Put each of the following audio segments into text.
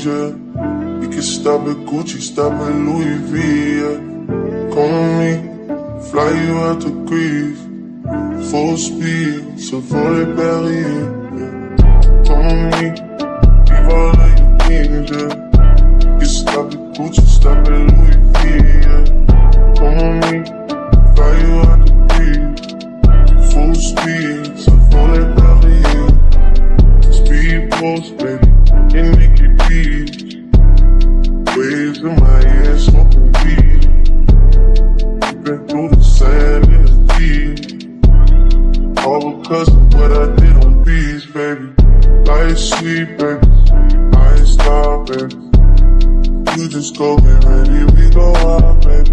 yeah. We can stop at Gucci, stop at Louis V, yeah. Come with me, fly you out to Greece. Full speed, Savoy Paris, yeah. Come with me, leave all of your things, yeah. We can stop at Gucci, stop at Louis V, yeah. Come with me, fly you out to Greece. Full speed, Savoy Paris, yeah. Speed post, baby, in Nikki Beach. Waves in my ear, smoking weed. Been through the sand in the deep. All because of what I did on beats, baby. Life sweet, baby. I ain't stop, baby. You just go get ready, we go out, baby.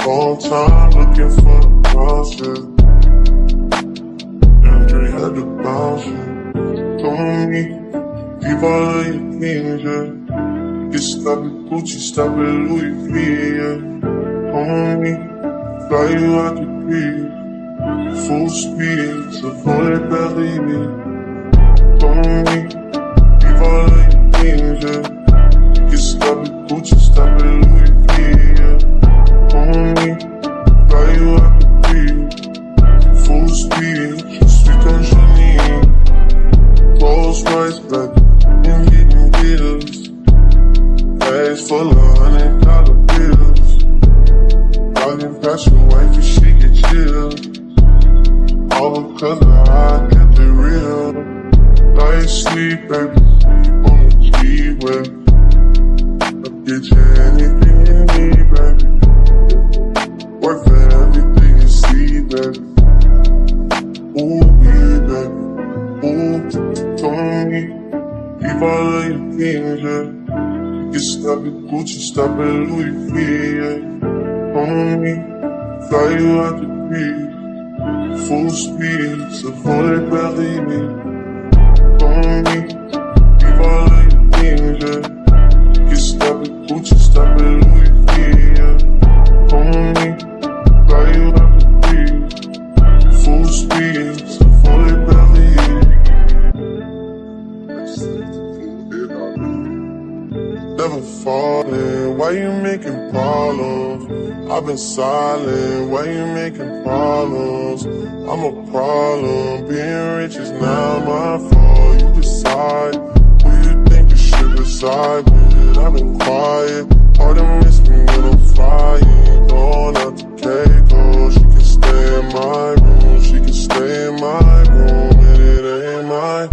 Long time looking for the process. Andre had to bounce, yeah. Come with me, leave all of your things, yeah. Get stop at Gucci, stop at Louis V, yeah. Come with me, fly you out to Greece. Full speed, Savoy Paris, yeah. Come with me, leave all of your things, yeah. Get stop at Gucci, stop at Louis V, yeah. Come with me, fly you out to Greece. Full speed, je suis comme Johnny. Rolls Royce, baby, and getting deals. Bags full of $100 bills. Walking past your wife and she get chilled. All because of how I kept it real. Light sleep, baby, on the G-Way. I'll get you anything you need, baby. Work for everything you see, baby. Ooh, yeah, baby. Ooh, come with me, leave all of your things, yeah. Get stop at Gucci, stop at Louis V, yeah. Come with me, fly you out to Greece. Full speed, Savoy Paris, yeah. Come with me, leave all of your things, yeah. Get stop at Gucci, stop at Louis V, yeah. Come with me, fly you out to Greece. Full speed, Savoy Paris, yeah. Never falling, why you making problems? I've been silent, why you making problems? I'm a problem, being rich is not my fault. You decide who you think you should reside with. I've been quiet, hard to miss me when I'm flying. Going out to Keiko, she can stay in my room, she can stay in my room, and it ain't mine.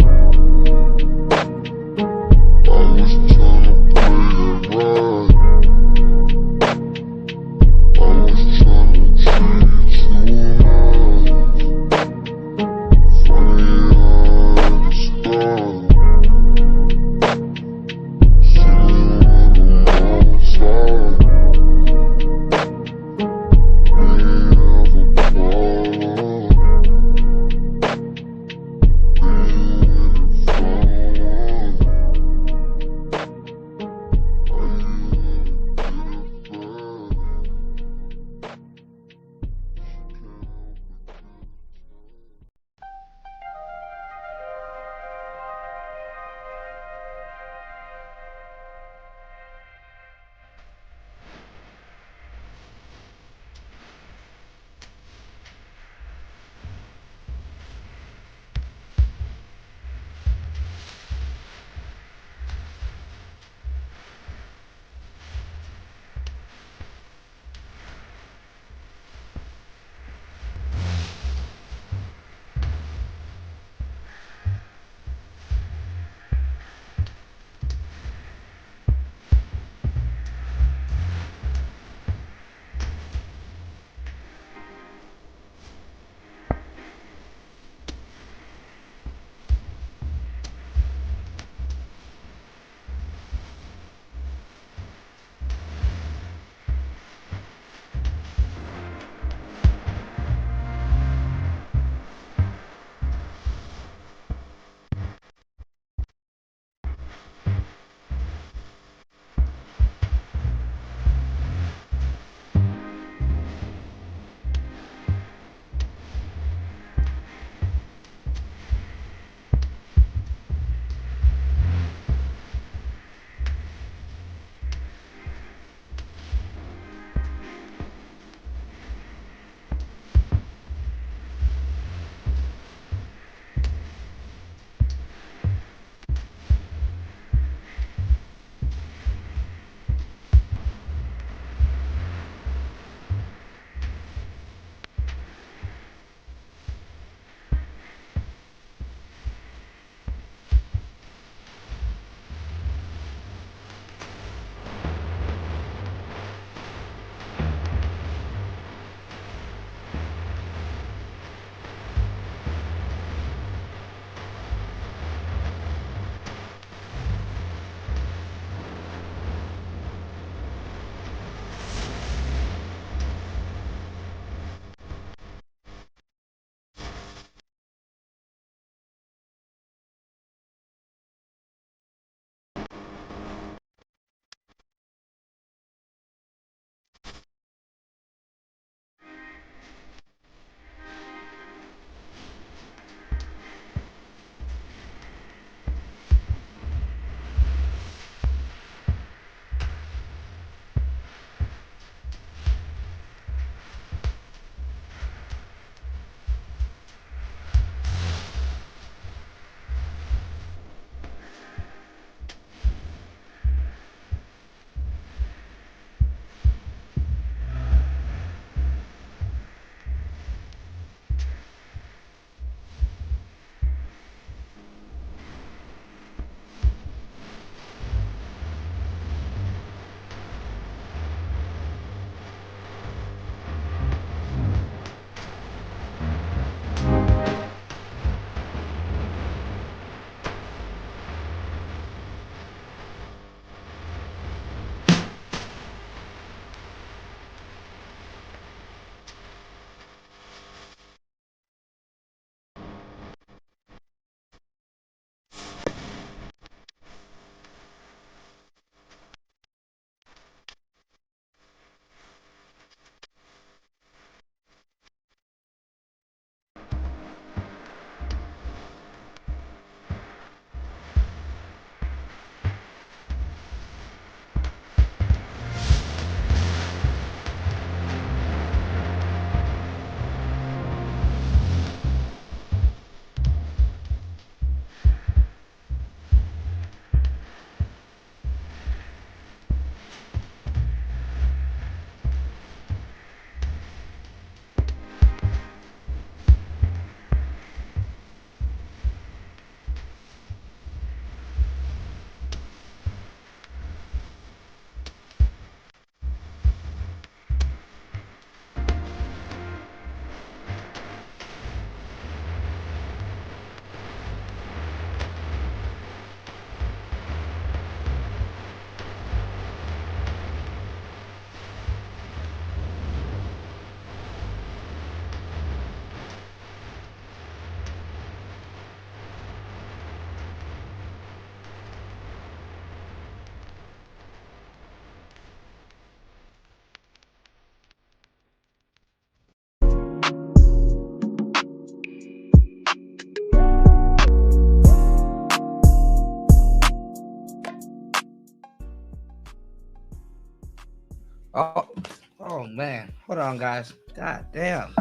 Oh man. Hold on, guys. God damn.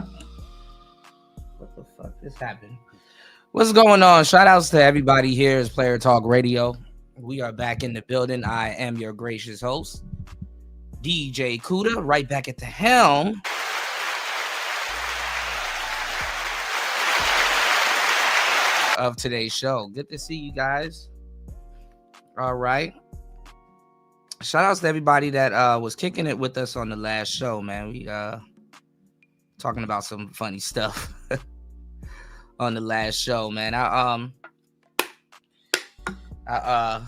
What the fuck just happened? What's going on? Shout outs to everybody here. It's Player Talk Radio. We are back in the building. I am your gracious host, DJ Kuda, right back at the helm of today's show. Good to see you guys. All right. Shout outs to everybody that was kicking it with us on the last show, man. We talking about some funny stuff on the last show, man. I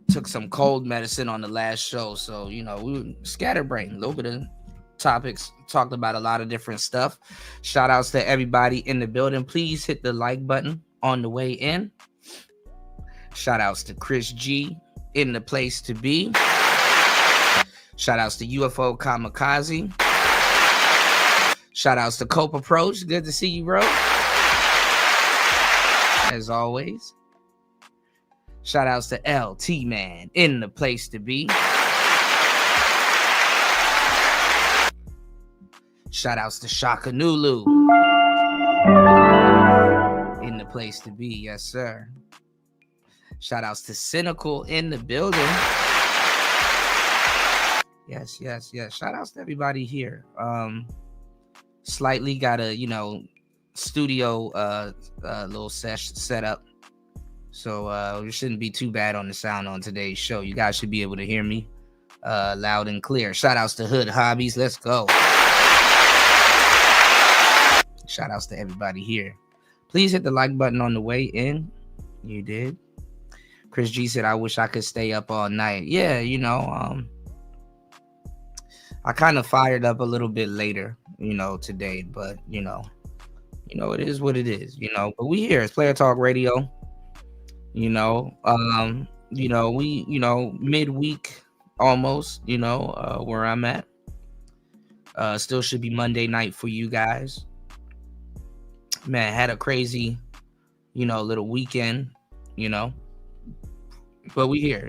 took some cold medicine on the last show, so we were scatterbrained, a little bit of topics, talked about a lot of different stuff. Shout outs to everybody in the building. Please hit the like button on the way in. Shout outs to Chris G in the place to be. Shout outs to UFO Kamikaze. Shout outs to Cope Approach. Good to see you, bro. As always. Shout outs to LT Man in the place to be. Shout outs to Shaka Nulu in the place to be. Yes, sir. Shout outs to Cynical in the building. Yes. Shout outs to everybody here. Slightly got a studio little session set up, so it shouldn't be too bad on the sound on today's show. You guys should be able to hear me loud and clear. Shout outs to Hood Hobbies. Let's go. Shout outs to everybody here. Please hit the like button on the way in. You did. Chris G said, I wish I could stay up all night. Yeah, I kind of fired up a little bit later, today, but it is what it is, but we here. It's Player Talk Radio. We midweek almost, where I'm at. Still should be Monday night for you guys. Man, had a crazy, little weekend, but we here,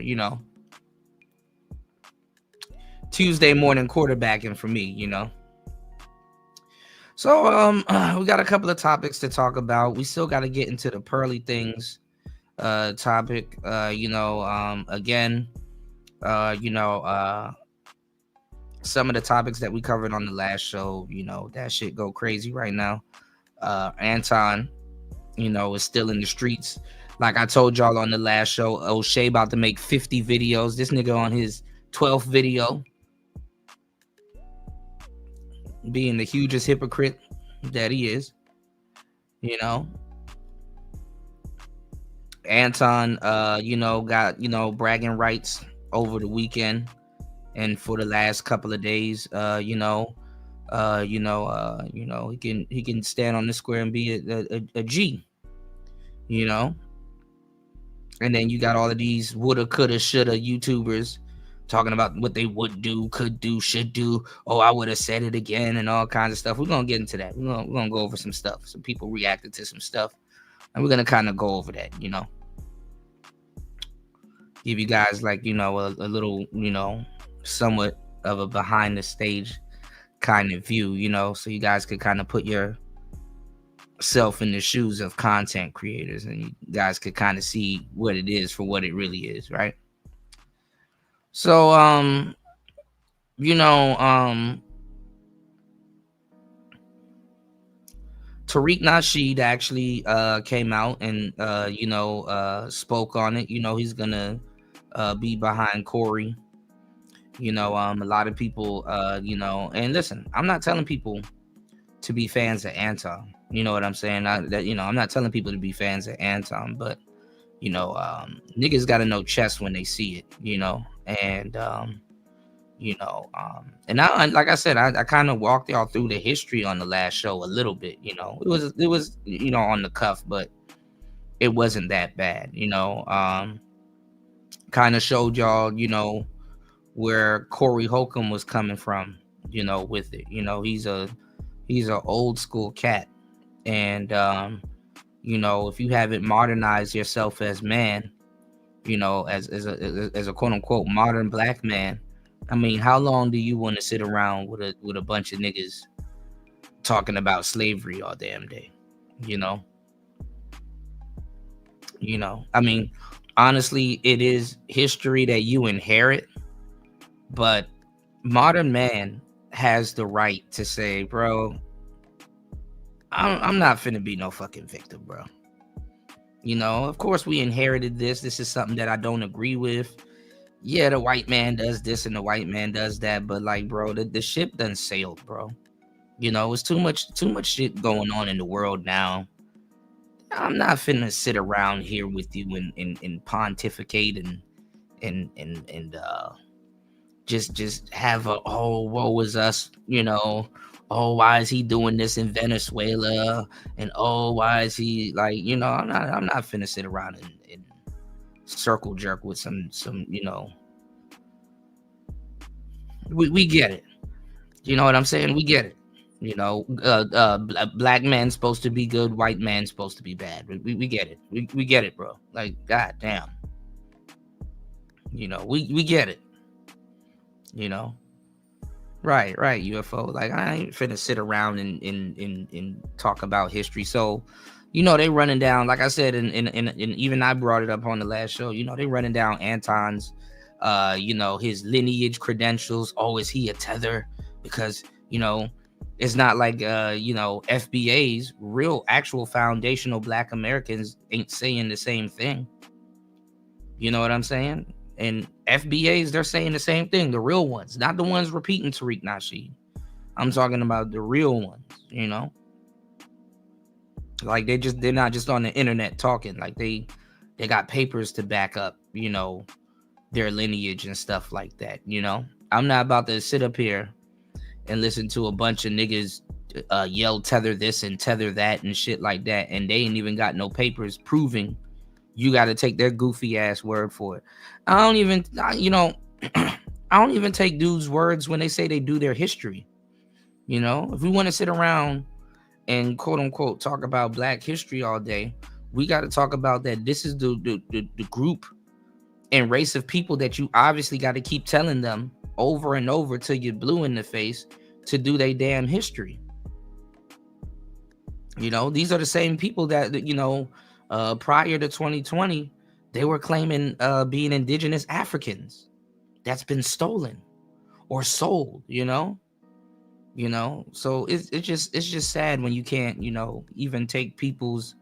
Tuesday morning quarterbacking for me, So we got a couple of topics to talk about. We still got to get into the pearly things topic. Again, some of the topics that we covered on the last show, that shit go crazy right now. Anton, is still in the streets. Like I told y'all on the last show, O'Shea about to make 50 videos. This nigga on his 12th video, being the hugest hypocrite that he is. Anton, got, bragging rights over the weekend and for the last couple of days. He can stand on the square and be a G, And then you got all of these woulda, coulda, shoulda YouTubers talking about what they would do, could do, should do. Oh, I would have said it again and all kinds of stuff. We're going to get into that. We're going to go over some stuff. Some people reacted to some stuff. And we're going to kind of go over that, Give you guys like, a little, somewhat of a behind the stage kind of view, so you guys could kind of put yourself in the shoes of content creators and you guys could kind of see what it is for what it really is, right? So, Tariq Nasheed actually came out and spoke on it. He's gonna be behind Corey. A lot of people, and listen, I'm not telling people to be fans of Anton. You know what I'm saying? I'm not telling people to be fans of Anton, but niggas got to know chess when they see it, and and I, like I said, I kind of walked y'all through the history on the last show a little bit. It was on the cuff, but it wasn't that bad. Kind of showed y'all, where Corey Holcomb was coming from, with it. He's a old school cat, and if you haven't modernized yourself as man, as a quote unquote modern black man, I mean, how long do you want to sit around with a bunch of niggas talking about slavery all damn day? You know, I mean, honestly, it is history that you inherit, but modern man has the right to say, bro, I'm not finna be no fucking victim, bro. Of course we inherited this. This is something that I don't agree with. Yeah, the white man does this and the white man does that, but like, bro, the ship done sailed, bro. It's too much shit going on in the world now. I'm not finna sit around here with you and pontificate and just have a, oh, woe is us, oh, why is he doing this in Venezuela, and oh, why is he like, I'm not finna sit around and circle jerk with some we get it. You know what I'm saying? We get it. Black man's supposed to be good, white man's supposed to be bad. We get it. We get it, bro. Like, god damn. We get it. you know right, UFO. Like, I ain't finna sit around and talk about history. So they running down, like I said, and even I brought it up on the last show. They running down Anton's his lineage credentials. Oh, is he a tether? Because it's not like FBA's real actual foundational Black Americans ain't saying the same thing. You know what I'm saying? And FBAs, they're saying the same thing. The real ones, not the ones repeating Tariq Nasheed. I'm talking about the real ones. Like, they're not just on the internet talking. Like, they got papers to back up, their lineage and stuff like that. I'm not about to sit up here and listen to a bunch of niggas yell tether this and tether that and shit like that, and they ain't even got no papers proving. You got to take their goofy ass word for it. I don't even take dudes' words when they say they do their history. If we want to sit around and quote unquote talk about Black history all day, we got to talk about that. This is the group and race of people that you obviously got to keep telling them over and over till you're blue in the face to do their damn history. These are the same people that prior to 2020, they were claiming being indigenous Africans. That's been stolen or sold, So it's just sad when you can't, even take people's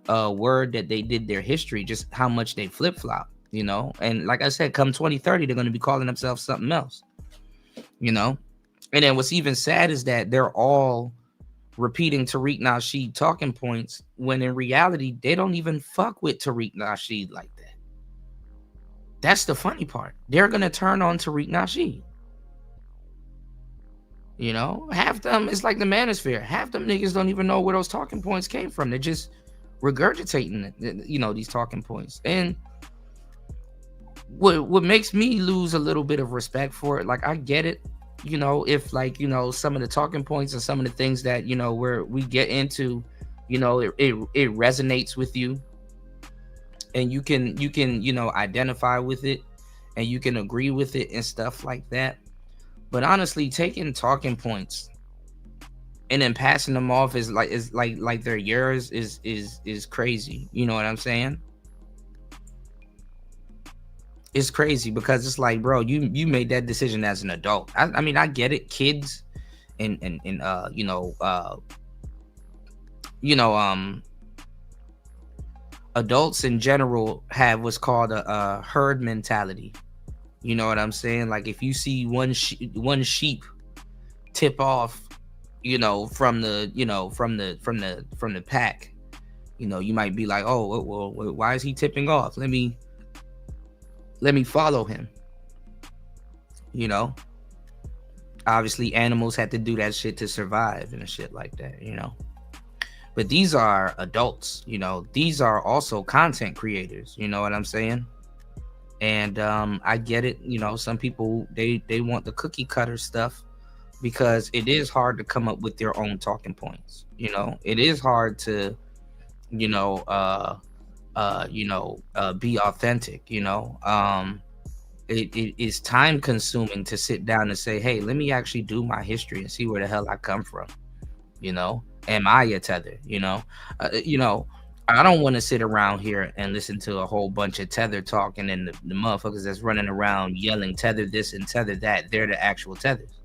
word that they did their history, just how much they flip-flop, And like I said, come 2030, they're going to be calling themselves something else, And then what's even sad is that they're all repeating Tariq Nasheed talking points when in reality they don't even fuck with Tariq Nasheed like that. That's the funny part. They're gonna turn on Tariq Nasheed. Half them, it's like the manosphere. Half them niggas don't even know where those talking points came from. They're just regurgitating these talking points. And what makes me lose a little bit of respect for it, like, I get it, if like some of the talking points and some of the things that where we get into, it resonates with you, and you can identify with it, and you can agree with it and stuff like that. But honestly, taking talking points and then passing them off is like they're yours is crazy. You know what I'm saying? It's crazy because it's like, bro, you made that decision as an adult. I mean, I get it. Kids and adults in general have what's called a herd mentality. You know what I'm saying? Like, if you see one sheep tip off, from the pack, you might be like, oh, well, why is he tipping off? Let me follow him. Obviously animals had to do that shit to survive and shit like that, but these are adults, these are also content creators, you know what I'm saying? And I get it, some people they want the cookie cutter stuff because it is hard to come up with their own talking points. It is hard to be authentic. it is time consuming to sit down and say, hey, let me actually do my history and see where the hell I come from. Am I a tether? I don't want to sit around here and listen to a whole bunch of tether talk, and then the motherfuckers that's running around yelling tether this and tether that, they're the actual tethers.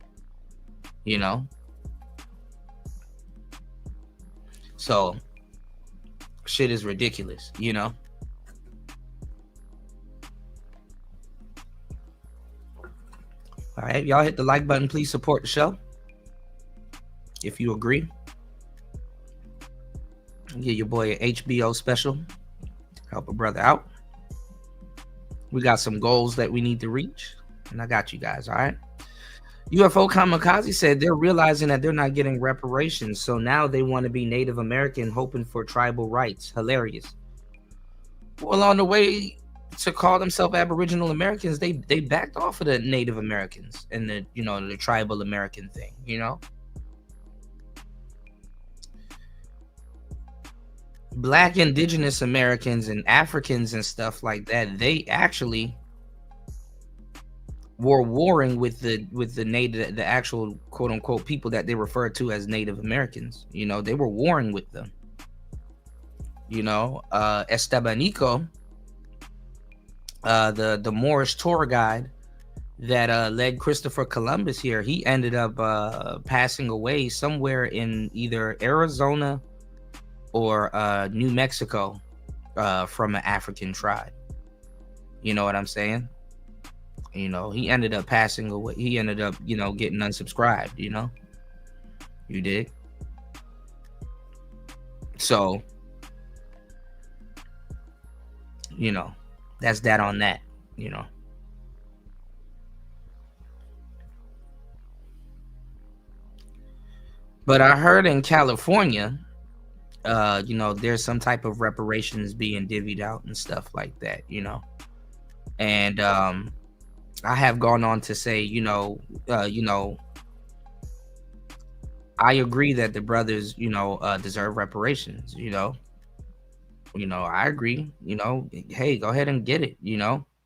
So shit is ridiculous. All right, y'all hit the like button. Please support the show if you agree. Give your boy an HBO special. Help a brother out. We got some goals that we need to reach, and I got you guys. All right. UFO Kamikaze said they're realizing that they're not getting reparations, so now they want to be Native American, hoping for tribal rights. Hilarious. Well, on the way to call themselves Aboriginal Americans, they backed off of the Native Americans and the tribal American thing. Black indigenous Americans and Africans and stuff like that, they actually were warring with the native, the actual quote unquote people that they refer to as Native Americans. They were warring with them. Estebanico, the Moorish tour guide that led Christopher Columbus here, he ended up passing away somewhere in either Arizona or New Mexico from an African tribe. You know what I'm saying? He ended up passing away. He ended up, getting unsubscribed, You dig? So, that's that on that, But I heard in California, there's some type of reparations being divvied out and stuff like that, And I have gone on to say, I agree that the brothers, deserve reparations, I agree, hey, go ahead and get it,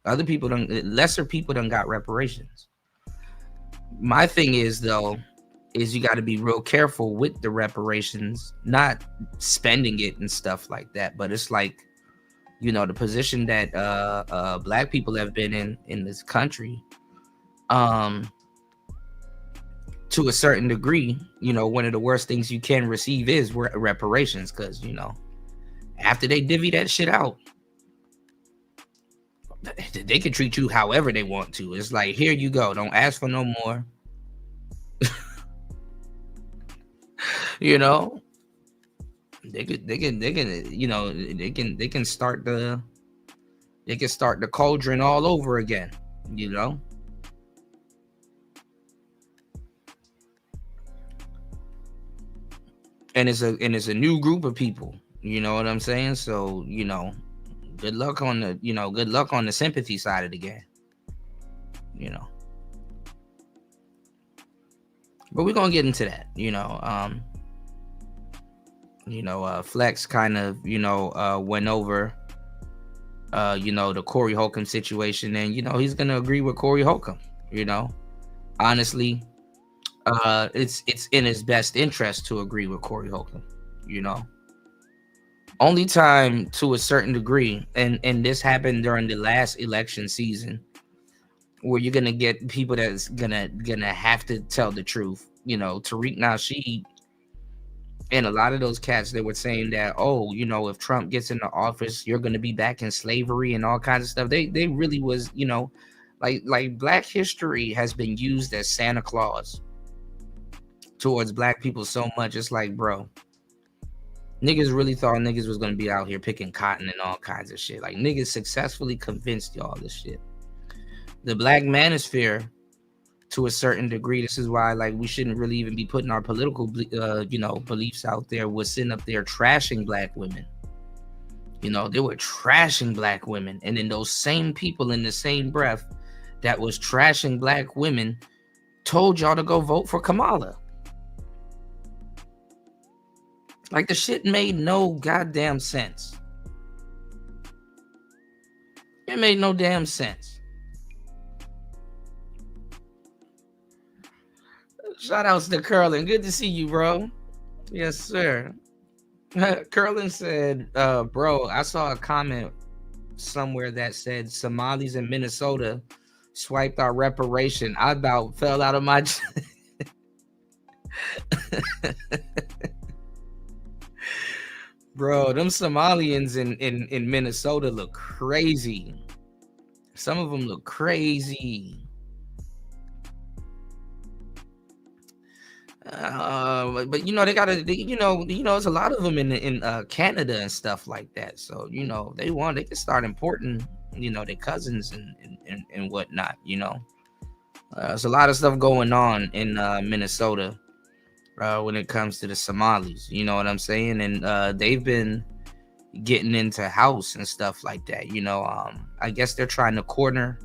Other people lesser people done got reparations. My thing is, though, is you got to be real careful with the reparations, not spending it and stuff like that. But it's like, the position that Black people have been in this country, to a certain degree, one of the worst things you can receive is reparations, because after they divvy that shit out, they can treat you however they want to. It's like, here you go, don't ask for no more. They can start the cauldron all over again, and it's a new group of people, you know what I'm saying? So, good luck on the sympathy side of the game, but we're gonna get into that. Flex kind of went over the Corey Holcomb situation, and he's gonna agree with Corey Holcomb. Honestly, it's in his best interest to agree with Corey Holcomb. Only time, to a certain degree, and this happened during the last election season, where you're gonna get people that's gonna have to tell the truth. Tariq Nasheed and a lot of those cats, they were saying that, if Trump gets into office, you're gonna be back in slavery and all kinds of stuff. They really was, like Black history has been used as Santa Claus towards Black people so much. It's like, bro, niggas really thought niggas was gonna be out here picking cotton and all kinds of shit. Like, niggas successfully convinced y'all this shit. The Black manosphere, to a certain degree, this is why, like, we shouldn't really even be putting our political beliefs out there, was sitting up there trashing Black women. They were trashing Black women, and then those same people in the same breath that was trashing Black women told y'all to go vote for Kamala. Like, the shit made no goddamn sense. It made no damn sense. Shout outs to Curlin. Good to see you, bro. Yes, sir. Curlin said, bro, I saw a comment somewhere that said Somalis in Minnesota swiped our reparation. I about fell out of my bro. Them Somalians in Minnesota look crazy. Some of them look crazy. But you know they gotta, you know, there's a lot of them in Canada and stuff like that. So you know they can start importing, you know, their cousins and whatnot. You know, there's a lot of stuff going on in Minnesota when it comes to the Somalis. You know what I'm saying? And they've been getting into house and stuff like that. You know, I guess they're trying to corner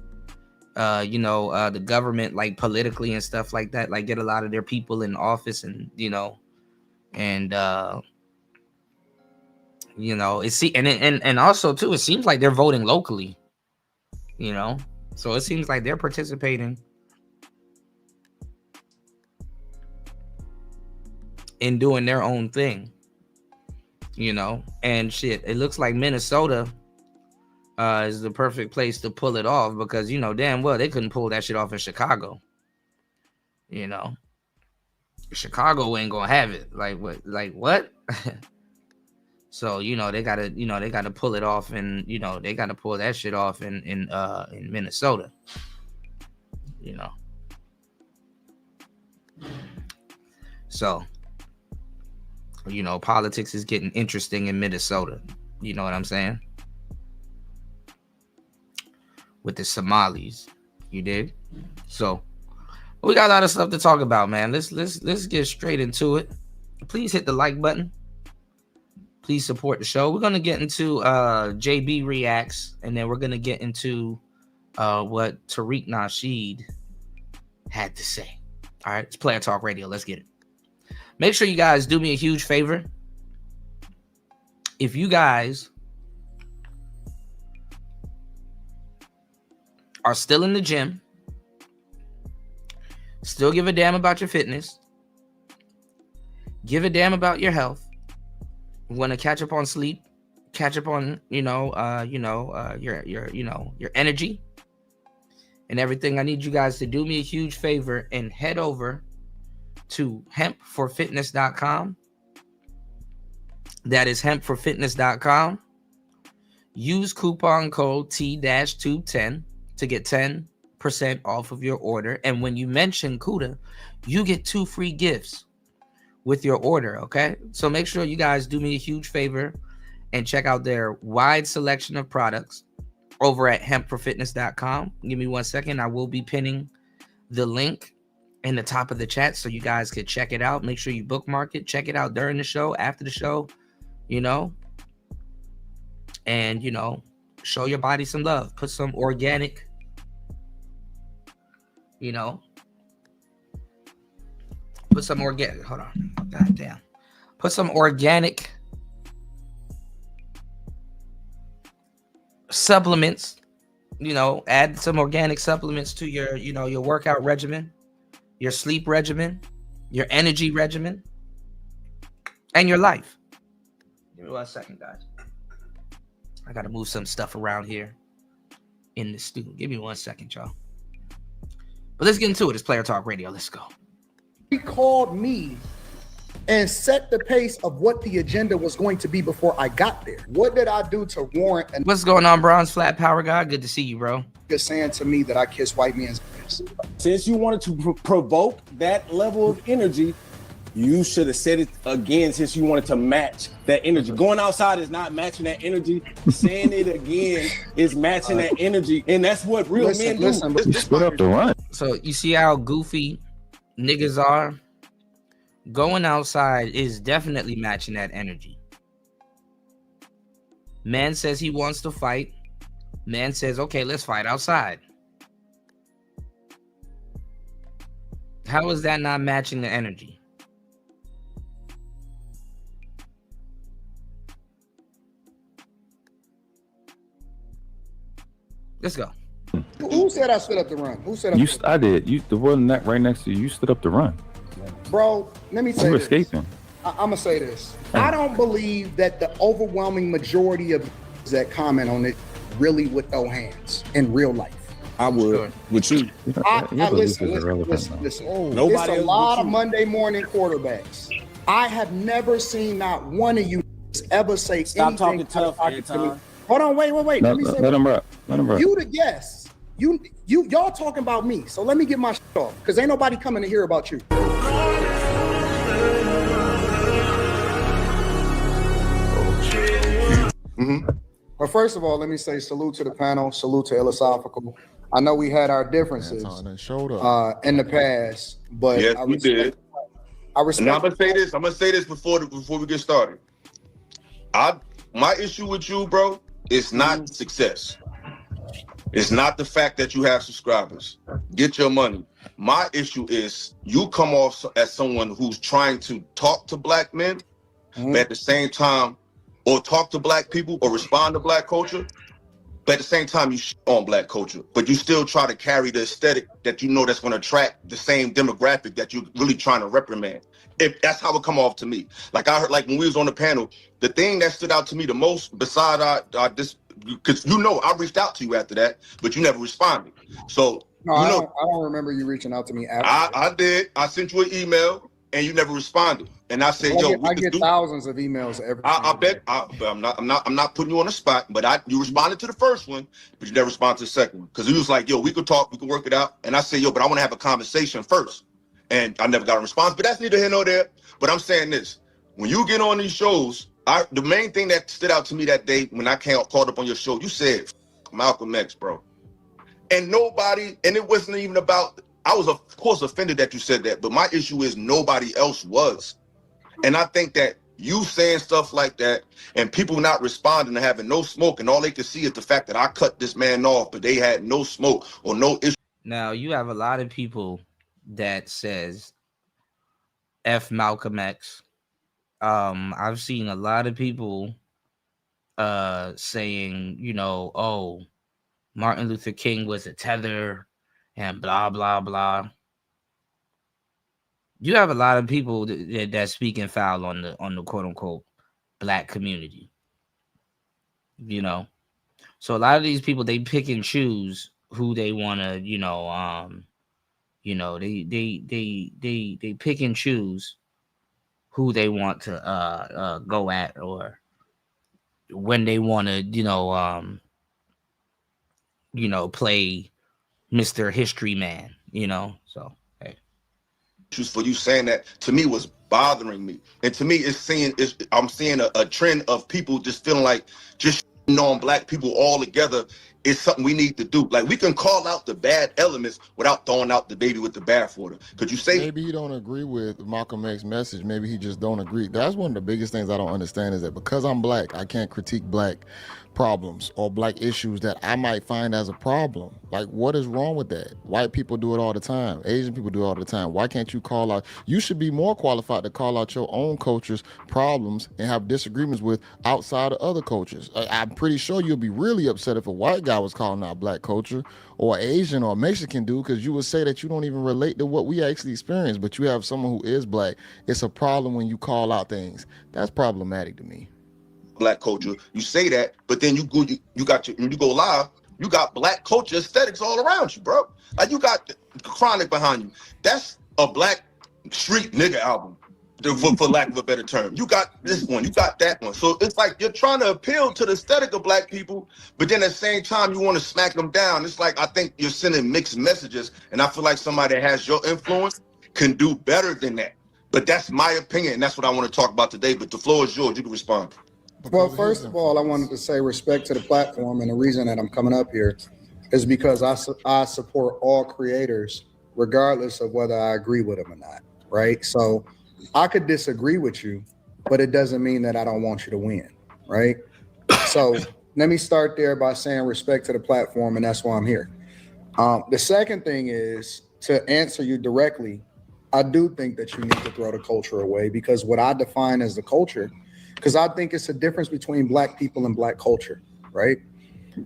the government, like politically and stuff like that, like get a lot of their people in office, and and also too, it seems like they're voting locally, you know, so it seems like they're participating in doing their own thing, you know, and shit. It looks like Minnesota is the perfect place to pull it off, because you know damn well they couldn't pull that shit off in Chicago. You know, Chicago ain't gonna have it. Like what? So you know they gotta pull it off, and you know they gotta pull that shit off in Minnesota. You know, so you know politics is getting interesting in Minnesota. You know what I'm saying? With the Somalis, you dig? So we got a lot of stuff to talk about, man. Let's get straight into it. Please hit the like button. Please support the show. We're gonna get into JB reacts, and then we're gonna get into what Tariq Nasheed had to say. All right, it's Player Talk Radio. Let's get it. Make sure you guys do me a huge favor. If you guys are still in the gym, still give a damn about your fitness, give a damn about your health, want to catch up on sleep, catch up on your energy and everything, I need you guys to do me a huge favor and head over to hempforfitness.com. That is hempforfitness.com. Use coupon code T-Tube10 to get 10% off of your order. And when you mention Kuda, you get 2 free gifts with your order, okay? So make sure you guys do me a huge favor and check out their wide selection of products over at hempforfitness.com. Give me 1 second. I will be pinning the link in the top of the chat so you guys could check it out. Make sure you bookmark it. Check it out during the show, after the show, you know, and, you know, show your body some love. Put some organic, you know, hold on. God damn. Put some organic supplements, you know, add some organic supplements to your, you know, your workout regimen, your sleep regimen, your energy regimen, and your life. Give me 1 second, guys. I got to move some stuff around here in the studio. Give me 1 second, y'all. But let's get into it. It's Player Talk Radio. Let's go. He called me and set the pace of what the agenda was going to be before I got there. What did I do to warrant? And what's going on, Bronze Flat Power Guy? Good to see you, bro. You're saying to me that I kiss white men's ass. Since you wanted to provoke that level of energy, you should have said it again, since you wanted to match that energy. Going outside is not matching that energy. Saying it again is matching that energy. And that's what real men do. You split up the run. So you see how goofy niggas are? Going outside is definitely matching that energy. Man says he wants to fight. Man says, okay, let's fight outside. How is that not matching the energy? Let's go. Who said I stood up the run? Who said I did. You, the one right next to you, stood up the run. bro, let me say We're this. escaping. I'm gonna say this. I don't believe that the overwhelming majority of that comment on it really would throw hands in real life. I would Sure. with you. Your belief Listen. is irrelevant, though. Nobody It's a else lot but of you. Monday morning quarterbacks. I have never seen not one of you ever say Stop anything talking tough, out to me. Anton. Hold on, wait. Let me say Let him rap. Let him rap. you the guest. Y'all talking about me. So let me get my shit off because ain't nobody coming to hear about you. But first of all, let me say salute to the panel, salute to Philosophical. I know we had our differences in the past, but Yes, I we did. I And respect. I'm gonna say this before we get started. My issue with you, bro, is not success. It's not the fact that you have subscribers. Get your money. My issue is you come off as someone who's trying to talk to black men, but at the same time, or talk to black people or respond to black culture, but at the same time you shit on black culture, but you still try to carry the aesthetic that you know that's going to attract the same demographic that you're really trying to reprimand. If that's how it come off to me. Like I heard, like when we was on the panel, the thing that stood out to me the most, beside this, because you know I reached out to you after that, but you never responded. So No, you I know don't remember you reaching out to me after. I did. I sent you an email and you never responded. And I said, I get thousands of emails every. I bet I'm not putting you on the spot, but you responded to the first one, but you never responded to the second one. Because he was like, yo, we could talk, we could work it out. And I said, yo, but I want to have a conversation first. And I never got a response, but that's neither here nor there. But I'm saying this, when you get on these shows, the main thing that stood out to me that day when I called up on your show, you said Malcolm X, bro. And it wasn't even about, I was of course offended that you said that, but my issue is nobody else was. And I think that you saying stuff like that and people not responding and having no smoke, and all they could see is the fact that I cut this man off, but they had no smoke or no issue. Now you have a lot of people that says F Malcolm X. I've seen a lot of people saying, you know, oh, Martin Luther King was a tether and blah blah blah. You have a lot of people that speaking foul on the quote unquote black community. You know, so a lot of these people, they pick and choose who they want to, they pick and choose who they want to go at, or when they want to, play Mr. History Man, so hey. For you saying that to me was bothering me, and to me I'm seeing a trend of people just feeling like just on black people all together is something we need to do. Like we can call out the bad elements without throwing out the baby with the bathwater. Could you say maybe you don't agree with Malcolm X's message? Maybe he just don't agree. That's one of the biggest things I don't understand, is that because I'm black, I can't critique black problems or black issues that I might find as a problem. Like, what is wrong with that? White people do it all the time. Asian people do it all the time. Why can't you call out? You should be more qualified to call out your own culture's problems and have disagreements with outside of other cultures. I'm pretty sure you'll be really upset if a white guy was calling out black culture, or Asian or Mexican dude, because you would say that you don't even relate to what we actually experience, but you have someone who is black. It's a problem when you call out things. That's problematic to me. Black culture, you say that, but then when you go live, you got black culture aesthetics all around you, bro. Like you got Chronic behind you. That's a black street nigga album, for lack of a better term. You got this one, you got that one. So it's like you're trying to appeal to the aesthetic of black people, but then at the same time you want to smack them down. It's like I think you're sending mixed messages, and I feel like somebody that has your influence can do better than that. But that's my opinion, and that's what I want to talk about today. But the floor is yours. You can respond. Well, first of all, I wanted to say respect to the platform, and the reason that I'm coming up here is because I support all creators, regardless of whether I agree with them or not, right? So I could disagree with you, but it doesn't mean that I don't want you to win, right? So let me start there by saying respect to the platform, and that's why I'm here. The second thing is, to answer you directly, I do think that you need to throw the culture away, because what I define as the culture, because I think it's a difference between black people and black culture, right?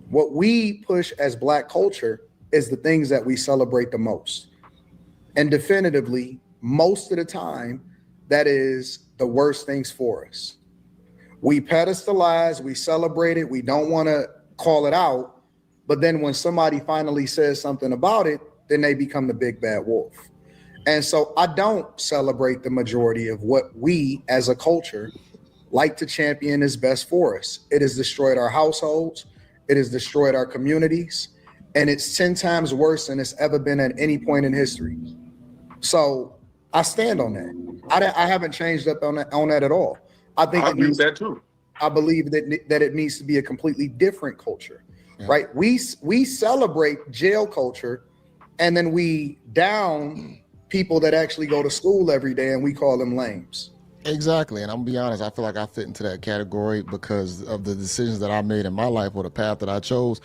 What we push as black culture is the things that we celebrate the most. And definitively, most of the time, that is the worst things for us. We pedestalize, we celebrate it, we don't want to call it out, but then when somebody finally says something about it, then they become the big bad wolf. And so I don't celebrate the majority of what we as a culture like to champion is best for us. It has destroyed our households, it has destroyed our communities, and it's 10 times worse than it's ever been at any point in history. So I stand on that. I haven't changed up on that at all. I think I agree with that too. I believe that it needs to be a completely different culture, right? We celebrate jail culture, and then we down people that actually go to school every day, and we call them lames. Exactly. And I'm gonna be honest, I feel like I fit into that category because of the decisions that I made in my life or the path that I chose.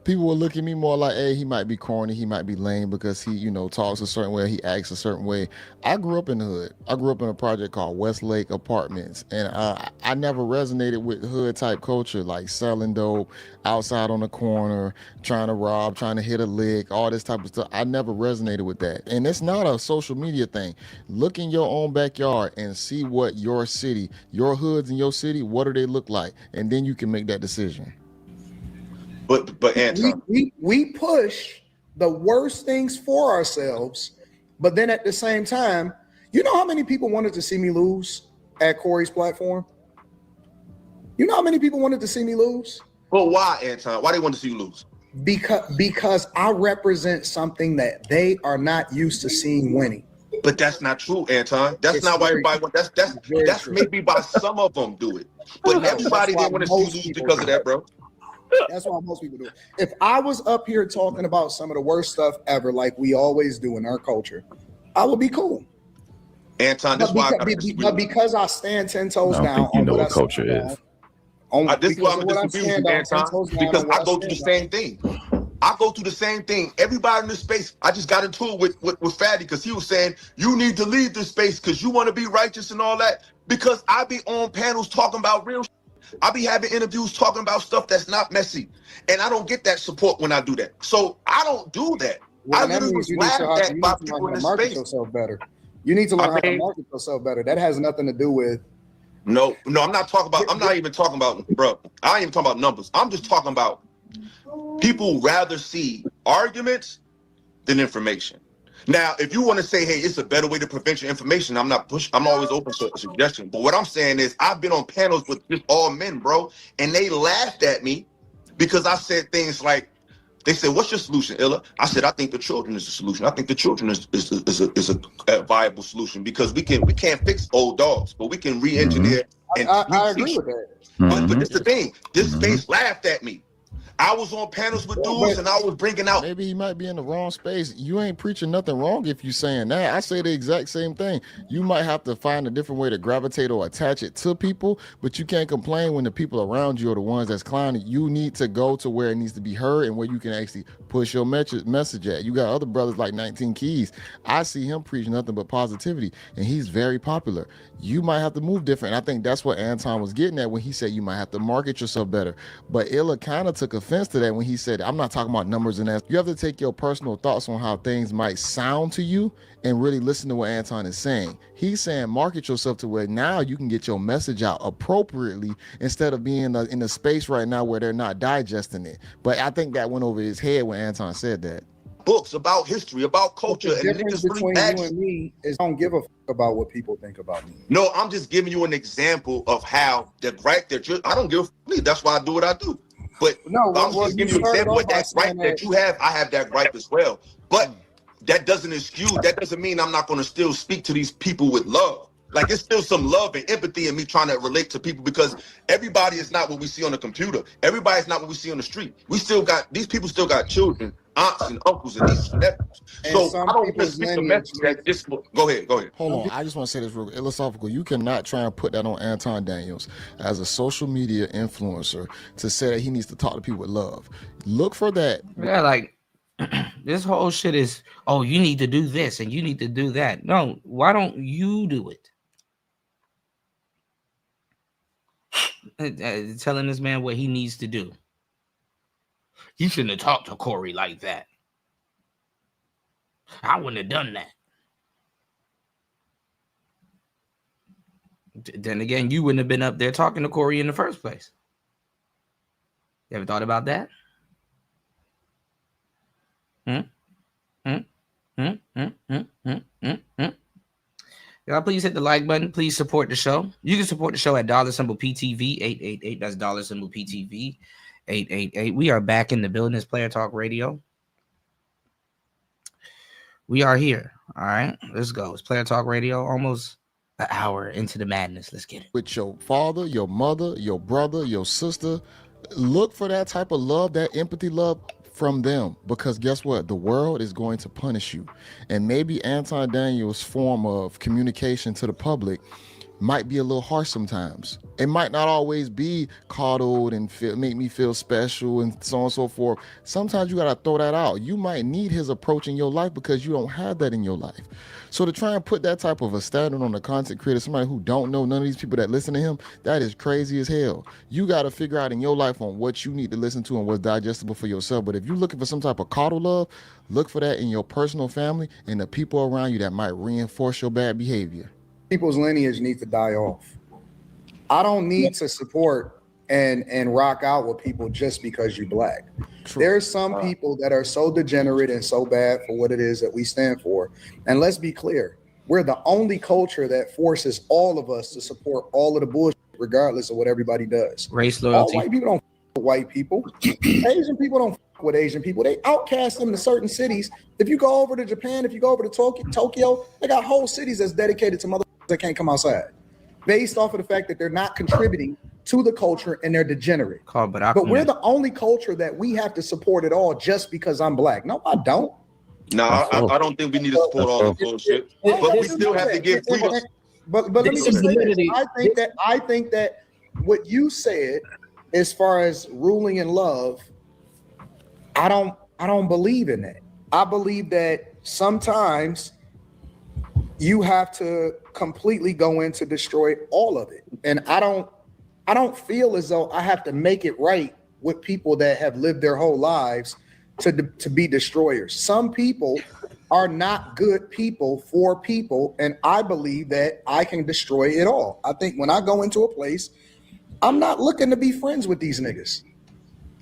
People will look at me more like, hey, he might be corny, he might be lame because he, you know, talks a certain way, he acts a certain way. I grew up in the hood. I grew up in a project called Westlake Apartments, and I never resonated with hood type culture, like selling dope outside on the corner, trying to rob, trying to hit a lick, all this type of stuff. I never resonated with that. And it's not a social media thing. Look in your own backyard and see what your city, your hoods in your city, what do they look like? And then you can make that decision. But Anton, we push the worst things for ourselves, but then at the same time, you know how many people wanted to see me lose at Corey's platform? You know how many people wanted to see me lose? Well, why, Anton? Why they want to see you lose? Because I represent something that they are not used to seeing winning. But that's not true, Anton. That's It's not why very everybody wants. That's true. maybe why some of them do it. But No, everybody that's why didn't want to see you most lose people because do of that, bro. That's why most people do it. If I was up here talking about some of the worst stuff ever, like we always do in our culture, I would be cool. Anton, that's why I gotta disagree But with you. because I stand 10 toes I don't down think you on know what I what culture stand is. on, This is why because I'm of what I disagree with stand you, on, 10 Anton, toes down because on what I go through the stand same thing. I go through the same thing. Everybody in this space, I just got into it with Fatty because he was saying, you need to leave this space because you want to be righteous and all that. Because I be on panels talking about real shit. I be having interviews talking about stuff that's not messy. And I don't get that support when I do that. So I don't do that. Well, I that literally means was laughed at by people learn in how to this market space. yourself better. You need to learn I how to mean- market yourself better. That has nothing to do with No, I'm not even talking about, bro. I ain't even talking about numbers. I'm just talking about people rather see arguments than information. Now, if you want to say, hey, it's a better way to prevent your information, I'm always open to a suggestion. But what I'm saying is I've been on panels with just all men, bro, and they laughed at me because I said things like, they said, what's your solution, Illa? I said, I think the children is the solution. I think the children is a viable solution because we can't fix old dogs, but we can re-engineer and I agree with that. But this the thing. This Mhm. space laughed at me. I was on panels with dudes and I was bringing out. Maybe he might be in the wrong space. You ain't preaching nothing wrong if you saying that. I say the exact same thing. You might have to find a different way to gravitate or attach it to people, but you can't complain when the people around you are the ones that's clowning. You need to go to where it needs to be heard and where you can actually push your message at. You got other brothers like 19 Keys. I see him preach nothing but positivity, and he's very popular. You might have to move different. I think that's what Anton was getting at when he said you might have to market yourself better. But Illa kind of took offense to that when he said, I'm not talking about numbers and that. You have to take your personal thoughts on how things might sound to you and really listen to what Anton is saying. He's saying market yourself to where now you can get your message out appropriately instead of being in a space right now where they're not digesting it. But I think that went over his head when Anton said that. Books about history, about culture, The and difference niggas really between ask. you and me is I don't give a fuck about what people think about me. No, I'm just giving you an example of how the gripe that I don't give a fuck. That's why I do what I do. But No, I'm just giving you an example of that gripe that you have. I have that gripe as well. But that doesn't excuse, that doesn't mean I'm not going to still speak to these people with love. Like, it's still some love and empathy in me trying to relate to people because everybody is not what we see on the computer. Everybody's not what we see on the street. These people still got children, aunts and uncles and nieces and nephews. And So I don't just speak the message that this. Go ahead. Hold on, I just want to say this real philosophical. You cannot try and put that on Anton Daniels as a social media influencer to say that he needs to talk to people with love. Look for that. Yeah, like this whole shit is, oh, you need to do this and you need to do that. No, why don't you do it? Telling this man what he needs to do. You shouldn't have talked to Corey like that. I wouldn't have done that. Then again, you wouldn't have been up there talking to Corey in the first place. You ever thought about that? Y'all, please hit the like button. Please support the show. You can support the show at $PTV 888. That's $PTV 888. We are back in the building. It's Player Talk Radio. We are here. All right, let's go. It's Player Talk Radio. Almost an hour into the madness. Let's get it. With your father, your mother, your brother, your sister, look for that type of love, that empathy love from them, because guess what? The world is going to punish you. And maybe Anton Daniels' form of communication to the public might be a little harsh sometimes. It might not always be coddled and make me feel special and so on and so forth. Sometimes you got to throw that out. You might need his approach in your life because you don't have that in your life. So to try and put that type of a standard on a content creator, somebody who don't know none of these people that listen to him, that is crazy as hell. You got to figure out in your life on what you need to listen to and what's digestible for yourself. But if you're looking for some type of coddle love, look for that in your personal family and the people around you that might reinforce your bad behavior. People's lineage needs to die off. I don't need to support and rock out with people just because you're black. True. There's some people that are so degenerate and so bad for what it is that we stand for. And let's be clear, we're the only culture that forces all of us to support all of the bullshit, regardless of what everybody does. Race All loyalty. white people don't f with white people. Asian people don't f with Asian people. They outcast them to certain cities. If you go over to Japan, if you go over to Tokyo, they got whole cities that's dedicated to motherfuckers that can't come outside, based off of the fact that they're not contributing to the culture and they're degenerate. But we're the only culture that we have to support it all just because I'm black. No, I don't. No, I don't think we need to support all the bullshit, but we still have to give freedom. But let me just say this. I think that what you said, as far as ruling in love, I don't believe in that. I believe that sometimes you have to completely go in to destroy all of it. And I don't feel as though I have to make it right with people that have lived their whole lives to be destroyers. Some people are not good people for people, and I believe that I can destroy it all. I think when I go into a place, I'm not looking to be friends with these niggas.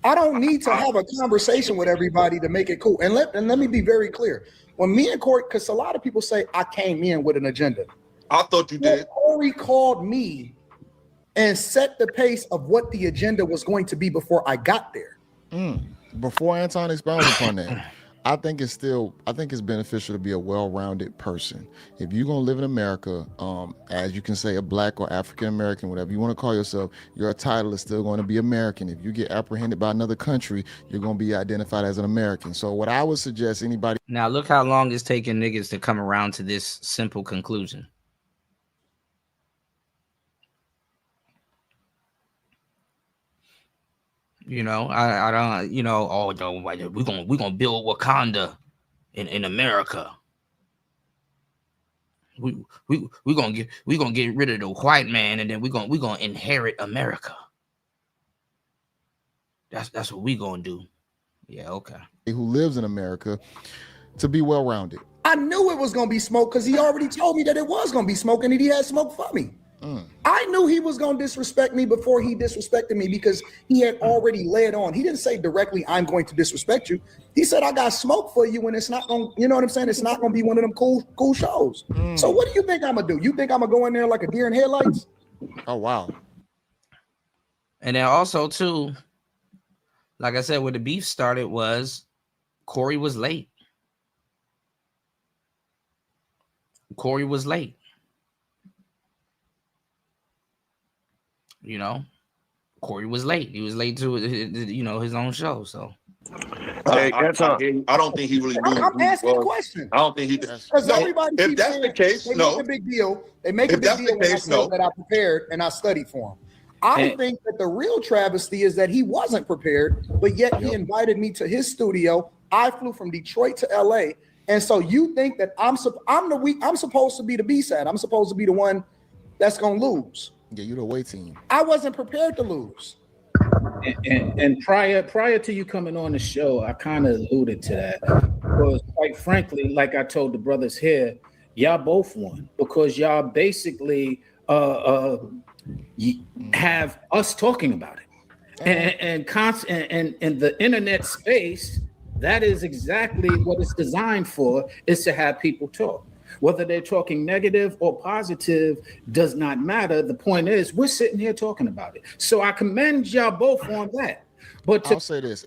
I don't need to have a conversation with everybody to make it cool. And let me be very clear. When me and Corey, because a lot of people say I came in with an agenda. I thought you did. Corey called me and set the pace of what the agenda was going to be before I got there. Before Anton expounds upon that, I think it's beneficial to be a well-rounded person. If you're gonna live in America, as you can say, a black or African American, whatever you want to call yourself, your title is still going to be American. If you get apprehended by another country, you're going to be identified as an American. So what I would suggest anybody. Now look how long it's taking niggas to come around to this simple conclusion. You know, I don't, you know, oh no, we're gonna build Wakanda in America. We gonna get rid of the white man, and then we're gonna inherit America. That's what we gonna do. Yeah, okay. Who lives in America to be well-rounded. I knew it was gonna be smoke because he already told me that it was gonna be smoke, and that he had smoke for me. I knew he was going to disrespect me before he disrespected me because he had already led on. He didn't say directly, I'm going to disrespect you. He said, I got smoke for you, and it's not going to, you know what I'm saying? It's not going to be one of them cool shows. So what do you think I'm going to do? You think I'm going to go in there like a deer in headlights? Oh, wow. And then also, too, like I said, where the beef started was Corey was late. Corey was late. You know, Corey was late. He was late to, you know, his own show. So, I don't think he really knew. I'm asking a question. I don't think he. Because everybody, if that's the case, they no. make a big deal. They make a big deal when I say that I prepared and I studied for him. I think that the real travesty is that he wasn't prepared, but yet he invited me to his studio. I flew from Detroit to LA, and so you think that I'm supposed to be the B-side. I'm supposed to be the one that's gonna lose. Yeah, you the away team. I wasn't prepared to lose. And prior to you coming on the show, I kind of alluded to that because, quite frankly, like I told the brothers here, y'all both won because y'all basically have us talking about it, and in the internet space, that is exactly what it's designed for, is to have people talk. Whether they're talking negative or positive does not matter. The point is, we're sitting here talking about it. So I commend y'all both on that. But I'll say this: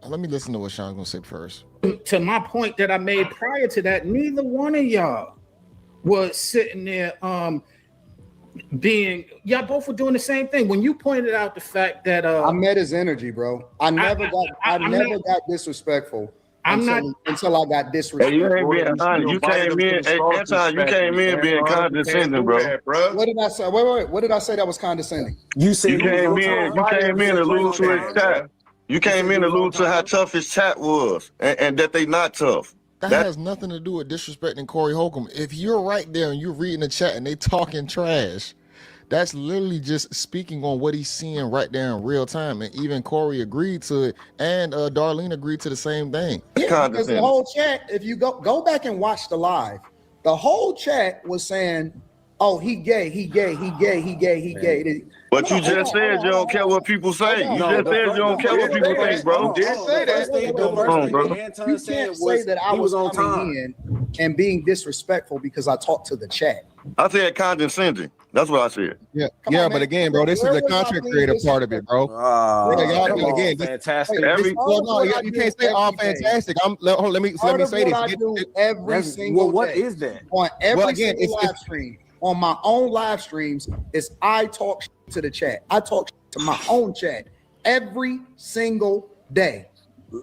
let me listen to what Sean's gonna say first. to my point that I made prior to that, neither one of y'all was sitting there y'all both were doing the same thing. When you pointed out the fact that I met his energy, bro. I never got disrespectful. Until I got disrespectful. Hey, you ain't being honest. You came in, Anton, you came in being condescending, bro. What did I say? Wait. What did I say that was condescending? You came in to lose to his chat. You came in to lose to how tough his chat was, and that they not tough. That has nothing to do with disrespecting Corey Holcomb. If you're right there and you're reading the chat and they talking trash, that's literally just speaking on what he's seeing right there in real time. And even Corey agreed to it, and Darlene agreed to the same thing. Yeah, because the whole chat, if you go back and watch the live, the whole chat was saying, "Oh, he gay, he gay, he gay, he gay, he gay." But you just said you don't care what people say. You just said you don't care what people think, bro. You did say that. You can't say that I was coming in and being disrespectful because I talked to the chat. I said condescending. That's what I said. Yeah, but again, bro, this is the content creator part of it, bro. Again, fantastic. You can't say all fantastic. Let me say this. I do every single what day is that? on every single live stream. On my own live streams, is I talk to the chat. I talk to my own chat every single day.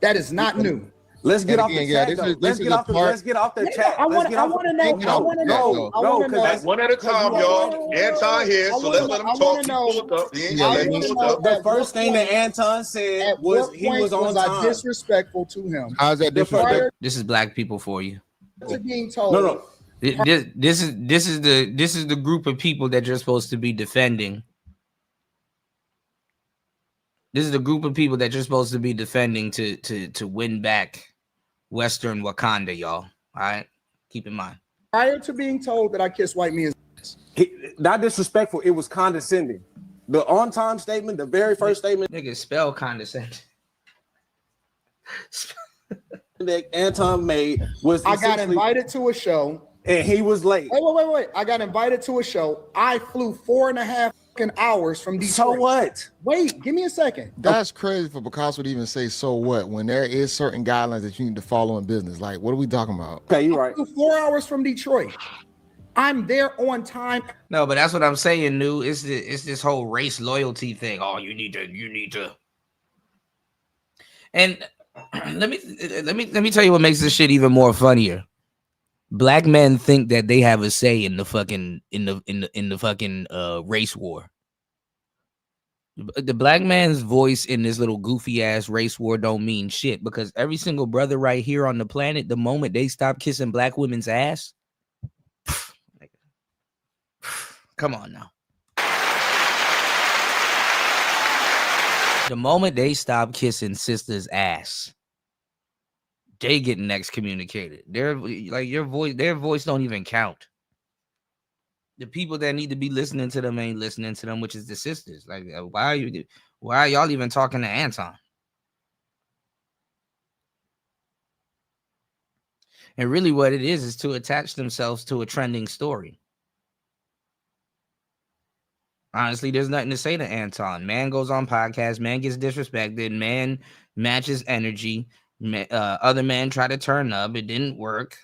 That is not new. Let's get off the chat. Let's get off the chat. I want to know. One at a time, y'all. Anton here, so let's let him talk. The first thing that Anton said was he was on time. Disrespectful to him. How's that different? This is black people for you. To being told. No. This is the group of people that you're supposed to be defending. This is the group of people that you're supposed to be defending to win back Western Wakanda, y'all. All right, keep in mind. Prior to being told that I kiss white men, not disrespectful. It was condescending. The on-time statement, the very first statement, nigga, spell condescending. that Anton made was I got invited to a show. And he was late. Wait. I got invited to a show. I flew 4.5 hours from Detroit. So what? Wait, give me a second. That's crazy for Picasso to even say so what when there is certain guidelines that you need to follow in business. Like, what are we talking about? Okay, you're right. I flew 4 hours from Detroit. I'm there on time. No, but that's what I'm saying, New. It's this whole race loyalty thing. Oh, you need to. And let me tell you what makes this shit even more funnier. Black men think that they have a say in the fucking race war. The black man's voice in this little goofy ass race war don't mean shit, because every single brother right here on the planet, the moment they stop kissing black women's ass, come on now. The moment they stop kissing sisters' ass, they getting excommunicated. They're like their voice don't even count. The people that need to be listening to them ain't listening to them, which is the sisters. Like, why are y'all even talking to Anton? And really what it is to attach themselves to a trending story. Honestly, there's nothing to say to Anton. Man goes on podcast, man gets disrespected, man matches energy. Other men try to turn up, it didn't work.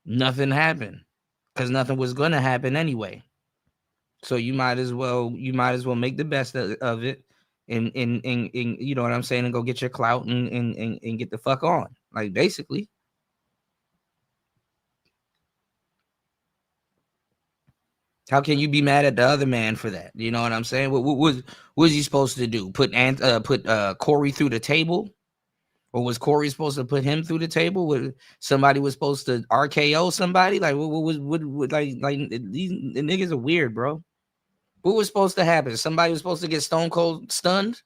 Nothing happened because nothing was going to happen anyway. So you might as well make the best of it and you know what I'm saying, and go get your clout and get the fuck on. Like, basically. How can you be mad at the other man for that? You know what I'm saying? What was he supposed to do? Put Corey through the table? Or was Corey supposed to put him through the table? Somebody was supposed to RKO somebody? Like, what like these niggas are weird, bro. What was supposed to happen? Somebody was supposed to get stone cold stunned?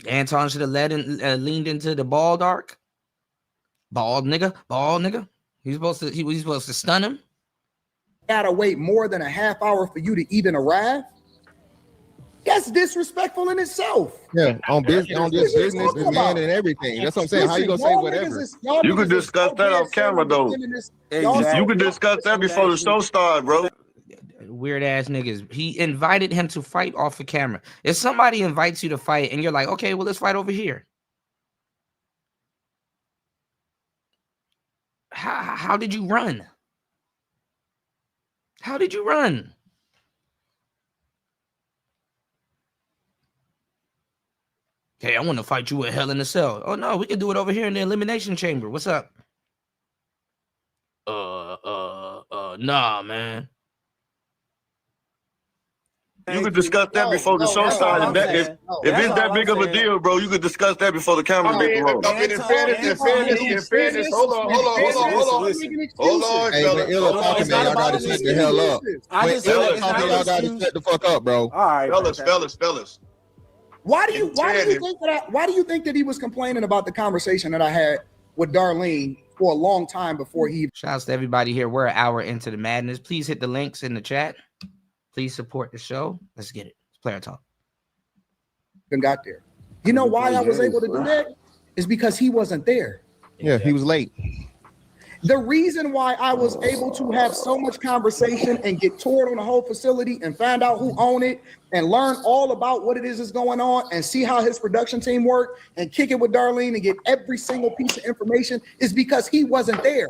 Anton should have leaned into the ball dark. Bald nigga. He's supposed to stun him. Gotta wait more than a half hour for you to even arrive. That's disrespectful in itself. Yeah, on business, man, and everything. That's what I'm saying. How you gonna say whatever? You could discuss that off camera, though. You could discuss that before the show started, bro. Weird ass niggas. He invited him to fight off the camera. If somebody invites you to fight and you're like, okay, well, let's fight over here. How did you run? How did you run? Hey, I want to fight you at Hell in a Cell. Oh no, we can do it over here in the Elimination Chamber. What's up? Nah, man. You could discuss that before the show started. If it's that big of a deal, bro, you could discuss that before the camera get rolling. In fairness, hold on. Hey, when Illa talking, man, y'all gotta shut the hell up. When Illa talking, y'all gotta shut the fuck up, bro. All right, fellas. Why do you think that he was complaining about the conversation that I had with Darlene for a long time before he? Shouts to everybody here. We're an hour into the madness. Please hit the links in the chat. Please support the show. Let's get it. It's player talk. And got there. You know why I was able to do that? Is because he wasn't there. Yeah, he was late. The reason why I was able to have so much conversation and get toured on the whole facility and find out who owned it and learn all about what it is that's going on and see how his production team worked and kick it with Darlene and get every single piece of information is because he wasn't there.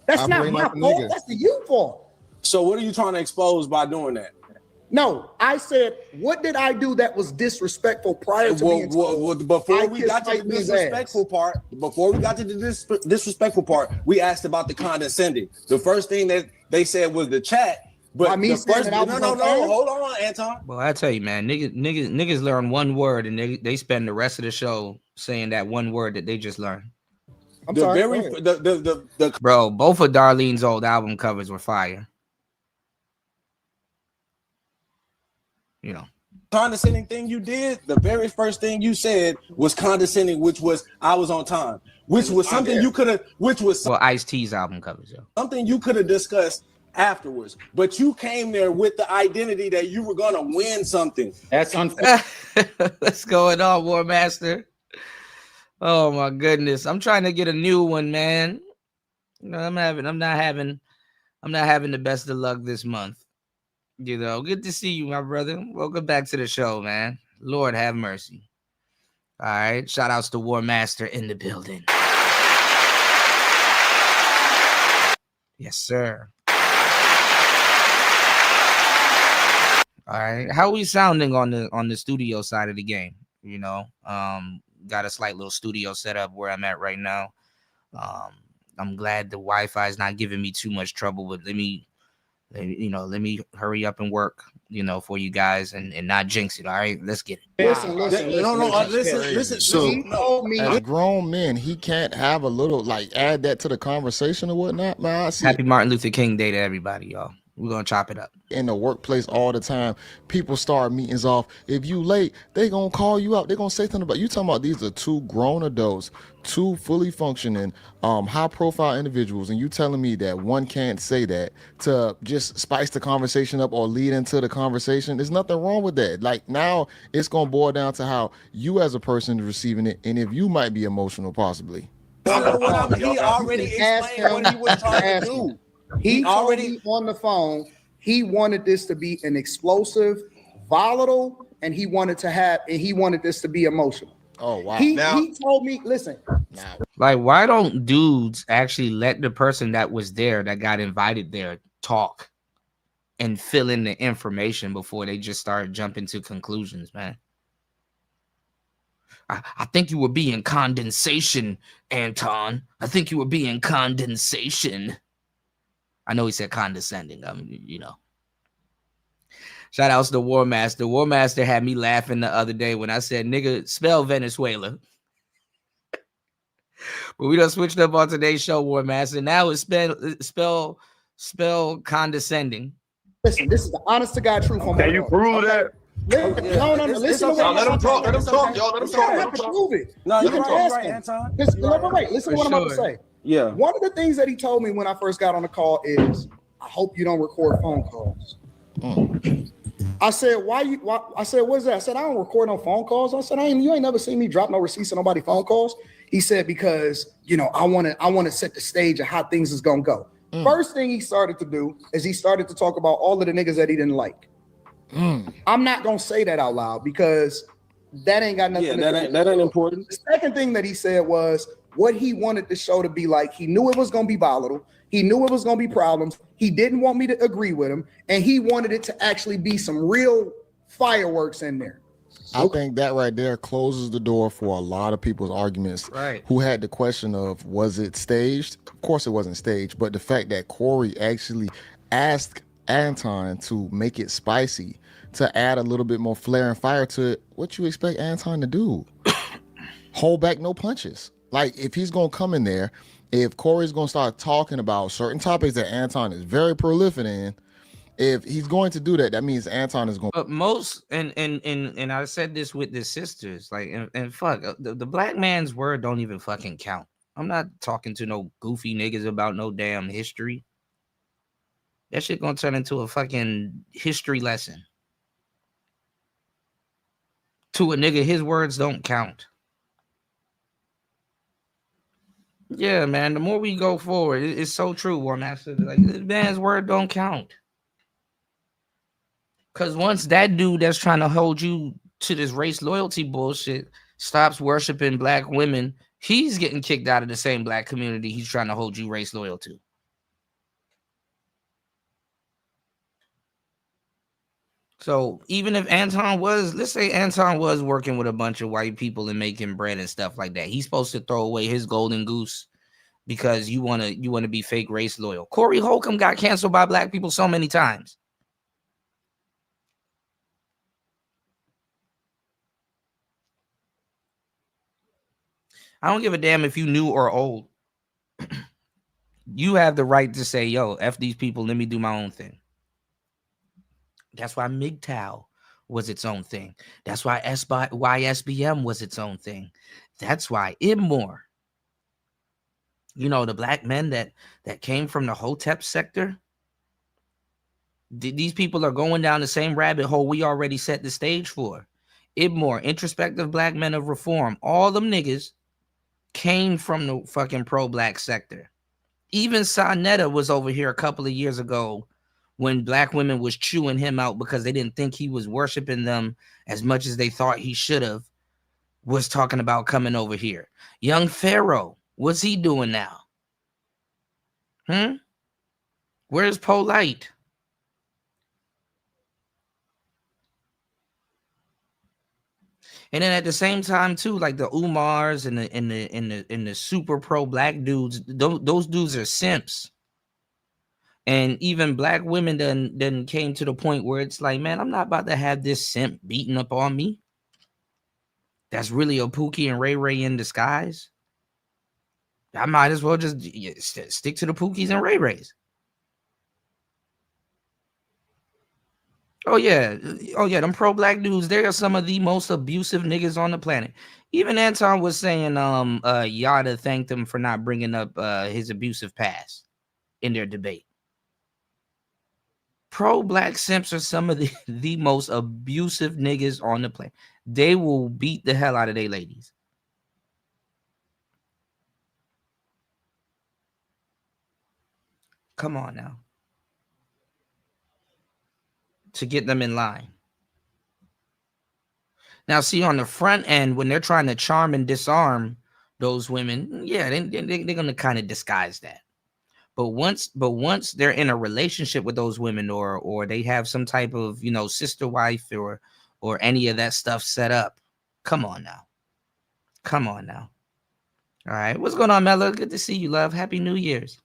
That's not my fault. That's the you fault. So what are you trying to expose by doing that? No, I said, what did I do that was disrespectful prior to being told? Before we got to the disrespectful part, we asked about the condescending. The first thing that they said was the chat. But no, hold on, Anton. Well, I tell you, man, niggas learn one word and they spend the rest of the show saying that one word that they just learned. Bro, both of Darlene's old album covers were fire. You know, condescending thing you did, the very first thing you said was condescending, which was I was on time, which was something you could have, Ice-T's album covers, yo. Something you could have discussed afterwards, but you came there with the identity that you were gonna win something. That's unfair. What's going on, War Master? Oh my goodness, I'm trying to get a new one, man. You know, I'm not having the best of luck this month. You know, good to see you, my brother. Welcome back to the show, man. Lord have mercy. All right. Shout outs to War Master in the building. Yes, sir. All right. How are we sounding on the studio side of the game? You know, got a slight little studio set up where I'm at right now. I'm glad the Wi-Fi is not giving me too much trouble, but let me hurry up and work, for you guys and not jinx it. All right, let's get it. Listen. So, as grown men, he can't have a little add that to the conversation or whatnot, man. Happy Martin Luther King Day to everybody, y'all. We're gonna chop it up. In the workplace all the time, people start meetings off. If you late, they gonna call you out. They gonna say something about you. Talking about these are two grown adults, two fully functioning, high profile individuals, and you telling me that one can't say that to just spice the conversation up or lead into the conversation. There's nothing wrong with that. Like, now it's gonna boil down to how you as a person is receiving it, and if you might be emotional, possibly. He already explained what he was trying to do. He already on the phone. He wanted this to be an explosive, volatile, and he wanted this to be emotional. Oh wow! He told me, listen. Like, why don't dudes actually let the person that was there, that got invited there, talk and fill in the information before they just start jumping to conclusions, man? I think you were being condensation, Anton. I think you were being condensation. I know he said condescending. Shout outs to War Master. War Master had me laughing the other day when I said, nigga, spell Venezuela. But we done switched up on today's show, War Master. Now it's spell condescending. Listen, this is the honest to God truth. Can you prove that? Listen to Y'all let him talk. Let him talk. Okay. Y'all let him It's talk. You okay. don't Let have him to talk. prove it. No, You you're can right, ask right, him. Anton. Wait. Listen to what I'm about to say. Yeah. One of the things that he told me when I first got on the call is, I hope you don't record phone calls. I said, why? I said, what is that? I said, I don't record no phone calls. I said, you ain't never seen me drop no receipts on nobody phone calls. He said, because I want to set the stage of how things is gonna go. First thing he started to do is he started to talk about all of the niggas that he didn't like. I'm not gonna say that out loud because that ain't got nothing to do with it. That ain't important. The second thing that he said was what he wanted the show to be like. He knew it was gonna be volatile. He knew it was gonna be problems. He didn't want me to agree with him, and he wanted it to actually be some real fireworks in there. I think that right there closes the door for a lot of people's arguments who had the question of, was it staged? Of course it wasn't staged, but the fact that Corey actually asked Anton to make it spicy, to add a little bit more flair and fire to it, what you expect Anton to do? Hold back no punches. Like, if he's going to come in there, if Corey's going to start talking about certain topics that Anton is very prolific in, if he's going to do that, that means Anton is going. But most and I said this with the sisters, like and fuck the black man's word don't even fucking count. I'm not talking to no goofy niggas about no damn history. That shit gonna turn into a fucking history lesson. To a nigga, his words don't count. Yeah, man. The more we go forward, it's so true on that shit. Like, this man's word don't count. Because once that dude that's trying to hold you to this race loyalty bullshit stops worshiping black women, he's getting kicked out of the same black community he's trying to hold you race loyal to. So even if Anton was, let's say Anton was working with a bunch of white people and making bread and stuff like that, he's supposed to throw away his golden goose because you want to be fake race loyal. Corey Holcomb got canceled by black people so many times. I don't give a damn if you new or old. You have the right to say, yo, F these people, let me do my own thing. That's why MGTOW was its own thing. That's why YSBM was its own thing. That's why IBMOR. You know, the black men that came from the Hotep sector, these people are going down the same rabbit hole we already set the stage for. IBMOR, introspective black men of reform, all them niggas came from the fucking pro-black sector. Even Sonetta was over here a couple of years ago when black women was chewing him out because they didn't think he was worshiping them as much as they thought he should have, was talking about coming over here. Young Pharaoh, what's he doing now? Where's Polite? And then at the same time too, like the Umars and the super pro black dudes, those dudes are simps. And even black women then came to the point where it's like, man, I'm not about to have this simp beating up on me. That's really a Pookie and Ray Ray in disguise. I might as well just stick to the Pookies and Ray Rays. Oh yeah, them pro-black dudes, they are some of the most abusive niggas on the planet. Even Anton was saying Yada thanked him for not bringing up his abusive past in their debate. Pro-black simps are some of the most abusive niggas on the planet. They will beat the hell out of their ladies. Come on now. To get them in line. Now, see, on the front end, when they're trying to charm and disarm those women, yeah, they're going to kind of disguise that. But once they're in a relationship with those women, or they have some type of, sister wife or any of that stuff set up, come on now. All right, what's going on, Mella? Good to see you, love. Happy New Year's.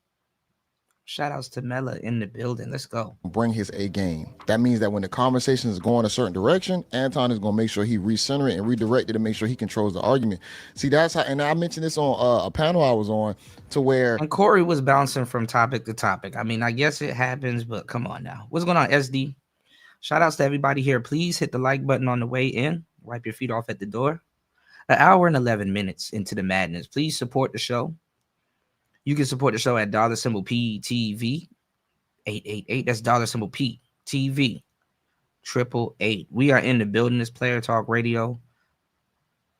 Shout outs to Mella in the building. Let's go. Bring his A game. That means that when the conversation is going a certain direction, Anton is going to make sure he recenter it and redirect it to make sure he controls the argument. See, that's how, and I mentioned this on a panel I was on, to where. And Corey was bouncing from topic to topic. I mean, I guess it happens, but come on now. What's going on, SD? Shout outs to everybody here. Please hit the like button on the way in. Wipe your feet off at the door. An hour and 11 minutes into the madness. Please support the show. You can support the show at $PTV 888. That's $PTV 888. We are in the building. This Player Talk Radio.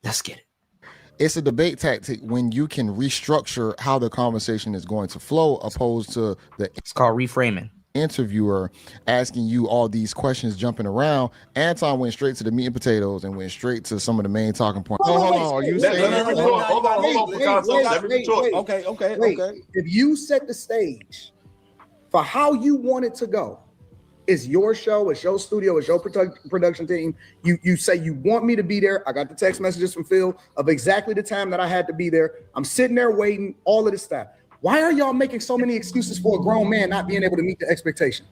Let's get it. It's a debate tactic when you can restructure how the conversation is going to flow, opposed to it's called reframing. Interviewer asking you all these questions, jumping around. Anton went straight to the meat and potatoes and went straight to some of the main talking points. Hold on. Are you saying? Hold on. Okay. If you set the stage for how you want it to go, it's your show, it's your studio, it's your production team. You say you want me to be there. I got the text messages from Phil of exactly the time that I had to be there. I'm sitting there waiting, all of this stuff. Why are y'all making so many excuses for a grown man not being able to meet the expectation?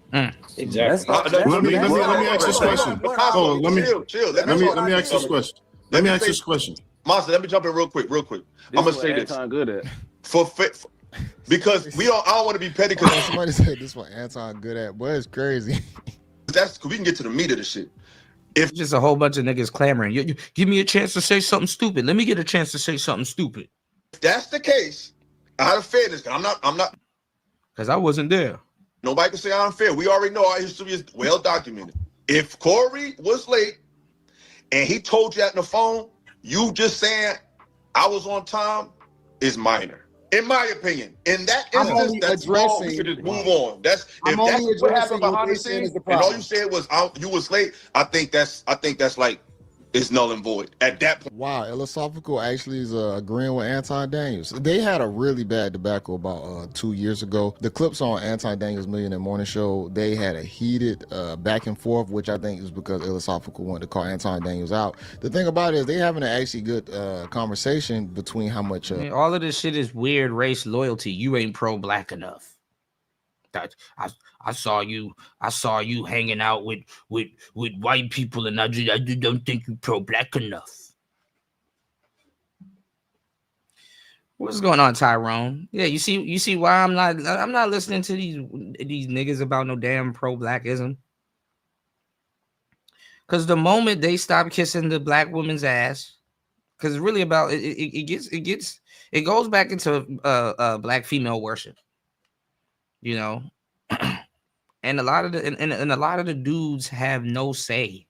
Exactly. Let me ask this question. Hold on, let me ask this question. Let me ask this question. Monster, let me jump in real quick. I'm gonna say this. Good at. Because I don't want to be petty. Because somebody said this one Anton good at, boy, it's crazy. That's we can get to the meat of the shit. If just a whole bunch of niggas clamoring, you give me a chance to say something stupid. Let me get a chance to say something stupid. If that's the case, out of fairness, I'm not, because I wasn't there. Nobody can say I'm unfair. We already know our history is well documented. If Corey was late and he told you that on the phone, you just saying I was on time is minor. In my opinion, in that instance, that's all. We should just move on. That's what happened behind the scenes, and all you said was you was late. I think that's like it's null and void at that point. Wow, Philosophical actually is agreeing with Anton Daniels. They had a really bad debacle about 2 years ago. The clips on Anton Daniels' Millionaire Morning Show, they had a heated back and forth, which I think is because Philosophical wanted to call Anton Daniels out. The thing about it is they having an actually good conversation between how much all of this shit is weird race loyalty. You ain't pro-black enough. I saw you hanging out with white people, and I don't think you pro-black enough. What's going on, Tyrone? Yeah, you see why I'm not listening to these niggas about no damn pro-blackism. Because the moment they stop kissing the black woman's ass, because it's really about it goes back into black female worship. You know, and a lot of the dudes have no say.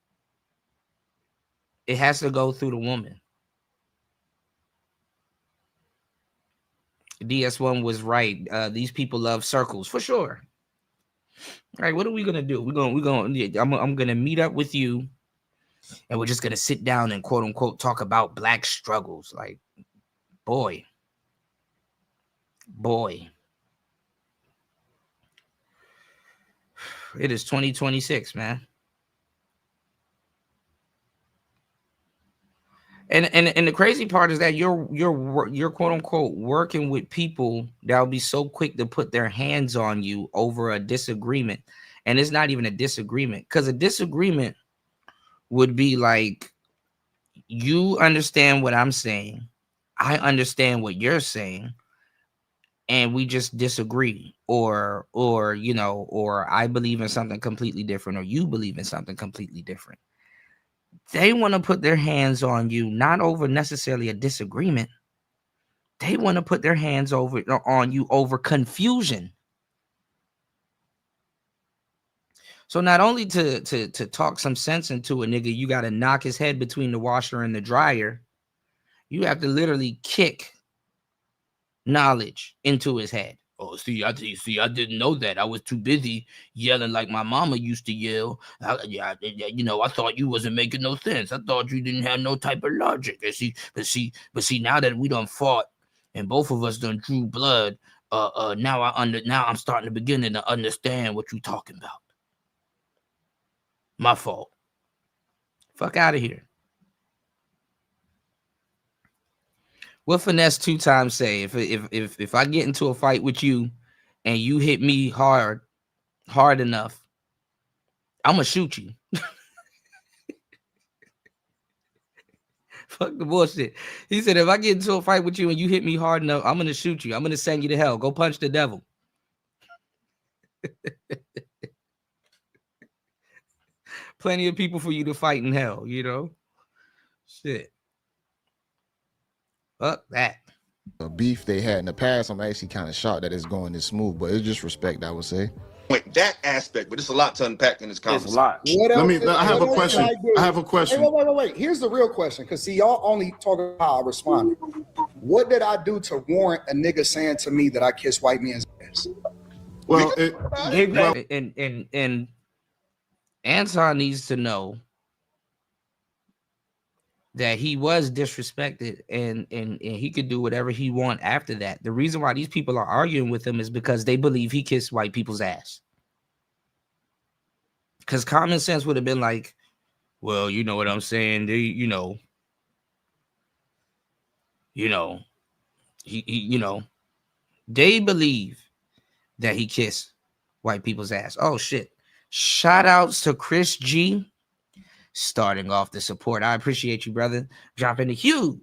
It has to go through the woman. DS1 was right. These people love circles for sure. All right, what are we gonna do? I'm gonna meet up with you, and we're just gonna sit down and quote unquote talk about black struggles. Like, boy. It is 2026, man. And the crazy part is that you're quote unquote working with people that will be so quick to put their hands on you over a disagreement. And it's not even a disagreement, because a disagreement would be like, you understand what I'm saying, I understand what you're saying, and we just disagree, or I believe in something completely different, or you believe in something completely different. They want to put their hands on you, not over necessarily a disagreement. They want to put their hands on you over confusion. So not only to talk some sense into a nigga, you got to knock his head between the washer and the dryer. You have to literally kick knowledge into his head. Oh, see, I didn't know that. I was too busy yelling like my mama used to yell. I thought you wasn't making no sense. I thought you didn't have no type of logic. But see, now that we done fought and both of us done drew blood, now I'm starting to begin to understand what you talking about. My fault. Fuck out of here. What Finesse 2 times say? If I get into a fight with you and you hit me hard enough, I'm gonna shoot you. Fuck the bullshit. He said, if I get into a fight with you and you hit me hard enough, I'm gonna shoot you. I'm gonna send you to hell. Go punch the devil. plenty of people for you to fight in hell, you know? Shit. Fuck that. The beef they had in the past, I'm actually kind of shocked that it's going this smooth, but it's just respect, I would say. Wait, that aspect, but it's a lot to unpack in this It's a conversation. lot. I have a question. I have a question. Hey, wait. Here's the real question, because see, y'all only talk about how I responded. What did I do to warrant a nigga saying to me that I kiss white men's ass? Well, And Anton needs to know that he was disrespected and he could do whatever he want after that. The reason why these people are arguing with him is because they believe he kissed white people's ass. Because common sense would have been like, well, you know what I'm saying? They, you know, they believe that he kissed white people's ass. Oh shit. Shout outs to Chris G. Starting off the support. I appreciate you, brother. Dropping a huge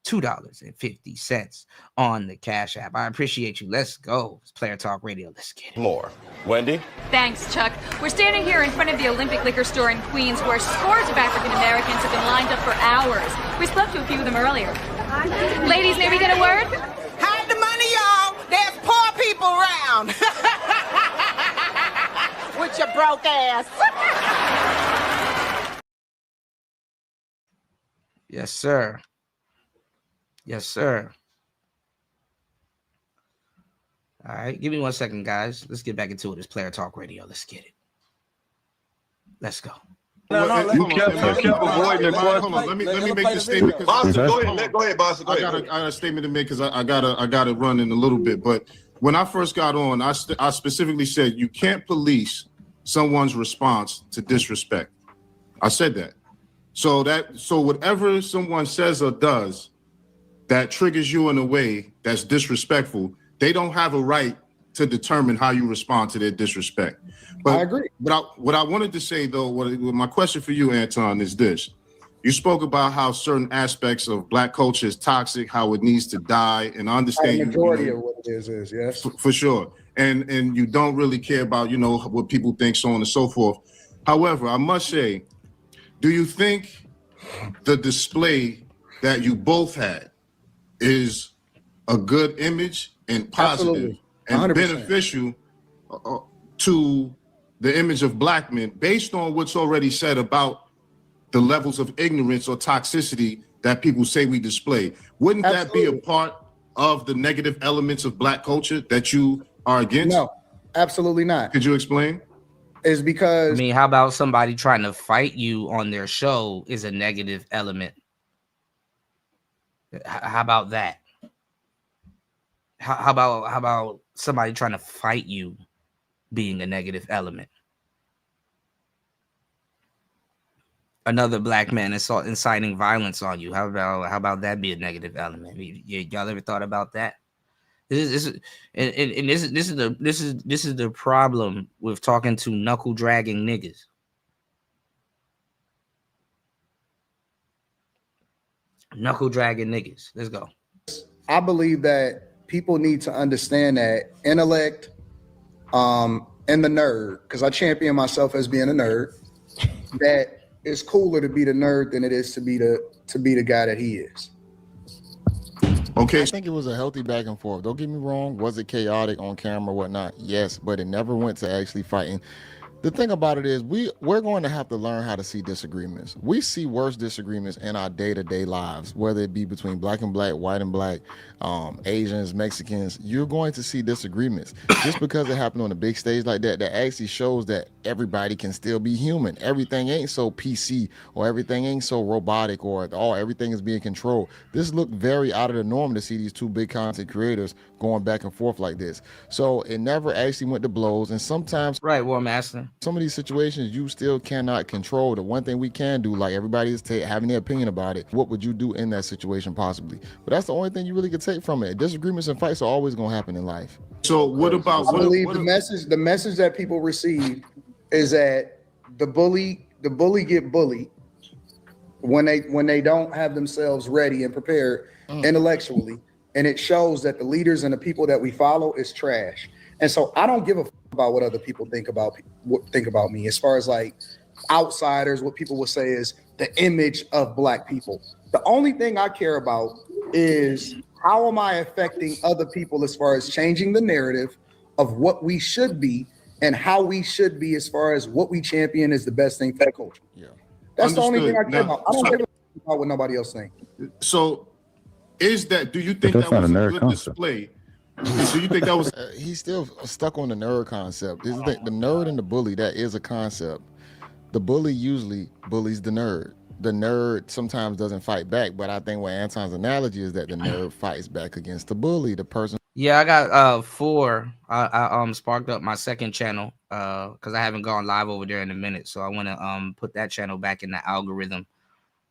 $2.50 on the Cash App. I appreciate you. Let's go. It's Player Talk Radio. Let's get it. More. Wendy? Thanks, Chuck. We're standing here in front of the Olympic Liquor Store in Queens, where scores of African Americans have been lined up for hours. We spoke to a few of them earlier. Ladies, may we get a word? Hide the money, y'all. There's poor people around. With your broke ass. Yes, sir. Yes, sir. All right. Give me 1 second, guys. Let's get back into it. It's Player Talk Radio. Let's get it. Let's go. You kept avoiding the question. Hold on. Let me make this statement. Bonson, go ahead, Bonson. Go ahead. I got a statement to make because I gotta run in a little bit. But when I first got on, I specifically said you can't police someone's response to disrespect. I said that. So whatever someone says or does that triggers you in a way that's disrespectful, they don't have a right to determine how you respond to their disrespect. But I agree. But what I wanted to say, though, my question for you, Anton, is this. You spoke about how certain aspects of Black culture is toxic, how it needs to die, and I understand the majority of what it is yes. For sure. And you don't really care about, what people think, so on and so forth. However, I must say, do you think the display that you both had is a good image and positive and beneficial to the image of Black men based on what's already said about the levels of ignorance or toxicity that people say we display? Wouldn't that be a part of the negative elements of Black culture that you are against? No, absolutely not. Could you explain? Is because how about somebody trying to fight you on their show is a negative element? How about that? How about somebody trying to fight you being a negative element? Another Black man inciting violence on you. How about that be a negative element? Y'all ever thought about that? This is the problem with talking to knuckle dragging niggas. Knuckle dragging niggas. Let's go. I believe that people need to understand that intellect, and the nerd, because I champion myself as being a nerd, that it's cooler to be the nerd than it is to be the guy that he is. Okay. I think it was a healthy back and forth. Don't get me wrong. Was it chaotic on camera or whatnot? Yes, but it never went to actually fighting. The thing about it is we're going to have to learn how to see disagreements. We see worse disagreements in our day-to-day lives, whether it be between Black and Black, white and Black, Asians, Mexicans. You're going to see disagreements. Just because it happened on a big stage like that actually shows that everybody can still be human. Everything ain't so PC or everything ain't so robotic or everything is being controlled. This looked very out of the norm to see these two big content creators going back and forth like this. So it never actually went to blows. And sometimes, right, War Master, some of these situations you still cannot control. The one thing we can do, like everybody is having their opinion about it, what would you do in that situation possibly? But that's the only thing you really could take from it. Disagreements and fights are always going to happen in life. So what about? I believe the message that people receive is that the bully get bullied when they don't have themselves ready and prepared intellectually, and it shows that the leaders and the people that we follow is trash. And so I don't give a fuck about what other people think about me. As far as like outsiders, what people will say is the image of Black people. The only thing I care about is how am I affecting other people as far as changing the narrative of what we should be and how we should be as far as what we champion is the best thing for the culture. Yeah. That's the only thing I Understood. care Now, about. I don't care about what nobody else thinks. So, do you think that's that not was a a nerd good concept. display? Do you think that was? He's still stuck on the nerd concept. This is the nerd and the bully, that is a concept. The bully usually bullies the nerd. The nerd sometimes doesn't fight back, but I think what Anton's analogy is that the nerd fights back against the bully, the person. Yeah, I got 4. I sparked up my second channel because I haven't gone live over there in a minute, so I want to put that channel back in the algorithm.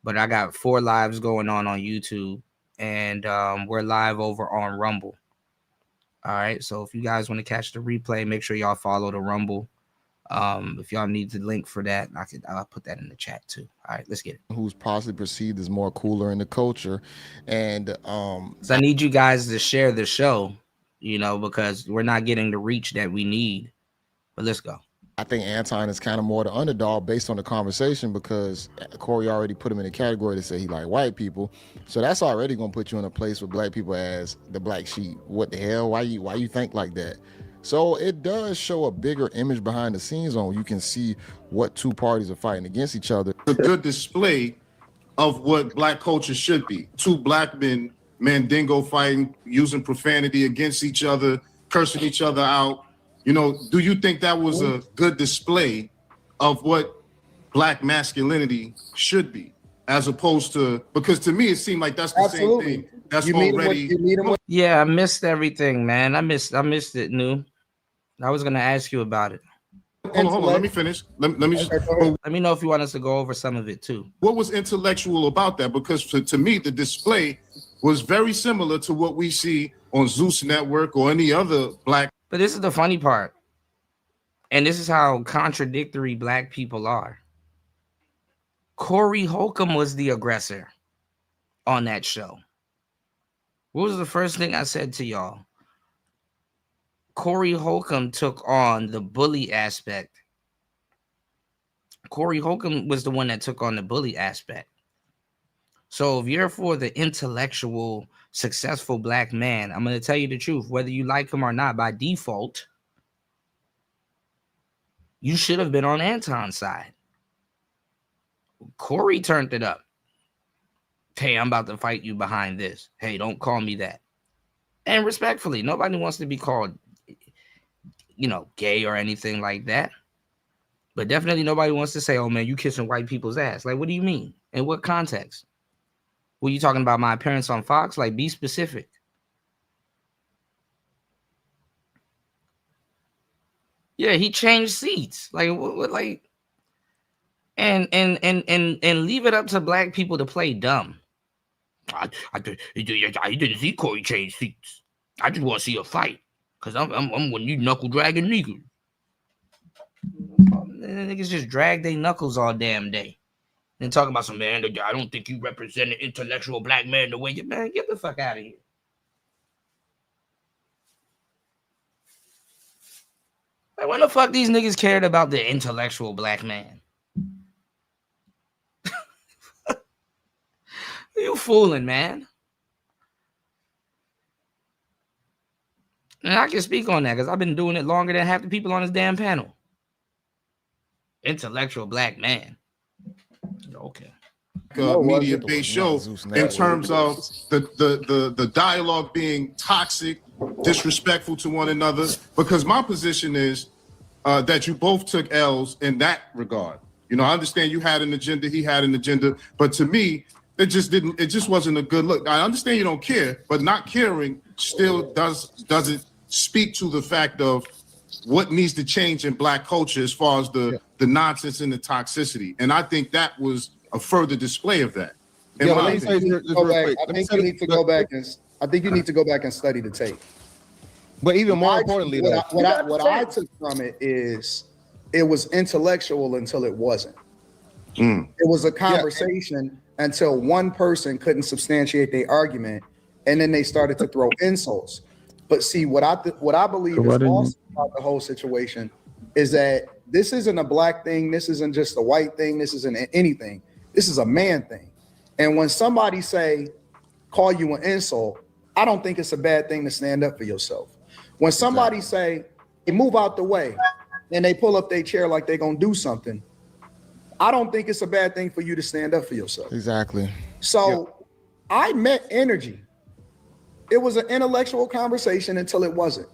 But I got 4 lives going on YouTube, and we're live over on Rumble. All right, so if you guys want to catch the replay, make sure y'all follow the Rumble. If y'all need the link for that, I'll put that in the chat too. All right, let's get it. Who's possibly perceived as more cooler in the culture, and So I need you guys to share the show, because we're not getting the reach that we need. But let's go. I think Anton is kind of more the underdog based on the conversation because Corey already put him in a category to say he like white people. So that's already going to put you in a place with Black people as the black sheep. What the hell? Why you think like that? So it does show a bigger image behind the scenes on you can see what 2 parties are fighting against each other. A good display of what Black culture should be. 2 Black men, Mandingo fighting, using profanity against each other, cursing each other out. Do you think that was a good display of what Black masculinity should be, as opposed to, because to me it seemed like that's the same thing. That's already. Yeah, I missed everything, man. I missed it, New. I was gonna ask you about it. Hold on. Let me finish. Let me just. Let me know if you want us to go over some of it too. What was intellectual about that? Because to me, the display was very similar to what we see on Zeus Network or any other Black. But this is the funny part. And this is how contradictory Black people are. Corey Holcomb was the aggressor on that show. What was the first thing I said to y'all? Corey Holcomb took on the bully aspect. Corey Holcomb was the one that took on the bully aspect. So if you're for the intellectual, successful Black man, I'm going to tell you the truth, whether you like him or not, by default, you should have been on Anton's side. Corey turned it up. Hey, I'm about to fight you behind this. Hey, don't call me that. And respectfully, nobody wants to be called, gay or anything like that. But definitely nobody wants to say, oh, man, you kissing white people's ass. Like, what do you mean? In what context? Were you talking about my appearance on Fox? Like, be specific. Yeah, he changed seats. Like, like, and leave it up to Black people to play dumb. I didn't see Corey change seats. I just want to see a fight because I'm one of you knuckle dragging niggas. Niggas just drag their knuckles all damn day. And talk about some man. I don't think you represent an intellectual Black man the way you man. Get the fuck out of here. Like, when the fuck these niggas cared about the intellectual Black man? You fooling, man. And I can speak on that because I've been doing it longer than half the people on this damn panel. Intellectual Black man. Okay. Media-based show in terms of the dialogue being toxic, disrespectful to one another. Because my position is that you both took L's in that regard. I understand you had an agenda, he had an agenda, but to me, it just wasn't a good look. I understand you don't care, but not caring still doesn't speak to the fact of what needs to change in Black culture as far as the nonsense and the toxicity. And I think that was a further display of that. I think you need to go back and study the tape. But even more importantly, what I took from it is it was intellectual until it wasn't. It was a conversation until one person couldn't substantiate their argument, and then they started to throw insults. But see, what I believe is also about the whole situation is that this isn't a black thing. This isn't just a white thing. This isn't anything. This is a man thing. And when somebody say, call you an insult, I don't think it's a bad thing to stand up for yourself. When somebody say, hey, move out the way, and they pull up their chair like they're going to do something, I don't think it's a bad thing for you to stand up for yourself. Exactly. So I met energy. It was an intellectual conversation until it wasn't.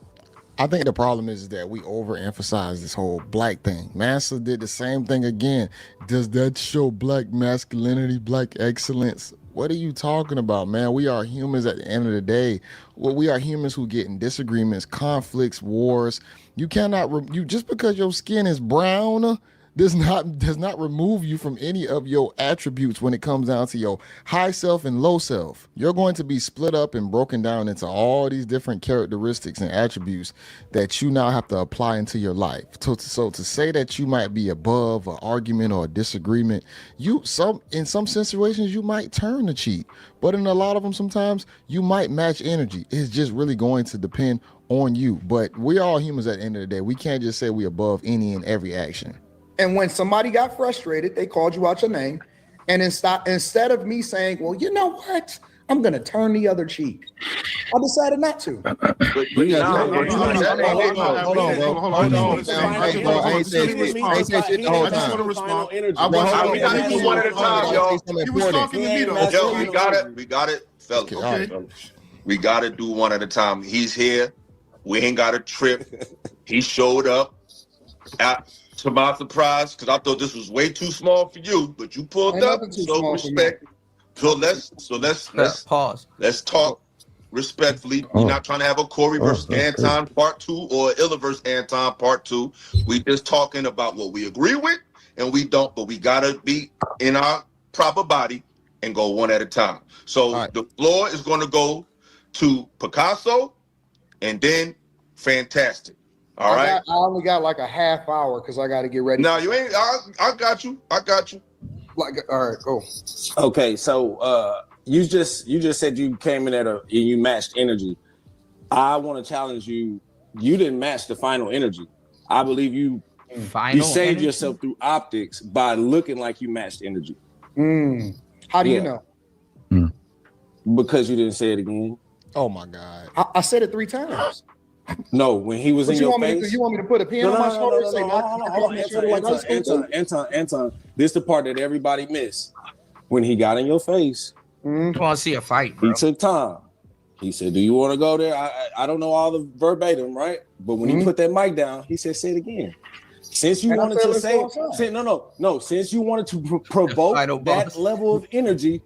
I think the problem is that we overemphasize this whole black thing. Mansa did the same thing again. Does that show black masculinity, black excellence? What are you talking about, man? We are humans at the end of the day. Well, we are humans who get in disagreements, conflicts, wars. You cannot, you just because your skin is brown does not remove you from any of your attributes when it comes down to your high self and low self. You're going to be split up and broken down into all these different characteristics and attributes that you now have to apply into your life. So to say that you might be above an argument or a disagreement, in some situations you might turn the cheek, but in a lot of them sometimes you might match energy. It's just really going to depend on you. But we're all humans at the end of the day. We can't just say we're above any and every action. And when somebody got frustrated, they called you out your name. And instead of me saying, well, you know what? I'm going to turn the other cheek. I decided not to. Hold on, bro. I ain't said shit the whole time. I just want to respond. We got to do one at a time, y'all. He was talking to me, though. Yo, we got it, fellas. Okay. We got to do one at a time. He's here. We ain't got a trip. He showed up. To my surprise, because I thought this was way too small for you, but you pulled up. So respect. So let's pause. Let's talk respectfully. We're not trying to have a Corey versus Anton part 2 or Illa versus Anton part 2. We just talking about what we agree with and we don't, but we gotta be in our proper body and go one at a time. So the floor is going to go to Picasso and then Fantastic. All right. I only got like a half hour because I got to get ready. No, you ain't. I got you. Like, all right, go. Okay, so you just said you came in and you matched energy. I want to challenge you. You didn't match the final energy. I believe you saved yourself through optics by looking like you matched energy. How do you know? Because you didn't say it again. Oh my God! I said it 3 times. No, when he was in your face. You want me to put a pen on my shoulder and say, Anton, this is the part that everybody missed. When he got in your face, I want to see a fight, bro. He took time. He said, do you want to go there? I don't know all the verbatim, right? But when he put that mic down, he said, say it again. Since you wanted to say since you wanted to provoke that level of energy,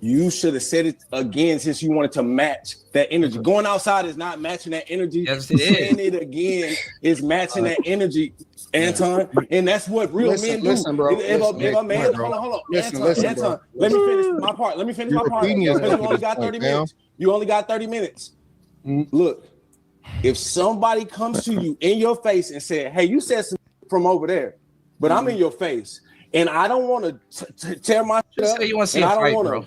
you should have said it again since you wanted to match that energy. Going outside is not matching that energy. Yes, it is. Saying it again is matching that energy, Anton. And that's what real men do. Listen, bro. If a man, hold on. Anton, let me finish my part. You only got 30 minutes. You only got 30 minutes. Look, if somebody comes to you in your face and said, hey, you said something from over there, but I'm in your face. And I don't want to tear my shit up. You want to see a fight, bro?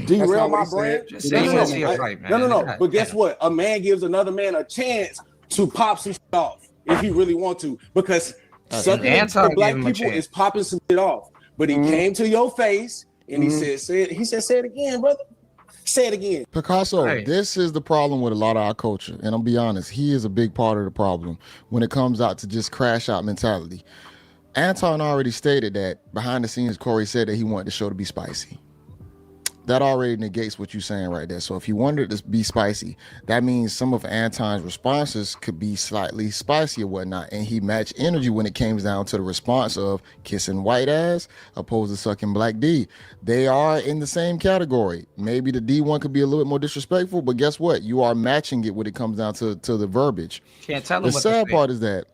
Derail my brand. Just say you want to see a fight, man. No. But guess what? A man gives another man a chance to pop some shit off if he really want to. Because something for black people is popping some shit off. But he came to your face and he said, say it again, brother. Say it again. Picasso, this is the problem with a lot of our culture. And I'll be honest, he is a big part of the problem when it comes out to just crash out mentality. Anton already stated that behind the scenes, Corey said that he wanted the show to be spicy. That already negates what you're saying right there. So if you wanted it to be spicy, that means some of Anton's responses could be slightly spicy or whatnot. And he matched energy when it came down to the response of kissing white ass opposed to sucking black D. They are in the same category. Maybe the D one could be a little bit more disrespectful, but guess what? You are matching it when it comes down to the verbiage. Can't tell them the sad part is that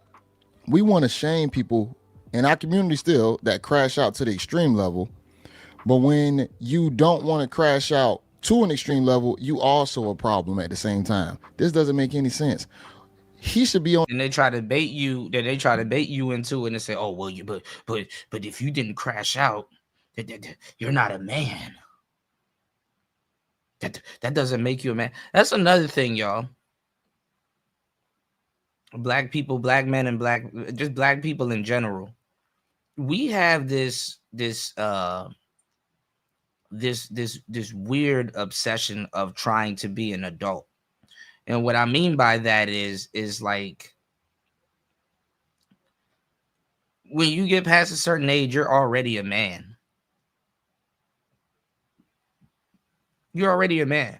we want to shame people in our community still that crash out to the extreme level. But when you don't want to crash out to an extreme level, you also a problem at the same time. This doesn't make any sense. He should be on. And they try to bait you. Then they try to bait you into it and say, "Oh well, but if you didn't crash out, you're not a man." That doesn't make you a man. That's another thing, y'all. black people, black men, and just black people in general, we have this weird obsession of trying to be an adult. And what I mean by that is like when you get past a certain age, you're already a man. You're already a man.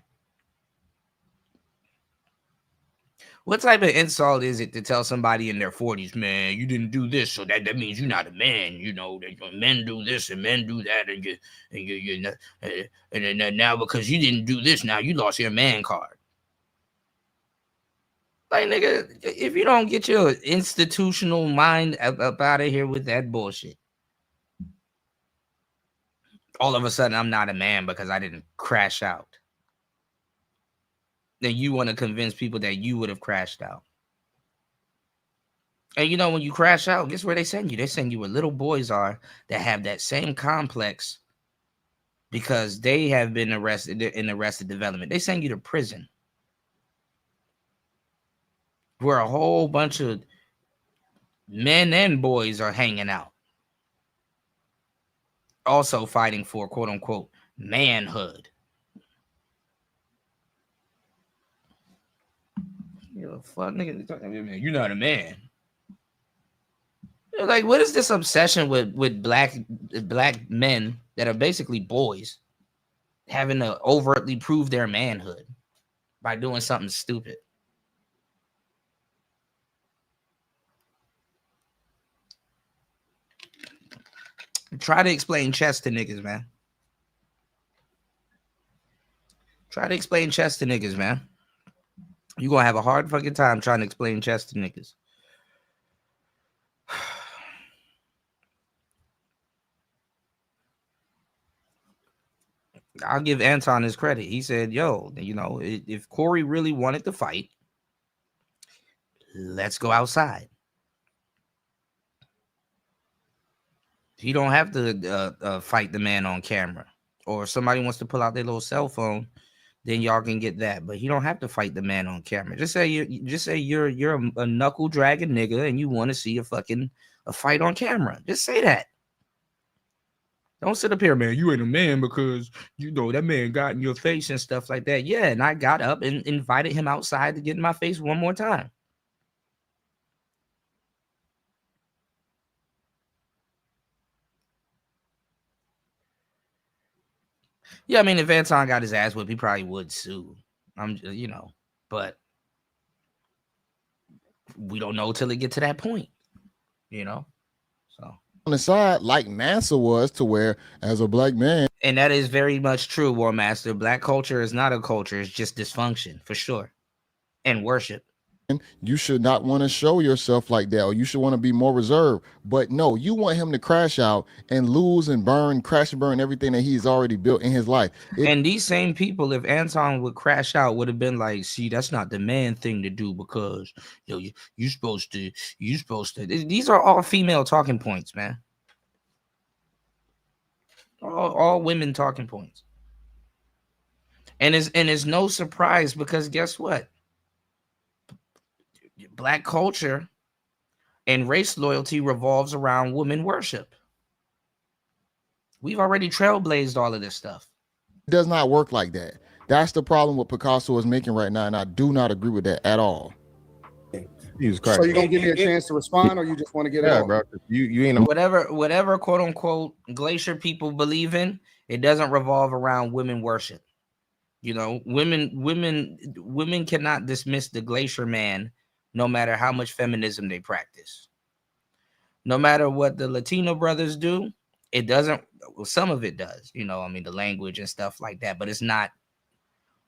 What type of insult is it to tell somebody in their 40s, man, you didn't do this, so that means you're not a man? You know, that men do this and men do that, and then now because you didn't do this, now you lost your man card. Like, nigga, if you don't get your institutional mind up out of here with that bullshit, all of a sudden I'm not a man because I didn't crash out. Then you want to convince people that you would have crashed out. And you know, when you crash out, guess where they send you? They send you where little boys are that have that same complex because they have been arrested in Arrested Development. They send you to prison where a whole bunch of men and boys are hanging out, also fighting for quote unquote manhood. Fuck, nigga, you're not a man. Like, what is this obsession with black men that are basically boys having to overtly prove their manhood by doing something stupid? Try to explain chess to niggas, man. Try to explain chess to niggas, man. You're going to have a hard fucking time trying to explain chess to niggas. I'll give Anton his credit. He said, yo, you know, if Corey really wanted to fight, let's go outside. You don't have to fight the man on camera. Or if somebody wants to pull out their little cell phone, then y'all can get that. But you don't have to fight the man on camera. Just say you're a knuckle dragging nigga and you want to see a fight on camera. Just say that. Don't sit up here, man. You ain't a man because you know that man got in your face and stuff like that. Yeah, and I got up and invited him outside to get in my face one more time. Yeah, I mean, if Anton got his ass whipped, he probably would sue. But we don't know till it get to that point, So on the side, like Mansa was, to where as a black man, and that is very much true, War Master. Black culture is not a culture; it's just dysfunction for sure, and worship. You should not want to show yourself like that, or you should want to be more reserved. But no, you want him to crash out and lose and crash and burn everything that he's already built in his life. And these same people, if Anton would crash out, would have been like, see, that's not the man thing to do because you're supposed to. These are all female talking points, man. All women talking points. And it's no surprise because guess what? Black culture and race loyalty revolves around women worship. We've already trailblazed all of this stuff. It does not work like that. That's the problem what Picasso is making right now, and I do not agree with that at all. Jesus Christ. So you gonna give me a chance to respond, or you just want to get it out? Bro. You ain't whatever quote unquote glacier people believe in, it doesn't revolve around women worship. Women cannot dismiss the glacier man. No matter how much feminism they practice, no matter what the Latino brothers do, it doesn't. Well, some of it does, the language and stuff like that, but it's not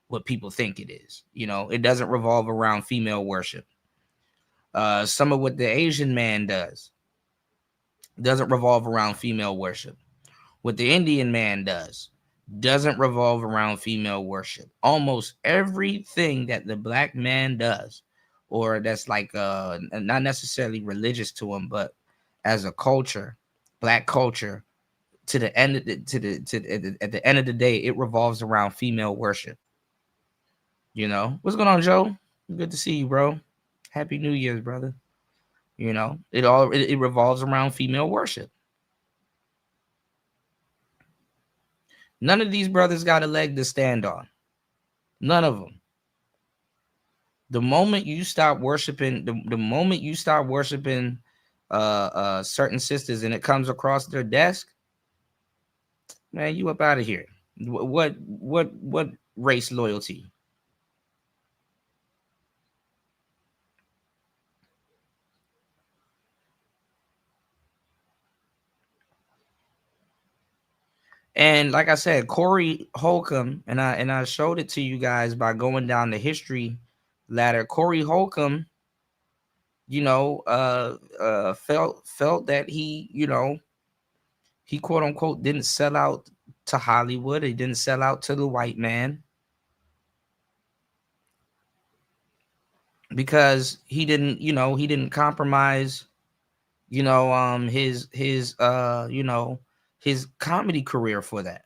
what people think it is. It doesn't revolve around female worship. Some of what the Asian man does doesn't revolve around female worship. What the Indian man doesn't revolve around female worship. Almost everything that the black man does, or that's like not necessarily religious to them, but as a culture, black culture, at the end of the day, it revolves around female worship. What's going on, Joe? Good to see you, bro. Happy New Year's, brother. You know, it revolves around female worship. None of these brothers got a leg to stand on. None of them. The moment you stop worshiping, the moment you start worshiping certain sisters and it comes across their desk, man, you up out of here. What race loyalty? And like I said, Corey Holcomb, and I showed it to you guys by going down the history ladder. Corey Holcomb, you know, felt that he, you know, he quote unquote didn't sell out to Hollywood. He didn't sell out to the white man because he didn't, you know, he didn't compromise, you know, his you know, his comedy career for that.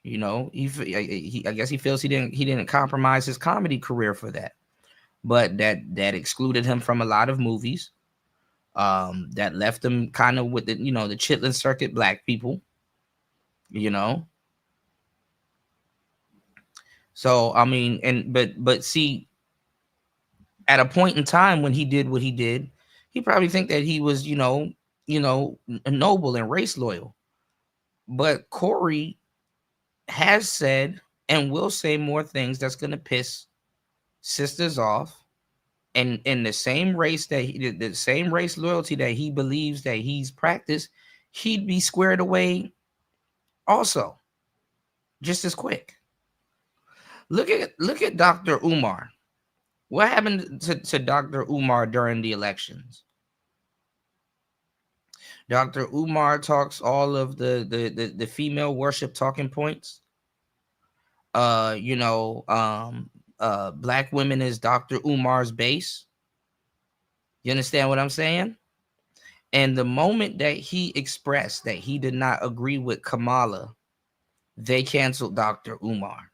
You know, I guess he feels he didn't compromise his comedy career for that. But that excluded him from a lot of movies. That left him kind of with the, you know, the Chitlin Circuit black people, you know. So I mean, but see, at a point in time when he did what he did, he probably think that he was, you know, noble and race loyal. But Corey has said and will say more things that's gonna piss sisters off. And in the same race that the same race loyalty that he believes that he's practiced, he'd be squared away also just as quick. Look at Dr. Umar. What happened to Dr. Umar during the elections? Dr. Umar talks all of the female worship talking points. You know, black women is Dr. Umar's base. You understand what I'm saying? And the moment that he expressed that he did not agree with Kamala, they canceled Dr. Umar.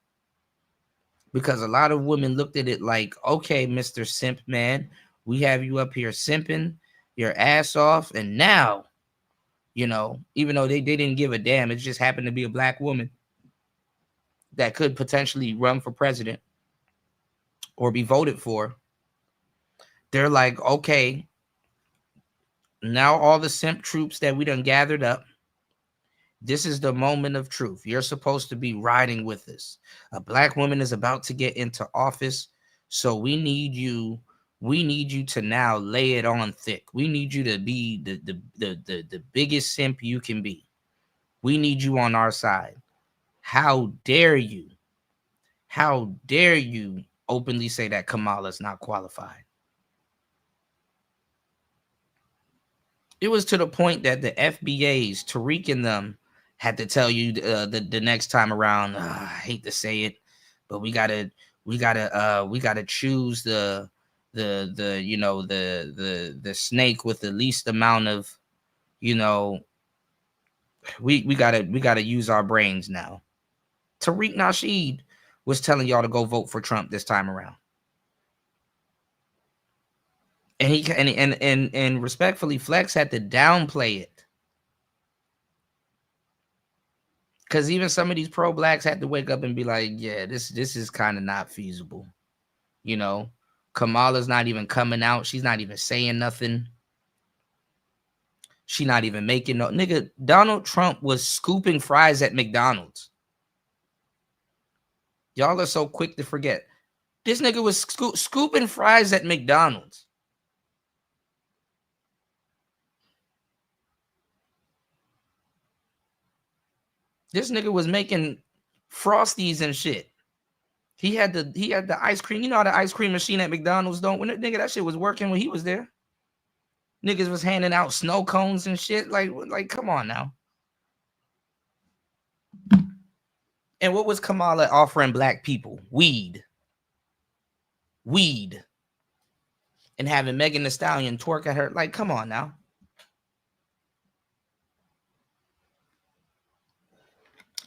Because a lot of women looked at it like, okay, Mr. Simp Man, we have you up here simping your ass off. And now, you know, even though they didn't give a damn, it just happened to be a black woman that could potentially run for president or be voted for. They're like, okay, now all the simp troops that we done gathered up, this is the moment of truth. You're supposed to be riding with us. A black woman is about to get into office, so we need you to now lay it on thick. We need you to be the biggest simp you can be. We need you on our side. How dare you? How dare you openly say that Kamala's not qualified? It was to the point that the FBAs, Tariq and them, had to tell you the next time around. I hate to say it, but we gotta choose the you know the snake with the least amount of, you know. We gotta use our brains now. Tariq Nasheed was telling y'all to go vote for Trump this time around. And he and respectfully, Flex had to downplay it. Because even some of these pro-blacks had to wake up and be like, yeah, this is kind of not feasible. You know, Kamala's not even coming out. She's not even saying nothing. She not even making no. Nigga, Donald Trump was scooping fries at McDonald's. Y'all are so quick to forget. This nigga was scooping fries at McDonald's. This nigga was making Frosties and shit. He had the ice cream. You know how the ice cream machine at McDonald's don't? When nigga, that shit was working when he was there. Niggas was handing out snow cones and shit. Like come on now. And what was Kamala offering black people? Weed. And having Megan Thee Stallion twerk at her. Like, come on now.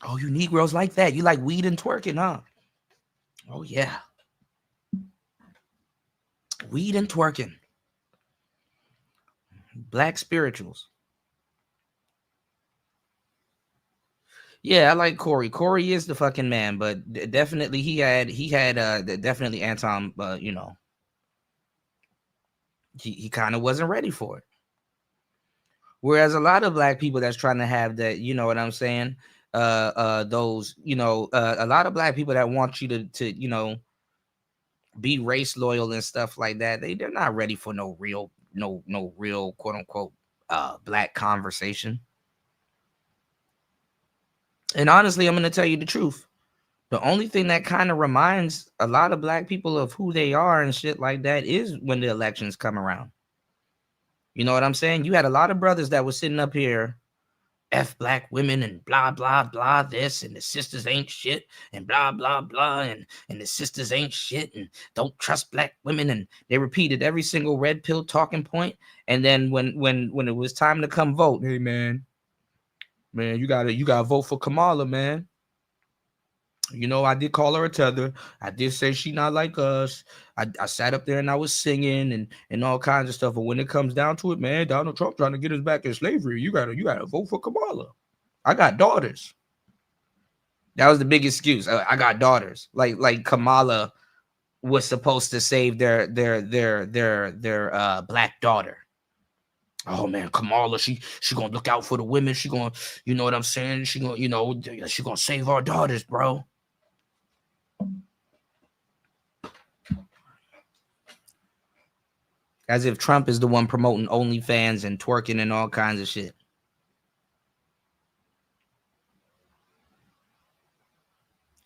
Oh, you Negroes like that. You like weed and twerking, huh? Oh, yeah. weed and twerking. Black spirituals. Yeah, I like Corey. Corey is the fucking man, but definitely he had definitely Anton, you know, he kind of wasn't ready for it. Whereas a lot of black people that's trying to have that, you know what I'm saying? Those, you know, a lot of black people that want you to, you know, be race loyal and stuff like that. They're not ready for no real quote unquote black conversation. And honestly, I'm going to tell you the truth. The only thing that kind of reminds a lot of black people of who they are and shit like that is when the elections come around. You know what I'm saying? You had a lot of brothers that were sitting up here, F black women and blah, blah, blah, this, and the sisters ain't shit, and blah, blah, blah, and the sisters ain't shit, and don't trust black women. And they repeated every single red pill talking point. And then when it was time to come vote, hey, man, you gotta vote for Kamala, man. You know, I did call her a tether. I did say she not like us. I sat up there and I was singing and all kinds of stuff. But when it comes down to it, man, Donald Trump trying to get us back in slavery. You gotta vote for Kamala. I got daughters. That was the big excuse. I got daughters. Like Kamala was supposed to save their black daughter. Oh man, Kamala, she gonna look out for the women. She gonna, you know what I'm saying? She gonna, you know, she gonna save our daughters, bro. As if Trump is the one promoting OnlyFans and twerking and all kinds of shit.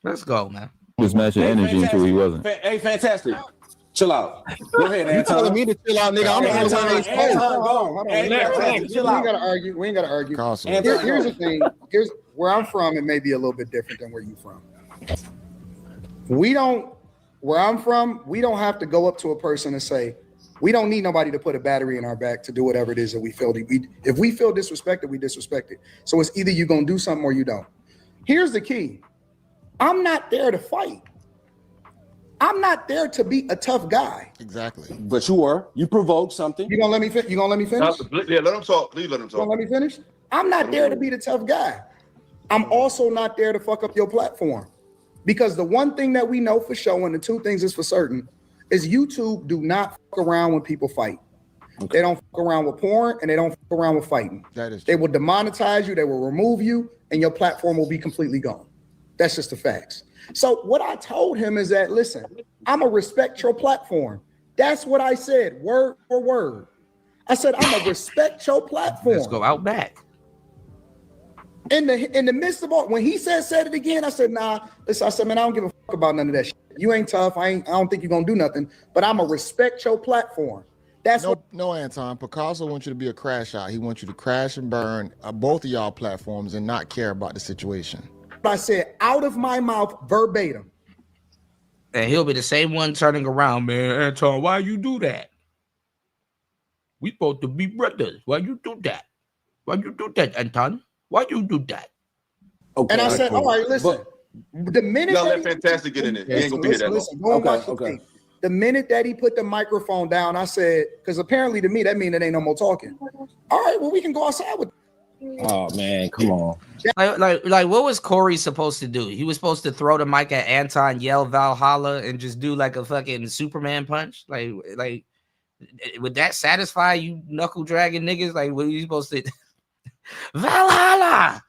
Let's go, man. Was matching energy until he wasn't. Hey, fantastic. Chill out. Go ahead, Anton. You telling me to chill out, nigga? I'm the only one that's Hold on. We ain't gotta argue. Here's the thing. Here's where I'm from. It may be a little bit different than where you from. Where I'm from, we don't have to go up to a person and say, we don't need nobody to put a battery in our back to do whatever it is that we feel. If we feel disrespected, we disrespect it. So it's either you're gonna do something or you don't. Here's the key. I'm not there to fight. I'm not there to be a tough guy. Exactly. But you were. You provoked something. You gonna let me finish? Yeah, let him talk. Please let him talk. You gonna let me finish? I'm not there to be the tough guy. I'm also not there to fuck up your platform. Because the one thing that we know for sure, and the two things is for certain, is YouTube do not fuck around when people fight. Okay. They don't fuck around with porn and they don't fuck around with fighting. That is true. They will demonetize you, they will remove you, and your platform will be completely gone. That's just the facts. So what I told him is that, listen, I'm gonna respect your platform. That's what I said, word for word. I said, I'm gonna respect your platform. Let's go out back. In the midst of all, when he said it again, I said, nah, listen, I said, man, I don't give a fuck about none of that shit. You ain't tough. I don't think you're gonna do nothing, but I'm gonna respect your platform. That's no, Anton. Picasso wants you to be a crash out. He wants you to crash and burn both of y'all platforms and not care about the situation. I said out of my mouth verbatim. And he'll be the same one turning around, man. Anton, why you do that? We supposed to be brothers. Why you do that? Why you do that, Anton? Why you do that? Okay. And I said, all right, listen. The minute you let Fantastic get in it, he ain't gonna be here that long. The minute that he put the microphone down, I said, because apparently to me that means it ain't no more talking. All right, well we can go outside with. Oh man, come on. Like what was Corey supposed to do? He was supposed to throw the mic at Anton, yell Valhalla, and just do like a fucking Superman punch. Like would that satisfy you knuckle dragging niggas? Like what are you supposed to Valhalla?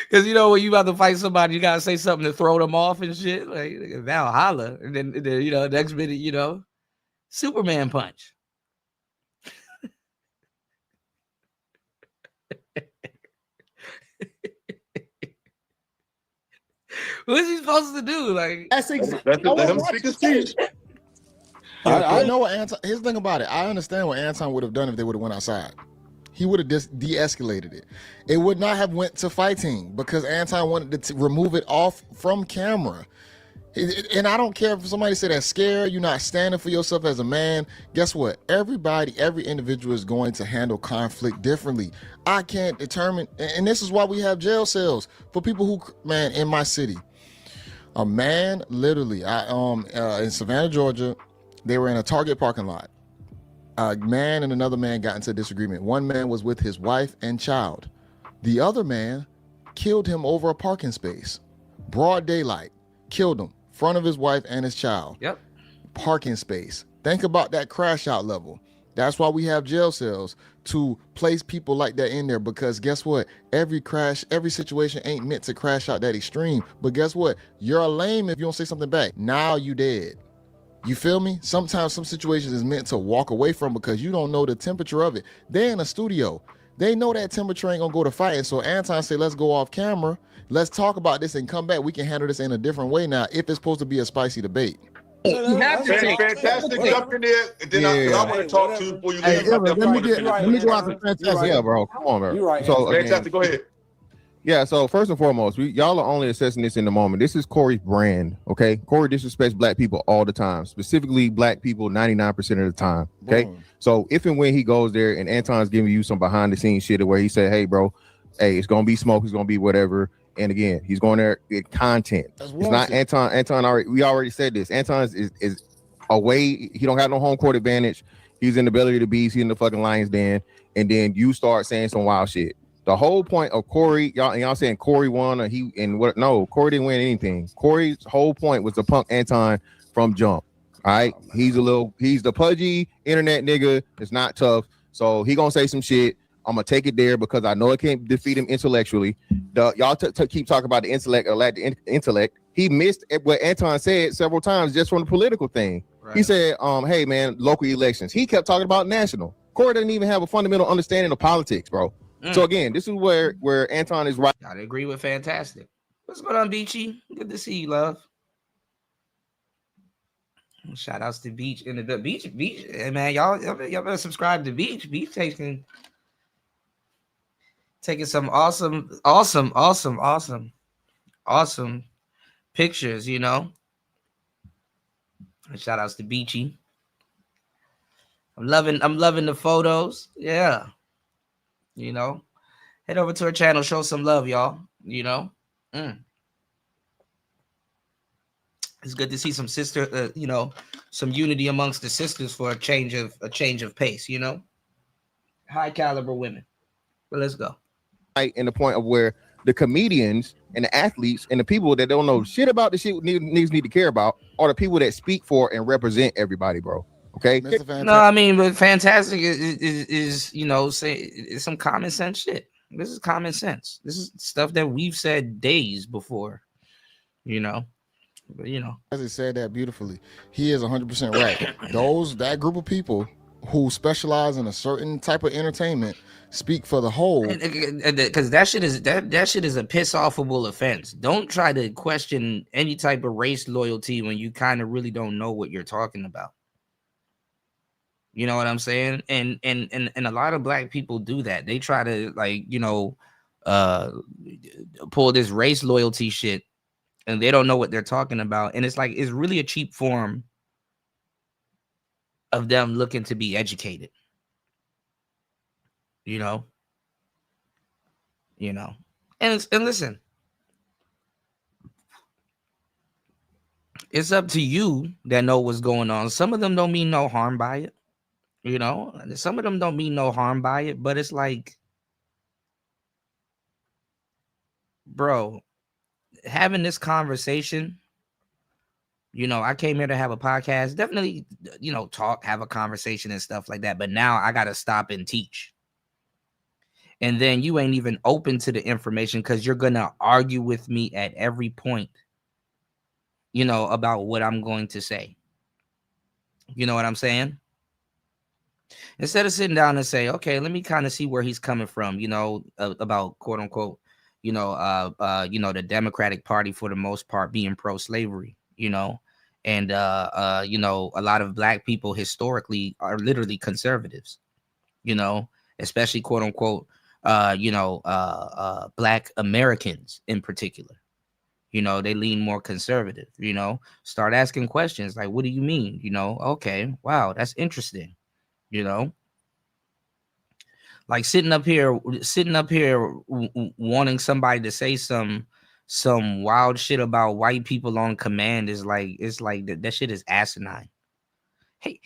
Because you know when you about to fight somebody, you gotta say something to throw them off and shit. Like Valhalla, and then you know next minute, you know, Superman punch. What's he supposed to do? Like that's exactly. Let him speak his speech. I know what Anton. Here's the thing about it. I understand what Anton would have done if they would have went outside. He would have de-escalated it. It would not have went to fighting because Anton wanted to remove it off from camera. And I don't care if somebody said that's scared, you're not standing for yourself as a man. Guess what? Every individual is going to handle conflict differently. I can't determine, and this is why we have jail cells for people who, man, in my city. A man literally, in Savannah, Georgia, they were in a Target parking lot. A man and another man got into a disagreement. One man was with his wife and child. The other man killed him over a parking space. Broad daylight, killed him, front of his wife and his child. Yep. Parking space. Think about that crash out level. That's why we have jail cells, to place people like that in there, because guess what? Every situation ain't meant to crash out that extreme. But guess what? You're a lame if you don't say something back. Now you dead. You feel me? Sometimes some situations is meant to walk away from because you don't know the temperature of it. They're in a studio. They know that temperature ain't gonna go to fighting. So Anton say, let's go off camera. Let's talk about this and come back. We can handle this in a different way now if it's supposed to be a spicy debate. You have to take Fantastic, jump in there, and then I want to talk to you before you leave. Let me go out to Fantastic. Yeah, bro. Come on, bro. You're right. So again, Fantastic, go ahead. yeah, so first and foremost, y'all are only assessing this in the moment. This is Corey's brand, okay? Corey disrespects black people all the time, specifically black people 99% of the time, okay? Boom. So if and when he goes there and Anton's giving you some behind the scenes shit where he said, hey, bro, hey, it's going to be smoke, it's going to be whatever. And again, he's going there with content. It's not Anton. We already said this. Anton is away. He don't have no home court advantage. He's in the belly of the beast. He's in the fucking lion's den. And then you start saying some wild shit. The whole point of Corey, y'all saying Corey won or he and what? No, Corey didn't win anything. Corey's whole point was to punk Anton from jump. All right, he's the pudgy internet nigga. It's not tough, so he gonna say some shit. I'm gonna take it there because I know it can't defeat him intellectually. Y'all keep talking about the intellect or lack the intellect. He missed what Anton said several times just from the political thing. Right. He said, "Hey man, local elections." He kept talking about national. Corey doesn't even have a fundamental understanding of politics, bro. So again, this is where Anton is right. I agree with Fantastic. What's going on, Beachy? Good to see you, love. Shout outs to Beach and the Beach. Hey, man, y'all better subscribe to Beach. Beach taking some awesome pictures, you know. And shout outs to Beachy. I'm loving the photos. Yeah. You know, head over to her channel, show some love, y'all. You know, it's good to see some some unity amongst the sisters for a change of pace. You know, high caliber women. But let's go. Right, in the point of where the comedians and the athletes and the people that don't know shit about the shit niggas need to care about are the people that speak for and represent everybody, bro. Okay. No, I mean, but Fantastic is you know, say it's some common sense shit. This is common sense. This is stuff that we've said days before, you know. But you know, as he said that beautifully, he is 100% right. That group of people who specialize in a certain type of entertainment speak for the whole. Because that shit is a piss offable offense. Don't try to question any type of race loyalty when you kind of really don't know what you're talking about. You know what I'm saying? And a lot of black people do that. They try to, like, you know, pull this race loyalty shit, and they don't know what they're talking about. And it's like, it's really a cheap form of them looking to be educated. You know. And listen, it's up to you that know what's going on. Some of them don't mean no harm by it. You know, some of them don't mean no harm by it, but it's like, bro, having this conversation, you know, I came here to have a podcast, definitely, you know, talk, have a conversation and stuff like that. But now I got to stop and teach. And then you ain't even open to the information because you're going to argue with me at every point, you know, about what I'm going to say. You know what I'm saying? Instead of sitting down and say, okay, let me kind of see where he's coming from, you know, about quote unquote, you know, the Democratic Party for the most part being pro-slavery, you know, and you know, a lot of black people historically are literally conservatives, you know, especially quote unquote, black Americans in particular. You know, they lean more conservative, you know, start asking questions like, what do you mean? You know, okay, wow, that's interesting. You know, like sitting up here wanting somebody to say some some wild shit about white people on command is like, it's like that shit is asinine. Hey,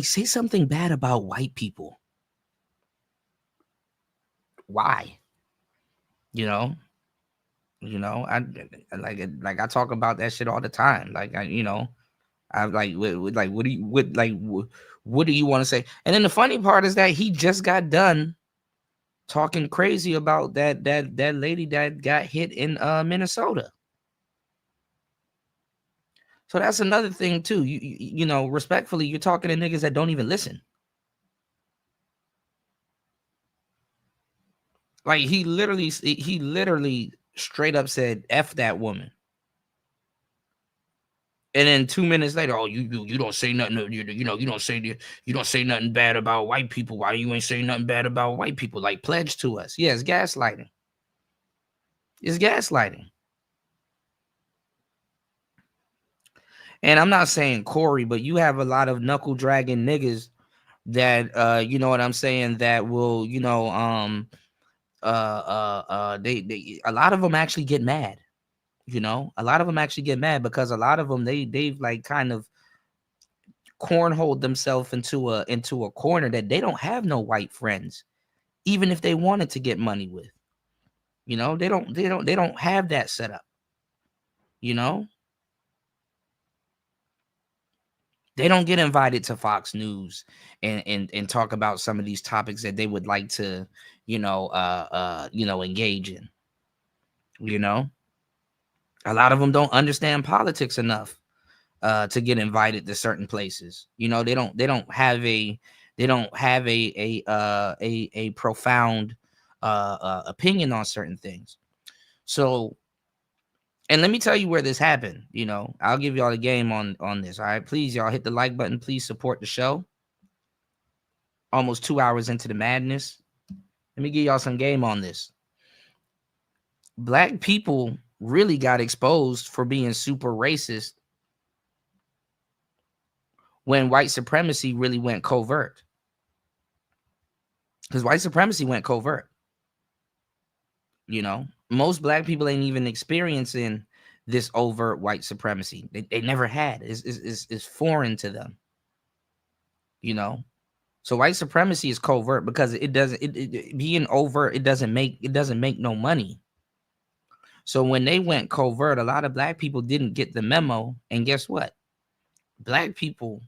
say something bad about white people. Why? You know, I like I talk about that shit all the time. Like I like what do you want to say? And then the funny part is that he just got done talking crazy about that lady that got hit in Minnesota. So that's another thing too. You know, respectfully, you're talking to niggas that don't even listen. Like he literally straight up said F that woman. And then 2 minutes later, oh, you don't say nothing. You don't say nothing bad about white people. Why you ain't saying nothing bad about white people? Like pledge to us. Yeah, it's gaslighting. It's gaslighting. And I'm not saying Corey, but you have a lot of knuckle dragging niggas that you know what I'm saying, that will, they a lot of them actually get mad. You know, a lot of them actually get mad because a lot of them they've like kind of cornholed themselves into a corner that they don't have no white friends, even if they wanted to get money with. You know, they don't have that set up. You know, they don't get invited to Fox News and talk about some of these topics that they would like to, engage in. You know. A lot of them don't understand politics enough to get invited to certain places. You know, they don't have a profound opinion on certain things. So, and let me tell you where this happened. You know, I'll give y'all the game on this. All right, please, y'all hit the like button. Please support the show. Almost 2 hours into the madness. Let me give y'all some game on this. Black people really got exposed for being super racist when white supremacy really went covert. Because white supremacy went covert. You know, most black people ain't even experiencing this overt white supremacy. They never had. It's foreign to them. You know, so white supremacy is covert because it being overt, it doesn't make no money. So when they went covert, a lot of black people didn't get the memo. And guess what? Black people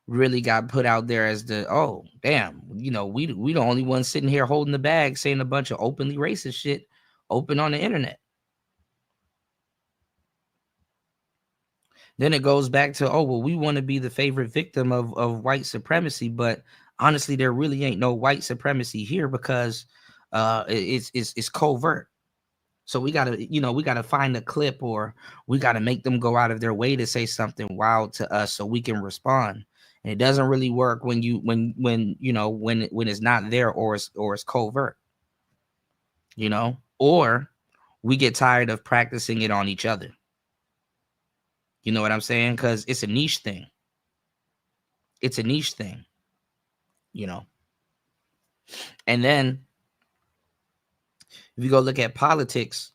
really got put out there as the, oh, damn, you know, we the only ones sitting here holding the bag saying a bunch of openly racist shit open on the internet. Then it goes back to, oh, well, we want to be the favorite victim of white supremacy. But honestly, there really ain't no white supremacy here because it's covert. So we gotta find a clip, or we gotta make them go out of their way to say something wild to us so we can respond. And it doesn't really work when it's not there or it's covert. You know, or we get tired of practicing it on each other. You know what I'm saying? Because it's a niche thing. It's a niche thing. You know. And then if you go look at politics,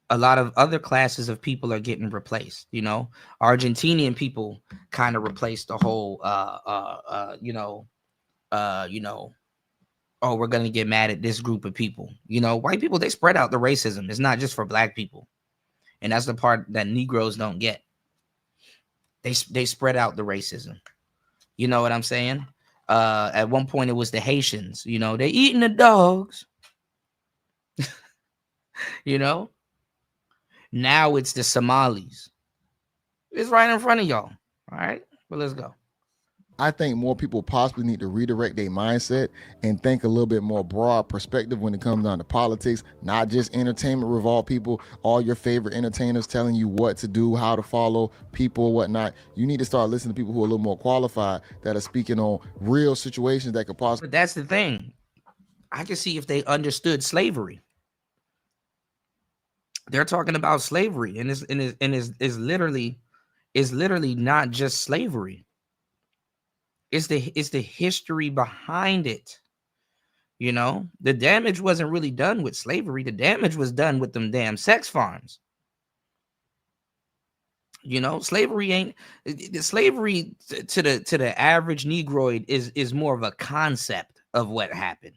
a lot of other classes of people are getting replaced. You know, Argentinian people kind of replaced the whole, oh, we're going to get mad at this group of people. You know, white people, they spread out the racism. It's not just for black people. And that's the part that Negroes don't get. They spread out the racism. You know what I'm saying? At one point, it was the Haitians. You know, they eating the dogs. You know, now it's the Somalis. It's right in front of y'all. All right, well, let's go. I think more people possibly need to redirect their mindset and think a little bit more broad perspective when it comes down to politics, not just entertainment revolve people, all your favorite entertainers telling you what to do, how to follow people or whatnot. You need to start listening to people who are a little more qualified, that are speaking on real situations that could possibly. But that's the thing. I can see if they understood slavery. They're talking about slavery, and it's literally not just slavery. It's the history behind it. You know, the damage wasn't really done with slavery. The damage was done with them damn sex farms. You know, slavery ain't slavery to the average Negroid is more of a concept of what happened,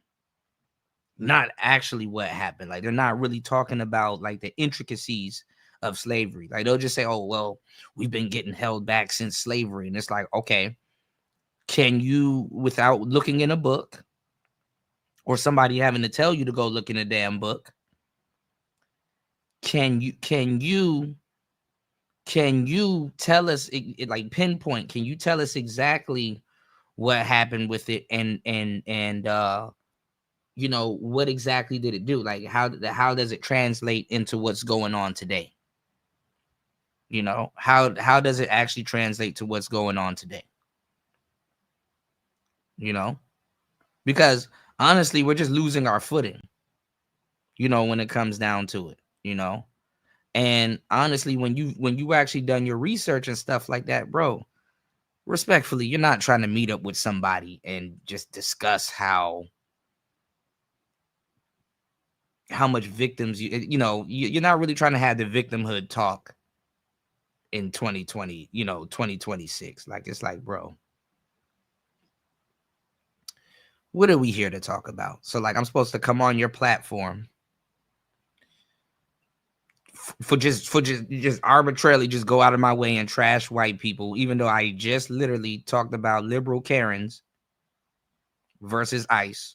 not actually what happened. Like, they're not really talking about like the intricacies of slavery. Like, they'll just say, oh, well, we've been getting held back since slavery. And it's like, okay, can you, without looking in a book or somebody having to tell you to go look in a damn book, can you tell us, like, pinpoint, can you tell us exactly what happened with it, and you know, what exactly did it do? Like, how does it translate into what's going on today? You know, how does it actually translate to what's going on today? You know, because honestly, we're just losing our footing, you know, when it comes down to it, you know. And honestly, when you actually done your research and stuff like that, bro, respectfully, you're not trying to meet up with somebody and just discuss how much victims you're not really trying to have the victimhood talk in 2020, 2026. Like, it's like, bro, what are we here to talk about? So, like, I'm supposed to come on your platform for just arbitrarily just go out of my way and trash white people, even though I just literally talked about liberal Karens versus ICE.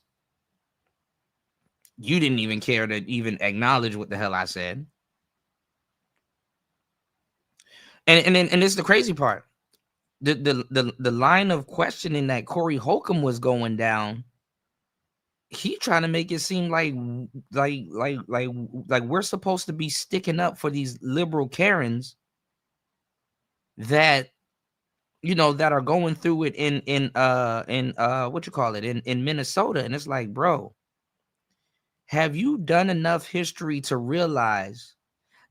You didn't even care to even acknowledge what the hell I said. And this is the crazy part. The line of questioning that Corey Holcomb was going down, he trying to make it seem like we're supposed to be sticking up for these liberal Karens that, you know, that are going through it in what you call it, in Minnesota. And it's like, bro, have you done enough history to realize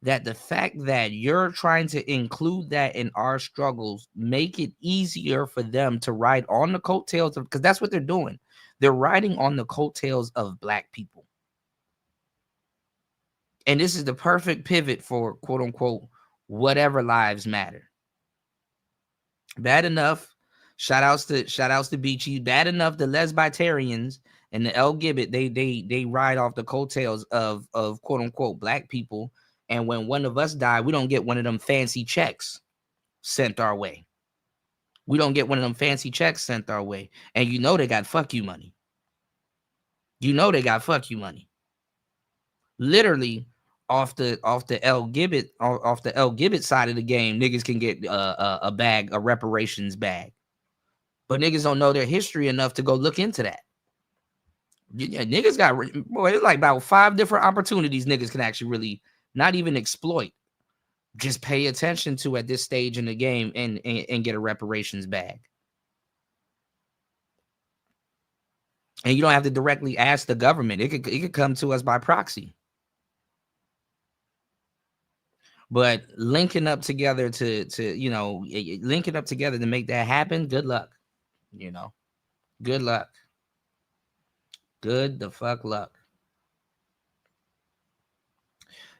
that the fact that you're trying to include that in our struggles make it easier for them to ride on the coattails of, because that's what they're doing. They're riding on the coattails of black people. And this is the perfect pivot for, quote unquote, whatever lives matter. Bad enough. Shout outs to Beachy. Bad enough, the Lesbitarians and the El Gibbet, they ride off the coattails of quote unquote black people. And when one of us die, we don't get one of them fancy checks sent our way. We don't get one of them fancy checks sent our way. And you know they got fuck you money. You know they got fuck you money. Literally off the El Gibbet side of the game, niggas can get a bag, a reparations bag. But niggas don't know their history enough to go look into that. Yeah, niggas got, boy, it's like about 5 different opportunities niggas can actually really not even exploit. Just pay attention to at this stage in the game and get a reparations bag. And you don't have to directly ask the government. It could come to us by proxy. But linking up together linking up together to make that happen, good luck. You know, good luck. Good the fuck luck.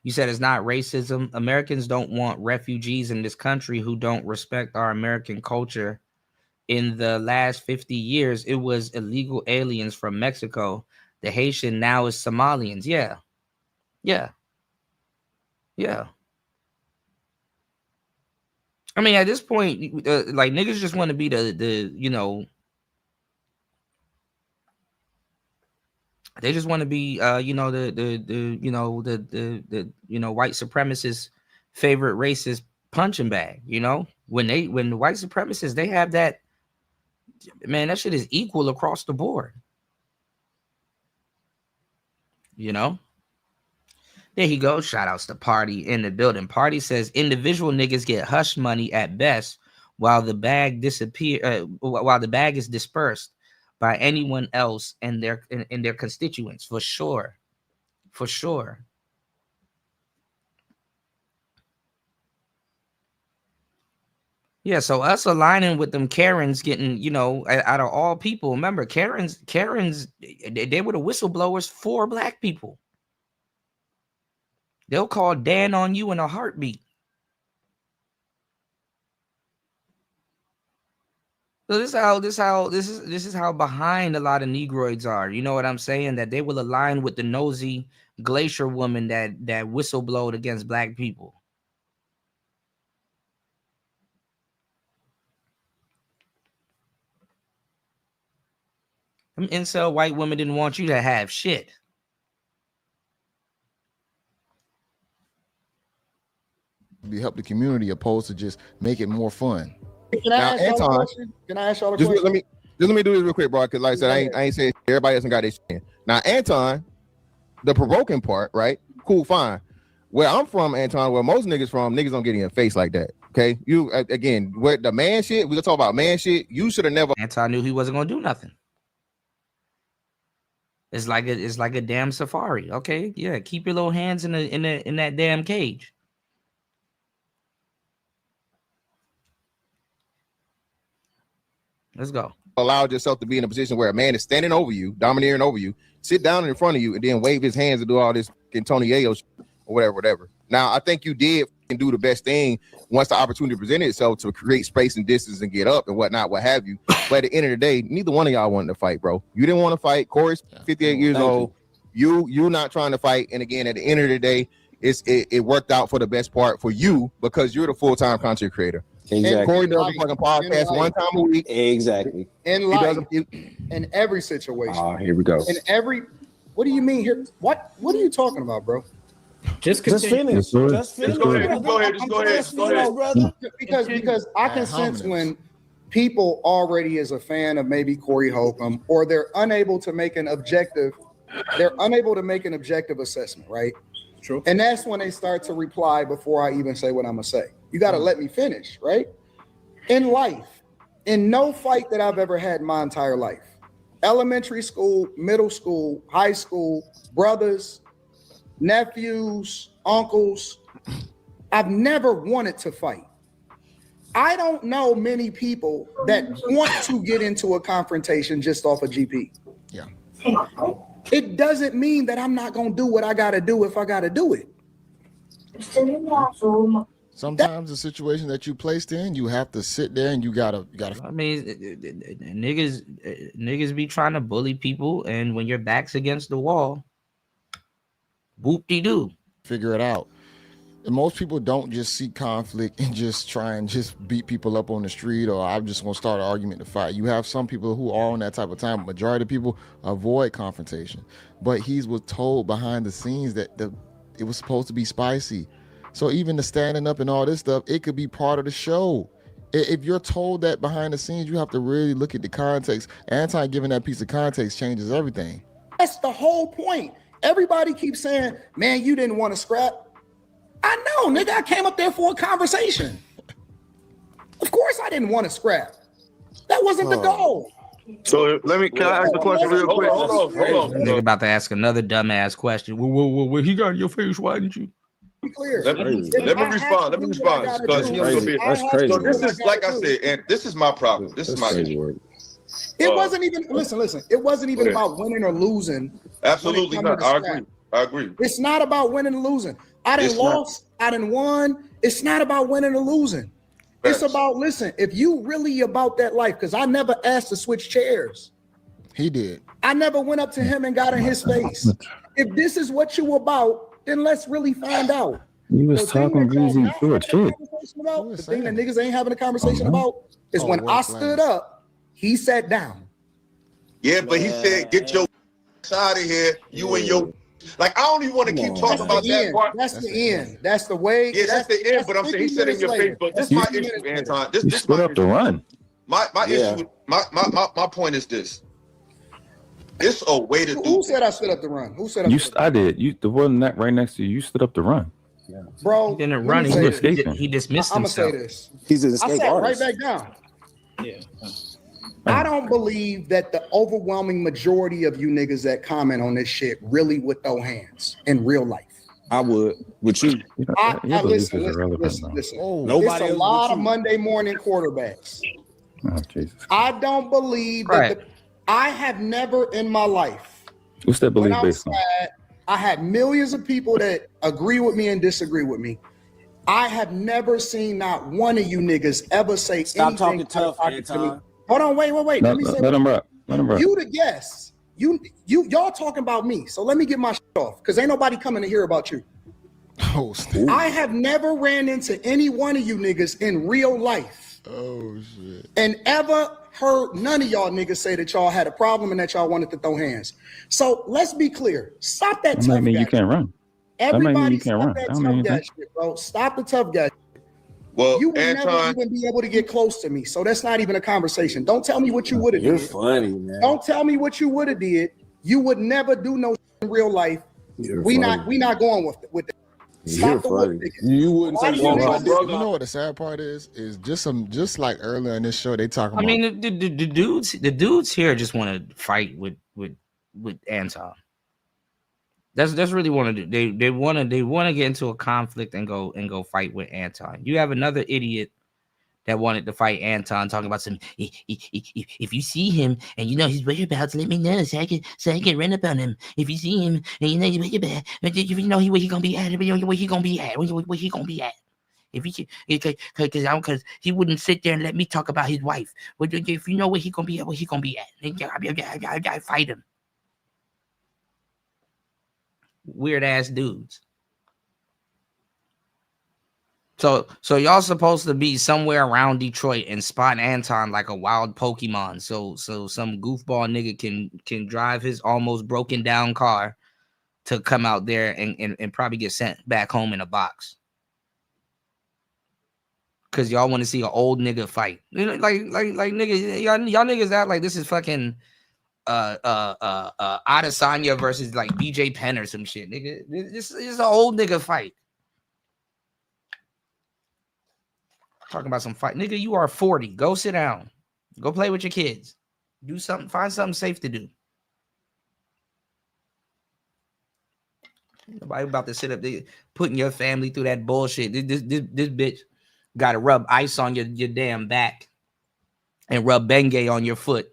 You said it's not racism. Americans don't want refugees in this country who don't respect our American culture. In the last 50 years, it was illegal aliens from Mexico. The Haitian now is Somalians. Yeah. I mean, at this point, like, niggas just want to be they just want to be white supremacists' favorite racist punching bag. You know, when the white supremacists, they have that, man, that shit is equal across the board. You know, there he goes. Shout outs to Party in the building. Party says individual niggas get hush money at best while the bag while the bag is dispersed by anyone else and their constituents, for sure. Yeah, so us aligning with them Karens getting, out of all people, remember Karens, they were the whistleblowers for black people. They'll call Dan on you in a heartbeat. So this is how behind a lot of Negroids are. You know what I'm saying? That they will align with the nosy glacier woman that whistleblowed against black people. Them incel white women didn't want you to have shit. Be help the community opposed to just make it more fun. Can I ask y'all a question? Can I ask y'all a question? Let me do this real quick, bro. Because like I said, I ain't saying everybody doesn't got this shit. Now, Anton, the provoking part, right? Cool, fine. Where I'm from, Anton, where most niggas from, niggas don't get in your face like that. Okay, you again, where the man shit, we gonna talk about man shit. You should have never. Anton knew he wasn't gonna do nothing. It's like a damn safari. Okay, yeah, keep your little hands in that damn cage. Let's go. Allowed yourself to be in a position where a man is standing over you, domineering over you, sit down in front of you, and then wave his hands and do all this Tony Yayo shit or whatever. Now, I think you did and do the best thing once the opportunity presented itself to create space and distance and get up and whatnot, what have you. But at the end of the day, neither one of y'all wanted to fight, bro. You didn't want to fight. Corey's 58 years old. You're not trying to fight. And again, at the end of the day, it worked out for the best part for you because you're the full-time content creator. Exactly. And Corey does a fucking podcast one time a week. Exactly. In life, in every situation. Here we go. What do you mean here? What are you talking about, bro? Just finish. Just finish. Go ahead. Brother. Because I can sense when people already is a fan of maybe Corey Holcomb, or they're unable to make an objective assessment, right? True. And that's when they start to reply before I even say what I'm gonna say. You got to let me finish, right? In life, in no fight that I've ever had in my entire life, elementary school, middle school, high school, brothers, nephews, uncles, I've never wanted to fight. I don't know many people that want to get into a confrontation just off of GP. Yeah. It doesn't mean that I'm not going to do what I got to do if I got to do it. Sometimes the situation that you placed in, you have to sit there and you gotta. I mean, niggas be trying to bully people, and when your back's against the wall, whoop-de-doo. Figure it out. And most people don't just seek conflict and just try and just beat people up on the street, or I'm just gonna start an argument to fight. You have some people who are on that type of time. Majority of people avoid confrontation. But he was told behind the scenes that it was supposed to be spicy. So even the standing up and all this stuff, it could be part of the show. If you're told that behind the scenes, you have to really look at the context. Anton giving that piece of context changes everything. That's the whole point. Everybody keeps saying, man, you didn't want to scrap. I know, nigga, I came up there for a conversation. Of course I didn't want to scrap. That wasn't the goal. So can I ask the question real quick? Hold on. Nigga about to ask another dumbass question. Well, he got in your face. Why didn't you? Be clear. Let me respond. Because That's crazy. So this is like I said, and this is my problem. This is my issue. It wasn't even listen. It wasn't even about winning or losing. Absolutely not. I agree. It's not about winning or losing. I didn't lost. I didn't won. It's not about winning or losing. It's about, listen, if you really about that life, because I never asked to switch chairs. He did. I never went up to him and got in his face. If this is what you about, then let's really find out. You was talking greasy short shit. The thing that niggas ain't having a conversation about is when I stood up, he sat down. Yeah, but he said, get your out of here. You and your like, I don't even want to keep talking about that part. That's the end. That's the way. Yeah, that's the end. But I'm saying he said in your face. But this is my issue, Anton. This is split up the run. My issue. My point is this. It's a way to do. Who said I stood up the run? Who said I did. You, the one that right next to you, you stood up the run. Yeah. Bro, he didn't run. He dismissed himself. I'm gonna say this. He's an escape artist. Right back down. Yeah. I don't believe that the overwhelming majority of you niggas that comment on this shit really would throw hands in real life. I would with you. Your belief Listen, is irrelevant. listen. Oh, Nobody It's a else lot but of you. Monday morning quarterbacks. Oh, Jesus. I don't believe Right. that. I have never in my life, What's that when belief I'm based on? sad, I had millions of people that agree with me and disagree with me. I have never seen not one of you niggas ever say Stop anything talking out of tough, pocket to me. Anton. Hold on, wait. No, Let me say let him rock. Let him rock. you the guest. Y'all talking about me. So let me get my shit off because ain't nobody coming to hear about you. Oh, snap. I have never ran into any one of you niggas in real life Oh shit. and ever heard none of y'all niggas say that y'all had a problem and that y'all wanted to throw hands. So let's be clear. Stop that That tough might mean guy. you can't run. That might mean Everybody you can't stop run. that That don't mean tough guy anything. shit, bro. Stop the tough guy. Well, You would never Anton, even be able to get close to me. So that's not even a conversation. Don't tell me what you would have You're did. funny, man. Don't tell me what you would have did. You would never do no shit in real life. You're We funny. not going with that. You're Stop the funny. whoop niggas. You wouldn't say Why do you you want my niggas- brother. You know what the sad part is just like earlier in this show they talking I about. mean, the dudes here just want to fight with Anton. That's really want to do. They want to get into a conflict and go fight with Anton. You have another idiot that wanted to fight Anton, talking about some. If you see him and you know his whereabouts, let me know so I can run up on him. If you see him and you know his whereabouts, if you know where he gonna be at, where he gonna be at, where he gonna be at. If he because he wouldn't sit there and let me talk about his wife. If you know where he gonna be at, where he gonna be at, I fight him. Weird ass dudes. So y'all supposed to be somewhere around Detroit and spot Anton like a wild Pokemon. So some goofball nigga can drive his almost broken down car to come out there and probably get sent back home in a box. Cause y'all want to see an old nigga fight. You know, like niggas, y'all niggas act like this is fucking Adesanya versus like BJ Penn or some shit. Nigga, this is an old nigga fight. Talking about some fight. Nigga, you are 40. Go sit down. Go play with your kids. Do something, find something safe to do. Nobody about to sit up there putting your family through that bullshit. This bitch got to rub ice on your damn back and rub Bengay on your foot.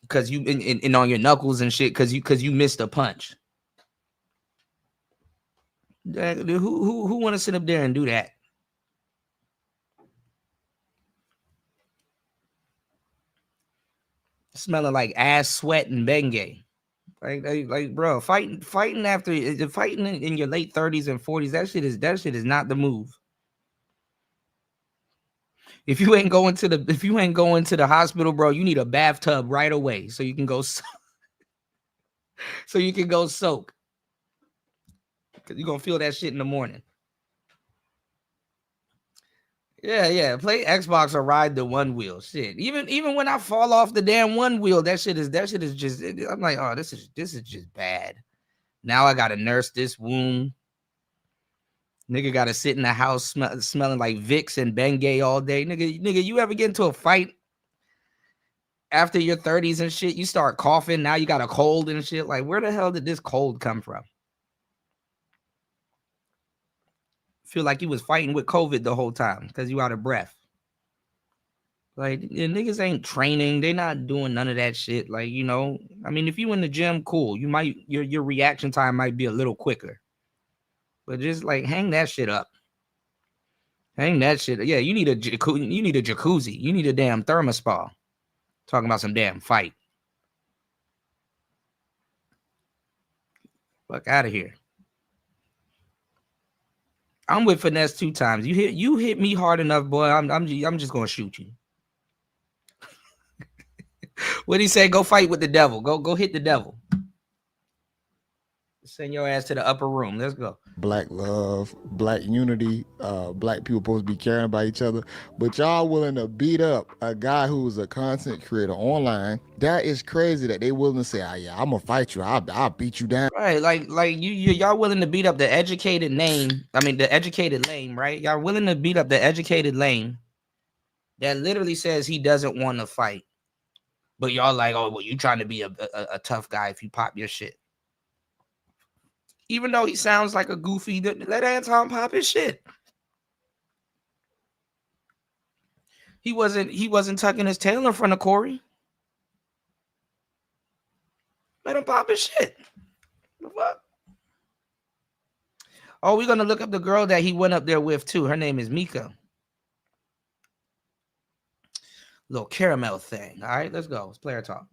Cause you and on your knuckles and shit, cause you missed a punch. Who want to sit up there and do that? Smelling like ass, sweat, and Bengay. Like, bro, fighting after fighting in your late 30s and 40s. That shit is not the move. If you ain't going to the hospital, bro, you need a bathtub right away so you can go soak. Cause you're gonna feel that shit in the morning. Yeah. Play Xbox or ride the one wheel. Shit. Even when I fall off the damn one wheel, that shit is just. I'm like, oh, this is just bad. Now I gotta nurse this wound. Nigga gotta sit in the house smelling like Vicks and Bengay all day. Nigga, you ever get into a fight after your 30s and shit? You start coughing. Now you got a cold and shit. Like, where the hell did this cold come from? Feel like you was fighting with COVID the whole time because you out of breath. Like, the niggas ain't training. They not doing none of that shit. Like, you know, I mean, if you in the gym, cool. You might your reaction time might be a little quicker. But just like hang that shit up. Hang that shit. Yeah, you need a jacuzzi. You need a damn thermospa. Talking about some damn fight. Fuck out of here. I'm with Finesse 2 times. You hit me hard enough, boy. I'm just gonna shoot you. What'd he say? Go fight with the devil. Go hit the devil. Send your ass to the upper room. Let's go. Black love, black unity, black people supposed to be caring about each other, but y'all willing to beat up a guy who's a content creator online. That is crazy that they willing to say, oh, yeah, I'm gonna fight you. I'll beat you down. Right, like y'all willing to beat up the educated name. I mean, the educated lame, right? Y'all willing to beat up the educated lame that literally says he doesn't want to fight, but y'all like, oh, well, you trying to be a tough guy if you pop your shit. Even though he sounds like a goofy, let Anton pop his shit. He wasn't tucking his tail in front of Corey. Let him pop his shit. The fuck? Oh, we're gonna look up the girl that he went up there with too. Her name is Mika. Little caramel thing. All right, let's go. Let's player talk.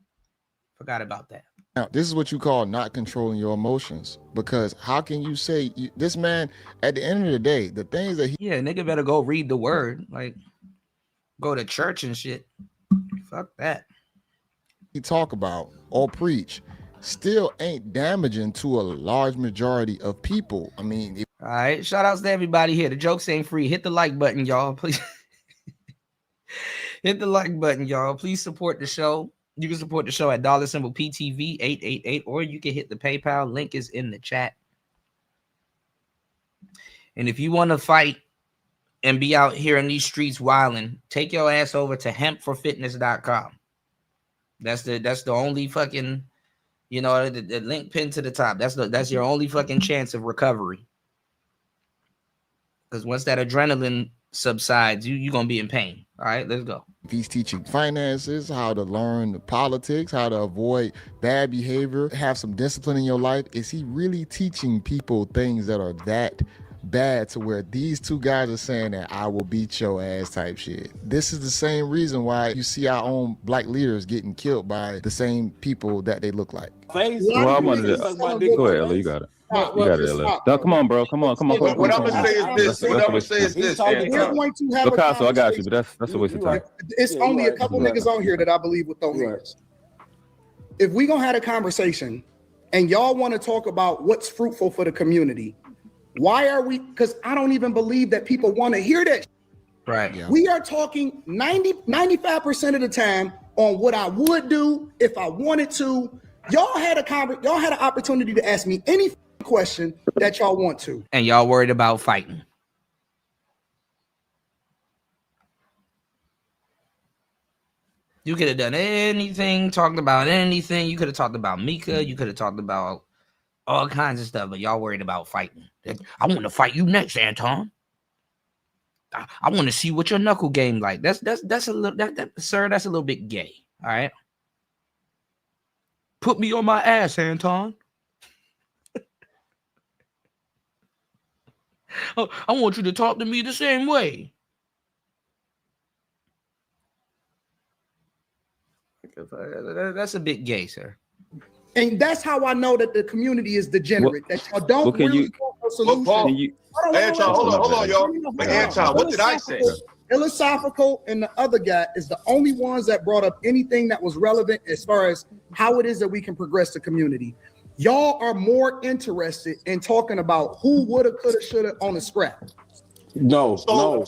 Forgot about that. Now, this is what you call not controlling your emotions. Because how can you say this man, at the end of the day, the things that Yeah, nigga better go read the word. Like, go to church and shit. Fuck that. he talk about or preach still ain't damaging to a large majority of people. I mean, All right, shout outs to everybody here. The jokes ain't free. Hit the like button, y'all. Please hit the like button, y'all. Please support the show. You can support the show at $PTV 888, or you can hit the PayPal. Link is in the chat. And if you want to fight and be out here in these streets wilding, take your ass over to hempforfitness.com. That's the only fucking, you know, the link pinned to the top. That's your only fucking chance of recovery. Because once that adrenaline subsides, you're gonna be in pain. All right, let's go. if he's teaching finances, how to learn the politics, how to avoid bad behavior, have some discipline in your life, is he really teaching people things that are that bad to where these two guys are saying that I will beat your ass type shit? This is the same reason why you see our own black leaders getting killed by the same people that they look like. Well, I wanted to go ahead, Ellie. You got it. You got it, Ellie. No, come on, bro. Come on. What I'm gonna say is this. What I'm gonna say is this. We're going to have Picasso, I got you, but that's a waste of time. It's only a couple niggas on here that I believe would throw hands. If we gonna have a conversation and y'all want to talk about what's fruitful for the community, why are we? Because I don't even believe that people want to hear that. Right. Yeah. We are talking 95% of the time on what I would do if I wanted to. Y'all had an opportunity to ask me any question that y'all want to. And y'all worried about fighting. You could have done anything, talked about anything. You could have talked about Mika. You could have talked about all kinds of stuff, but y'all worried about fighting. I want to fight you next, Anton. I want to see what your knuckle game like. That's a little sir. That's a little bit gay. All right. Put me on my ass, Anton. Oh, I want you to talk to me the same way. That's a bit gay, sir. And that's how I know that the community is degenerate. That y'all don't really want a solution. Anton, hold on, y'all. But Anton, what did I say? Philosophical and the other guy is the only ones that brought up anything that was relevant as far as how it is that we can progress the community. Y'all are more interested in talking about who woulda, coulda, shoulda on the scrap. Hold on.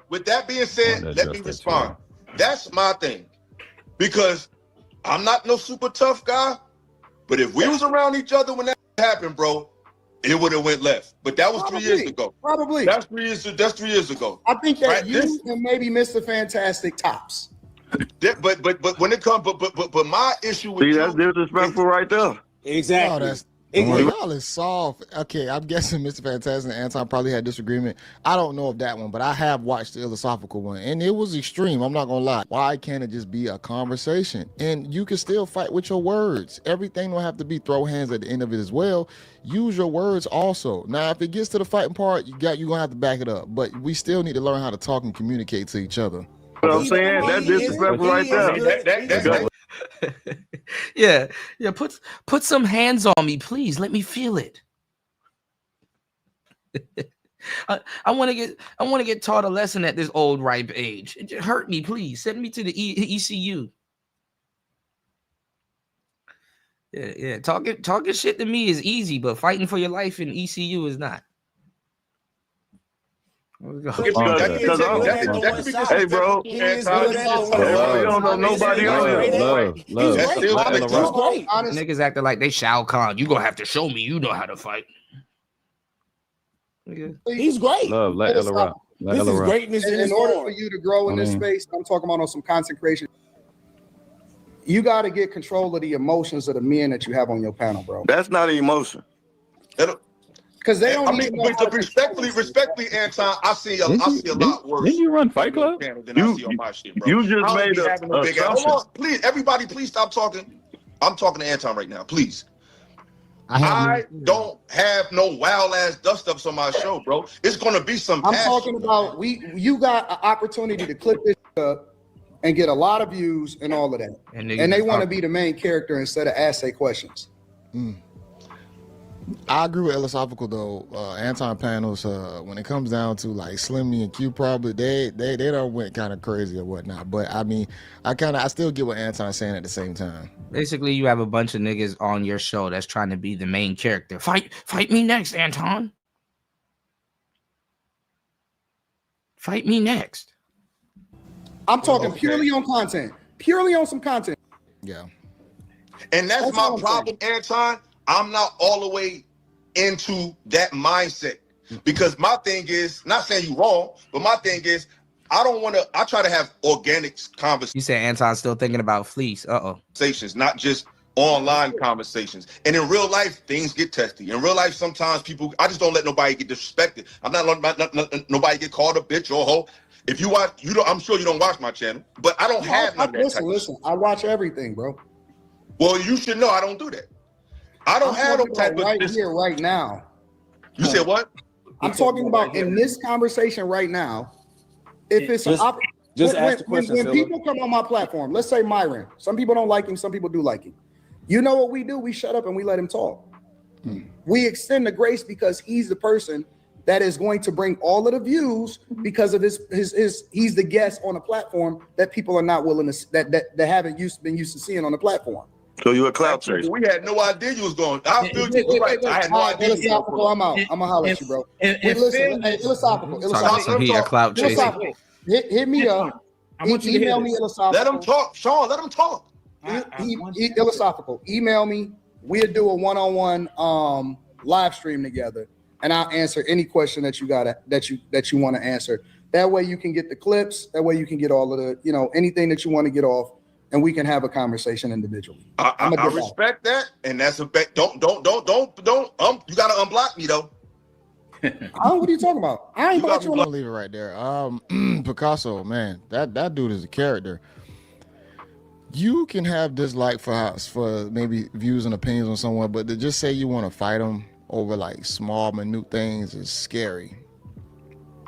With that being said, let me respond. That's my thing. Because I'm not no super tough guy, but if we was around each other when that happened, bro, it would have went left. But that was 3 years ago. Probably. That's 3 years ago. I think that you and maybe Mr. Fantastic tops. But when it comes, but my issue with that's disrespectful right there. Exactly. No, that's y'all is soft. Okay, I'm guessing Mr. Fantastic and Anton probably had disagreement. I don't know of that one, but I have watched the philosophical one, and it was extreme. I'm not gonna lie. Why can't it just be a conversation? And you can still fight with your words. Everything don't have to be throw hands at the end of it as well. Use your words also. Now, if it gets to the fighting part, you're gonna have to back it up. But we still need to learn how to talk and communicate to each other. What I'm saying, that's disrespectful right there. Yeah. Put some hands on me, please. Let me feel it. I want to get taught a lesson at this old ripe age. It just hurt me, please. Send me to the ECU. Yeah. Talking shit to me is easy, but fighting for your life in ECU is not. Hey, bro. You don't know nobody on Niggas acting like they Shao Kahn. You gonna have to show me you know how to fight. He's great. Let Ella rock. This is greatness in order for you to grow in this space. I'm talking about on some concentration. You got to get control of the emotions of the men that you have on your panel, bro. That's not an emotion. Because they don't I mean, even know how to respectfully, Anton, I see a lot worse. Didn't you run Fight Club? Than I see on my shit, bro. You just I don't made be a having no big ass. Hold on, please, everybody, please stop talking. I'm talking to Anton right now, please. I don't have no wild ass dust ups on my show, bro. It's gonna be some. I'm talking about you got an opportunity to clip this up and get a lot of views and all of that, and they want to be the main character instead of ask questions. I agree with Philosophical though. Anton panels, when it comes down to like Slimmy and Q, probably they done went kind of crazy or whatnot. But I mean, I still get what Anton's saying at the same time. Basically, you have a bunch of niggas on your show that's trying to be the main character. Fight me next, Anton. Fight me next. I'm talking purely on content, purely on some content. Yeah, and that's my problem, Anton. I'm not all the way into that mindset because my thing is, not saying you wrong, but my thing is, I try to have organic conversations. You say Anton's still thinking about fleece. Conversations, not just online conversations. And in real life, things get testy. In real life, sometimes I just don't let nobody get disrespected. I'm not letting nobody get called a bitch or a hoe. If you watch, I'm sure you don't watch my channel, but I don't have none of that type of shit. I watch everything, bro. Well, you should know I don't do that. I don't have no type of right here, right now. You said what? I'm talking about in this conversation right now. If it's when people come on my platform, let's say Myron. Some people don't like him, some people do like him. You know what we do? We shut up and we let him talk. We extend the grace because he's the person that is going to bring all of the views because of his he's the guest on a platform that people are not willing to that haven't been used to seeing on the platform. So you a clout chaser. We had no idea you was going. I feel you. Right. I had no idea. Philosophical, I'm out. I'm gonna holler at you, bro. Listen, philosophical. Hit me up. Email me philosophical. Let him talk, Sean. Let him talk. Philosophical. Email me. We'll do a one-on-one live stream together, and I'll answer any question that you got that you want to answer. That way you can get the clips. That way you can get all of the anything that you want to get off. And we can have a conversation individually. I respect that, and that's a bet. Don't. You gotta unblock me though. What are you talking about? I ain't about you. I'll leave it right there. Picasso, man, that dude is a character. You can have dislike for maybe views and opinions on someone, but to just say you want to fight them over like small, minute things is scary.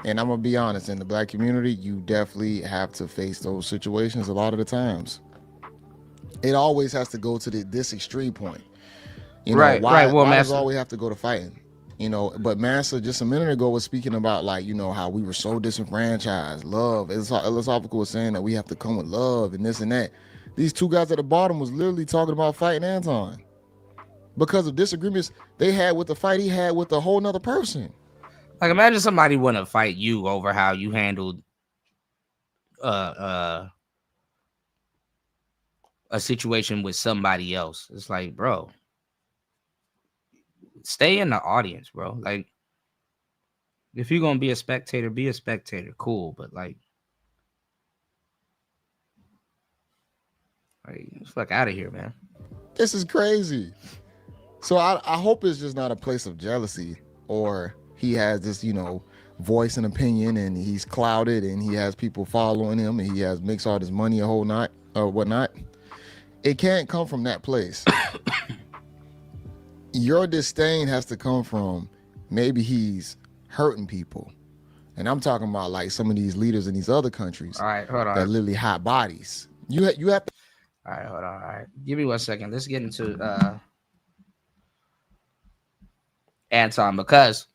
And I'm gonna be honest, in the black community, you definitely have to face those situations a lot of the times. It always has to go to this extreme point. Why does it always have to go to fighting? But Massa just a minute ago was speaking about how we were so disenfranchised. Love. Philosophical was saying that we have to come with love and this and that. These two guys at the bottom was literally talking about fighting Anton because of disagreements they had with the fight he had with a whole nother person. Like, imagine somebody want to fight you over how you handled a situation with somebody else. It's like, bro, stay in the audience, bro. Like, if you're gonna be a spectator, be a spectator. Cool, but like fuck out of here, man. This is crazy. So I hope it's just not a place of jealousy or he has this, voice and opinion and he's clouded and he has people following him and he has makes all this money a whole night or whatnot. It can't come from that place. Your disdain has to come from maybe he's hurting people. And I'm talking about like some of these leaders in these other countries. All right, hold on. That literally hot bodies. You have to. All right, hold on. All right. Give me 1 second. Let's get into Anton because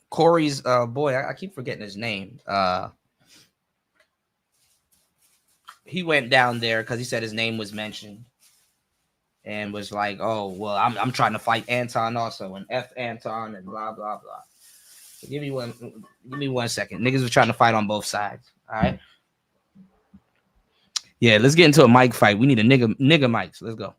Corey's boy, I keep forgetting his name. He went down there because he said his name was mentioned and was like, oh, well, I'm trying to fight Anton also and F Anton and blah, blah, blah. So give me 1 second. Niggas were trying to fight on both sides. All right. Yeah, let's get into a mic fight. We need a nigga mics. Let's go.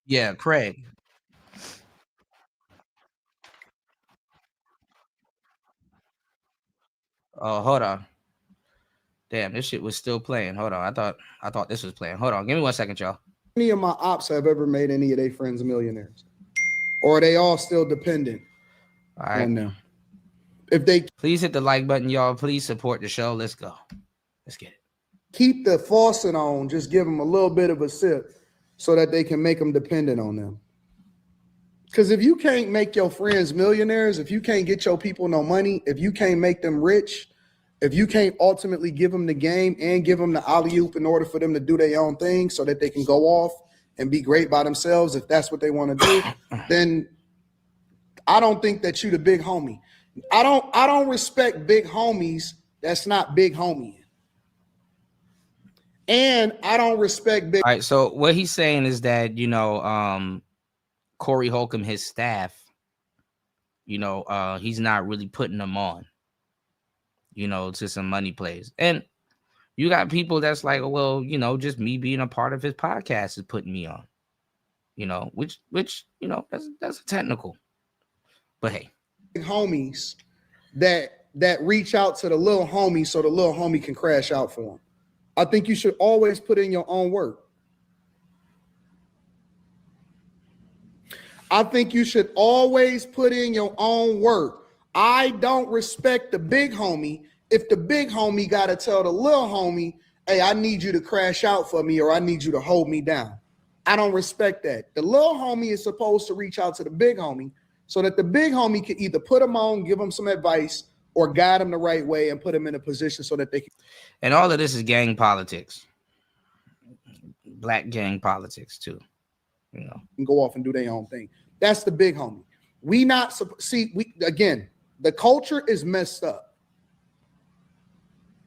Yeah, Craig. Oh, hold on. Damn, this shit was still playing. Hold on. I thought this was playing. Hold on. Give me 1 second, y'all. Any of my ops have ever made any of their friends millionaires? Or are they all still dependent on them? If they please hit the like button, y'all. Please support the show. Let's go. Let's get it. Keep the faucet on, just give them a little bit of a sip so that they can make them dependent on them. Because if you can't make your friends millionaires, if you can't get your people no money, if you can't make them rich, if you can't ultimately give them the game and give them the alley-oop in order for them to do their own thing so that they can go off and be great by themselves, if that's what they want to do, then I don't think that you the big homie. I don't respect big homies that's not big homie. And I don't respect big. All right, so what he's saying is that, you know, Corey Holcomb, his staff, you know, he's not really putting them on, you know, to some money plays. And you got people that's like, well, you know, just me being a part of his podcast is putting me on, you know, which, you know, that's technical. But hey, big homies that reach out to the little homie so the little homie can crash out for him. I think you should always put in your own work. I think you should always put in your own work. I don't respect the big homie if the big homie got to tell the little homie, hey, I need you to crash out for me or I need you to hold me down. I don't respect that. The little homie is supposed to reach out to the big homie so that the big homie can either put him on, give him some advice, or guide him the right way and put him in a position so that they can. And all of this is gang politics, black gang politics too, you know, and go off and do their own thing. That's the big homie. We again, the culture is messed up.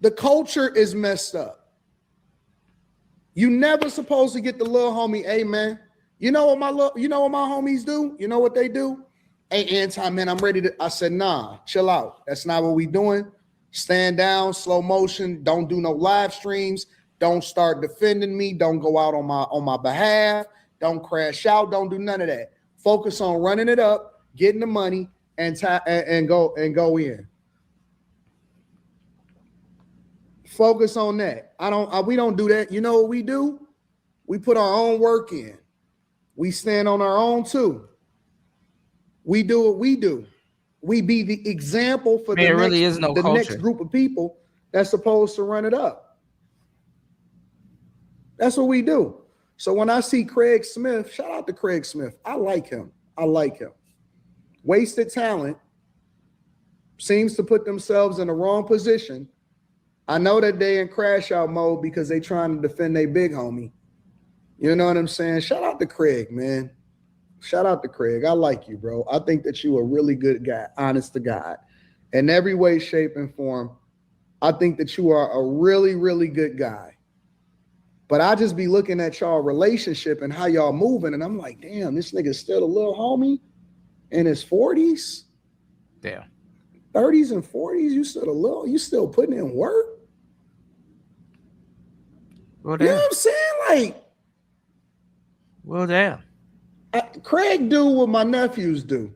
The culture is messed up. You never supposed to get the little homie, hey man, you know what my homies do? You know what they do? Hey, Anti, man, I'm ready to. I said, nah, chill out. That's not what we doing. Stand down, slow motion. Don't do no live streams. Don't start defending me. Don't go out on my behalf. Don't crash out. Don't do none of that. Focus on running it up, getting the money, and go in. Focus on that. We don't do that. You know what we do? We put our own work in. We stand on our own too. We do what we do. We be the example for the next group of people that's supposed to run it up. That's what we do. So when I see Craig Smith, shout out to Craig Smith. I like him. Wasted talent. Seems to put themselves in the wrong position. I know that they in crash out mode because they trying to defend their big homie. You know what I'm saying? Shout out to Craig, man. Shout out to Craig. I like you, bro. I think that you a really good guy, honest to God. In every way, shape, and form, I think that you are a really, really good guy. But I just be looking at y'all relationship and how y'all moving, and I'm like, damn, this nigga's still a little homie in his 40s. Damn. 30s and 40s, you still putting in work? Well, damn. You know what I'm saying? Like, well, damn. Craig do what my nephews do.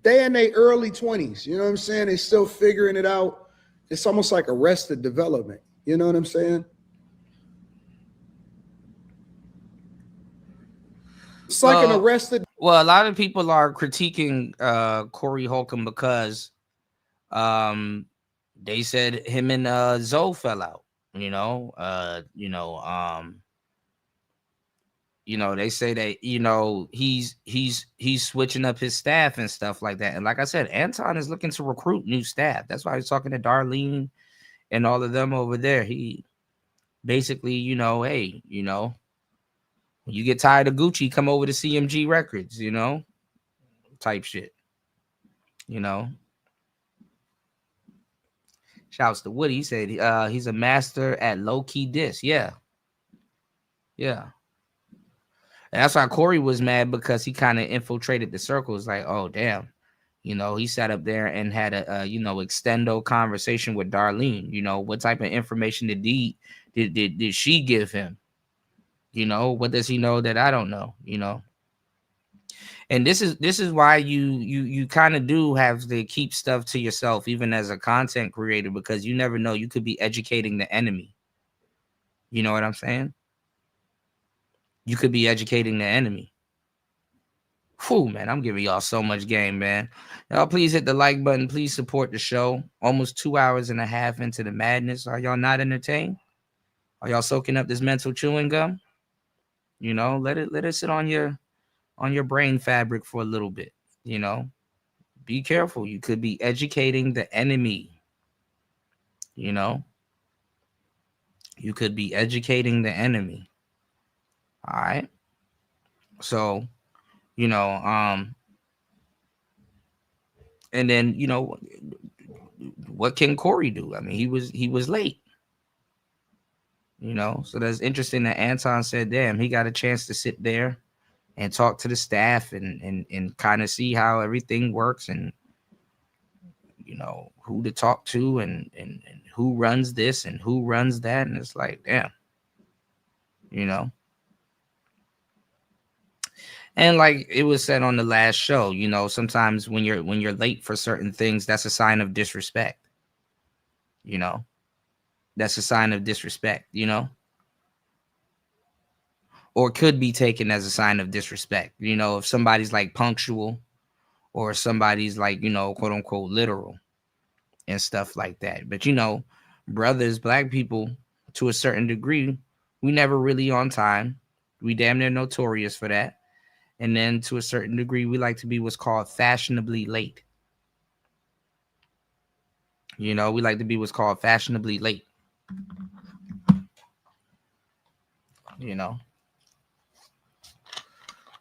They in their early 20s. You know what I'm saying? They still figuring it out. It's almost like arrested development. You know what I'm saying? It's like an arrested. Well, a lot of people are critiquing Corey Holcomb because they said him and Zoe fell out. They say that, he's switching up his staff and stuff like that. And like I said, Anton is looking to recruit new staff. That's why he's talking to Darlene and all of them over there. He basically, hey, when you get tired of Gucci, come over to CMG Records, type shit, Shouts to Woody. He said he's a master at low-key diss. Yeah. And that's why Corey was mad, because he kind of infiltrated the circles. Like, oh, damn. He sat up there and had a extendo conversation with Darlene. What type of information did she give him? You know, what does he know that I don't know? You know, and this is why you kind of do have to keep stuff to yourself, even as a content creator, because you never know. You could be educating the enemy. You know what I'm saying? You could be educating the enemy. Whew, man, I'm giving y'all so much game, man. Y'all please hit the like button. Please support the show. Almost 2 hours and a half into the madness. Are y'all not entertained? Are y'all soaking up this mental chewing gum? You know, let it sit on your brain fabric for a little bit. You know, be careful. You could be educating the enemy. You know, you could be educating the enemy. All right. So, you know, and then, you know, what can Corey do? I mean, he was late. You know, so that's interesting that Anton said, damn, he got a chance to sit there and talk to the staff and kind of see how everything works and, you know, who to talk to and who runs this and who runs that. And it's like, damn, you know. And like it was said on the last show, you know, sometimes when you're late for certain things, that's a sign of disrespect. You know, that's a sign of disrespect, you know, or could be taken as a sign of disrespect. You know, if somebody's like punctual or somebody's like, you know, quote unquote, literal and stuff like that. But, you know, brothers, black people, to a certain degree, we never really on time. We damn near notorious for that. And then to a certain degree, we like to be what's called fashionably late. You know, we like to be what's called fashionably late. You know.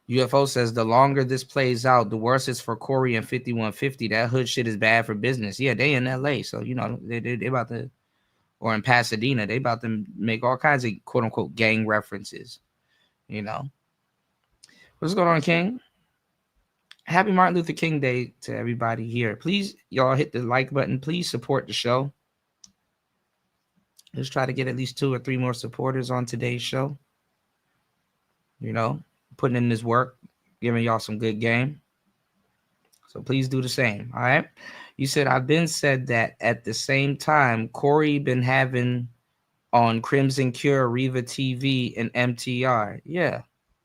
UFO says the longer this plays out, the worse it's for Corey and 5150. That hood shit is bad for business. Yeah, they in LA. So, you know, they about to, or in Pasadena, they about to make all kinds of quote unquote gang references. You know. What's going on, King? Happy Martin Luther King Day to everybody here. Please, y'all hit the like button. Please support the show. Let's try to get at least 2 or 3 more supporters on today's show. You know, putting in this work, giving y'all some good game. So please do the same. All right. You said I've been said that at the same time, Corey been having on Crimson Cure, Riva TV, and MTR. Yeah.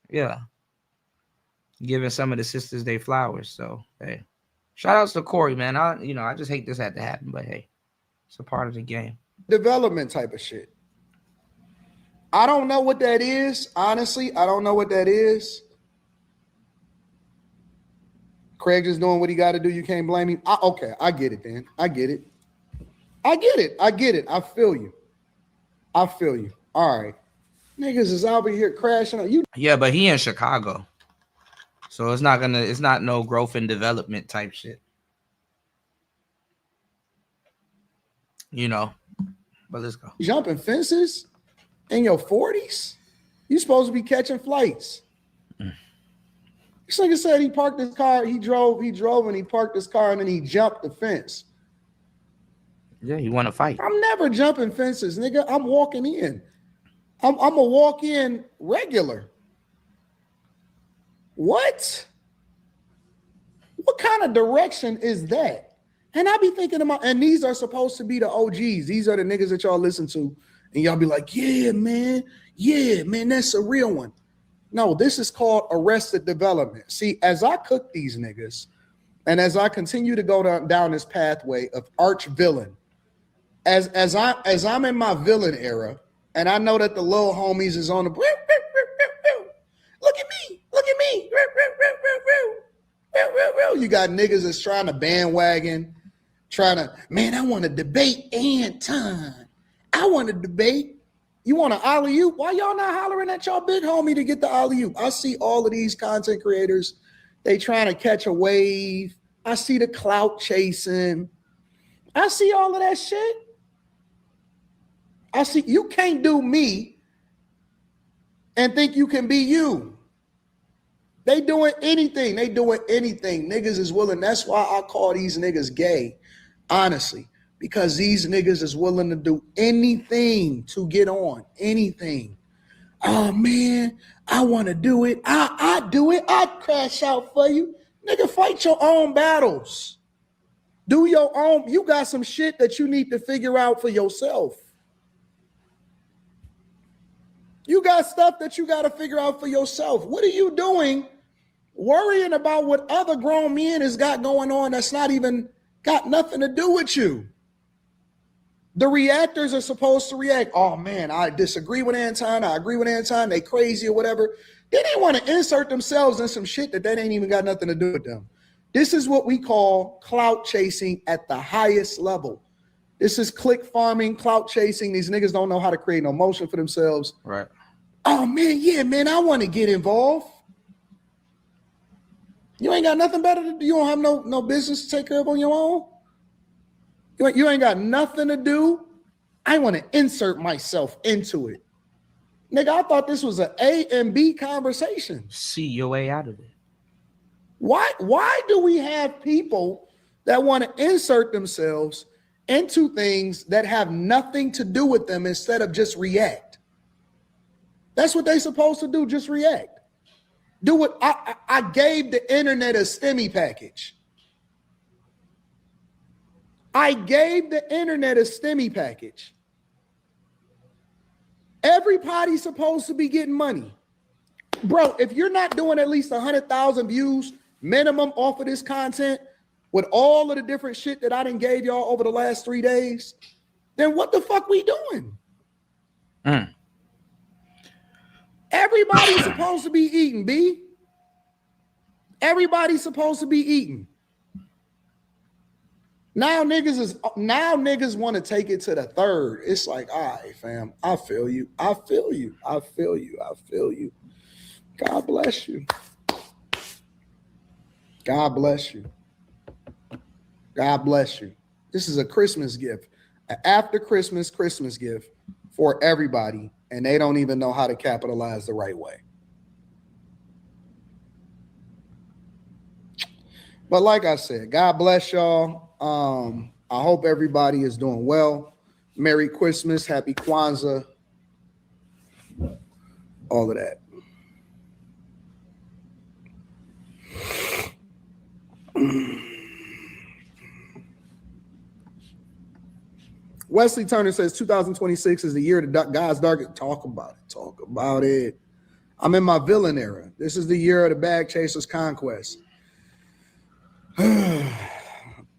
Yeah. Giving some of the sisters their flowers. So hey, shout outs to Corey, man. I just hate this had to happen, but hey, it's a part of the game. Development type of shit. I don't know what that is. Honestly, I don't know what that is. Craig just doing what he got to do. You can't blame him. Okay, I get it, Dan. I get it. I feel you. All right. Niggas is out here crashing on you. Yeah, but he in Chicago. So it's not no growth and development type shit. You know, but let's go. Jumping fences in your 40s? You supposed to be catching flights. This nigga said he parked his car, he drove and he parked his car and then he jumped the fence. Yeah, you want to fight. I'm never jumping fences, nigga. I'm walking in. I'm a walk in regular. What kind of direction is that? And I be thinking about, and these are supposed to be the OGs. These are the niggas that y'all listen to. And y'all be like, yeah, man, that's a real one. No, this is called Arrested Development. See, as I cook these niggas, and as I continue to go down this pathway of arch villain, as I'm in my villain era, and I know that the little homies is on the look at me. You got niggas that's trying to bandwagon, man, I want to debate Anton. I want to debate. You want to alley-oop? Why y'all not hollering at y'all big homie to get the alley-oop? I see all of these content creators. They trying to catch a wave. I see the clout chasing. I see all of that shit. I see you can't do me and think you can be you. They doing anything. Niggas is willing. That's why I call these niggas gay, honestly, because these niggas is willing to do anything to get on, anything. oh man, I want to do it. I do it. I crash out for you. Nigga, fight your own battles. Do your own. You got some shit that you need to figure out for yourself. You got stuff that you got to figure out for yourself. What are you doing worrying about what other grown men has got going on that's not even got nothing to do with you? The reactors are supposed to react. Oh man, I disagree with Anton. I agree with Anton. They crazy or whatever. Then they want to insert themselves in some shit that ain't even got nothing to do with them. This is what we call clout chasing at the highest level. This is click farming, clout chasing. These niggas don't know how to create no motion for themselves. Right. Oh man, yeah, man, I want to get involved. You ain't got nothing better to do. You don't have no business to take care of on your own. You ain't got nothing to do. I want to insert myself into it. Nigga, I thought this was an A and B conversation. See your way out of it. Why do we have people that want to insert themselves into things that have nothing to do with them instead of just react? That's what they're supposed to do, just react. Do what I gave the internet a STEMI package. I gave the internet a STEMI package. Everybody's supposed to be getting money. Bro, if you're not doing at least 100,000 views minimum off of this content with all of the different shit that I done gave y'all over the last 3 days, then what the fuck we doing? Everybody's supposed to be eating, B. Everybody's supposed to be eating. Now niggas want to take it to the third. It's like, all right, fam, I feel you. I feel you. I feel you. I feel you. God bless you. God bless you. God bless you. This is a Christmas gift, an after Christmas gift for everybody, and they don't even know how to capitalize the right way. But like I said, God bless y'all. I hope everybody is doing well. Merry Christmas, Happy Kwanzaa, all of that. Wesley Turner says 2026 is the year that God's darkest. Talk about it. Talk about it. I'm in my villain era. This is the year of the bag chasers conquest.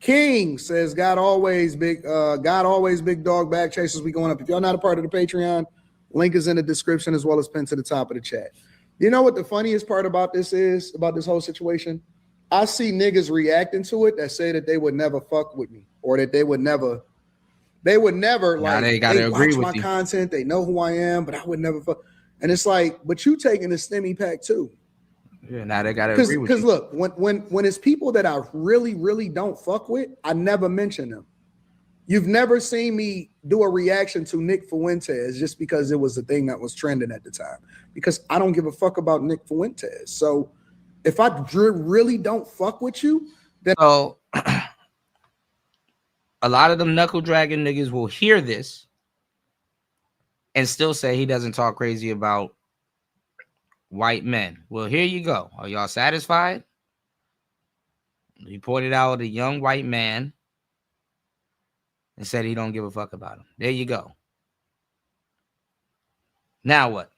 King says God always big dog bag chasers. We going up. If y'all not a part of the Patreon, link is in the description as well as pinned to the top of the chat. You know what the funniest part about this is, about this whole situation? I see niggas reacting to it that say that they would never fuck with me, or that they would never now like they watch agree my with you. content. They know who I am, but I would never fuck. And it's like, but you taking the STEMI pack too. Yeah, now they gotta agree with you. Because look, when it's people that I really don't fuck with, I never mention them. You've never seen me do a reaction to Nick Fuentes just because it was the thing that was trending at the time. Because I don't give a fuck about Nick Fuentes. So if I really don't fuck with you, then so a lot of them knuckle dragging niggas will hear this and still say he doesn't talk crazy about white men. Well, here you go. Are y'all satisfied? He pointed out a young white man and said he don't give a fuck about him. There you go. Now what?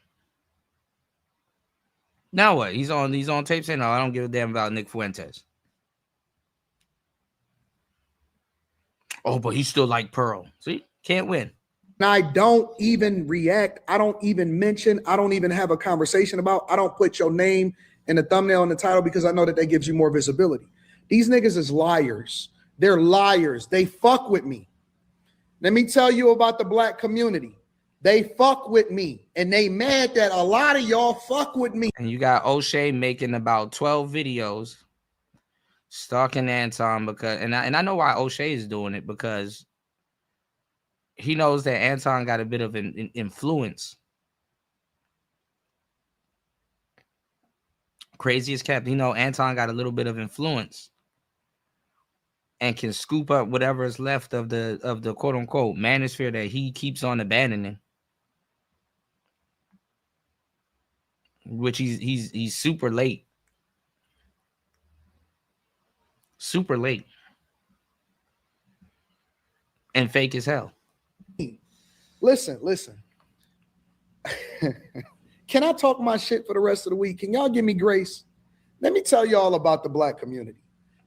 Now what? He's on tape saying, no, I don't give a damn about Nick Fuentes. Oh, but he's still like Pearl. See? Can't win. And I don't even react. I don't even mention. I don't even have a conversation about. I don't put your name in the thumbnail and the title because I know that that gives you more visibility. These niggas is liars. They're liars. They fuck with me. Let me tell you about the black community. They fuck with me, and they mad that a lot of y'all fuck with me. And you got O'Shea making about 12 videos stalking Anton because, and I know why O'Shea is doing it, because he knows that Anton got a bit of an influence. Crazy as kept, Anton got a little bit of influence and can scoop up whatever is left of the quote unquote manosphere that he keeps on abandoning. which he's super late. Super late. And fake as hell. Listen. Can I talk my shit for the rest of the week? Can y'all give me grace? Let me tell y'all about the black community.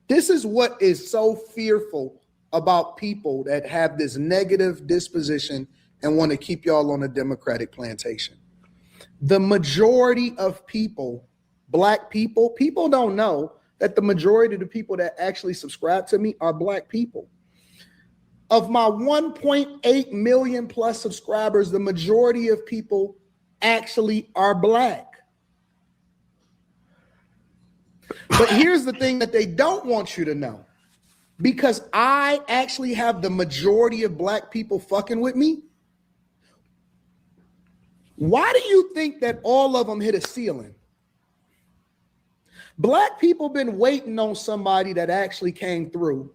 This is what is so fearful about people that have this negative disposition and want to keep y'all on a Democratic plantation. The majority of people, black people don't know that the majority of the people that actually subscribe to me are black people. Of my 1.8 million plus subscribers, the majority of people actually are black. But here's the thing that they don't want you to know. Because I actually have the majority of black people fucking with me, why do you think that all of them hit a ceiling? Black people been waiting on somebody that actually came through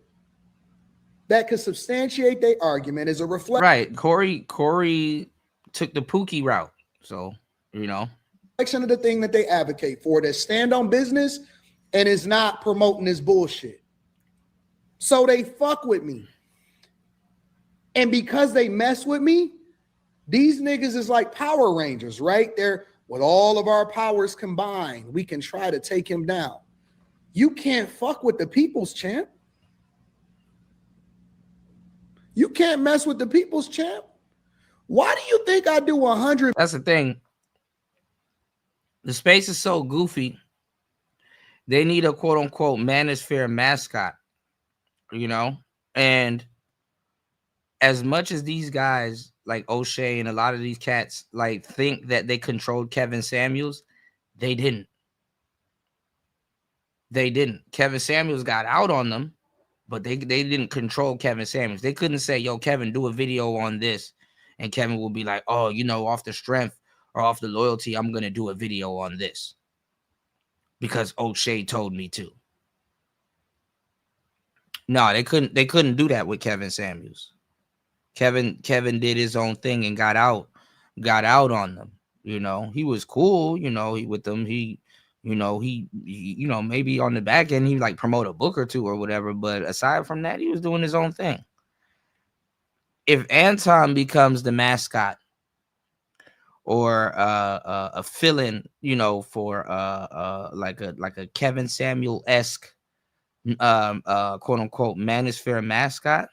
that could substantiate their argument as a reflection. Right. Corey took the Pookie route. So, you know. Reflection of the thing that they advocate for, that stand on business and is not promoting this bullshit. So they fuck with me. And because they mess with me, these niggas is like Power Rangers, right? They're with all of our powers combined, we can try to take him down. You can't fuck with the people's champ. You can't mess with the people's champ. Why do you think I do 100? That's the thing. The space is so goofy. They need a quote unquote manosphere mascot, you know? And as much as these guys like O'Shea and a lot of these cats like think that they controlled Kevin Samuels, they didn't. They didn't. Kevin Samuels got out on them, but they didn't control Kevin Samuels. They couldn't say, yo, Kevin, do a video on this. And Kevin will be like, oh, you know, off the strength or off the loyalty, I'm going to do a video on this because O'Shea told me to. No, they couldn't do that with Kevin Samuels. Kevin did his own thing and got out on them. You know, he was cool, you know, with them. He maybe on the back end, he like promote a book or two or whatever. But aside from that, he was doing his own thing. If Anton becomes the mascot or a fill-in, you know, for like a Kevin Samuel-esque quote unquote manosphere mascot,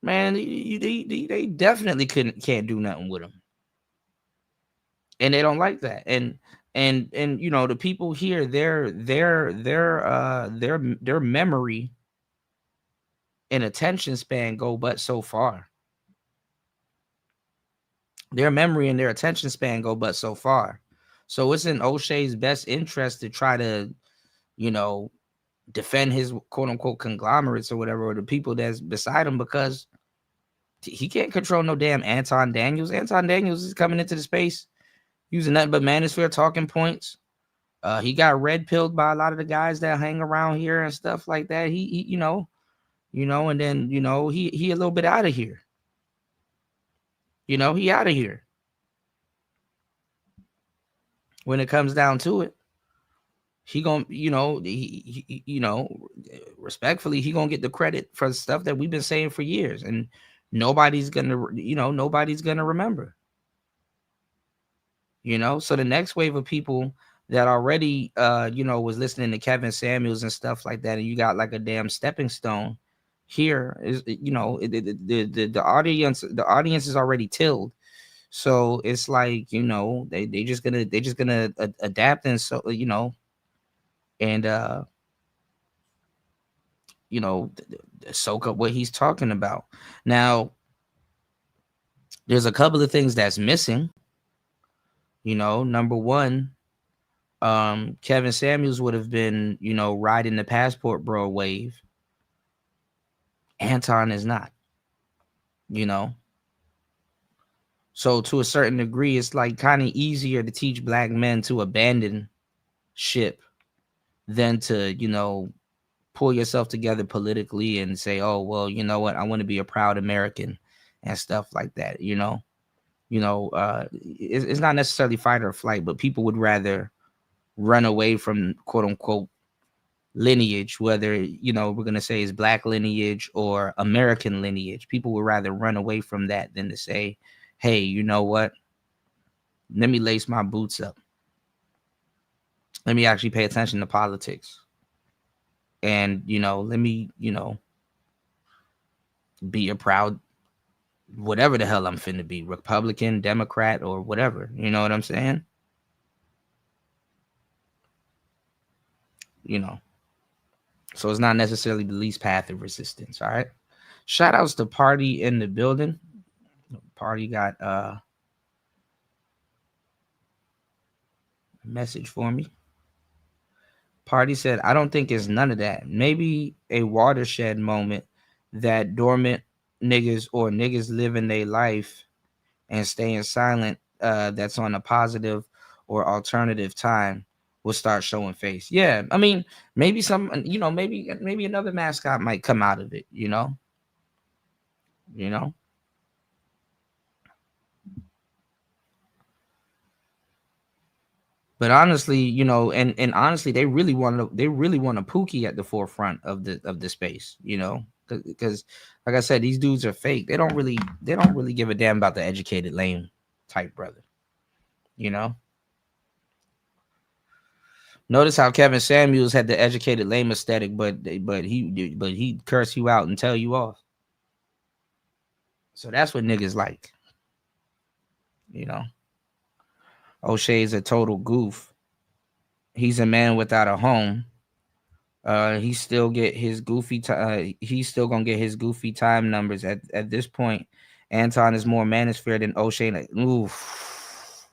man, they definitely can't do nothing with him. And they don't like that. And you know, the people here, their memory and attention span go but so far. Their memory and their attention span go but so far. So it's in O'Shea's best interest to try to, you know, defend his quote unquote conglomerates or whatever, or the people that's beside him, because he can't control no damn Anton Daniels. Anton Daniels is coming into the space using nothing but manosphere talking points. He got red pilled by a lot of the guys that hang around here and stuff like that. He you know, and then, you know, he a little bit out of here. You know, he out of here. When it comes down to it, he gonna, you know, he you know, respectfully, he gonna get the credit for stuff that we've been saying for years, and nobody's gonna remember. You know, so the next wave of people that already, you know, was listening to Kevin Samuels and stuff like that, and you got like a damn stepping stone here, is, you know, the audience is already tilled. So it's like, you know, they just gonna adapt, and so, you know, and you know, soak up what he's talking about. Now, there's a couple of things that's missing. You know, number one, Kevin Samuels would have been, you know, riding the passport bro wave. Anton is not, you know. So to a certain degree, it's like kind of easier to teach black men to abandon ship than to, you know, pull yourself together politically and say, oh, well, you know what, I want to be a proud American and stuff like that, you know. you know, it's not necessarily fight or flight, but people would rather run away from quote unquote lineage, whether, you know, we're going to say is black lineage or American lineage. People would rather run away from that than to say, hey, you know what? Let me lace my boots up. Let me actually pay attention to politics. And, you know, let me, you know, be a proud whatever the hell I'm finna be, Republican, Democrat, or whatever. You know what I'm saying? You know. So it's not necessarily the least path of resistance. All right. Shout outs to Party in the building. Party got a message for me. Party said, I don't think it's none of that. Maybe a watershed moment that dormant niggas or niggas living their life and staying silent, that's on a positive or alternative time, will start showing face. Yeah, I mean, maybe some, you know, maybe another mascot might come out of it, you know. But honestly, you know, and honestly, they really want a Pookie at the forefront of the space, you know, because like I said, these dudes are fake. They don't really give a damn about the educated lame type brother, you know. Notice how Kevin Samuels had the educated lame aesthetic, but he curse you out and tell you off. So that's what niggas like, you know. O'Shea's a total goof. He's a man without a home. He still get his goofy. He's still gonna get his goofy time numbers at this point. Anton is more manosphere than O'Shea. Like, oof.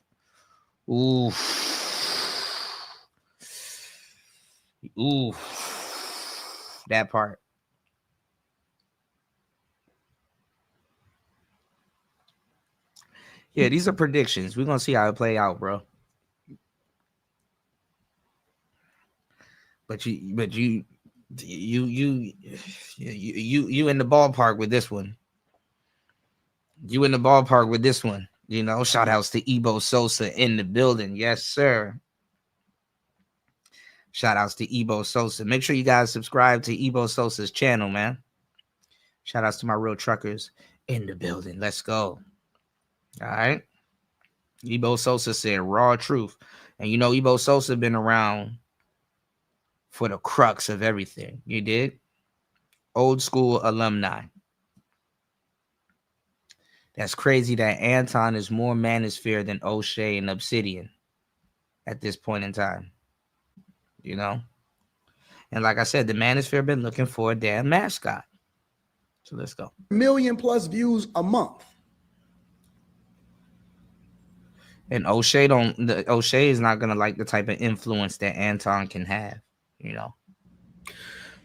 That part. Yeah, these are predictions. We're gonna see how it play out, bro. But you in the ballpark with this one. You in the ballpark with this one. You know, shout outs to Ebo Sosa in the building. Yes, sir. Shout outs to Ebo Sosa. Make sure you guys subscribe to Ebo Sosa's channel, man. Shout outs to my real truckers in the building. Let's go. All right. Ebo Sosa said raw truth. And you know, Ebo Sosa been around for the crux of everything. You did? Old school alumni. That's crazy that Anton is more manosphere than O'Shea and Obsidian at this point in time. You know? And like I said, the manosphere been looking for a damn mascot. So let's go. 1 million plus views a month. And O'Shea is not gonna like the type of influence that Anton can have, you know.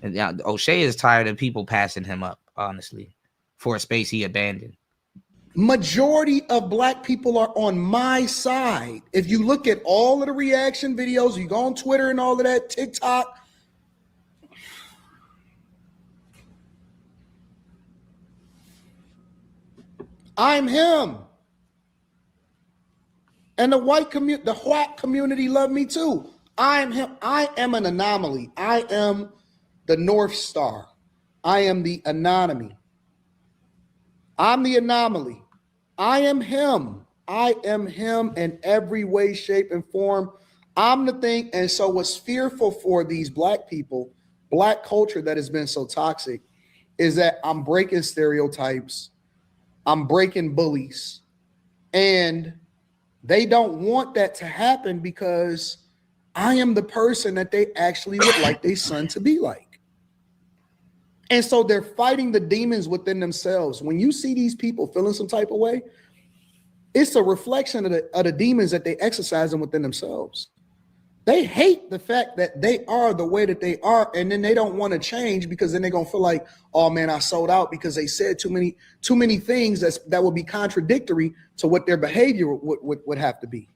And yeah, O'Shea is tired of people passing him up, honestly, for a space he abandoned. Majority of black people are on my side. If you look at all of the reaction videos, you go on Twitter and all of that, TikTok. I'm him. And the white community love me too. I am him. I am an anomaly. I am the North Star. I am the anomaly. I'm the anomaly. I am him. I am him in every way, shape, and form. I'm the thing. And so what's fearful for these black people, black culture that has been so toxic, is that I'm breaking stereotypes. I'm breaking bullies. And they don't want that to happen because I am the person that they actually would like their son to be like. And so they're fighting the demons within themselves. When you see these people feeling some type of way, it's a reflection of the demons that they exercising within themselves. They hate the fact that they are the way that they are, and then they don't want to change because then they're gonna feel like, oh man, I sold out because they said too many things that would be contradictory to what their behavior would have to be.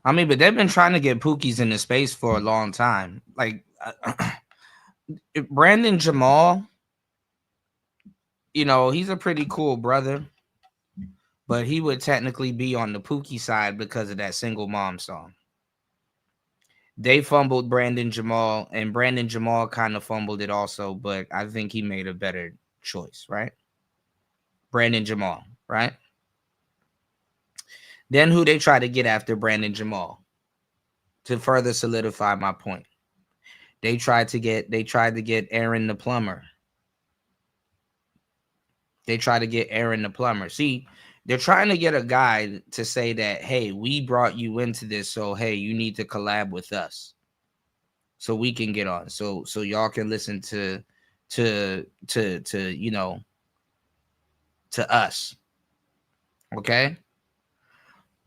I mean, but they've been trying to get Pookies in the space for a long time. Like Brandon Jamal, you know, he's a pretty cool brother, but he would technically be on the Pookie side because of that Single Mom song. They fumbled Brandon Jamal, and Brandon Jamal kind of fumbled it also, but I think he made a better choice, right? Brandon Jamal, right? Then who they try to get after Brandon Jamal to further solidify my point. They tried to get Aaron the plumber. They tried to get Aaron the plumber. See, they're trying to get a guy to say that, hey, we brought you into this, so hey, you need to collab with us so we can get on. So y'all can listen to you know, to us. Okay?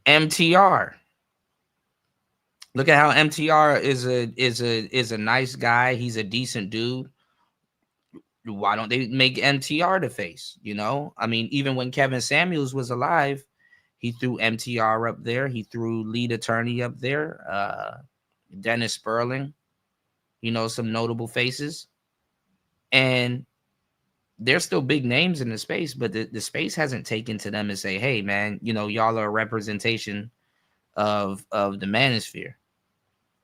MTR. Look at how MTR is a nice guy. He's a decent dude. Why don't they make MTR the face? You know, I mean, even when Kevin Samuels was alive, he threw MTR up there. He threw lead attorney up there. Dennis Sperling, you know, some notable faces. And they're still big names in the space, but the space hasn't taken to them and say, hey, man, you know, y'all are a representation of the manosphere.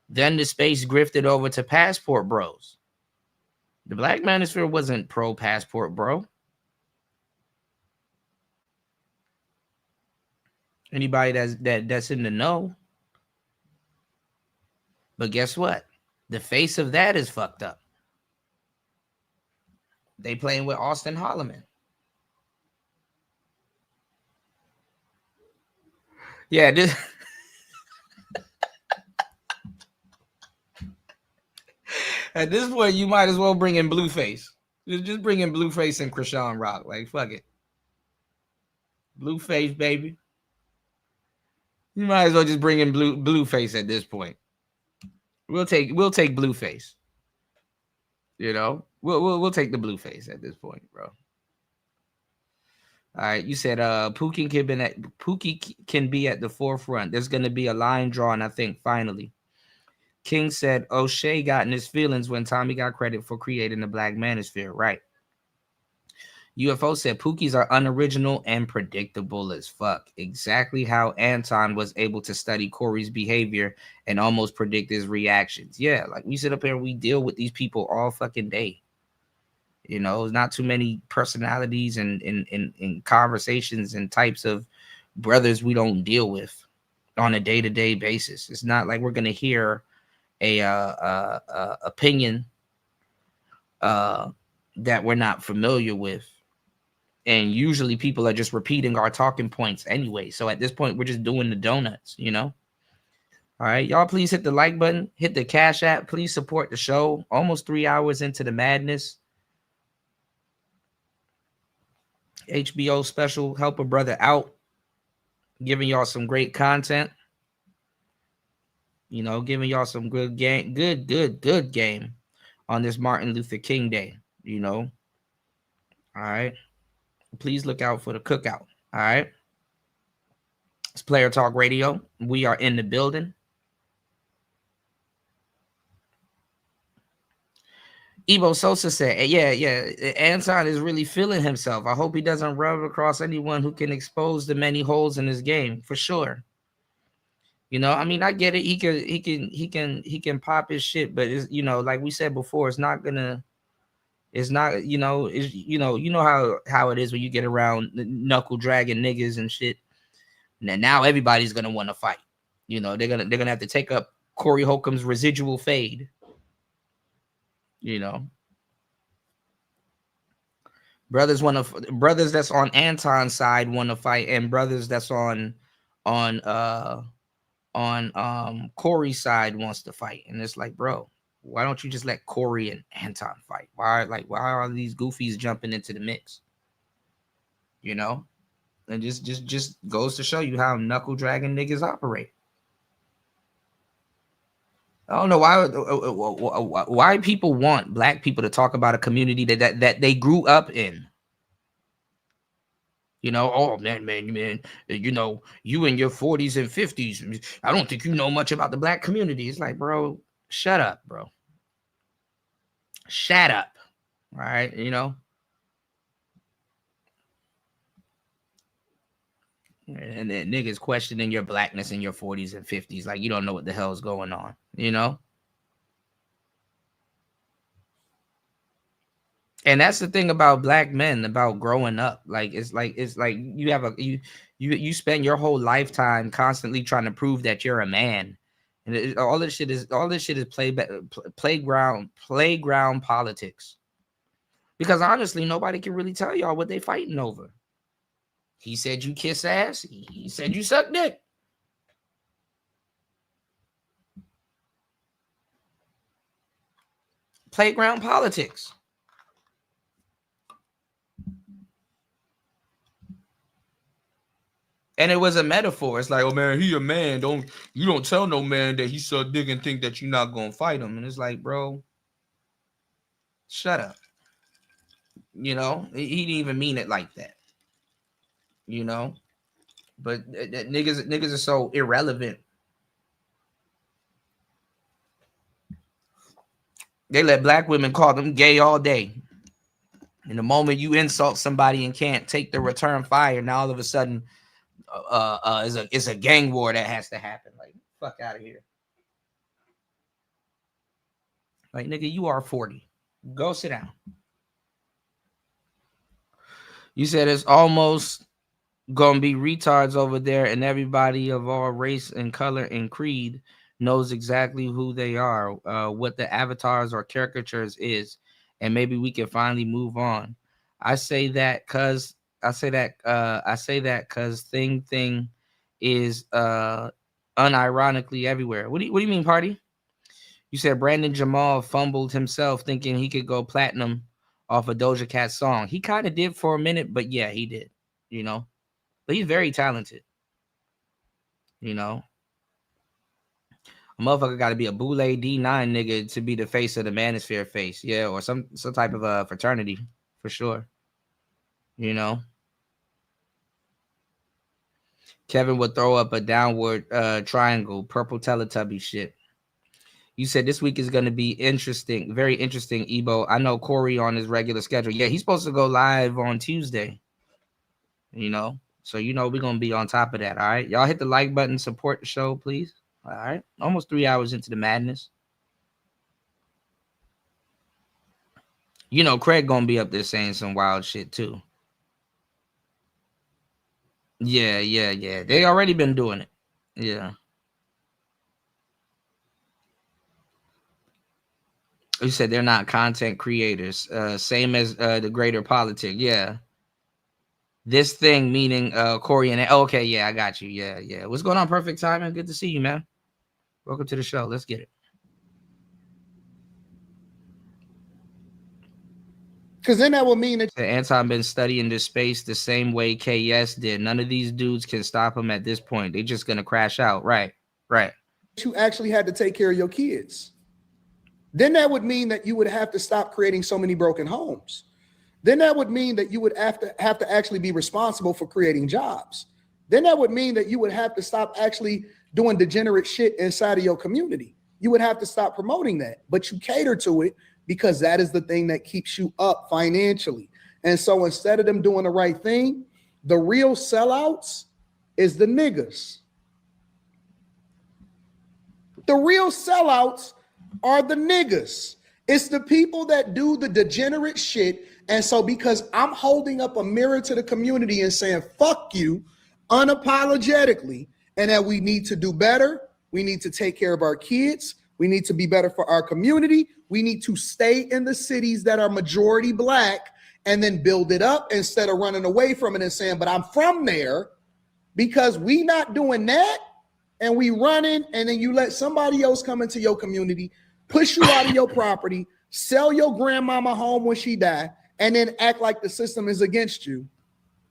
Then the space grifted over to Passport Bros. The Black Manosphere wasn't pro Passport Bro. Anybody that's in the know. But guess what? The face of that is fucked up. They playing with Austin Holloman. Yeah, this at this point, you might as well bring in Blueface. Just bring in Blueface and Krishan Rock. Like, fuck it. Blueface, baby. You might as well just bring in Blueface at this point. We'll take Blueface. You know, we'll take the Blueface at this point, bro. All right, you said Pookie can be at the forefront. There's gonna be a line drawn, I think, finally. King said O'Shea got in his feelings when Tommy got credit for creating the Black Manosphere. Right. UFO said Pookies are unoriginal and predictable as fuck. Exactly how Anton was able to study Corey's behavior and almost predict his reactions. Yeah, like we sit up here and we deal with these people all fucking day. You know, there's not too many personalities and in conversations and types of brothers we don't deal with on a day-to-day basis. It's not like we're gonna hear a opinion that we're not familiar with, and usually people are just repeating our talking points anyway. So at this point, we're just doing the donuts, you know. All right, y'all, please hit the like button, hit the Cash App, please support the show. Almost 3 hours into the madness. HBO special, help a brother out, giving y'all some great content. You know, giving y'all some good game, good game on this Martin Luther King Day, you know. All right. Please look out for the cookout. All right. It's Player Talk Radio. We are in the building. Evo Sosa said, yeah, Anton is really feeling himself. I hope he doesn't rub across anyone who can expose the many holes in his game, for sure. You know, I mean, I get it. He can pop his shit, but it's, you know, like we said before, it's not, you know, how it is when you get around knuckle dragging niggas and shit. And now everybody's gonna want to fight. You know, they're gonna have to take up Corey Holcomb's residual fade. You know, brothers that's on Anton's side want to fight, and brothers that's on Corey's side wants to fight. And it's like, bro, why don't you just let Corey and Anton fight? Why are these goofies jumping into the mix? You know, and just goes to show you how knuckle dragging niggas operate. I don't know why people want black people to talk about a community that they grew up in. You know, oh man, you know, you in your 40s and 50s. I don't think you know much about the black community. It's like, bro, shut up, bro. Shut up. All right, you know. And then niggas questioning your blackness in your 40s and 50s, like you don't know what the hell's going on, you know? And that's the thing about black men, about growing up. Like it's like you have you spend your whole lifetime constantly trying to prove that you're a man, and all this shit is playground politics. Because honestly, nobody can really tell y'all what they fighting over. He said you kiss ass. He said you suck dick. Playground politics. And it was a metaphor. It's like, oh man, he a man. You don't tell no man that he suck dick and think that you're not gonna fight him. And it's like, bro, shut up. You know, he didn't even mean it like that. You know, but niggas are so irrelevant. They let black women call them gay all day. And the moment you insult somebody and can't take the return fire, now all of a sudden, it's a gang war that has to happen. Like, fuck out of here. Like, nigga, you are 40. Go sit down. You said it's almost gonna be retards over there, and everybody of all race and color and creed knows exactly who they are, what the avatars or caricatures is, and maybe we can finally move on. I say that because thing is unironically everywhere. What do you mean, party? You said Brandon Jamal fumbled himself thinking he could go platinum off a Doja Cat song. He kind of did for a minute, but yeah, he did, you know. But he's very talented, you know. A motherfucker got to be a Boule D9 nigga to be the face of the Manosphere face, yeah, or some type of fraternity for sure, you know. Kevin would throw up a downward triangle, purple Teletubby shit. You said this week is going to be interesting, very interesting, Ebo. I know Corey on his regular schedule. Yeah, he's supposed to go live on Tuesday, you know. So, you know, we're going to be on top of that, all right? Y'all hit the like button, support the show, please. All right? Almost 3 hours into the madness. You know, Craig going to be up there saying some wild shit, too. Yeah. They already been doing it. Yeah. You said they're not content creators. Same as the greater politic. Yeah. This thing meaning Corey and okay, yeah, I got you. Yeah. What's going on? Perfect timing. Good to see you, man. Welcome to the show. Let's get it. Because then that would mean that Anton been studying this space the same way KS did. None of these dudes can stop him at this point. They're just gonna crash out. Right. You actually had to take care of your kids. Then that would mean that you would have to stop creating so many broken homes. Then that would mean that you would have to actually be responsible for creating jobs. Then that would mean that you would have to stop actually doing degenerate shit inside of your community. You would have to stop promoting that, but you cater to it because that is the thing that keeps you up financially. And so instead of them doing the right thing, the real sellouts is the niggas. The real sellouts are the niggas. It's the people that do the degenerate shit. And so because I'm holding up a mirror to the community and saying, fuck you, unapologetically, and that we need to do better, we need to take care of our kids, we need to be better for our community, we need to stay in the cities that are majority black and then build it up instead of running away from it and saying, but I'm from there, because we not doing that and we running, and then you let somebody else come into your community, push you out of your property, sell your grandmama home when she died, and then act like the system is against you.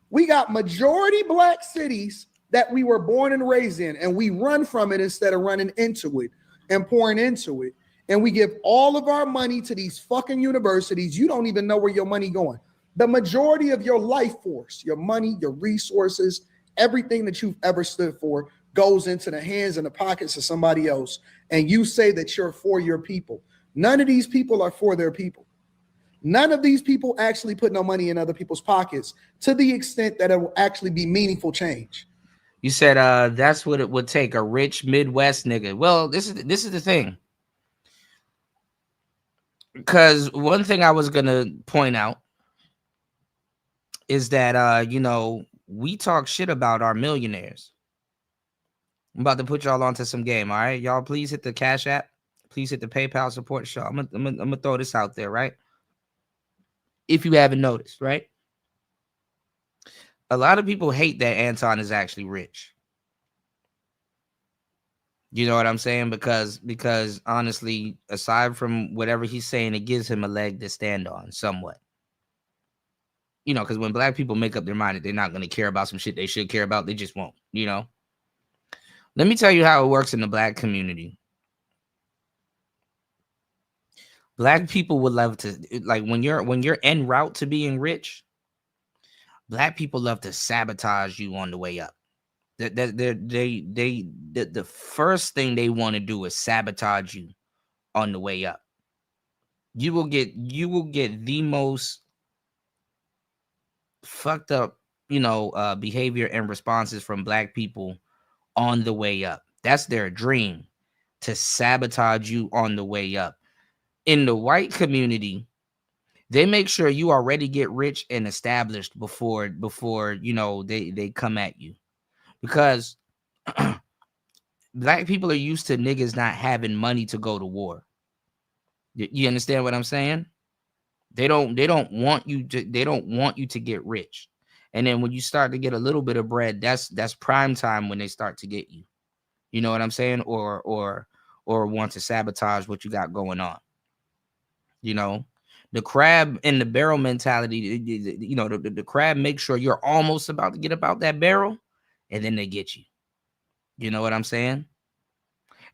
We got majority black cities that we were born and raised in, and we run from it instead of running into it and pouring into it. And we give all of our money to these fucking universities. You don't even know where your money going. The majority of your life force, your money, your resources, everything that you've ever stood for goes into the hands and the pockets of somebody else. And you say that you're for your people. None of these people are for their people. None of these people actually put no money in other people's pockets to the extent that it will actually be meaningful change. You said that's what it would take, a rich Midwest nigga. Well, this is the thing. Because one thing I was gonna point out is that you know, we talk shit about our millionaires. I'm about to put y'all onto some game. All right, y'all, please hit the Cash App. Please hit the PayPal support show. I'm gonna throw this out there, right? If you haven't noticed, right? A lot of people hate that Anton is actually rich. You know what I'm saying? Because honestly, aside from whatever he's saying, it gives him a leg to stand on somewhat. You know, because when black people make up their mind that they're not going to care about some shit they should care about, they just won't, you know? Let me tell you how it works in the black community. Black people would love to, like, when you're en route to being rich, black people love to sabotage you on the way up. The first thing they want to do is sabotage you on the way up. You will get the most fucked up, you know, behavior and responses from black people on the way up. That's their dream, to sabotage you on the way up. In the white community, they make sure you already get rich and established before you know they come at you, because black people are used to niggas not having money to go to war. You understand what I'm saying? They don't want you to get rich. And then when you start to get a little bit of bread, that's prime time when they start to get you. You know what I'm saying? Or want to sabotage what you got going on. You know, the crab in the barrel mentality, you know, the crab makes sure you're almost about to get about that barrel, and then they get you. You know what I'm saying?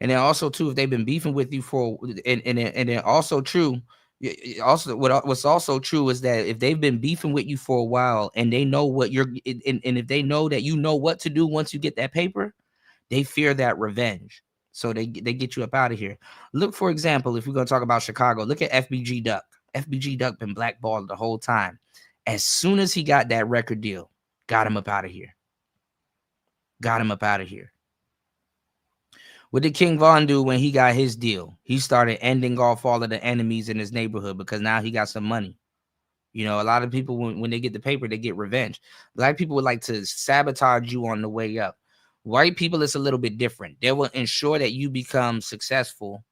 And then also too, if they've been beefing with you for, and then also true, also what's also true is that if they've been beefing with you for a while and they know what you're, and if they know that you know what to do once you get that paper, they fear that revenge. So they get you up out of here. Look, for example, if we're going to talk about Chicago, look at FBG Duck. FBG Duck been blackballed the whole time. As soon as he got that record deal, got him up out of here. Got him up out of here. What did King Von do when he got his deal? He started ending off all of the enemies in his neighborhood because now he got some money. You know, a lot of people, when they get the paper, they get revenge. Black people would like to sabotage you on the way up. White people, it's a little bit different. They will ensure that you become successful.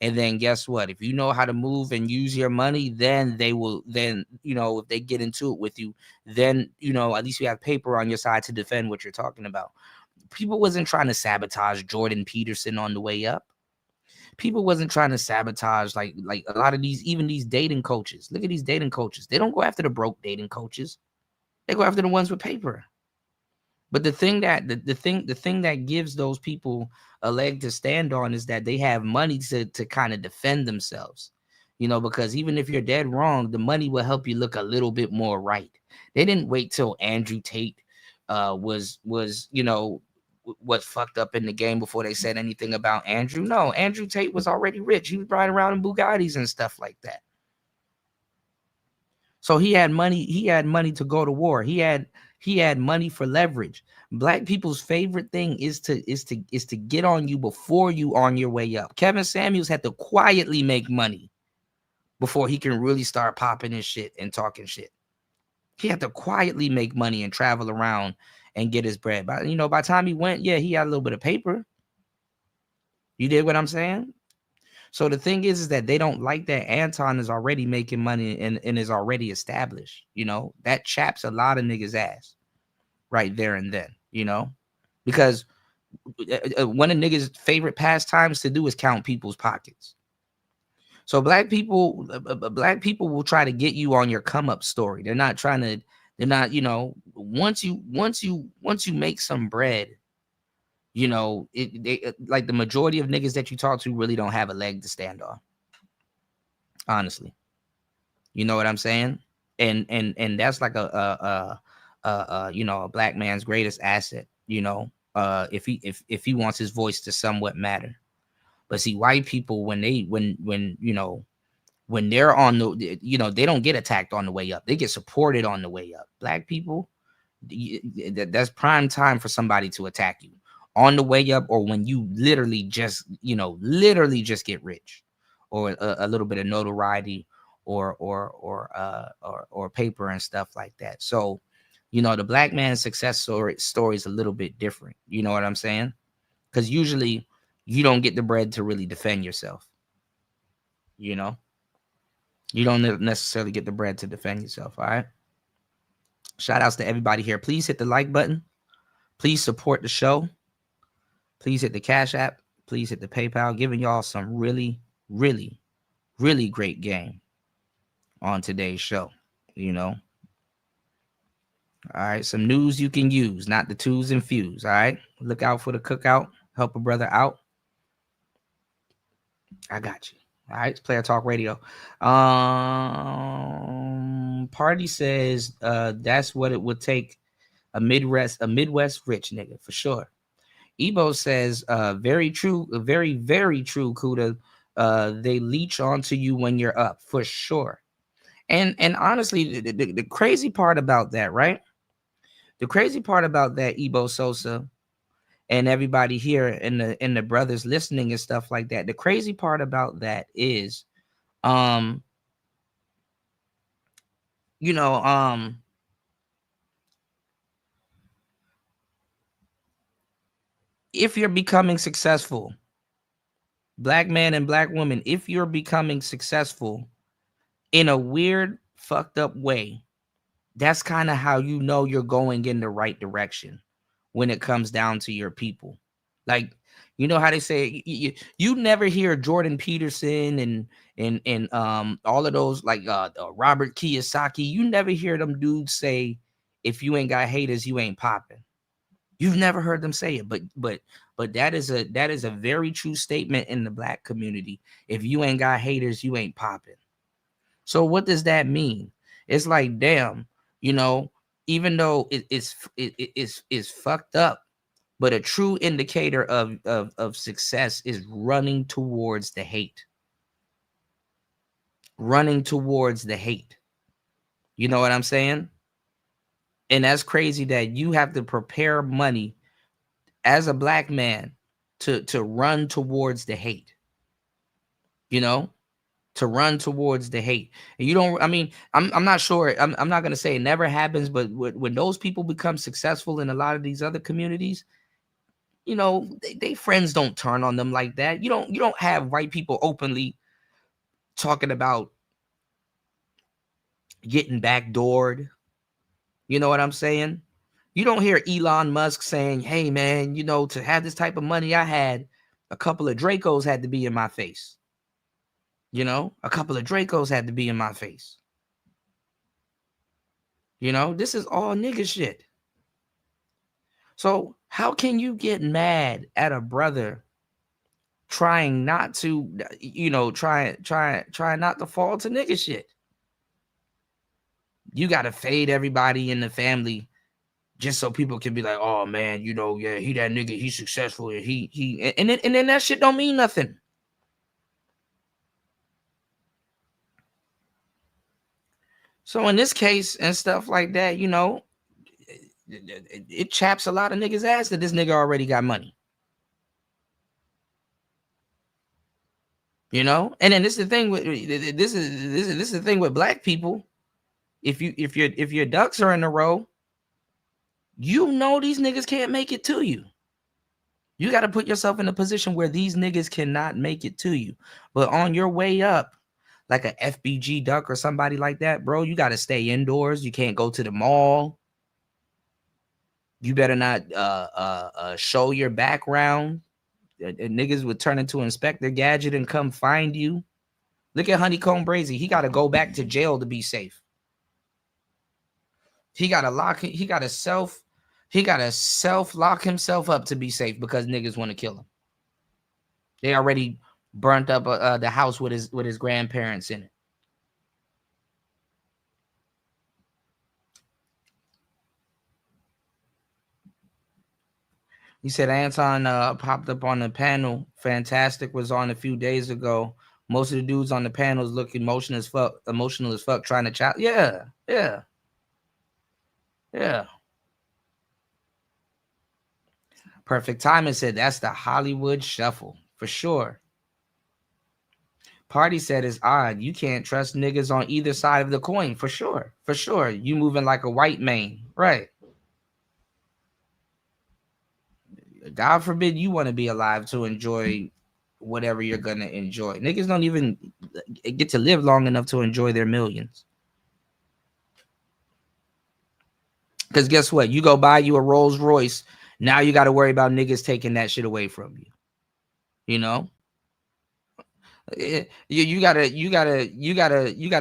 And then guess what? If you know how to move and use your money, then they will, then, you know, if they get into it with you, then, you know, at least you have paper on your side to defend what you're talking about. People wasn't trying to sabotage Jordan Peterson on the way up. People wasn't trying to sabotage like a lot of these, even these dating coaches. Look at these dating coaches. They don't go after the broke dating coaches. They go after the ones with paper. But the thing that the thing that gives those people a leg to stand on is that they have money to kind of defend themselves. You know, because even if you're dead wrong, the money will help you look a little bit more right. They didn't wait till Andrew Tate was you know, was fucked up in the game before they said anything about Andrew. No, Andrew Tate was already rich. He was riding around in Bugattis and stuff like that. So he had money. He had money to go to war. He had money for leverage. Black people's favorite thing is to get on you before you on your way up. Kevin Samuels had to quietly make money before he can really start popping his shit and talking shit. He had to quietly make money and travel around and get his bread. But you know, by the time he went, yeah, he had a little bit of paper. You did what I'm saying? So the thing is that they don't like that Anton is already making money and is already established. You know, that chaps a lot of niggas' ass right there and then, you know, because one of niggas' favorite pastimes to do is count people's pockets. So black people will try to get you on your come up story. They're not, you know, once you make some bread, you know, they like the majority of niggas that you talk to really don't have a leg to stand on. Honestly, you know what I'm saying? And that's like a you know, a black man's greatest asset, you know, if he wants his voice to somewhat matter. But see, white people, when you know, when they're on the, you know, they don't get attacked on the way up. They get supported on the way up. Black people, That's prime time for somebody to attack you on the way up, or when you literally just get rich, or a little bit of notoriety, or paper and stuff like that. So, the black man's success story is a little bit different. You know what I'm saying? Because usually you don't get the bread to really defend yourself. You don't necessarily get the bread to defend yourself. All right. Shout outs to everybody here. Please hit the like button. Please support the show. Please hit the Cash App. Please hit the PayPal. Giving y'all some really, really, really great game on today's show. All right. Some news you can use, not the twos and fews. All right. Look out for the cookout. Help a brother out. I got you. All right. It's Player Talk Radio. Party says that's what it would take. A Midwest rich nigga for sure. Ebo says, very true, very, very true, Kuda. They leech onto you when you're up, for sure. And honestly, the crazy part about that, right? The crazy part about that, Ebo Sosa, and everybody here and the brothers listening and stuff like that. The crazy part about that is, if you're becoming successful, black man and black woman, if you're becoming successful in a weird, fucked up way, that's kind of how you're going in the right direction when it comes down to your people. Like, how they say, you never hear Jordan Peterson and all of those, like Robert Kiyosaki. You never hear them dudes say, if you ain't got haters, you ain't popping. You've never heard them say it, but that is a very true statement in the black community. If you ain't got haters, you ain't popping. So what does that mean? It's like, damn, even though it's fucked up, but a true indicator of success is running towards the hate. Running towards the hate. You know what I'm saying? And that's crazy that you have to prepare money as a black man to run towards the hate. To run towards the hate. And I'm not sure. I'm not going to say it never happens, but when those people become successful in a lot of these other communities, they friends don't turn on them like that. You don't have white people openly talking about getting backdoored. You know what I'm saying? You don't hear Elon Musk saying, hey, man, to have this type of money I had, a couple of Dracos had to be in my face. A couple of Dracos had to be in my face. This is all nigga shit. So how can you get mad at a brother trying not to, try not to fall to nigga shit? You got to fade everybody in the family just so people can be like, oh man, yeah, he that nigga, he's successful, and then that shit don't mean nothing. So in this case and stuff like that, it chaps a lot of niggas' ass that this nigga already got money. And then this is the thing with this is the thing with black people. If your ducks are in a row, these niggas can't make it to you. You got to put yourself in a position where these niggas cannot make it to you. But on your way up, like a FBG duck or somebody like that, bro, you got to stay indoors. You can't go to the mall. You better not show your background. Niggas would turn into Inspector Gadget and come find you. Look at Honeycomb Brazy. He got to go back to jail to be safe. He got to self lock himself up to be safe because niggas want to kill him. They already burnt up the house with his grandparents in it. He said Anton popped up on the panel. Fantastic was on a few days ago. Most of the dudes on the panels look emotional as fuck, trying to chat. Yeah. Perfect Timing said that's the Hollywood shuffle for sure. Party said it's odd. You can't trust niggas on either side of the coin for sure. For sure. You moving like a white man. Right. God forbid you want to be alive to enjoy whatever you're going to enjoy. Niggas don't even get to live long enough to enjoy their millions. Because guess what? You go buy you a Rolls Royce. Now you got to worry about niggas taking that shit away from you. You know? You gotta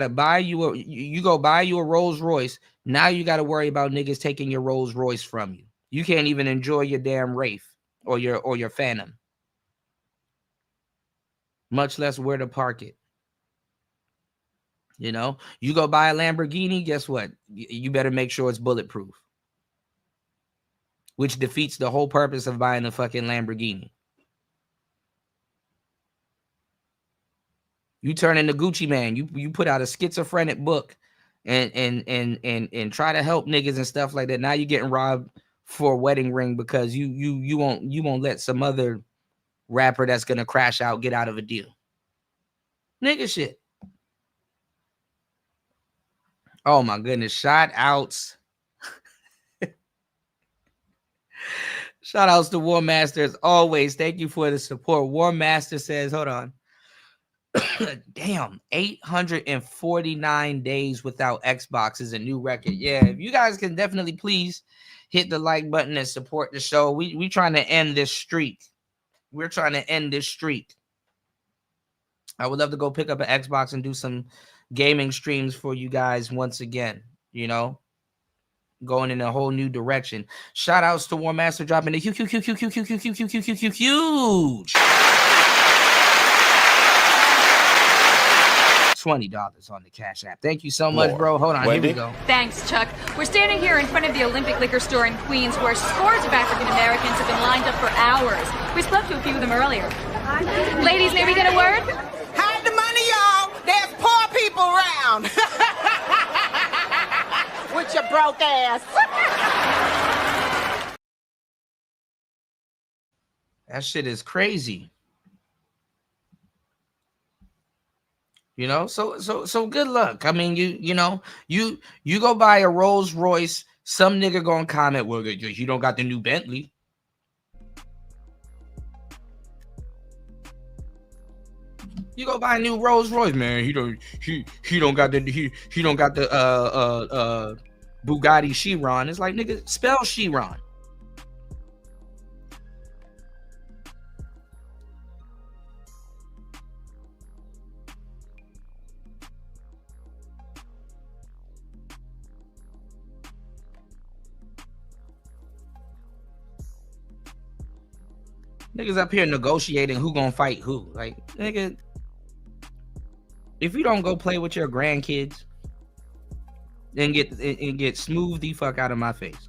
buy you go buy you a Rolls Royce. Now you gotta worry about niggas taking your Rolls Royce from you. You can't even enjoy your damn Wraith or your Phantom, much less where to park it. You know, you go buy a Lamborghini, guess what? You better make sure it's bulletproof, which defeats the whole purpose of buying a fucking Lamborghini. You turn into Gucci Man. You put out a schizophrenic book and try to help niggas and stuff like that. Now you're getting robbed for a wedding ring because you won't let some other rapper that's gonna crash out get out of a deal. Nigga shit. Oh my goodness. Shout outs. Shout outs to War Master as always. Thank you for the support. War Master says, hold on. Damn, 849 days without Xbox is a new record. Yeah, if you guys can definitely please hit the like button and support the show. We trying to end this streak. We're trying to end this streak. I would love to go pick up an Xbox and do some gaming streams for you guys once again, you know, going in a whole new direction. Shout outs to War Master dropping the huge $20 on the Cash App. Thank you so much, bro. Hold on, here we go. Thanks, Chuck. We're standing here in front of the Olympic Liquor Store in Queens where scores of African Americans have been lined up for hours. We spoke to a few of them earlier. Ladies, may we get a word? Hide the money, y'all. There's poor people around. With your broke ass. That shit is crazy. You know, so good luck. I mean, you know, you go buy a Rolls Royce, some nigga gonna comment, well, you don't got the new Bentley. You go buy a new Rolls Royce, man. He don't got the Bugatti Chiron. It's like, nigga, spell Chiron. Niggas up here negotiating who gonna fight who. Like, nigga, if you don't go play with your grandkids, then get smooth the fuck out of my face.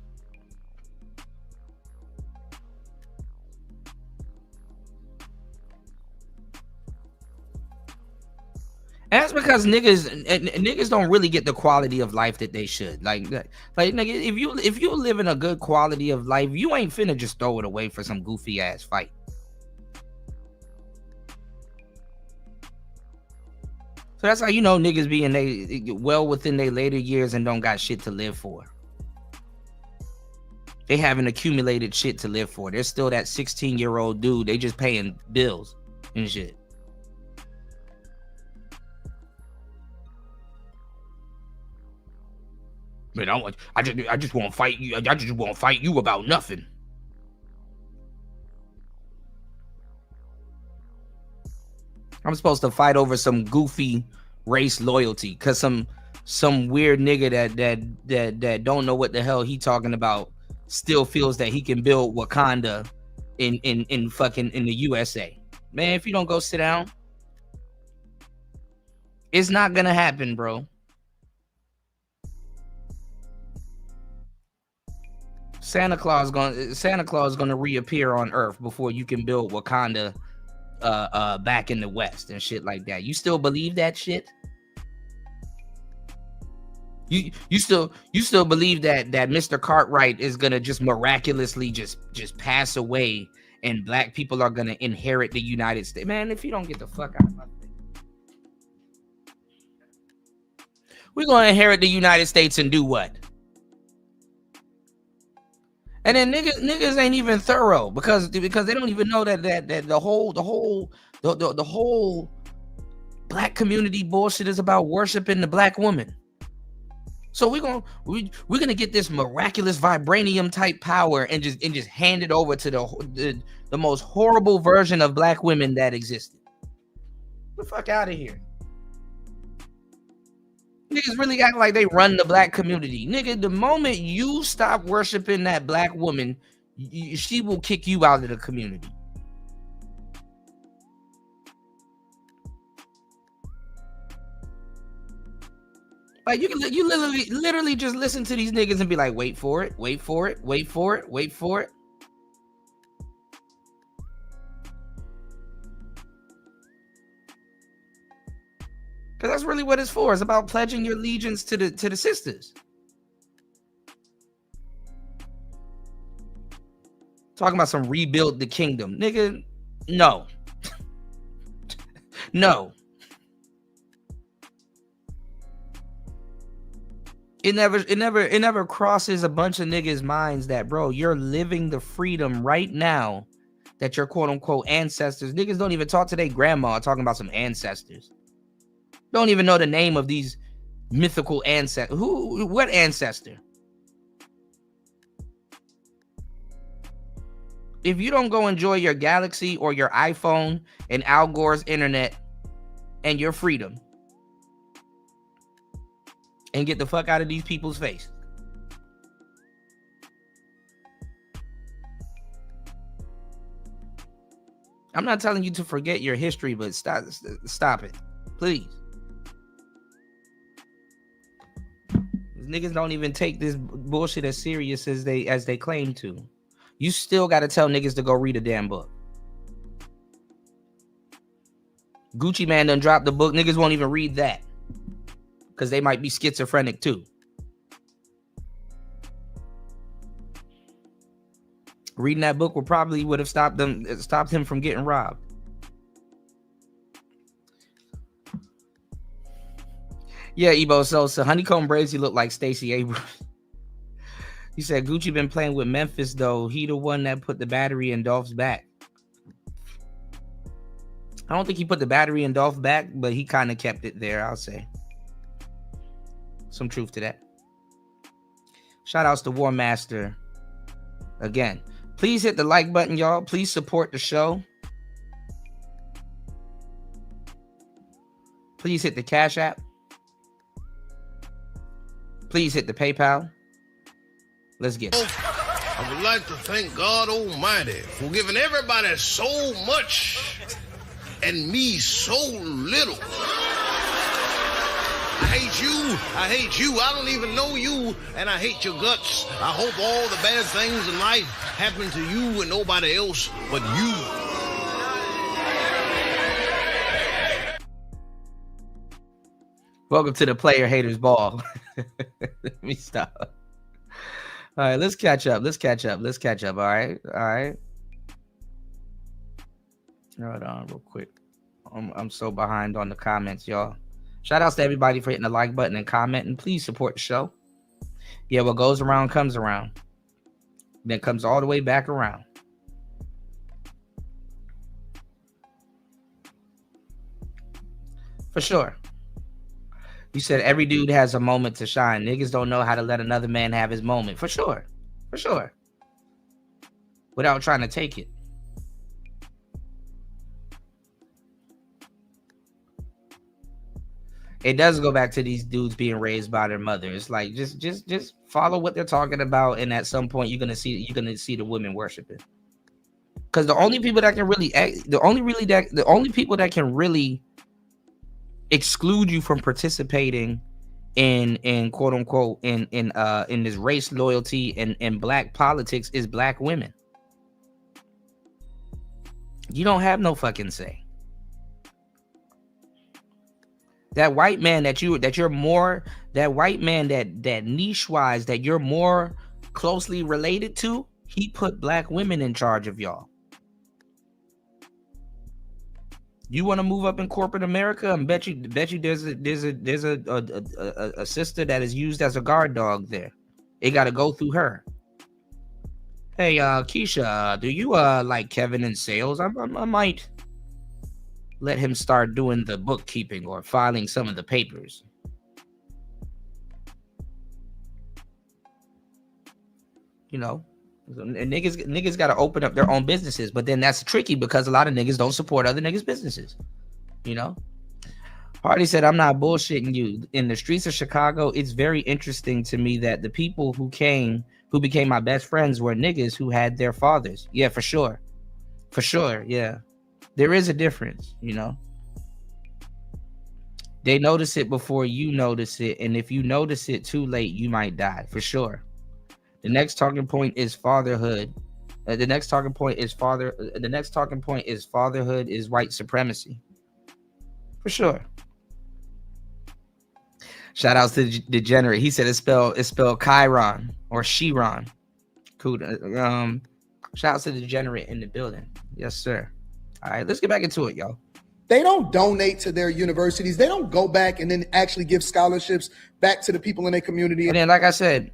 And that's because niggas don't really get the quality of life that they should. Like nigga, if you live in a good quality of life, you ain't finna just throw it away for some goofy ass fight. So that's how you know niggas be in they well within their later years and don't got shit to live for. They haven't accumulated shit to live for. They're still that 16-year-old dude. They just paying bills and shit. Man, I just won't fight you. I just won't fight you about nothing. I'm supposed to fight over some goofy race loyalty because some weird nigga that don't know what the hell he talking about still feels that he can build Wakanda in fucking in the USA. Man, if you don't go sit down, it's not gonna happen, bro. Santa Claus gonna reappear on Earth before you can build Wakanda back in the West and shit like that. You still believe that shit? You still believe that Mr. Cartwright is gonna just miraculously just pass away and black people are gonna inherit the United States? Man, if you don't get the fuck out of my face, we're gonna inherit the United States and do what? And then niggas ain't even thorough because they don't even know that the whole black community bullshit is about worshiping the black woman. So we're gonna get this miraculous vibranium type power and just hand it over to the most horrible version of black women that existed. Get the fuck out of here. Niggas really act like they run the black community. Nigga, the moment you stop worshiping that black woman, she will kick you out of the community. Like you literally just listen to these niggas and be like, wait for it, wait for it, wait for it, wait for it. Because that's really what it's for. It's about pledging your allegiance to the sisters. Talking about some rebuild the kingdom. Nigga, no. No. It never crosses a bunch of niggas' minds that, bro, you're living the freedom right now that your quote unquote ancestors. Niggas don't even talk to their grandma talking about some ancestors. Don't even know the name of these mythical ancestors. What ancestor? If you don't go enjoy your Galaxy or your iPhone and Al Gore's internet and your freedom and get the fuck out of these people's face. I'm not telling you to forget your history, but stop it, please. Niggas don't even take this bullshit as serious as they claim to. You still got to tell niggas to go read a damn book. Gucci Man done dropped the book. Niggas won't even read that because they might be schizophrenic too. Reading that book would have stopped him from getting robbed. Yeah, Ebo Sosa. Honeycomb braids, you look like Stacey Abrams. He said Gucci been playing with Memphis though. He the one that put the battery in Dolph's back. I don't think he put the battery in Dolph's back, but he kind of kept it there, I'll say. Some truth to that. Shout outs to War Master. Again, please hit the like button, y'all. Please support the show. Please hit the Cash App. Please hit the PayPal. Let's get it. I would like to thank God Almighty for giving everybody so much and me so little. I hate you. I don't even know you, and I hate your guts. I hope all the bad things in life happen to you and nobody else but you. Welcome to the Player Haters Ball. Let me stop. All right, let's catch up. All right. Hold on real quick. I'm so behind on the comments, y'all. Shout outs to everybody for hitting the like button and commenting. Please support the show. Yeah, what goes around comes around. Then comes all the way back around. For sure. You said every dude has a moment to shine. Niggas don't know how to let another man have his moment. For sure. Without trying to take it. It does go back to these dudes being raised by their mother. It's like just follow what they're talking about, and at some point you're gonna see the women worshiping. Because the only people that can really exclude you from participating in quote unquote in this race loyalty and black politics is black women. You don't have no fucking say. That white man that you're more, that white man that niche wise that you're more closely related to, he put black women in charge of y'all. You want to move up in corporate America? And bet you there's a sister that is used as a guard dog there. It got to go through her. Hey, Keisha, do you like Kevin in sales? I might let him start doing the bookkeeping or filing some of the papers. You know, and niggas got to open up their own businesses, but then that's tricky because a lot of niggas don't support other niggas' businesses. You know, Hardy said, "I'm not bullshitting you. In the streets of Chicago, it's very interesting to me that the people who became my best friends were niggas who had their fathers. Yeah, for sure, yeah." There is a difference, you know. They notice it before you notice it, and if you notice it too late, you might die, for sure. The next talking point is fatherhood. The next talking point is fatherhood is white supremacy, for sure. Shout outs to Degenerate. He said it's spelled Chiron or Chiron. Cool. Shout outs to Degenerate in the building. Yes, sir. All right, let's get back into it, y'all. They don't donate to their universities. They don't go back and then actually give scholarships back to the people in their community. And then, like I said,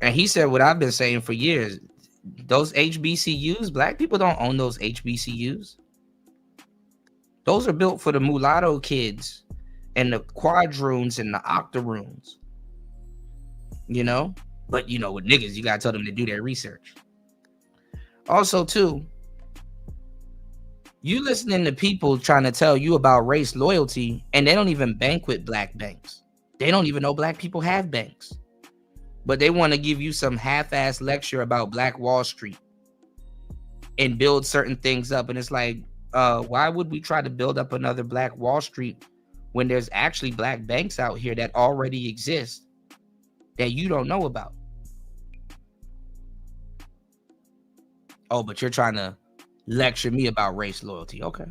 and he said what I've been saying for years, those HBCUs, black people don't own those HBCUs. Those are built for the mulatto kids and the quadroons and the octoroons. You know? But, you know, with niggas, you got to tell them to do their research. Also, too, you listening to people trying to tell you about race loyalty, and they don't even bank with black banks. They don't even know black people have banks. But they want to give you some half-ass lecture about Black Wall Street and build certain things up. And it's like, why would we try to build up another Black Wall Street when there's actually black banks out here that already exist that you don't know about? Oh, but you're trying to lecture me about race loyalty. Okay.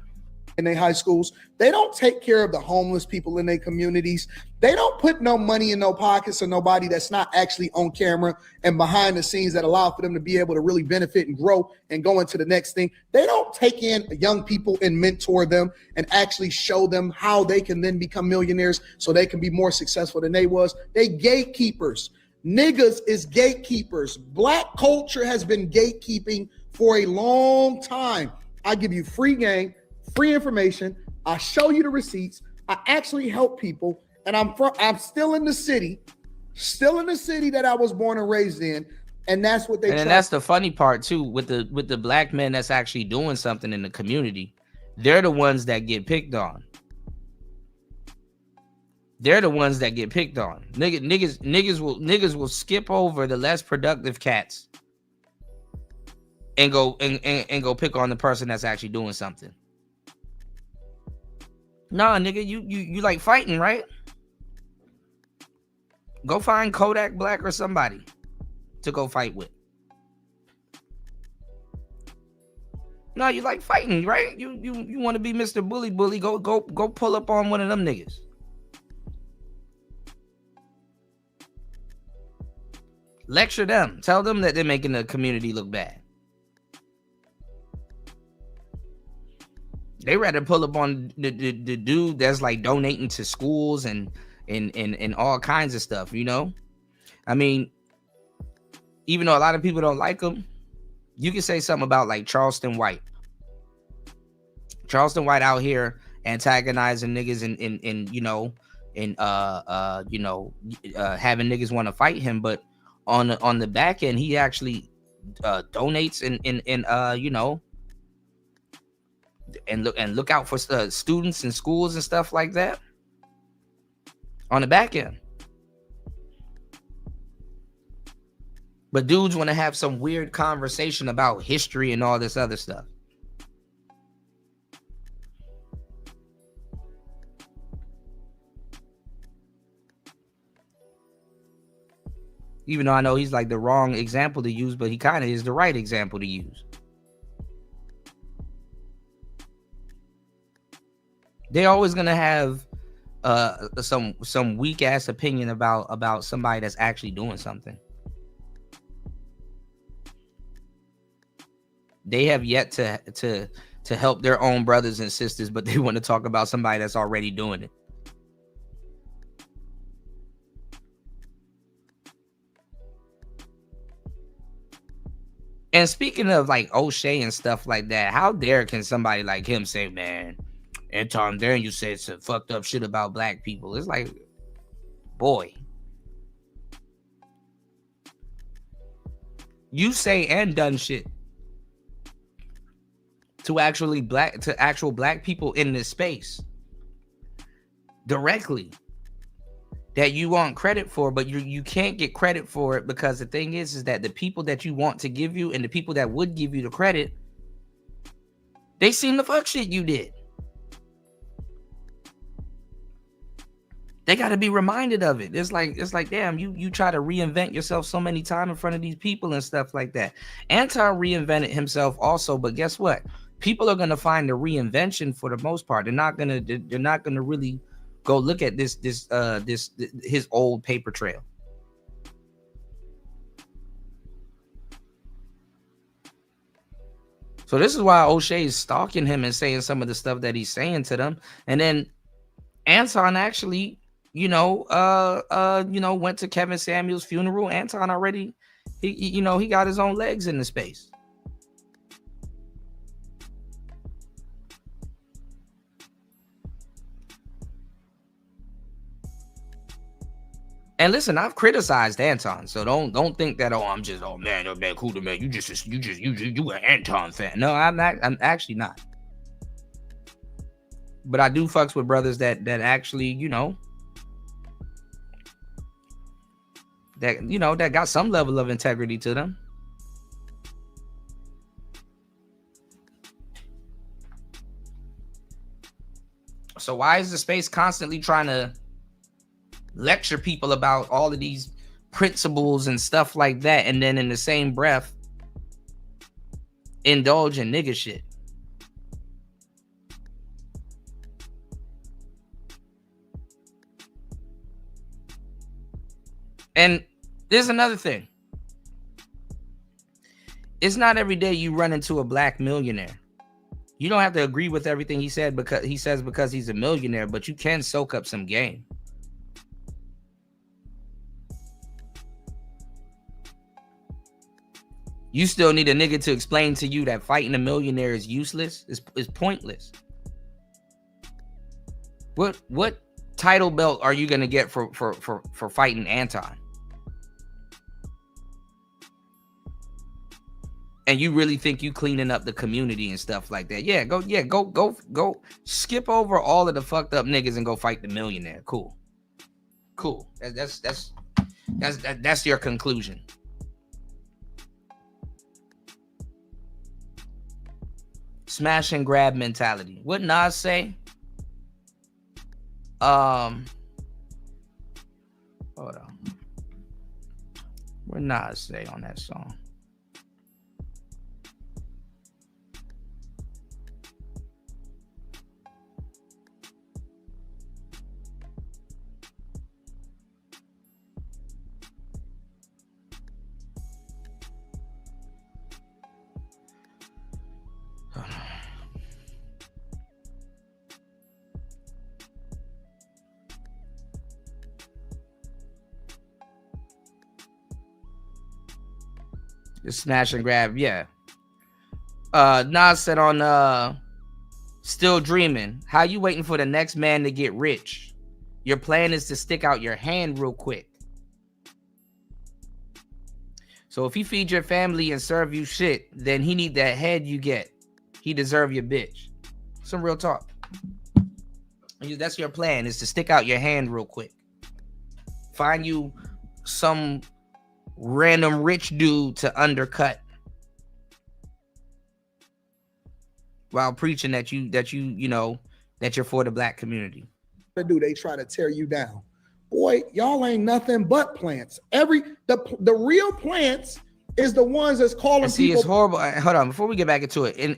In their high schools, they don't take care of the homeless people in their communities. They don't put no money in no pockets of nobody that's not actually on camera and behind the scenes that allow for them to be able to really benefit and grow and go into the next thing. They don't take in young people and mentor them and actually show them how they can then become millionaires so they can be more successful than they was. They gatekeepers. Niggas is gatekeepers. Black culture has been gatekeeping for a long time. I give you free game, free information. I show you the receipts. I actually help people, and I'm still in the city that I was born and raised in, and that's what they. And that's the funny part too, with the black men that's actually doing something in the community. They're the ones that get picked on. They're the ones that get picked on. Niggas will skip over the less productive cats and go pick on the person that's actually doing something. Nah, nigga, you like fighting, right? Go find Kodak Black or somebody to go fight with. No, you like fighting, right? You want to be Mr. Bully. Go pull up on one of them niggas. Lecture them. Tell them that they're making the community look bad. They rather pull up on the dude that's like donating to schools and all kinds of stuff, you know? I mean, even though a lot of people don't like him, you can say something about like Charleston White. Charleston White out here antagonizing niggas and having niggas want to fight him, but on the back end, he actually donates and look out for students and schools and stuff like that on the back end. But dudes want to have some weird conversation about history and all this other stuff. Even though I know he's like the wrong example to use, but he kind of is the right example to use. They always gonna have some weak ass opinion about somebody that's actually doing something. They have yet to help their own brothers and sisters, but they want to talk about somebody that's already doing it. And speaking of like O'Shea and stuff like that, how dare can somebody like him say, man, Anton Daniel said some fucked up shit about black people? It's like, boy, you say and done shit to actual black people in this space directly that you want credit for, but you can't get credit for it, because the thing is that the people that you want to give you and the people that would give you the credit, they seen the fuck shit you did. They got to be reminded of it. It's like, damn, you try to reinvent yourself so many times in front of these people and stuff like that. Anton reinvented himself also, but guess what? People are gonna find the reinvention for the most part. They're not gonna really go look at this his old paper trail. So this is why O'Shea is stalking him and saying some of the stuff that he's saying to them. And then Anton actually, went to Kevin Samuels' funeral. Anton already, he got his own legs in the space. And listen, I've criticized Anton, so don't think that I'm just man, cool to man. You an Anton fan? No, I'm not. I'm actually not. But I do fucks with brothers that actually that got some level of integrity to them. So why is the space constantly trying to lecture people about all of these principles and stuff like that, and then in the same breath indulge in nigga shit? And there's another thing. It's not every day you run into a black millionaire. You don't have to agree with everything he said because he's a millionaire, but you can soak up some game. You still need a nigga to explain to you that fighting a millionaire is useless, is pointless. What title belt are you gonna get for fighting Anton? And you really think you cleaning up the community and stuff like that? Go skip over all of the fucked up niggas and go fight the millionaire. Cool. That's your conclusion. Smash and grab mentality. What Nas say? Hold on. What Nas say on that song? Just smash and grab, yeah. Nas said on Still Dreaming, how you waiting for the next man to get rich? Your plan is to stick out your hand real quick. So if he feed your family and serve you shit, then he need that head you get. He deserve your bitch. Some real talk. That's your plan, is to stick out your hand real quick. Find you some random rich dude to undercut while preaching that you're for the black community. They try to tear you down. Boy, y'all ain't nothing but plants. The real plants is the ones that's calling people. It's horrible. Hold on, before we get back into it, and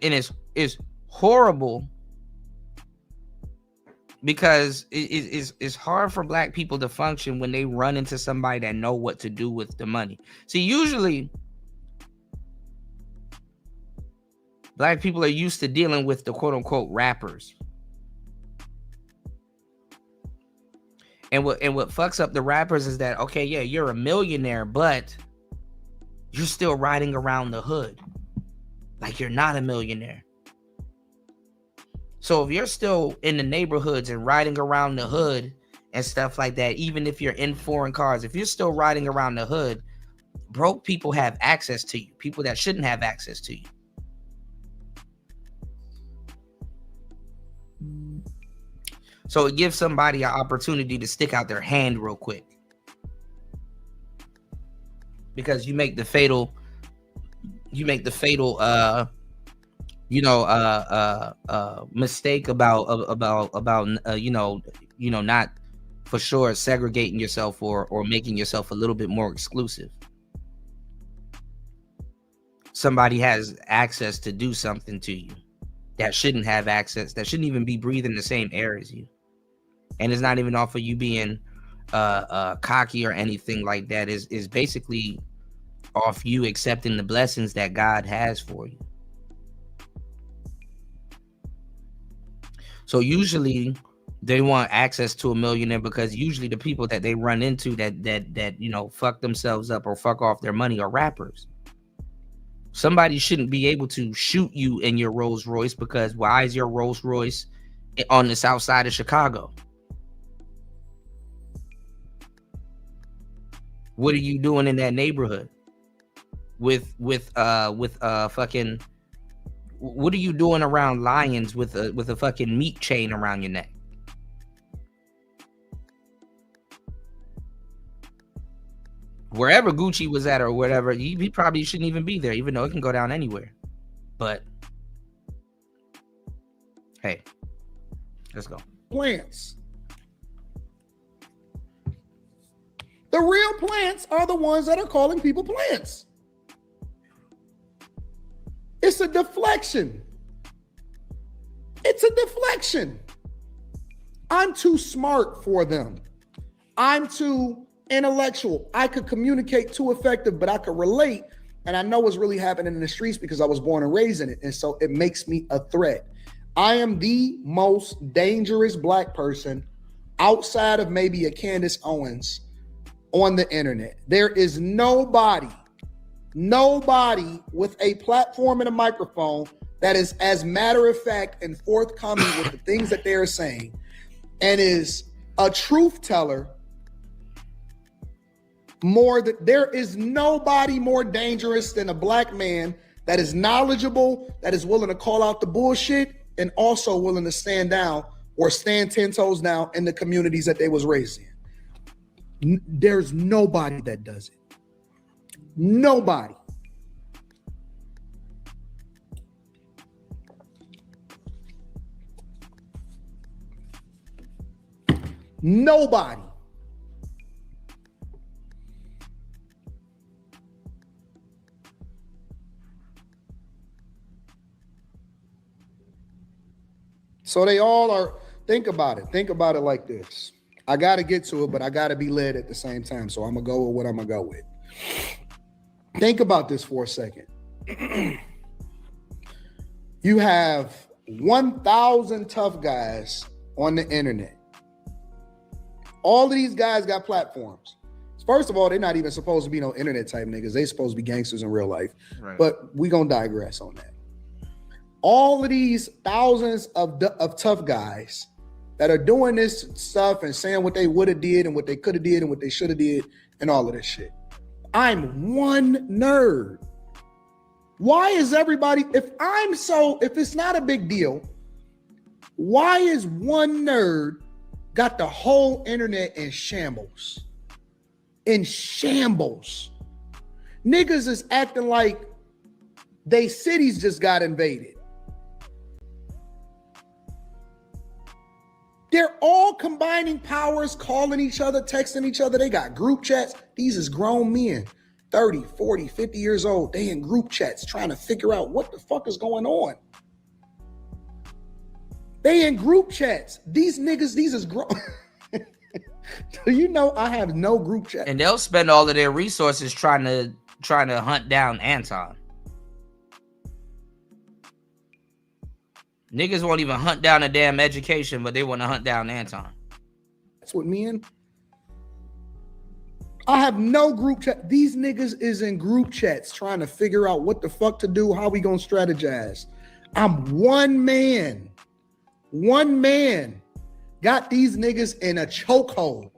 it's horrible because it's hard for black people to function when they run into somebody that know what to do with the money. See, usually black people are used to dealing with the quote unquote rappers. And what fucks up the rappers is that, okay, yeah, you're a millionaire, but you're still riding around the hood like you're not a millionaire. So if you're still in the neighborhoods and riding around the hood and stuff like that, even if you're in foreign cars, if you're still riding around the hood, broke people have access to you, people that shouldn't have access to you. So it gives somebody an opportunity to stick out their hand real quick. Because you make the fatal mistake about not for sure segregating yourself or making yourself a little bit more exclusive. Somebody has access to do something to you that shouldn't have access, that shouldn't even be breathing the same air as you. And it's not even off of you being cocky or anything like that. Is basically off you accepting the blessings that God has for you. So usually they want access to a millionaire because usually the people that they run into that fuck themselves up or fuck off their money are rappers. Somebody shouldn't be able to shoot you in your Rolls Royce because why is your Rolls Royce on the south side of Chicago? What are you doing in that neighborhood with fucking, what are you doing around Lions with a fucking meat chain around your neck? Wherever Gucci was at or whatever, he probably shouldn't even be there, even though it can go down anywhere. But hey, let's go. Plants. The real plants are the ones that are calling people plants. It's a deflection. It's a deflection. I'm too smart for them. I'm too intellectual. I could communicate too effective, but I could relate. And I know what's really happening in the streets because I was born and raised in it. And so it makes me a threat. I am the most dangerous black person outside of maybe a Candace Owens on the internet. There is nobody with a platform and a microphone that is as matter of fact and forthcoming with the things that they are saying and is a truth teller more than there is nobody more dangerous than a black man that is knowledgeable, that is willing to call out the bullshit and also willing to stand down or stand 10 toes down in the communities that they was raised in. There's nobody that does it. Nobody. Nobody. So they all are, think about it. Think about it like this. I got to get to it, but I got to be led at the same time. So I'm going to go with what I'm going to go with. Think about this for a second. You have 1,000 tough guys on the internet. All of these guys got platforms. First of all, they're not even supposed to be no internet type niggas. They supposed to be gangsters in real life. Right. But we going to digress on that. All of these thousands of tough guys that are doing this stuff and saying what they would have did and what they could have did and what they should have did and all of this shit. I'm one nerd. Why is everybody, if it's not a big deal, why is one nerd got the whole internet in shambles? In shambles. Niggas is acting like they cities just got invaded. They're all combining powers, calling each other, texting each other. They got group chats. These is grown men, 30, 40, 50 years old. They in group chats trying to figure out what the fuck is going on. They in group chats. These niggas, these is grown. Do you know I have no group chat? And they'll spend all of their resources trying to hunt down Anton. Niggas won't even hunt down a damn education, but they want to hunt down Anton. That's what me and I have no group chat. These niggas is in group chats trying to figure out what the fuck to do, how we gonna strategize. I'm one man. One man got these niggas in a chokehold.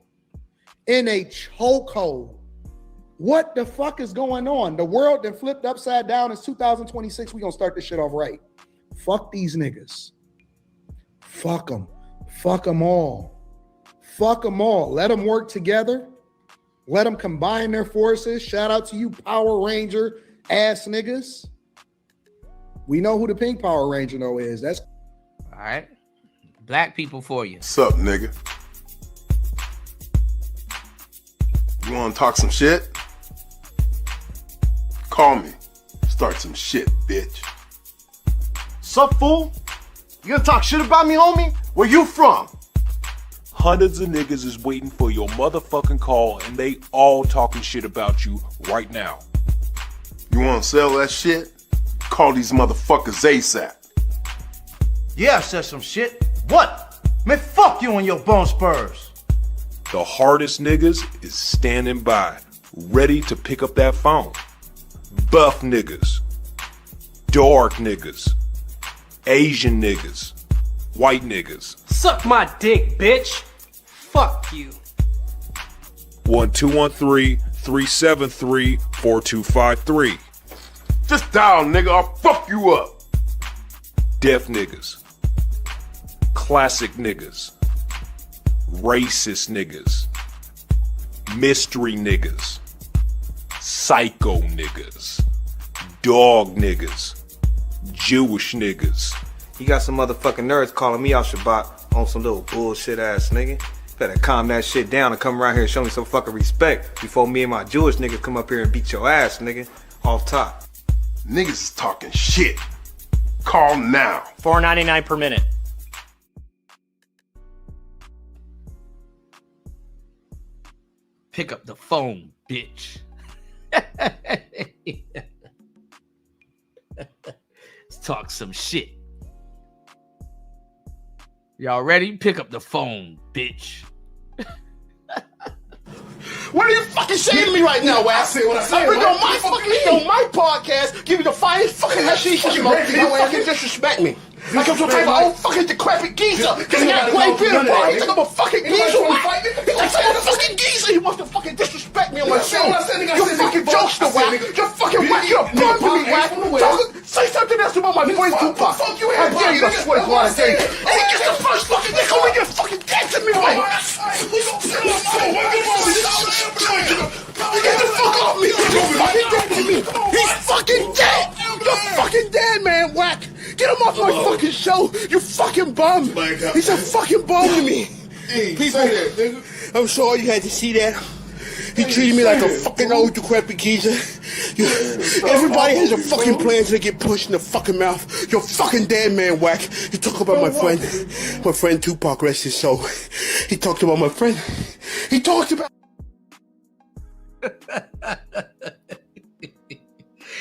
In a chokehold. What the fuck is going on? The world that flipped upside down. It's 2026. We gonna start this shit off right. Fuck these niggas. Fuck them. Fuck them all. Fuck them all. Let them work together. Let them combine their forces. Shout out to you Power Ranger ass niggas. We know who the pink Power Ranger though is. That's all right. Black people for you. What's up, nigga? You wanna talk some shit? Call me. Start some shit, bitch. Sup, fool? You gonna talk shit about me, homie? Where you from? Hundreds of niggas is waiting for your motherfucking call, and they all talking shit about you right now. You wanna sell that shit? Call these motherfuckers ASAP. Yeah, I said some shit. What? Man, fuck you and your bone spurs. The hardest niggas is standing by, ready to pick up that phone. Buff niggas, dark niggas, Asian niggas, white niggas. Suck my dick, bitch. Fuck you. 1213-373-4253. Just dial, nigga. I'll fuck you up. Deaf niggas, classic niggas, racist niggas, mystery niggas, psycho niggas, dog niggas, Jewish niggas. You got some motherfucking nerds calling me out Shabbat on some little bullshit ass nigga. Better calm that shit down and come around here and show me some fucking respect before me and my Jewish niggas come up here and beat your ass, nigga. Off top. Niggas is talking shit. Call now. $4.99 per minute. Pick up the phone, bitch. Let's talk some shit. Y'all ready? Pick up the phone, bitch. What are you fucking saying to me right now, Wax? I say what I say. I bring on my fucking my podcast, give you the finest fucking hashish you smoke, and you fucking disrespect me. Like I'm some type of old fucking decrepit geezer. Cause he got gray beard, bro. He think I'm a fucking geezer. He thinks I'm a fucking geezer. He wants to fucking disrespect me on my show. You're fucking jokester, Wax. You're fucking whack. You're a bum to me, Wax. Say something else about my friend Tupac. I dare you to swear to God, I dare you. And he gets the first fucking dick over here fucking dead to me, right? Get the fuck off me! You're fucking dead to me! He's fucking dead! You're fucking dead, man, Whack! Get him off my fucking show, you fucking bum! He's a fucking bum to me! People, I'm sorry you had to see that. He treated me like a fucking old decrepit geezer. Everybody has a fucking plan to get pushed in the fucking mouth. You're fucking dead, man, Whack. You talk about my friend Tupac, rest his soul. He talked about my friend. He talked about...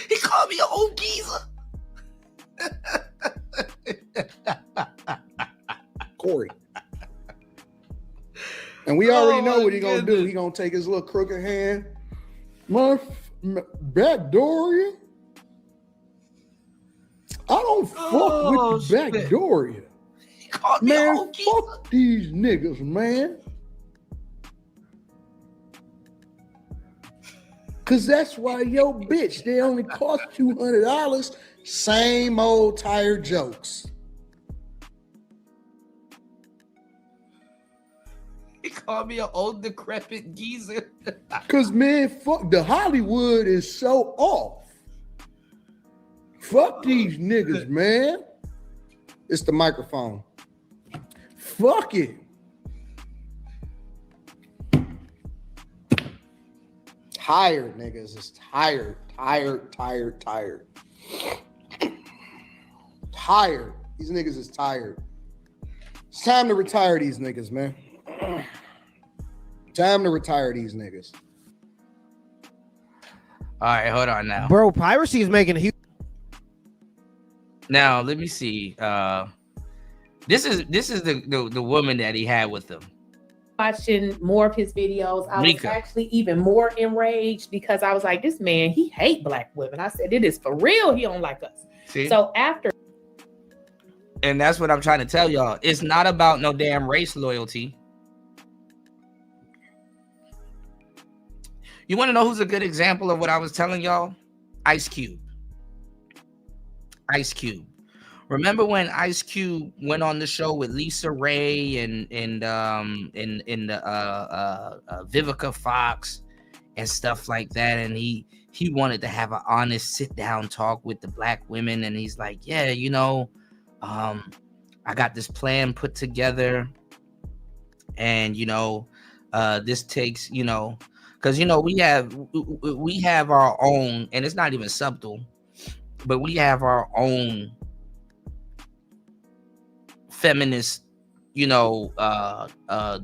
He called me an old geezer. Corey. And we already know what he gonna do. He gonna take his little crooked hand. Backdooria? I don't fuck with the Backdooria. Man, fuck these niggas, man. Cause that's why yo bitch, they only cost $200. Same old tired jokes. He called me an old decrepit geezer. Cause man, fuck the Hollywood is so off. Fuck these niggas, man. It's the microphone. Fuck it. Tired niggas is tired. Tired. These niggas is tired. It's time to retire these niggas, man. Time to retire these niggas. All right, hold on now. Bro, piracy is making a huge. Now let me see. This is the woman that he had with him. Watching more of his videos, I Mika. was actually even more enraged because I was like, this man, he hate black women. I said, it is for real. He don't like us. See? So after. And that's what I'm trying to tell y'all. It's not about no damn race loyalty. You want to know who's a good example of what I was telling y'all? Ice Cube. Ice Cube. Remember when Ice Cube went on the show with Lisa Ray and Vivica Fox and stuff like that, and he wanted to have an honest sit down talk with the black women, and he's like, yeah, you know, I got this plan put together, and you know, this takes, you know, because you know we have our own, and it's not even subtle, but we have our own feminist, you know,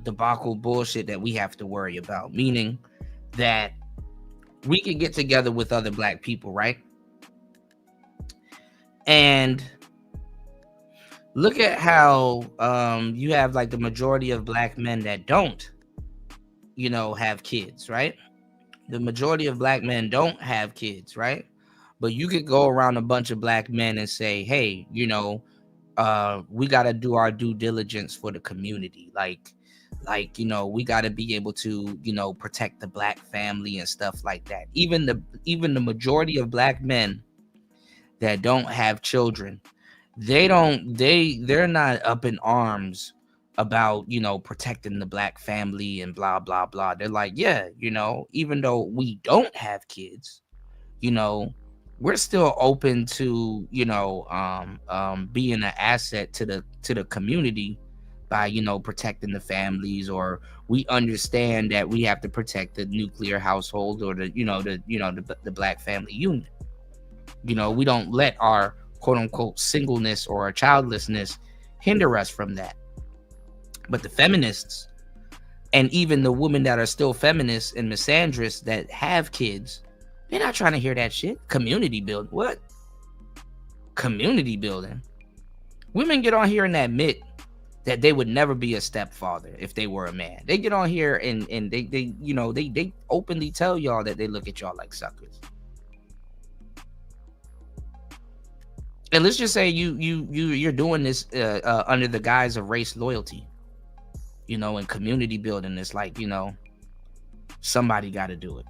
debacle bullshit that we have to worry about, meaning that we can get together with other black people, right? And look at how you have like the majority of black men that don't, you know, have kids, right? The majority of black men don't have kids, right? But you could go around a bunch of black men and say, hey, you know, we got to do our due diligence for the community. Like, you know, we got to be able to, you know, protect the black family and stuff like that. Even the majority of black men that don't have children, they're not up in arms about, you know, protecting the black family and blah, blah, blah. They're like, yeah, you know, even though we don't have kids, you know, we're still open to, you know, being an asset to the community by, you know, protecting the families, or we understand that we have to protect the nuclear household or the black family unit. You know, we don't let our quote unquote singleness or childlessness hinder us from that. But the feminists, and even the women that are still feminists and misandrists that have kids, they're not trying to hear that shit. Community building. What? Community building. Women get on here and admit that they would never be a stepfather if they were a man. They get on here and they you know, they openly tell y'all that they look at y'all like suckers. And let's just say you're doing this under the guise of race loyalty, you know, and community building. It's like, you know, somebody got to do it.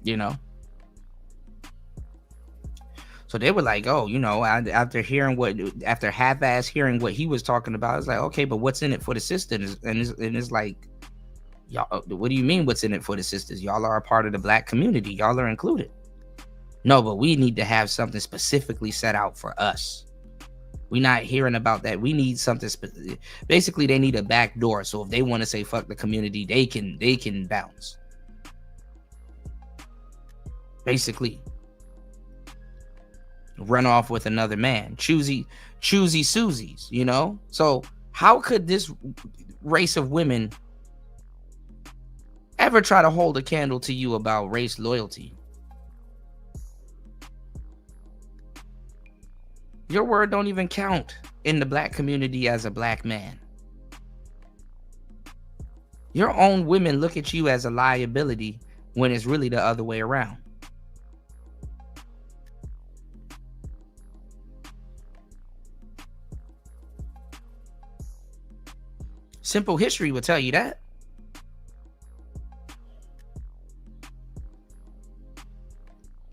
You know, so they were like, oh, you know, after half-ass hearing what he was talking about, it's like, okay, but what's in it for the sisters? And it's like, y'all, what do you mean what's in it for the sisters? Y'all are a part of the black community. Y'all are included. No, but we need to have something specifically set out for us. We're not hearing about that. We need something basically, they need a back door. So if they want to say fuck the community, they can bounce. Basically, run off with another man, choosy Susies, you know. So how could this race of women ever try to hold a candle to you about race loyalty? Your word don't even count in the black community as a black man. Your own women look at you as a liability when it's really the other way around. Simple history will tell you that.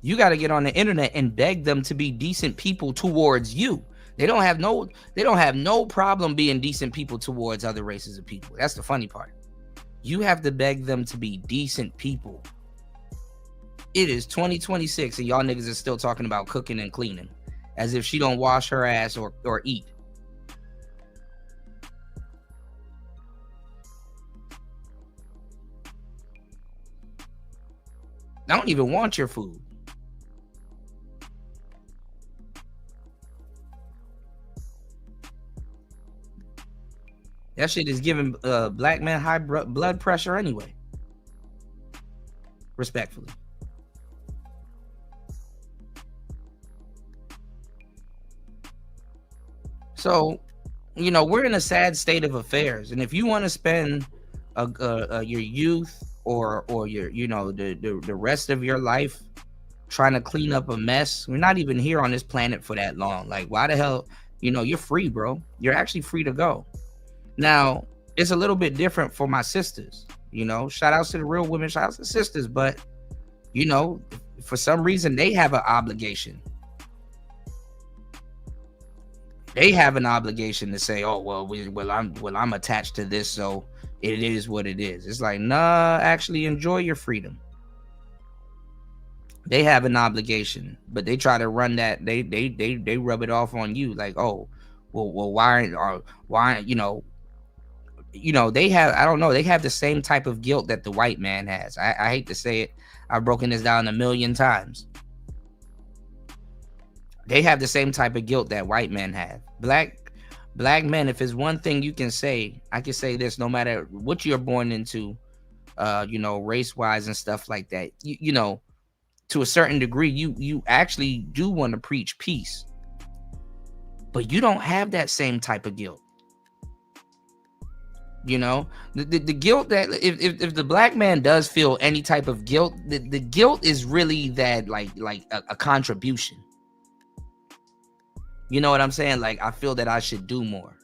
You got to get on the internet and beg them to be decent people towards you. They don't have no problem being decent people towards other races of people. That's the funny part. You have to beg them to be decent people. It is 2026 and y'all niggas are still talking about cooking and cleaning as if she don't wash her ass or eat. I don't even want your food. That shit is giving black men high blood pressure anyway. Respectfully. So, you know, we're in a sad state of affairs, and if you want to spend your youth or your, you know, the rest of your life trying to clean up a mess, we're not even here on this planet for that long. Like, why the hell? You know, you're free, bro. You're actually free to go. Now, it's a little bit different for my sisters. You know, shout outs to the real women, shout outs to sisters, but you know, for some reason they have an obligation. They have an obligation to say, "Oh, well, I'm attached to this, so it is what it is." It's like, nah, actually enjoy your freedom. They have an obligation, but they try to run that. They rub it off on you, like, "Oh, well, why, you know, they have, I don't know, they have the same type of guilt that the white man has." I hate to say it. I've broken this down a million times. They have the same type of guilt that white men have. Black men, if it's one thing you can say, I can say this: no matter what you're born into, you know, race-wise and stuff like that, you know, to a certain degree, you actually do want to preach peace, but you don't have that same type of guilt. You know, the guilt that if the black man does feel any type of guilt, the guilt is really that like a contribution. You know what I'm saying? Like, I feel that I should do more,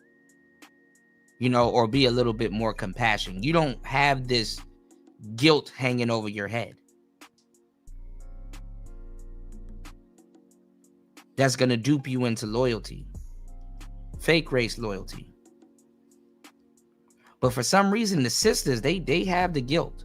you know, or be a little bit more compassionate. You don't have this guilt hanging over your head that's going to dupe you into loyalty, fake race loyalty. But for some reason, the sisters, they have the guilt.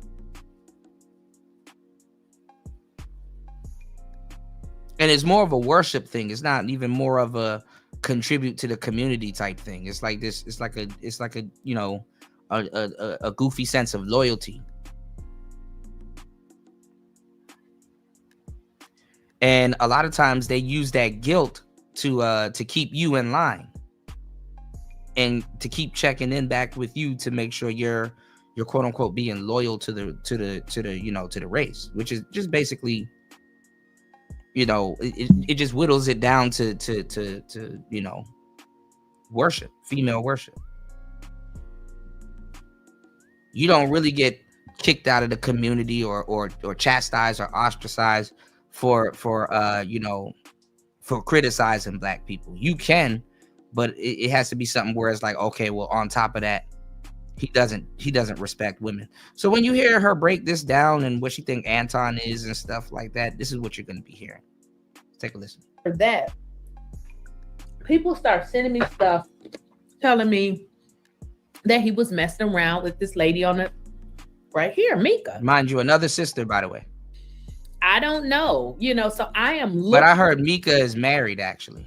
And it's more of a worship thing. It's not even more of a contribute to the community type thing. It's like this. It's like a you know, a goofy sense of loyalty. And a lot of times they use that guilt to keep you in line and to keep checking in back with you to make sure you're quote unquote being loyal to the you know, to the race, which is just basically, you know, it just whittles it down to you know, worship, female worship. You don't really get kicked out of the community or chastised or ostracized for you know, for criticizing black people. You can, but it has to be something where it's like, okay, well, on top of that, he doesn't respect women. So when you hear her break this down and what she think Anton is and stuff like that, this is what you're going to be hearing. Take a listen. For that, people start sending me stuff telling me that he was messing around with this lady on the right here, Mika. Mind you, another sister, by the way. I don't know, you know, so I am looking. But I heard Mika is married, actually.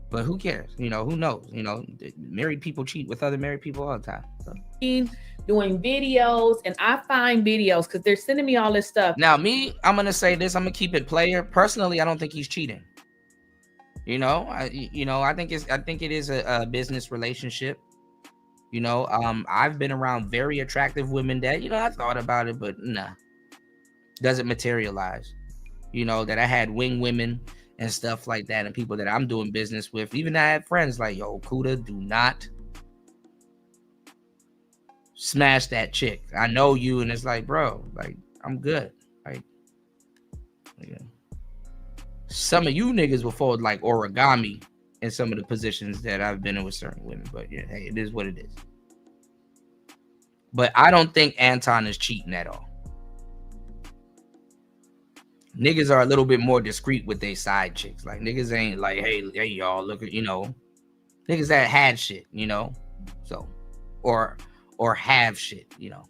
But who cares? You know, who knows? You know, married people cheat with other married people all the time. So. Doing videos, and I find videos because they're sending me all this stuff. Now, I'm gonna say this. I'm gonna keep it player. Personally, I don't think he's cheating. You know, I think it is a business relationship. You know, I've been around very attractive women that, you know, I thought about it, but nah, doesn't materialize. You know, that I had wing women and stuff like that, and people that I'm doing business with. Even I had friends like, yo, Kuda, do not smash that chick. I know you, and it's like, bro, like, I'm good. Like, yeah. Some of you niggas will fold like origami in some of the positions that I've been in with certain women, but yeah, hey, it is what it is. But I don't think Anton is cheating at all. Niggas are a little bit more discreet with their side chicks. Like, niggas ain't like, hey y'all, look at, you know, niggas that had shit, you know, so or have shit, you know.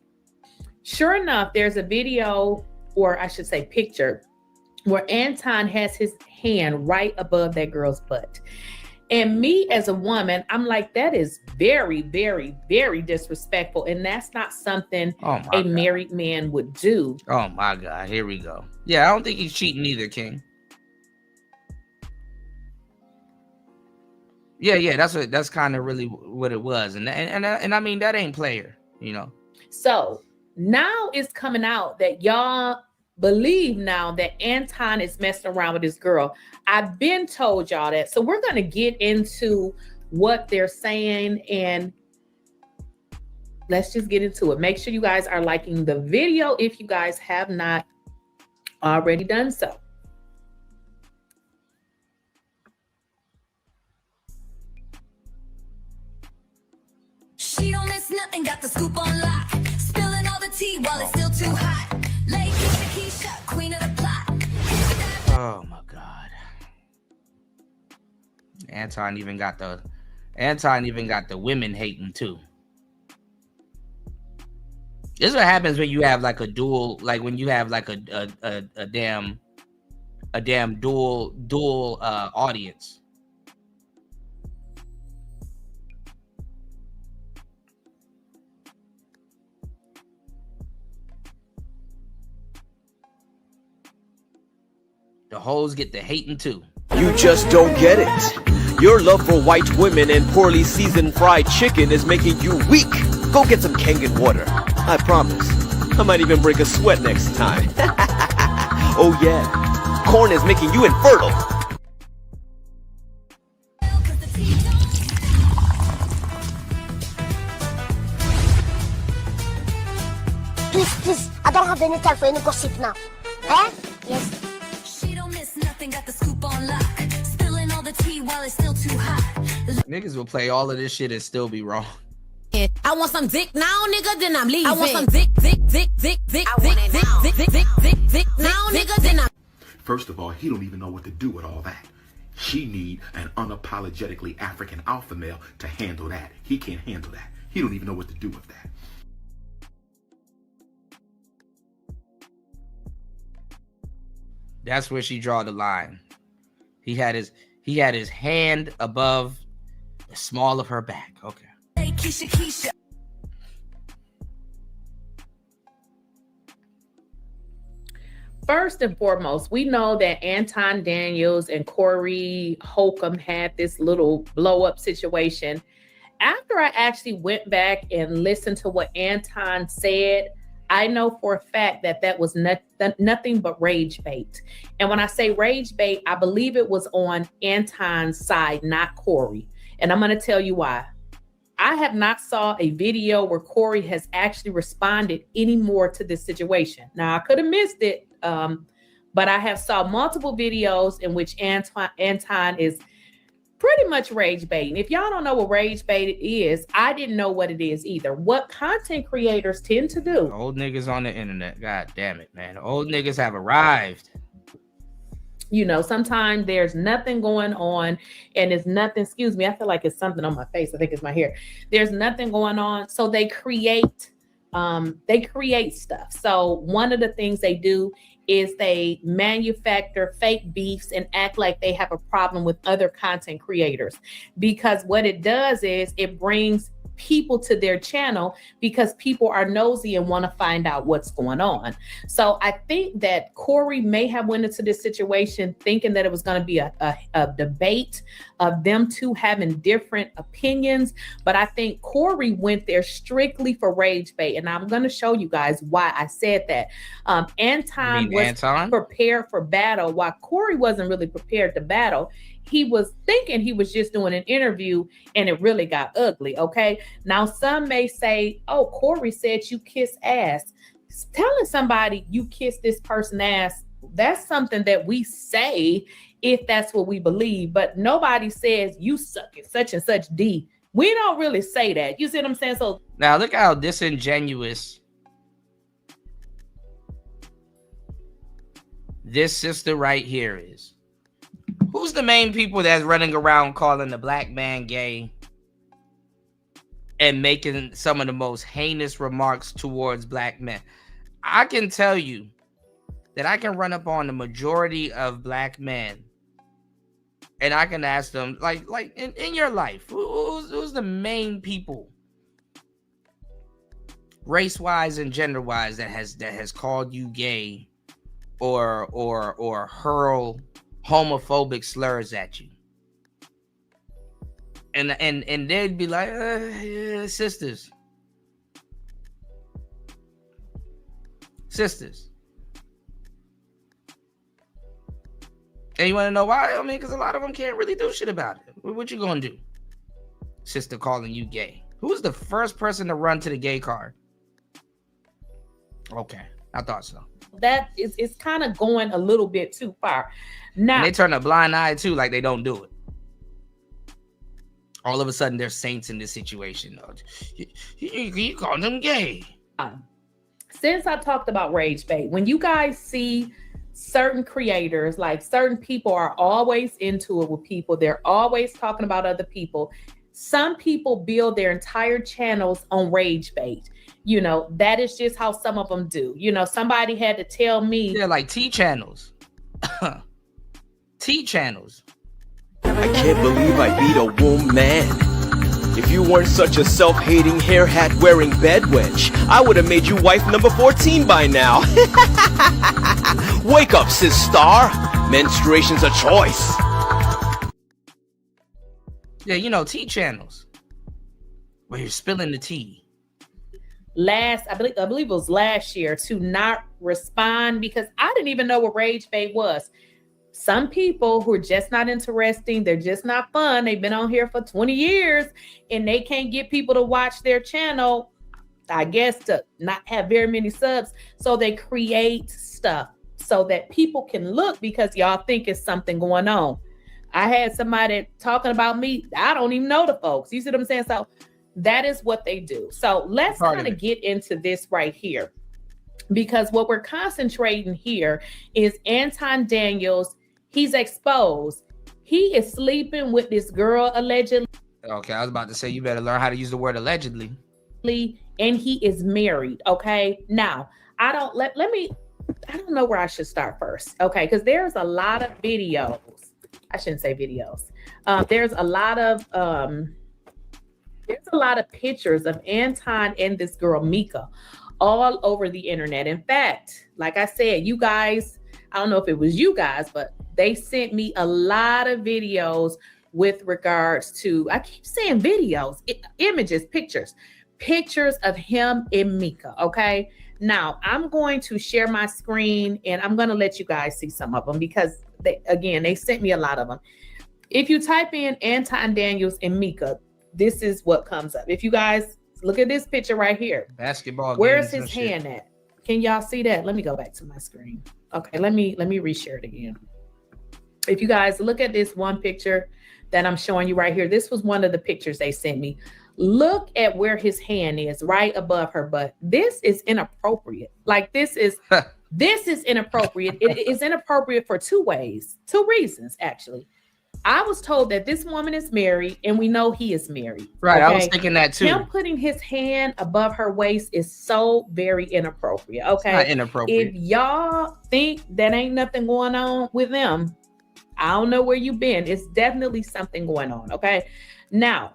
Sure enough, there's a video, or I should say picture, where Anton has his hand right above that girl's butt. And me as a woman, I'm like, that is very, very, very disrespectful. And that's not something a married man would do. Oh my God, here we go. Yeah, I don't think he's cheating either, King. Yeah, that's kind of really what it was, and I mean that ain't player, you know. So now it's coming out that y'all believe now that Anton is messing around with this girl. I've been told y'all that. So we're gonna get into what they're saying, and let's just get into it. Make sure you guys are liking the video if you guys have not already done so. She don't miss nothing, got the scoop on lock. Spilling all the tea while it's still too hot. Lay Keisha, queen of the plot. Oh my God. Anton even got the women hating too. This is what happens when you have like a dual, like when you have like a damn dual audience. The hoes get the hating too. You just don't get it. Your love for white women and poorly seasoned fried chicken is making you weak. Go get some Kangen water. I promise. I might even break a sweat next time. Oh yeah. Corn is making you infertile. Please, I don't have any time for any gossip now. Eh? Yes. Got the scoop on lock. Spilling all the tea while it's still too hot. Niggas will play all of this shit and still be wrong. I want some dick now, nigga, then I'm leaving. I want some dick now, nigga, then I'm. First of all, he don't even know what to do with all that. She need an unapologetically African alpha male to handle that. He can't handle that. He don't even know what to do with that. That's where she draw the line. He had his hand above the small of her back. Okay. Hey, Keisha. First and foremost, we know that Anton Daniels and Corey Holcomb had this little blow up situation. After I actually went back and listened to what Anton said, I know for a fact that that was nothing but rage bait. And when I say rage bait, I believe it was on Anton's side, not Corey. And I'm going to tell you why. I have not saw a video where Corey has actually responded anymore to this situation. Now, I could have missed it, but I have saw multiple videos in which Anton is pretty much rage baiting. If y'all don't know what rage bait is, I didn't know what it is either. What content creators tend to do. Old niggas on the internet. God damn it, man. Old niggas have arrived. You know, sometimes there's nothing going on and it's nothing, excuse me, I feel like it's something on my face. I think it's my hair. There's nothing going on. So they create stuff. So one of the things they do is they manufacture fake beefs and act like they have a problem with other content creators, because what it does is it brings people to their channel because people are nosy and want to find out what's going on. So I think that Corey may have went into this situation thinking that it was going to be a debate of them two having different opinions. But I think Corey went there strictly for rage bait. And I'm going to show you guys why I said that. Anton was prepared for battle while Corey wasn't really prepared to battle. He was thinking he was just doing an interview and it really got ugly. Okay. Now some may say, oh, Corey said you kiss ass. Telling somebody you kiss this person ass, that's something that we say if that's what we believe, but nobody says you suck at such and such D. We don't really say that. You see what I'm saying? So now look how disingenuous this sister right here is. Who's the main people that's running around calling the black man gay and making some of the most heinous remarks towards black men? I can tell you that I can run up on the majority of black men and I can ask them, like in your life, who's the main people, race-wise and gender-wise, that has called you gay or hurl homophobic slurs at you? And they'd be like, yeah, sisters. And you want to know why? I mean, because a lot of them can't really do shit about it. What you gonna do? Sister calling you gay. Who was the first person to run to the gay card? Okay, I thought so. That is, it's kind of going a little bit too far. Now And they turn a blind eye too, like they don't do it. All of a sudden, they're saints in this situation. You call them gay. Since I talked about rage bait, when you guys see certain creators, like certain people are always into it with people, they're always talking about other people. Some people build their entire channels on rage bait. You know, that is just how some of them do. You know, somebody had to tell me. They're like T channels. T channels. I can't believe I beat a woman. If you weren't such a self-hating, hair hat wearing bedwench, I would have made you wife number 14 by now. Wake up, sis star. Menstruation's a choice. Yeah, you know, T channels. Where you're spilling the tea. I believe it was last year, to not respond because I didn't even know what rage bait was. Some people who are just not interesting, they're just not fun. They've been on here for 20 years and they can't get people to watch their channel, I guess, to not have very many subs. So they create stuff so that people can look because y'all think it's something going on. I had somebody talking about me. I don't even know the folks. You see what I'm saying? So that is what they do. So let's kind of get into this right here, because what we're concentrating here is Anton Daniels. He's exposed. He is sleeping with this girl allegedly. Okay, I was about to say you better learn how to use the word allegedly. And he is married. Okay, now I don't know where I should start first. Okay, because there's a lot of videos. I shouldn't say videos. There's a lot of pictures of Anton and this girl Mika all over the internet. In fact, like I said, you guys, I don't know if it was you guys, but they sent me a lot of videos with regards to, I keep saying videos, images, pictures of him and Mika. Okay. Now I'm going to share my screen and I'm going to let you guys see some of them because they sent me a lot of them. If you type in Anton Daniels and Mika, this is what comes up. If you guys look at this picture right here, basketball. Where's his hand at? Can y'all see that? Let me go back to my screen. Okay, let me reshare it again. If you guys look at this one picture that I'm showing you right here, this was one of the pictures they sent me. Look at where his hand is, right above her butt. This is inappropriate. Like this is inappropriate. It is inappropriate for two reasons, actually. I was told that this woman is married and we know he is married. Right. Okay? I was thinking that too. Him putting his hand above her waist is so very inappropriate. Okay. It's not inappropriate. If y'all think that ain't nothing going on with them, I don't know where you've been. It's definitely something going on. Okay. Now,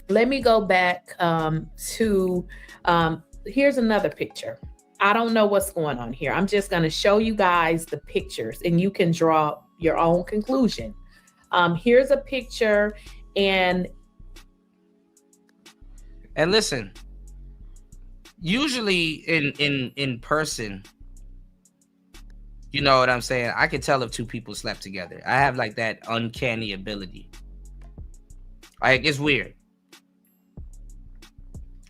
let me go back to here's another picture. I don't know what's going on here. I'm just going to show you guys the pictures and you can draw your own conclusion. Here's a picture and listen, usually in person, you know what I'm saying? I can tell if two people slept together. I have like that uncanny ability. Like it's weird.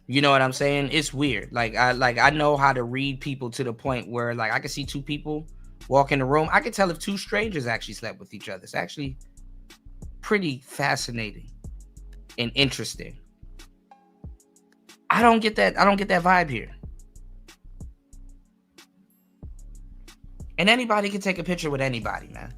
You know what I'm saying? It's weird. Like I know how to read people to the point where like I can see two people walk in the room. I can tell if two strangers actually slept with each other. It's actually pretty fascinating and interesting. I don't get that vibe here. And anybody can take a picture with anybody, man.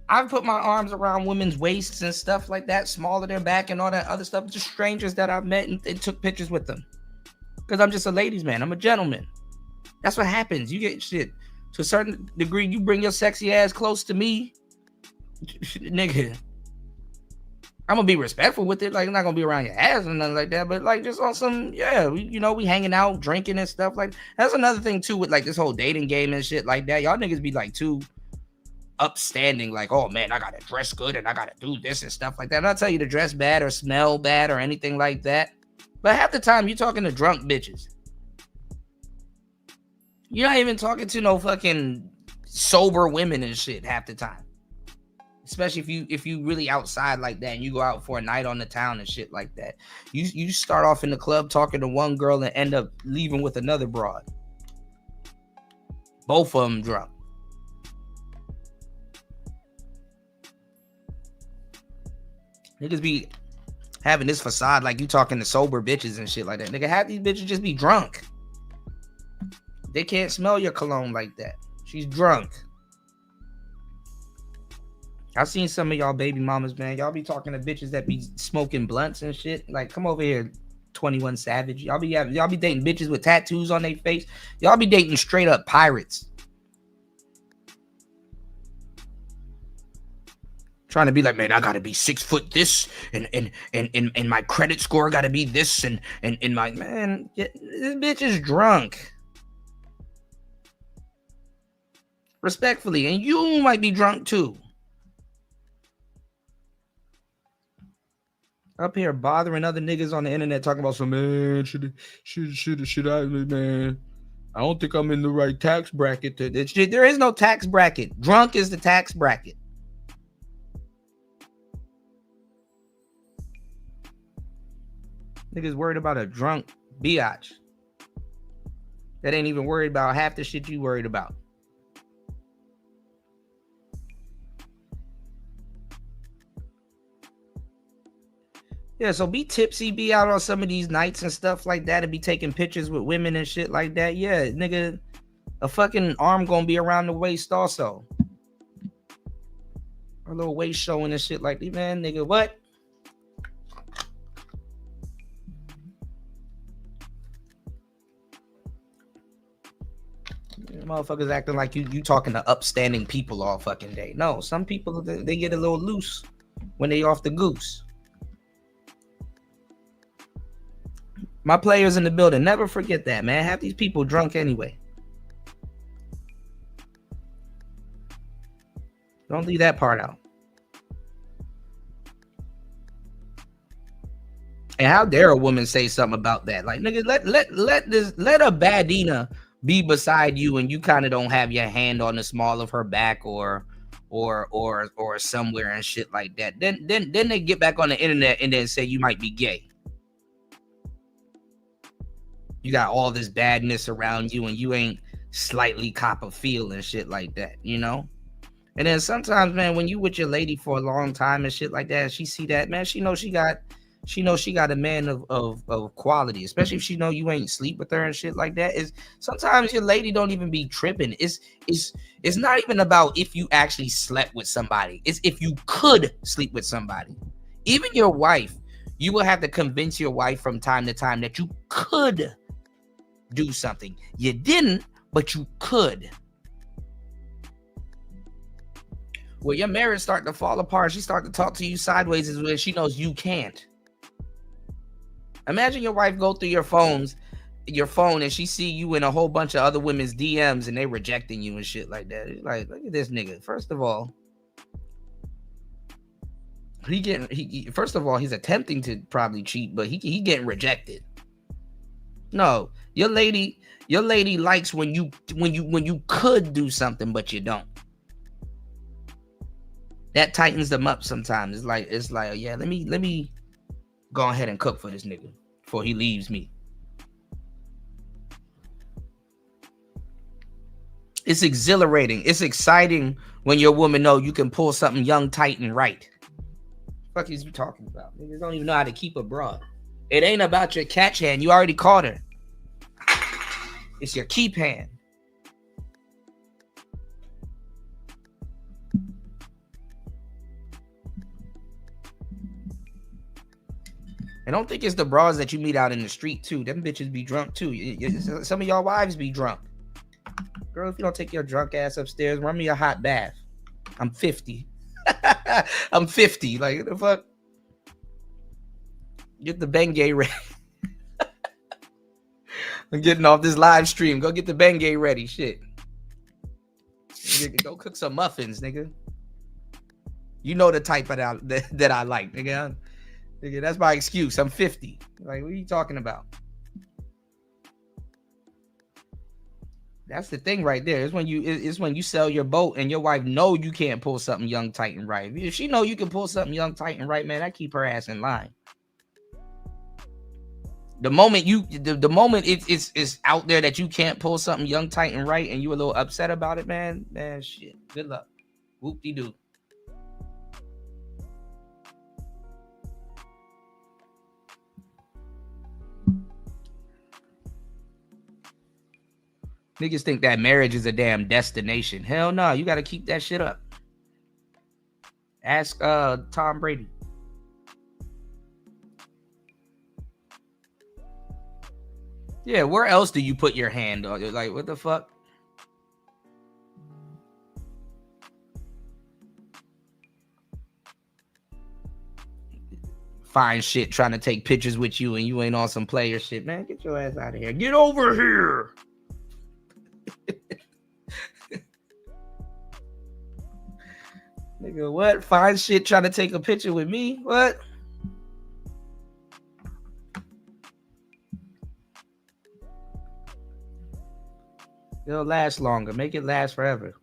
I've put my arms around women's waists and stuff like that, smaller their back and all that other stuff. Just strangers that I've met and took pictures with them. Because I'm just a ladies' man. I'm a gentleman. That's what happens. You get shit. To a certain degree, you bring your sexy ass close to me. Nigga. I'm gonna be respectful with it. Like, I'm not gonna be around your ass or nothing like that. But like, just on some, yeah, we hanging out, drinking and stuff. Like, that's another thing too with like this whole dating game and shit like that. Y'all niggas be like too upstanding. Like, oh man, I gotta dress good and I gotta do this and stuff like that. And I'll tell you to dress bad or smell bad or anything like that. But half the time you talking to drunk bitches. You're not even talking to no fucking sober women and shit half the time. Especially if you really outside like that and you go out for a night on the town and shit like that. You start off in the club talking to one girl and end up leaving with another broad. Both of them drunk. Niggas be having this facade like you talking to sober bitches and shit like that. Nigga, half these bitches just be drunk. They can't smell your cologne like that. She's drunk. I've seen some of y'all baby mamas, man. Y'all be talking to bitches that be smoking blunts and shit. Like, come over here, 21 Savage. Y'all be dating bitches with tattoos on their face. Y'all be dating straight up pirates. Trying to be like, man, I gotta be 6 foot this, and my credit score gotta be this, and my man, this bitch is drunk. Respectfully, and you might be drunk too. Up here bothering other niggas on the internet talking about some, man, should I, man, I don't think I'm in the right tax bracket. There is no tax bracket. Drunk is the tax bracket. Niggas worried about a drunk biatch that ain't even worried about half the shit you worried about. Yeah, so be tipsy, be out on some of these nights and stuff like that, and be taking pictures with women and shit like that. Yeah, nigga, a fucking arm gonna be around the waist also. A little waist showing and shit like that. Man, nigga, what? Motherfuckers acting like you talking to upstanding people all fucking day. No, some people, they get a little loose when they off the goose. My players in the building, never forget that, man. Half these people drunk anyway. Don't leave that part out. And how dare a woman say something about that? Like, nigga, let a badina be beside you and you kind of don't have your hand on the small of her back or somewhere and shit like that. Then they get back on the internet and then say you might be gay. You got all this badness around you and you ain't slightly cop a feel and shit like that, you know? And then sometimes, man, when you with your lady for a long time and shit like that, and she see that, man, she knows she got a man of quality, especially if she know you ain't sleep with her and shit like that. Is sometimes your lady don't even be tripping. It's not even about if you actually slept with somebody. It's if you could sleep with somebody. Even your wife, you will have to convince your wife from time to time that you could do something. You didn't, but you could. Well, your marriage start to fall apart. She start to talk to you sideways is when she knows you can't. Imagine your wife go through your phone and she see you in a whole bunch of other women's DMs and they rejecting you and shit like that. It's like, look at this nigga. First of all, he's attempting to probably cheat, but he getting rejected. No, your lady likes when you could do something but you don't. That tightens them up sometimes. It's like, yeah, let me go ahead and cook for this nigga before he leaves me. It's exhilarating. It's exciting when your woman know you can pull something young, tight, and right. What the fuck is you talking about? Niggas don't even know how to keep a broad. It ain't about your catch hand. You already caught her. It's your keep hand. And don't think it's the bras that you meet out in the street too. Them bitches be drunk too. Some of y'all wives be drunk. Girl, if you don't take your drunk ass upstairs, run me a hot bath. I'm 50. I'm 50. Like, what the fuck? Get the Bengay ready. I'm getting off this live stream. Go get the Bengay ready. Shit. Nigga, go cook some muffins, nigga. You know the type that I like, nigga. Nigga, that's my excuse. I'm 50. Like, what are you talking about? That's the thing right there. It's when you sell your boat and your wife know you can't pull something young, tight, and right. If she know you can pull something young, tight, and right, man, that keep her ass in line. The moment it's out there that you can't pull something young, tight, and right, and you a little upset about it, man, shit. Good luck. Whoop-de-doo. Niggas think that marriage is a damn destination. Hell no, you got to keep that shit up. Ask Tom Brady. Yeah, where else do you put your hand on? Like, what the fuck? Fine shit, trying to take pictures with you and you ain't on some player shit. Man, get your ass out of here. Get over here. Nigga, what? Fine shit trying to take a picture with me? What? It'll last longer. Make it last forever.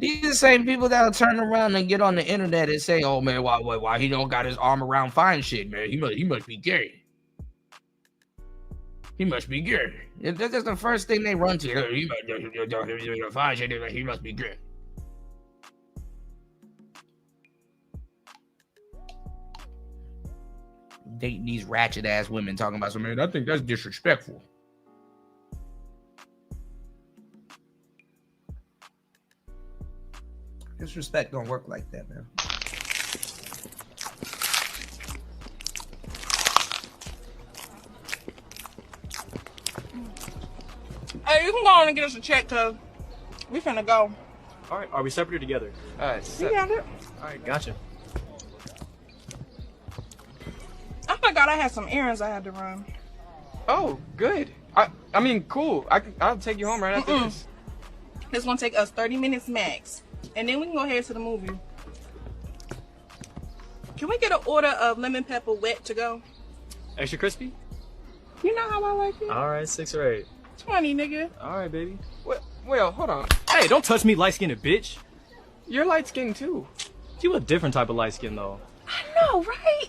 These are the same people that'll turn around and get on the internet and say, "Oh man, why he don't got his arm around fine shit, man? He must be gay. He must be gay." If that's the first thing they run to, he must be fine shit. He must be gay. Dating these ratchet ass women talking about some, man, I think that's disrespectful. Disrespect don't work like that, man. Hey, you can go on and get us a check, cuz we finna go. All right, are we separate or together? All right, You got it? All right, gotcha. I forgot I had some errands I had to run. Oh, good. I mean, cool. I'll take you home right after this. This gonna take us 30 minutes max, and then we can go ahead to the movie. Can we get an order of lemon pepper wet to go? Extra crispy? You know how I like it. All right, 6 or 8. 20, nigga. All right, baby. Well, hold on. Hey, don't touch me, light-skinned bitch. You're light-skinned too. You a different type of light skin though. I know, right?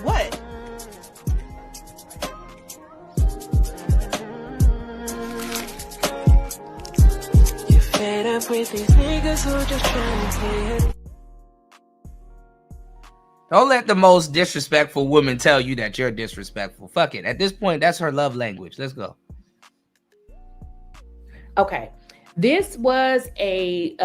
What? You fed up with these niggas who just trying to play it. Don't let the most disrespectful woman tell you that you're disrespectful. Fuck it. At this point, that's her love language. Let's go. Okay. This was a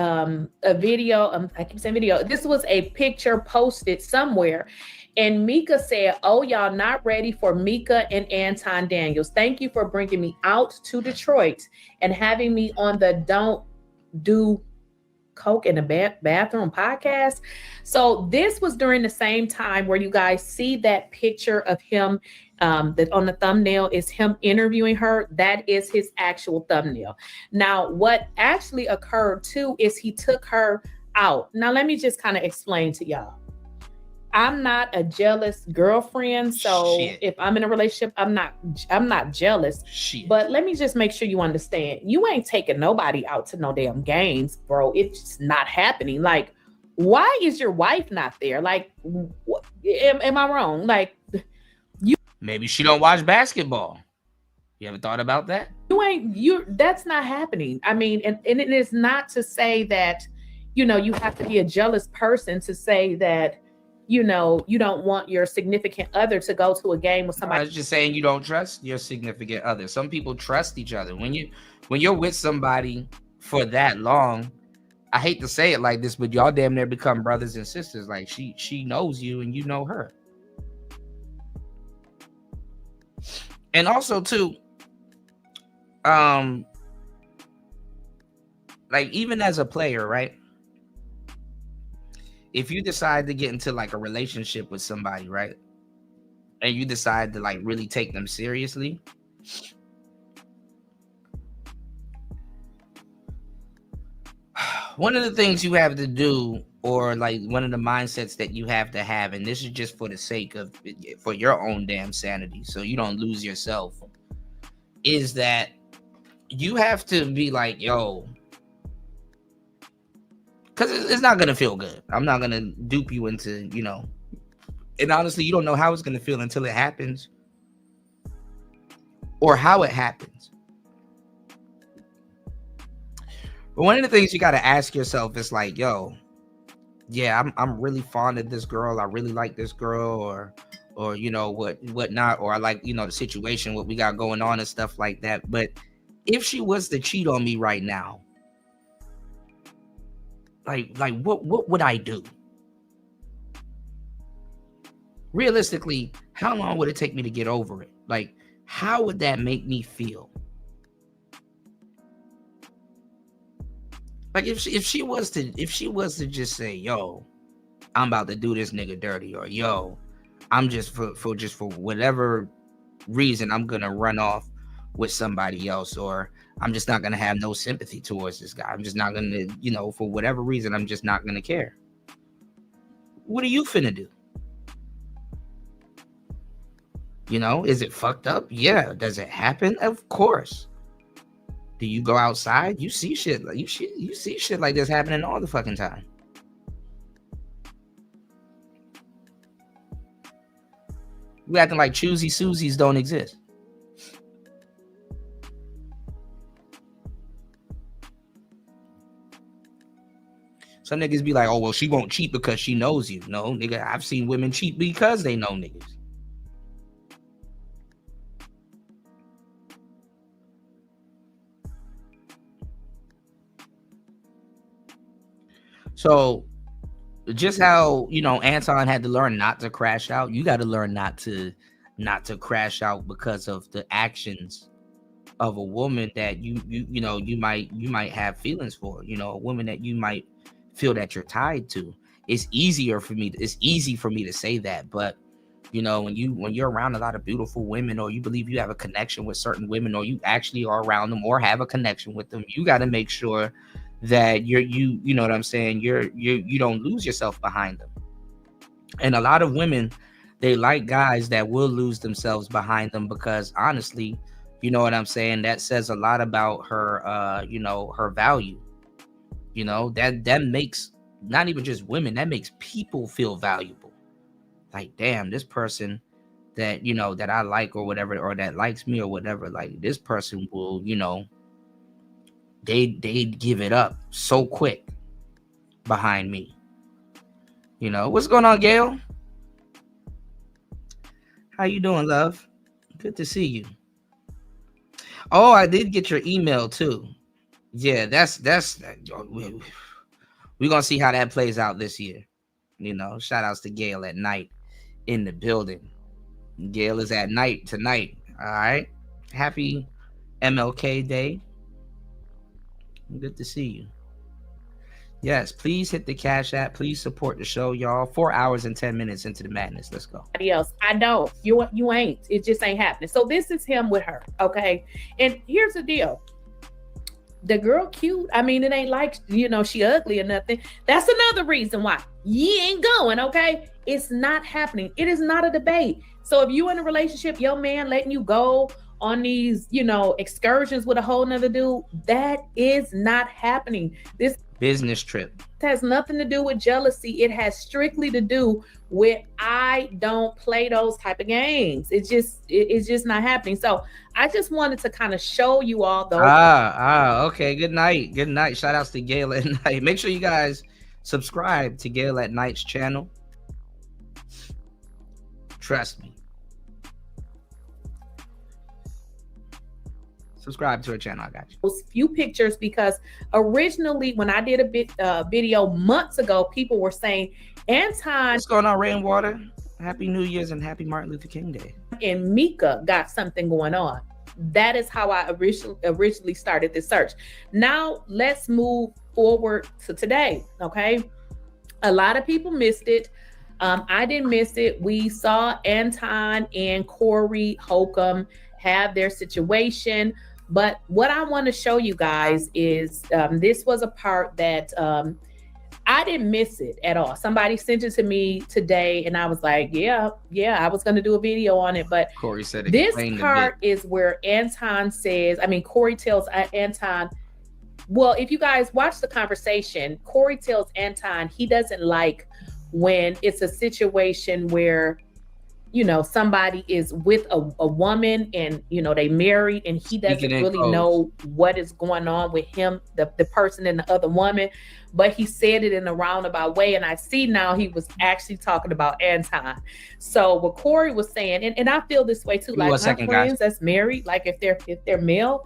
video. I keep saying video. This was a picture posted somewhere. And Mika said, "Oh, y'all not ready for Mika and Anton Daniels. Thank you for bringing me out to Detroit and having me on the Don't Do Coke in the Bathroom podcast." So this was during the same time where you guys see that picture of him that on the thumbnail is him interviewing her. That is his actual thumbnail. Now, what actually occurred too is he took her out. Now, let me just kind of explain to y'all. I'm not a jealous girlfriend, so if I'm in a relationship, I'm not jealous. But let me just make sure you understand. You ain't taking nobody out to no damn games, bro. It's just not happening. Like, why is your wife not there? Like, am I wrong? Like, maybe she don't watch basketball. You ever thought about that? That's not happening. I mean, and it is not to say that, you have to be a jealous person to say that, you don't want your significant other to go to a game with somebody. I was just saying you don't trust your significant other. Some people trust each other. When you're with somebody for that long, I hate to say it like this, but y'all damn near become brothers and sisters. Like she knows you and you know her. And also too, like even as a player, right? If you decide to get into like a relationship with somebody, right? And you decide to like really take them seriously, one of the things you have to do, or like one of the mindsets that you have to have, and this is just for the sake of, for your own damn sanity, so you don't lose yourself, is that you have to be like, yo, because it's not going to feel good. I'm not going to dupe you into, you know, and honestly, you don't know how it's going to feel until it happens or how it happens. But one of the things you got to ask yourself is like, yo, yeah, I'm really fond of this girl. I really like this girl, or you know, whatnot, or I like, you know, the situation, what we got going on and stuff like that. But if she was to cheat on me right now, like what would I do? Realistically, how long would it take me to get over it? Like, how would that make me feel? Like if she was to just say, yo, I'm about to do this nigga dirty, or yo, I'm just for whatever reason, I'm gonna run off with somebody else, or I'm just not gonna have no sympathy towards this guy. I'm just not gonna, you know, for whatever reason, I'm just not gonna care. What are you finna do? You know, is it fucked up? Yeah. Does it happen? Of course. Do you go outside? You see shit like you see shit like this happening all the fucking time. We acting like choosy Susies don't exist. Some niggas be like, oh, well, she won't cheat because she knows you. No, nigga, I've seen women cheat because they know niggas. So just how, you know, Anton had to learn not to crash out, you got to learn not to crash out because of the actions of a woman that you know, you might have feelings for, you know, a woman that you might feel that you're tied to. It's easy for me to say that, but you know, when you're around a lot of beautiful women, or you believe you have a connection with certain women, or you actually are around them or have a connection with them, you got to make sure that you know what I'm saying, you don't lose yourself behind them. And a lot of women, they like guys that will lose themselves behind them, because honestly, you know what I'm saying, that says a lot about her, you know, her value. You know, that makes not even just women, that makes people feel valuable. Like, damn, this person that, you know, that I like or whatever, or that likes me or whatever, like this person will, you know, they'd give it up so quick behind me. You know, what's going on, Gail? How you doing, love? Good to see you. Oh, I did get your email too. Yeah, that's we're gonna see how that plays out this year. You know, shout outs to Gail at night in the building. Gail is at night tonight. All right. Happy MLK Day. Good to see you. Yes, please hit the Cash App. Please support the show, y'all. 4 hours and 10 minutes into the madness. Let's go. Else, I don't. You ain't. It just ain't happening. So this is him with her, okay? And here's the deal. The girl cute. I mean, it ain't like, you know, she ugly or nothing. That's another reason why ye ain't going, okay? It's not happening. It is not a debate. So if you in a relationship, your man letting you go on these, you know, excursions with a whole nother dude, that is not happening. This business trip has nothing to do with jealousy. It has strictly to do with, I don't play those type of games. It's just not happening. So I just wanted to kind of show you all those. Okay. Good night. Shout outs to Gail at Night. Make sure you guys subscribe to Gail at Night's channel. Trust me. Subscribe to her channel. I got you. Those few pictures, because originally when I did a video months ago, people were saying Anton. What's going on, Rainwater? Happy New Year's and happy Martin Luther King Day. And Mika got something going on. That is how I originally started this search. Now let's move forward to today. Okay. A lot of people missed it. I didn't miss it. We saw Anton and Corey Holcomb have their situation. But what I want to show you guys is this was a part that I didn't miss it at all. Somebody sent it to me today and I was like, yeah, I was going to do a video on it. But Corey said it. This part is where Anton says, Corey tells Anton, well, if you guys watch the conversation, Corey tells Anton he doesn't like when it's a situation where, you know, somebody is with a woman and, you know, they married and he doesn't really know what is going on with him, the person and the other woman, but he said it in a roundabout way. And I see now he was actually talking about Anton. So what Corey was saying, and I feel this way too, like my friends that's married, like if they're male,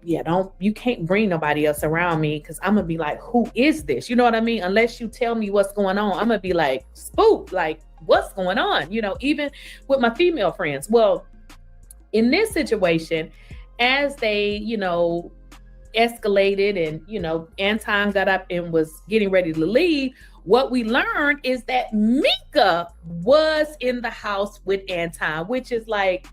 you can't bring nobody else around me because I'm gonna be like, who is this? You know what I mean? Unless you tell me what's going on, I'm gonna be like spooked, like what's going on? You know, even with my female friends. Well, in this situation, as they, you know, escalated and, you know, Anton got up and was getting ready to leave, what we learned is that Mika was in the house with Anton, which is like,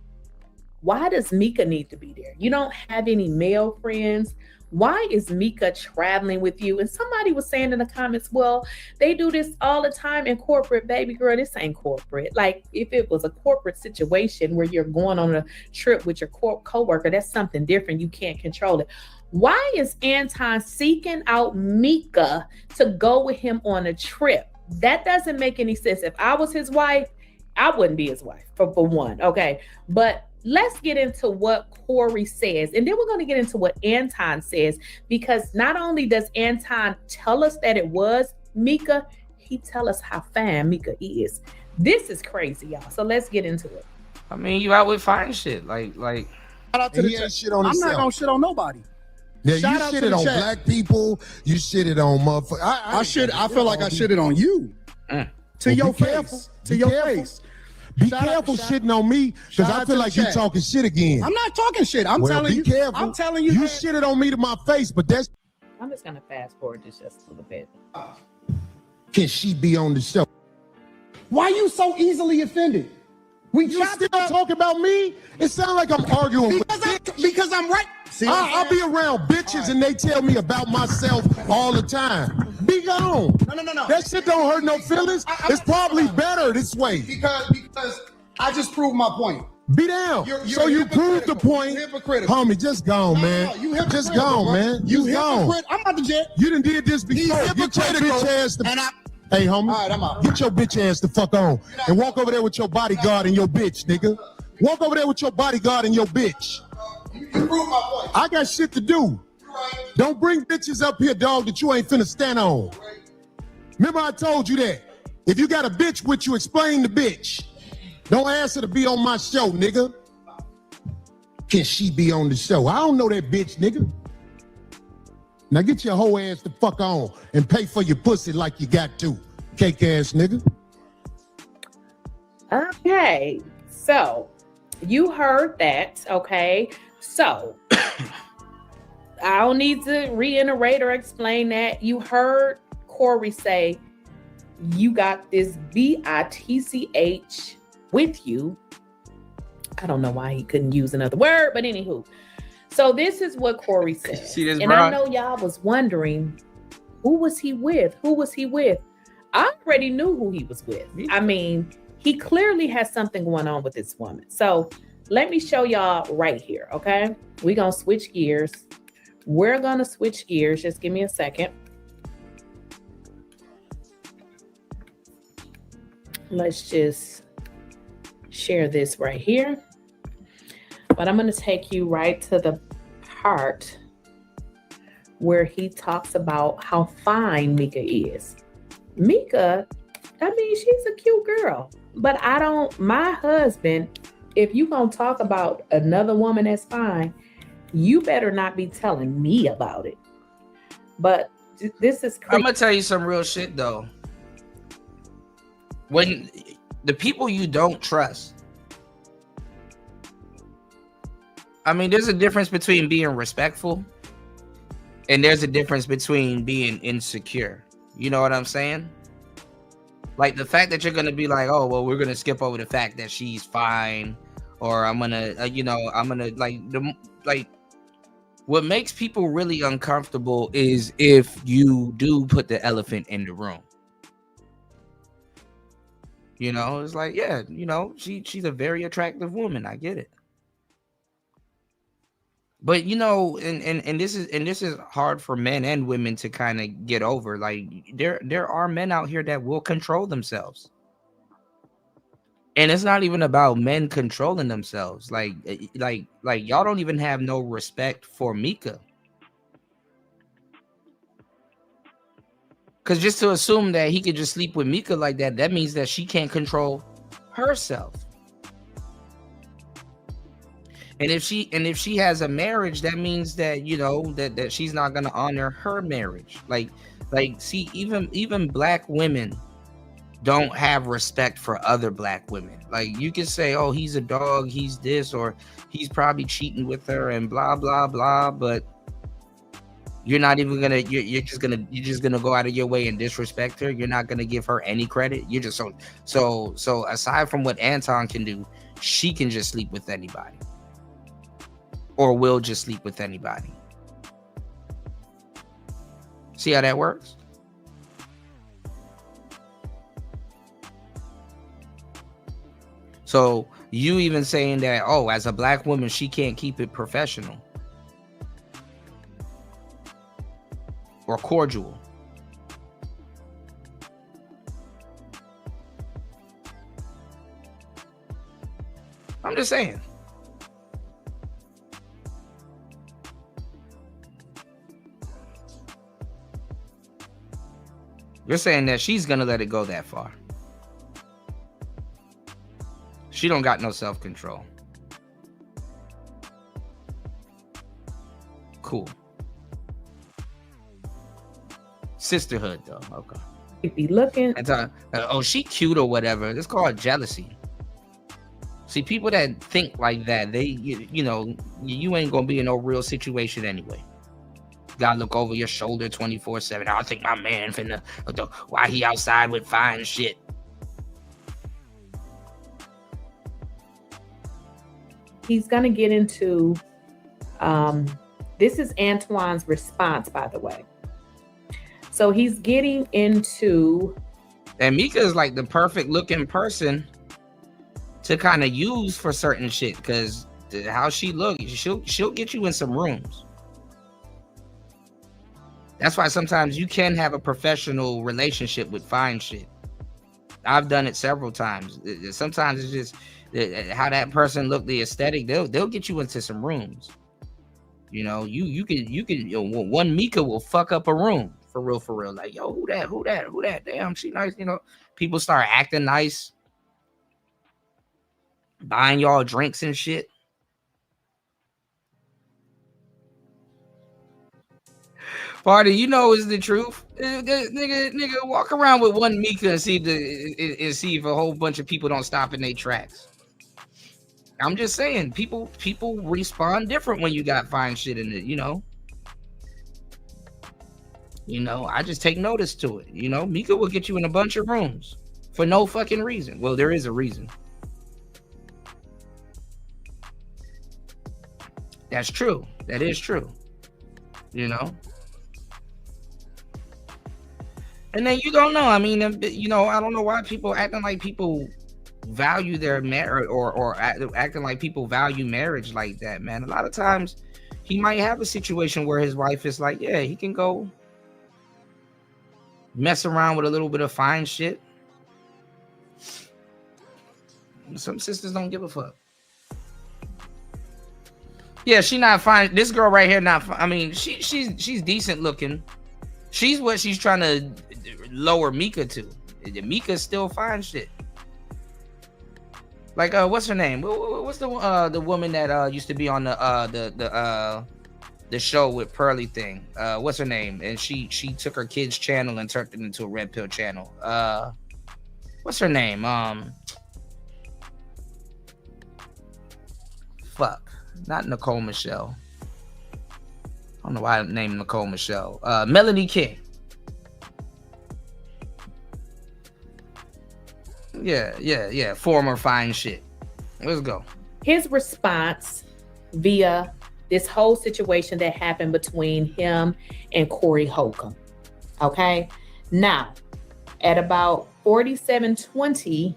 why does Mika need to be there? You don't have any male friends. Why is Mika traveling with you? And somebody was saying in the comments, well, they do this all the time in corporate. Baby girl, this ain't corporate. Like if it was a corporate situation where you're going on a trip with your coworker, that's something different. You can't control it. Why is Anton seeking out Mika to go with him on a trip? That doesn't make any sense. If I was his wife, I wouldn't be his wife for one. Okay. But let's get into what Corey says. And then we're going to get into what Anton says, because not only does Anton tell us that it was Mika, he tell us how fine Mika is. This is crazy, y'all. So let's get into it. I mean, you out with fine shit. Like shout out to the shit on I'm himself. not going to shit on nobody. Yeah, Shout you out to shitted the on chat. black people. You shitted on motherfuckers. I feel like I shitted on you. To your face. To your face. Be careful shitting on me, because I feel like you're talking shit again. I'm not talking shit. I'm telling you. Careful. I'm telling you. You shitted on me to my face, but that's. I'm just going to fast forward this just a little bit. Can she be on the show? Why you so easily offended? You still talk about me? It sounds like I'm arguing because I'm right. See, I'll be around bitches and they tell me about myself all the time. Be gone. No. That shit don't hurt no feelings. It's probably better this way. Because I just proved my point. Be down. So you proved the point. Homie, just gone, man. Just gone, man. You gone. hypocrite. I'm about to jet. You done did this before. Get your bitch ass to... Hey, homie, all right, I'm out. Get your bitch ass the fuck on and walk over there with your bodyguard and your bitch, nigga. Walk over there with your bodyguard and your bitch. You proved my point. I got shit to do. Right. Don't bring bitches up here, dog, that you ain't finna stand on. Right. Remember I told you that. If you got a bitch with you, explain the bitch. Don't ask her to be on my show, nigga. Can she be on the show? I don't know that bitch, nigga. Now get your whole ass the fuck on and pay for your pussy like you got to, cake ass nigga. Okay, so you heard that, okay? So I don't need to reiterate or explain that. You heard Corey say you got this bitch with you. I don't know why he couldn't use another word, but anywho. So this is what Corey said. See this, and bro? I know y'all was wondering, who was he with? Who was he with? I already knew who he was with. I mean, he clearly has something going on with this woman. So let me show y'all right here, okay? We're going to switch gears. We're going to switch gears. Just give me a second. Let's just share this right here. But I'm going to take you right to the part where he talks about how fine Mika is. Mika, I mean, she's a cute girl, but my husband, if you going to talk about another woman that's fine, You better not be telling me about it. But this is crazy. I'm gonna tell you some real shit though. When the people you don't trust, I mean, there's a difference between being respectful and there's a difference between being insecure. You know what I'm saying? Like the fact that you're gonna be like, oh well, we're gonna skip over the fact that she's fine, or I'm gonna, I'm gonna like. What makes people really uncomfortable is if you do put the elephant in the room. You know, it's like, yeah, she's a very attractive woman. I get it. But and this is hard for men and women to kind of get over. Like there are men out here that will control themselves. And it's not even about men controlling themselves. Like y'all don't even have no respect for Mika. Because just to assume that he could just sleep with Mika like that, that means that she can't control herself. And if she has a marriage, that means that that she's not gonna honor her marriage. Like see, even black women don't have respect for other black women. Like you can say, oh, he's a dog, he's this, or he's probably cheating with her and blah blah blah, but you're not even gonna you're just gonna go out of your way and disrespect her. You're not gonna give her any credit. You're just so aside from what Anton can do, she can just sleep with anybody. Or will just sleep with anybody. See how that works? So you even saying that, oh, as a black woman, she can't keep it professional or cordial. I'm just saying. You're saying that she's gonna let it go that far. She don't got no self-control. Cool. Sisterhood though. Okay. Be looking. Oh, she cute or whatever. It's called jealousy. See, people that think like that, they, you ain't gonna be in no real situation anyway. Gotta look over your shoulder 24/7. I think my man finna, why he outside with fine shit. He's gonna get into, this is Antoine's response, by the way. So he's getting into. And Mika is like the perfect looking person to kind of use for certain shit, because how she looks, she'll get you in some rooms. That's why sometimes you can have a professional relationship with fine shit. I've done it several times. Sometimes it's just how that person look, the aesthetic. They'll get you into some rooms. You can one Mika will fuck up a room for real. Like, yo, who that? Damn, she nice. People start acting nice, buying y'all drinks and shit. Party, is the truth. Nigga, walk around with one Mika and see if a whole bunch of people don't stop in their tracks. I'm just saying, people respond different when you got fine shit in it. I just take notice to it. Mika will get you in a bunch of rooms for no fucking reason. Well, there is a reason. That's true. That is true. And then you don't know. I mean, I don't know why people acting like people value their marriage or acting like people value marriage like that, man. A lot of times he might have a situation where his wife is like, yeah, he can go mess around with a little bit of fine shit. Some sisters don't give a fuck. Yeah, she not fine. This girl right here, not fine. I mean, she's decent looking. She's what she's trying to lower Mika to. Mika's still fine shit. Like what's her name? What's the woman that used to be on the show with Pearly thing? What's her name? And she took her kid's channel and turned it into a red pill channel. What's her name? Fuck, not Nicole Michelle. I don't know why I named Nicole Michelle. Melanie King. Yeah. Former fine shit. Let's go. His response via this whole situation that happened between him and Corey Holcomb. Okay. Now, at about 47:20,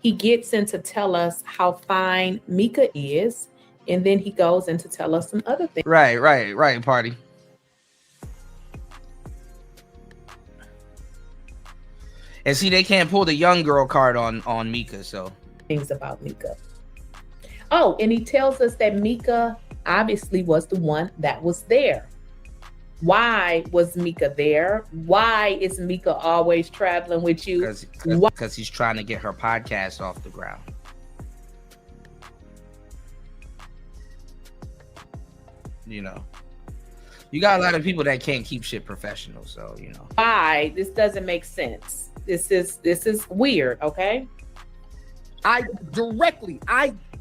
he gets in to tell us how fine Mika is. And then he goes in to tell us some other things. Right, party. And see, they can't pull the young girl card on Mika, so. Things about Mika. Oh, and he tells us that Mika obviously was the one that was there. Why was Mika there? Why is Mika always traveling with you? Because he's trying to get her podcast off the ground. You know, you got a lot of people that can't keep shit professional, so you know. Why? This doesn't make sense. This is weird, okay? I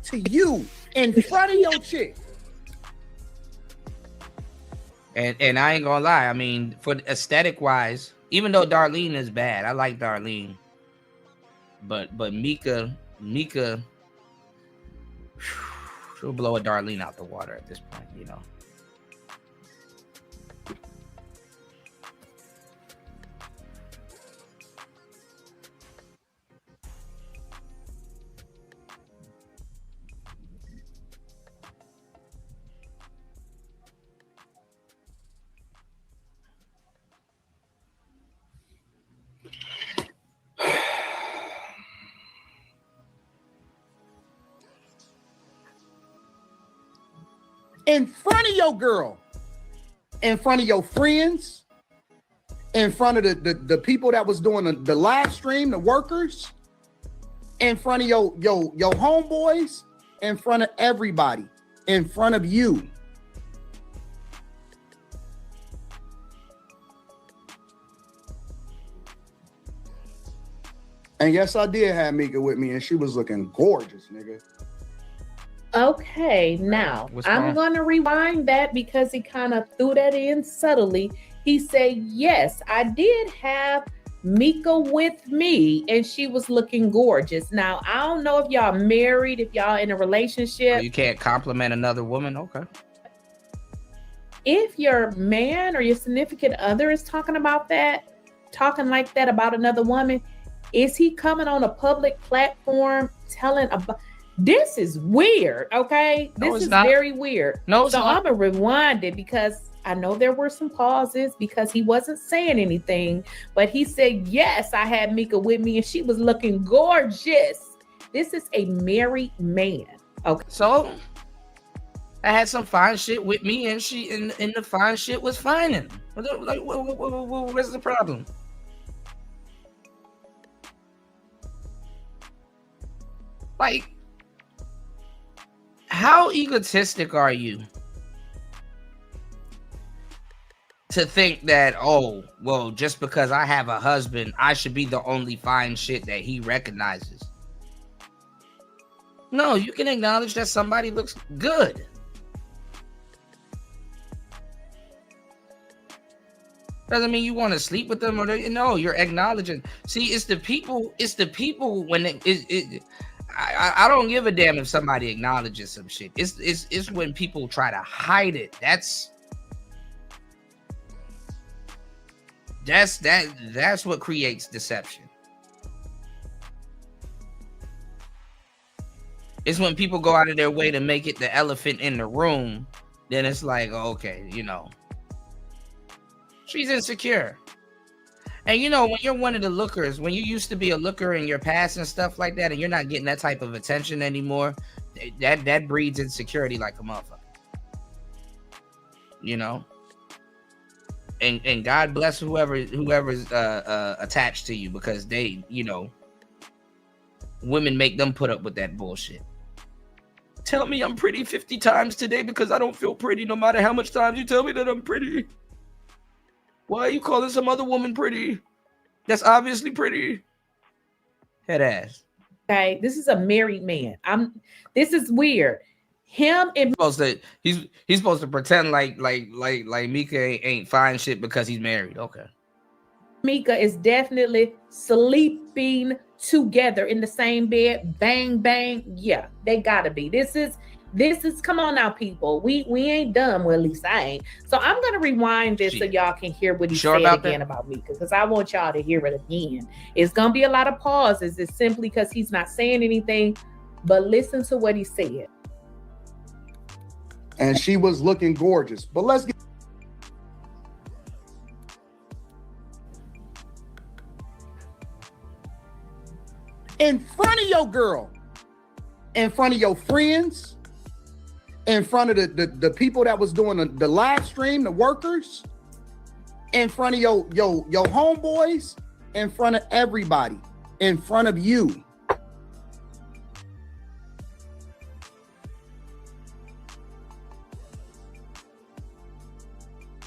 to you in front of your chick. And I ain't gonna lie, I mean, for aesthetic wise, even though Darlene is bad, I like Darlene. But Mika, she'll blow a Darlene out the water at this point, you know. In front of your girl, in front of your friends, in front of the people that was doing the live stream, the workers, in front of your homeboys, in front of everybody, in front of you. And yes, I did have Mika with me, and she was looking gorgeous, nigga. Okay, now I'm going to rewind that because he kind of threw that in subtly. He said, yes, I did have Mika with me and she was looking gorgeous. Now, I don't know if y'all married, if y'all in a relationship. You can't compliment another woman? Okay. If your man or your significant other is talking like that about another woman, is he coming on a public platform telling about... This is weird, okay? This is very weird. No, so I'm gonna rewind it because I know there were some pauses because he wasn't saying anything, but he said, yes, I had Mika with me and she was looking gorgeous. This is a married man. Okay. So I had some fine shit with me and and the fine shit was fine. Like, where's the problem? Like, how egotistic are you to think that, oh, well, just because I have a husband, I should be the only fine shit that he recognizes? No, you can acknowledge that somebody looks good. Doesn't mean you want to sleep with them or no, you're acknowledging. See, it's the people when I don't give a damn if somebody acknowledges some shit. It's when people try to hide it. That's what creates deception. It's when people go out of their way to make it the elephant in the room. Then it's like, okay, you know, she's insecure. And you know, when you're one of the lookers, when you used to be a looker in your past and stuff like that, and you're not getting that type of attention anymore, that breeds insecurity like a motherfucker. You know? And God bless whoever's attached to you, because they, you know, women make them put up with that bullshit. Tell me I'm pretty 50 times today because I don't feel pretty no matter how much times you tell me that I'm pretty. Why are you calling some other woman pretty? That's obviously pretty. Head ass. Okay, this is a married man. This is weird. Him and he's supposed to pretend like Mika ain't fine shit because he's married. Okay. Mika is definitely sleeping together in the same bed. Bang, bang. Yeah, they gotta be. This is come on now, people. We ain't done. Well, at least I ain't. So I'm gonna rewind this so y'all can hear what he said again about Mika, because I want y'all to hear it again. It's gonna be a lot of pauses. It's simply because he's not saying anything, but listen to what he said. And she was looking gorgeous. But let's get in front of your girl, in front of your friends, in front of the people that was doing the live stream, the workers, in front of your homeboys, in front of everybody, in front of you.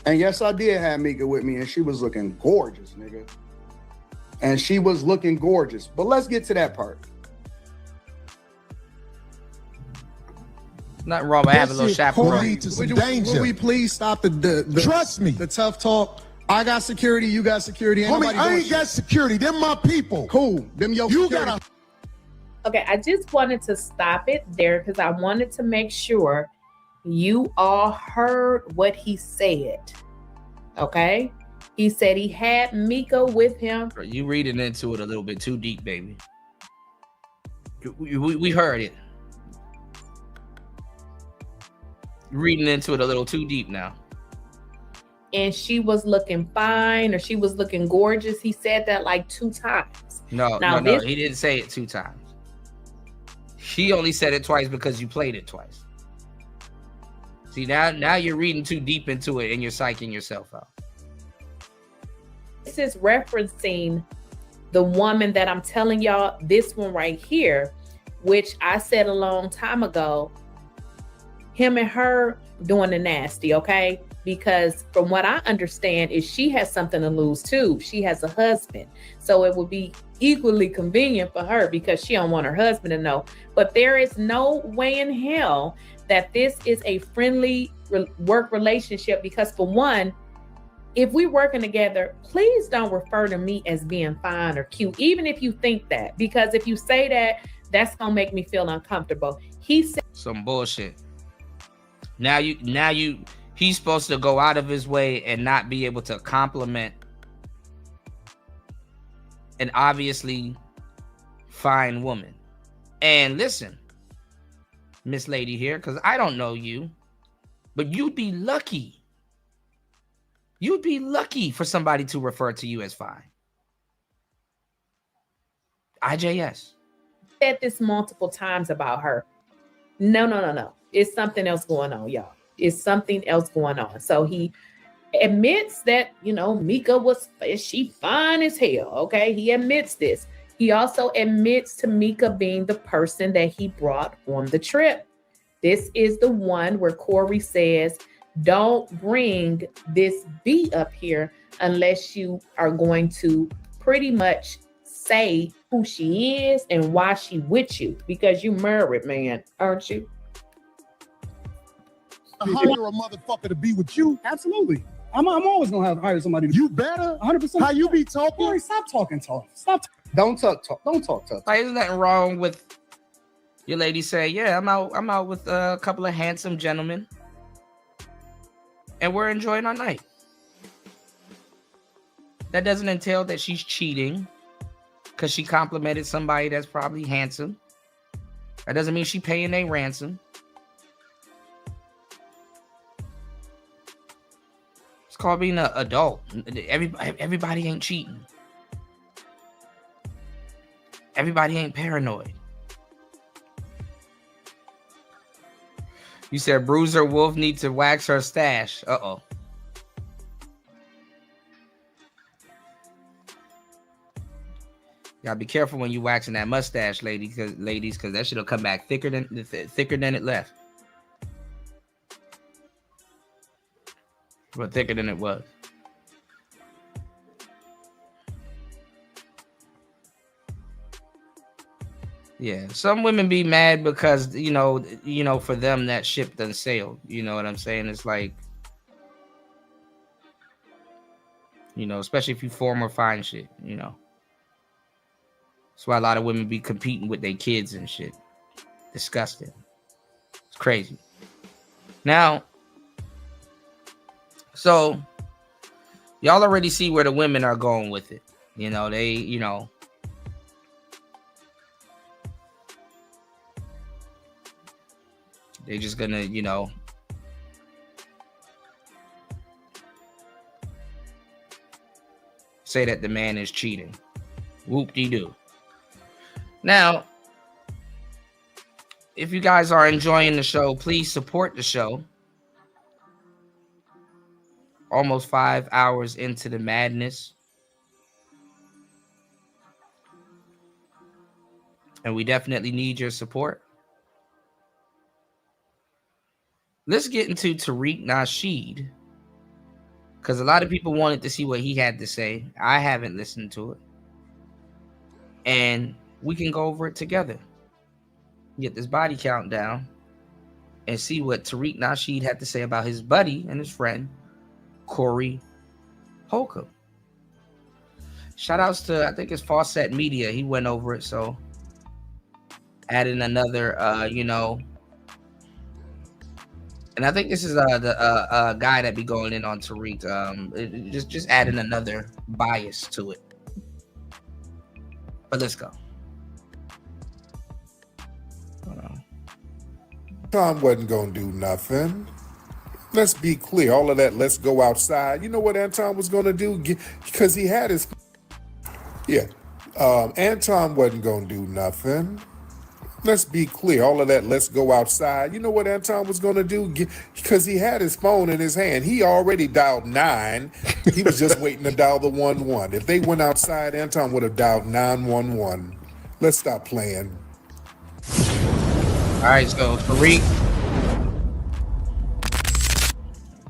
And yes, I did have Mika with me, and she was looking gorgeous, nigga. And she was looking gorgeous. But let's get to that part. Nothing wrong with having a little chaperone. Would we please stop the trust me, the tough talk? I got security, you got security. Homie, I ain't got security. Them my people. Cool. Them your you security. gotta. Okay, I just wanted to stop it there because I wanted to make sure you all heard what he said. Okay? He said he had Mika with him. You reading into it a little bit too deep, baby. We heard it. You're reading into it a little too deep now. And she was looking fine, or she was looking gorgeous. He said that like 2 times. No, he didn't say it 2 times. He only said it twice because you played it twice. See, now you're reading too deep into it and you're psyching yourself out. This is referencing the woman that I'm telling y'all, this one right here, which I said a long time ago, him and her doing the nasty, okay? Because from what I understand is she has something to lose too. She has a husband. So it would be equally convenient for her because she don't want her husband to know. But there is no way in hell that this is a friendly work relationship, because for one, if we working together, please don't refer to me as being fine or cute, even if you think that, because if you say that, that's gonna make me feel uncomfortable. He said some bullshit. Now he's supposed to go out of his way and not be able to compliment an obviously fine woman. And listen, Miss Lady here, because I don't know you, but you'd be lucky. You'd be lucky for somebody to refer to you as fine. IJS. Said this multiple times about her. No. It's something else going on, y'all. It's something else going on. So he admits that, Mika she fine as hell, okay? He admits this. He also admits to Mika being the person that he brought on the trip. This is the one where Corey says, don't bring this B up here unless you are going to pretty much say who she is and why she with you, because you married, man, aren't you? Hire a motherfucker to be with you. Absolutely. I'm always gonna hire somebody. You better. 100%. How you be talking? Corey, stop talking tough. Stop. Don't talk. Don't talk tough. Like, isn't nothing wrong with your lady say, yeah, I'm out with a couple of handsome gentlemen, and we're enjoying our night. That doesn't entail that she's cheating because she complimented somebody that's probably handsome. That doesn't mean she paying a ransom. It's called being an adult. Everybody ain't cheating. Everybody ain't paranoid. You said Bruiser Wolf needs to wax her stash. Uh-oh. Gotta be careful when you waxing that mustache, ladies, because that shit'll come back thicker than it left. But thicker than it was. Yeah, some women be mad because you know, for them that ship done sailed. You know what I'm saying? It's like, you know, especially if you form or find shit, you know. That's why a lot of women be competing with their kids and shit. Disgusting. It's crazy. Now, so y'all already see where the women are going with it. You know, they just gonna, you know, say that the man is cheating. Whoop-de-doo. Now, if you guys are enjoying the show, please support the show. Almost 5 hours into the madness. And we definitely need your support. Let's get into Tariq Nasheed, because a lot of people wanted to see what he had to say. I haven't listened to it. And we can go over it together. Get this body count down and see what Tariq Nasheed had to say about his buddy and his friend, Corey Holcomb. Shout outs to, I think it's Fawcett Media. He went over it. So adding another, you know, and I think this is the guy that be going in on Tariq. Just adding another bias to it. But let's go. Tom wasn't gonna do nothing. Let's be clear. All of that, let's go outside. You know what Anton was gonna do? Because he had his... Yeah. Anton wasn't gonna do nothing. Let's be clear. All of that, let's go outside. You know what Anton was gonna do? Because he had his phone in his hand. He already dialed 9. He was just waiting to dial the 11. If they went outside, Anton would have dialed 911. Let's stop playing. All right, so Tariq.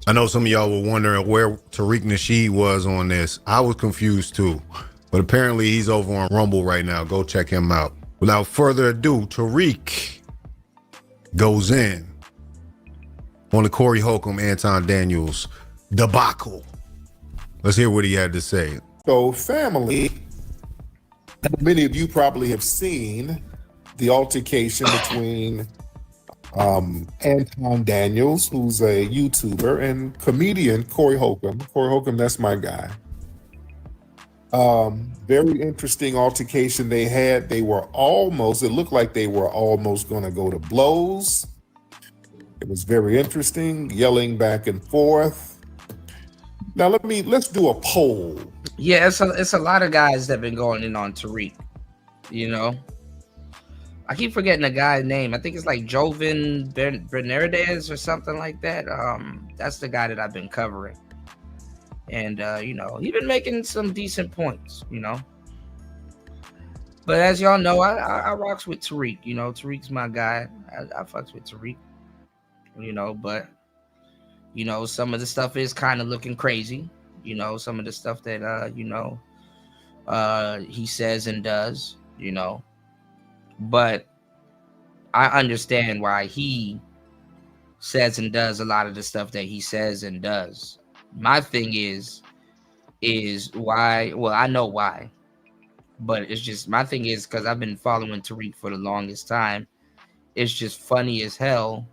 I know some of y'all were wondering where Tariq Nasheed was on this. I was confused too, but apparently he's over on Rumble right now. Go check him out. Without further ado, Tariq goes in on the Corey Holcomb, Anton Daniels debacle. Let's hear what he had to say. So, family, many of you probably have seen the altercation between Anton Daniels, who's a YouTuber, and comedian Corey Holcomb. Corey Holcomb, that's my guy. Very interesting altercation they had. It looked like they were almost going to go to blows. It was very interesting, yelling back and forth. Now let's do a poll. Yeah, it's a lot of guys that been going in on Tariq. You know, I keep forgetting the guy's name. I think it's like Joven Bernardez or something like that. That's the guy that I've been covering. And, you know, he's been making some decent points, you know. But as y'all know, I rocks with Tariq. You know, Tariq's my guy. I fucks with Tariq, you know. But, you know, some of the stuff is kind of looking crazy. You know, some of the stuff that, you know, he says and does, you know. But I understand why he says and does a lot of the stuff that he says and does. My thing is why, well, I know why, but it's just, my thing is because I've been following Tariq for the longest time. It's just funny as hell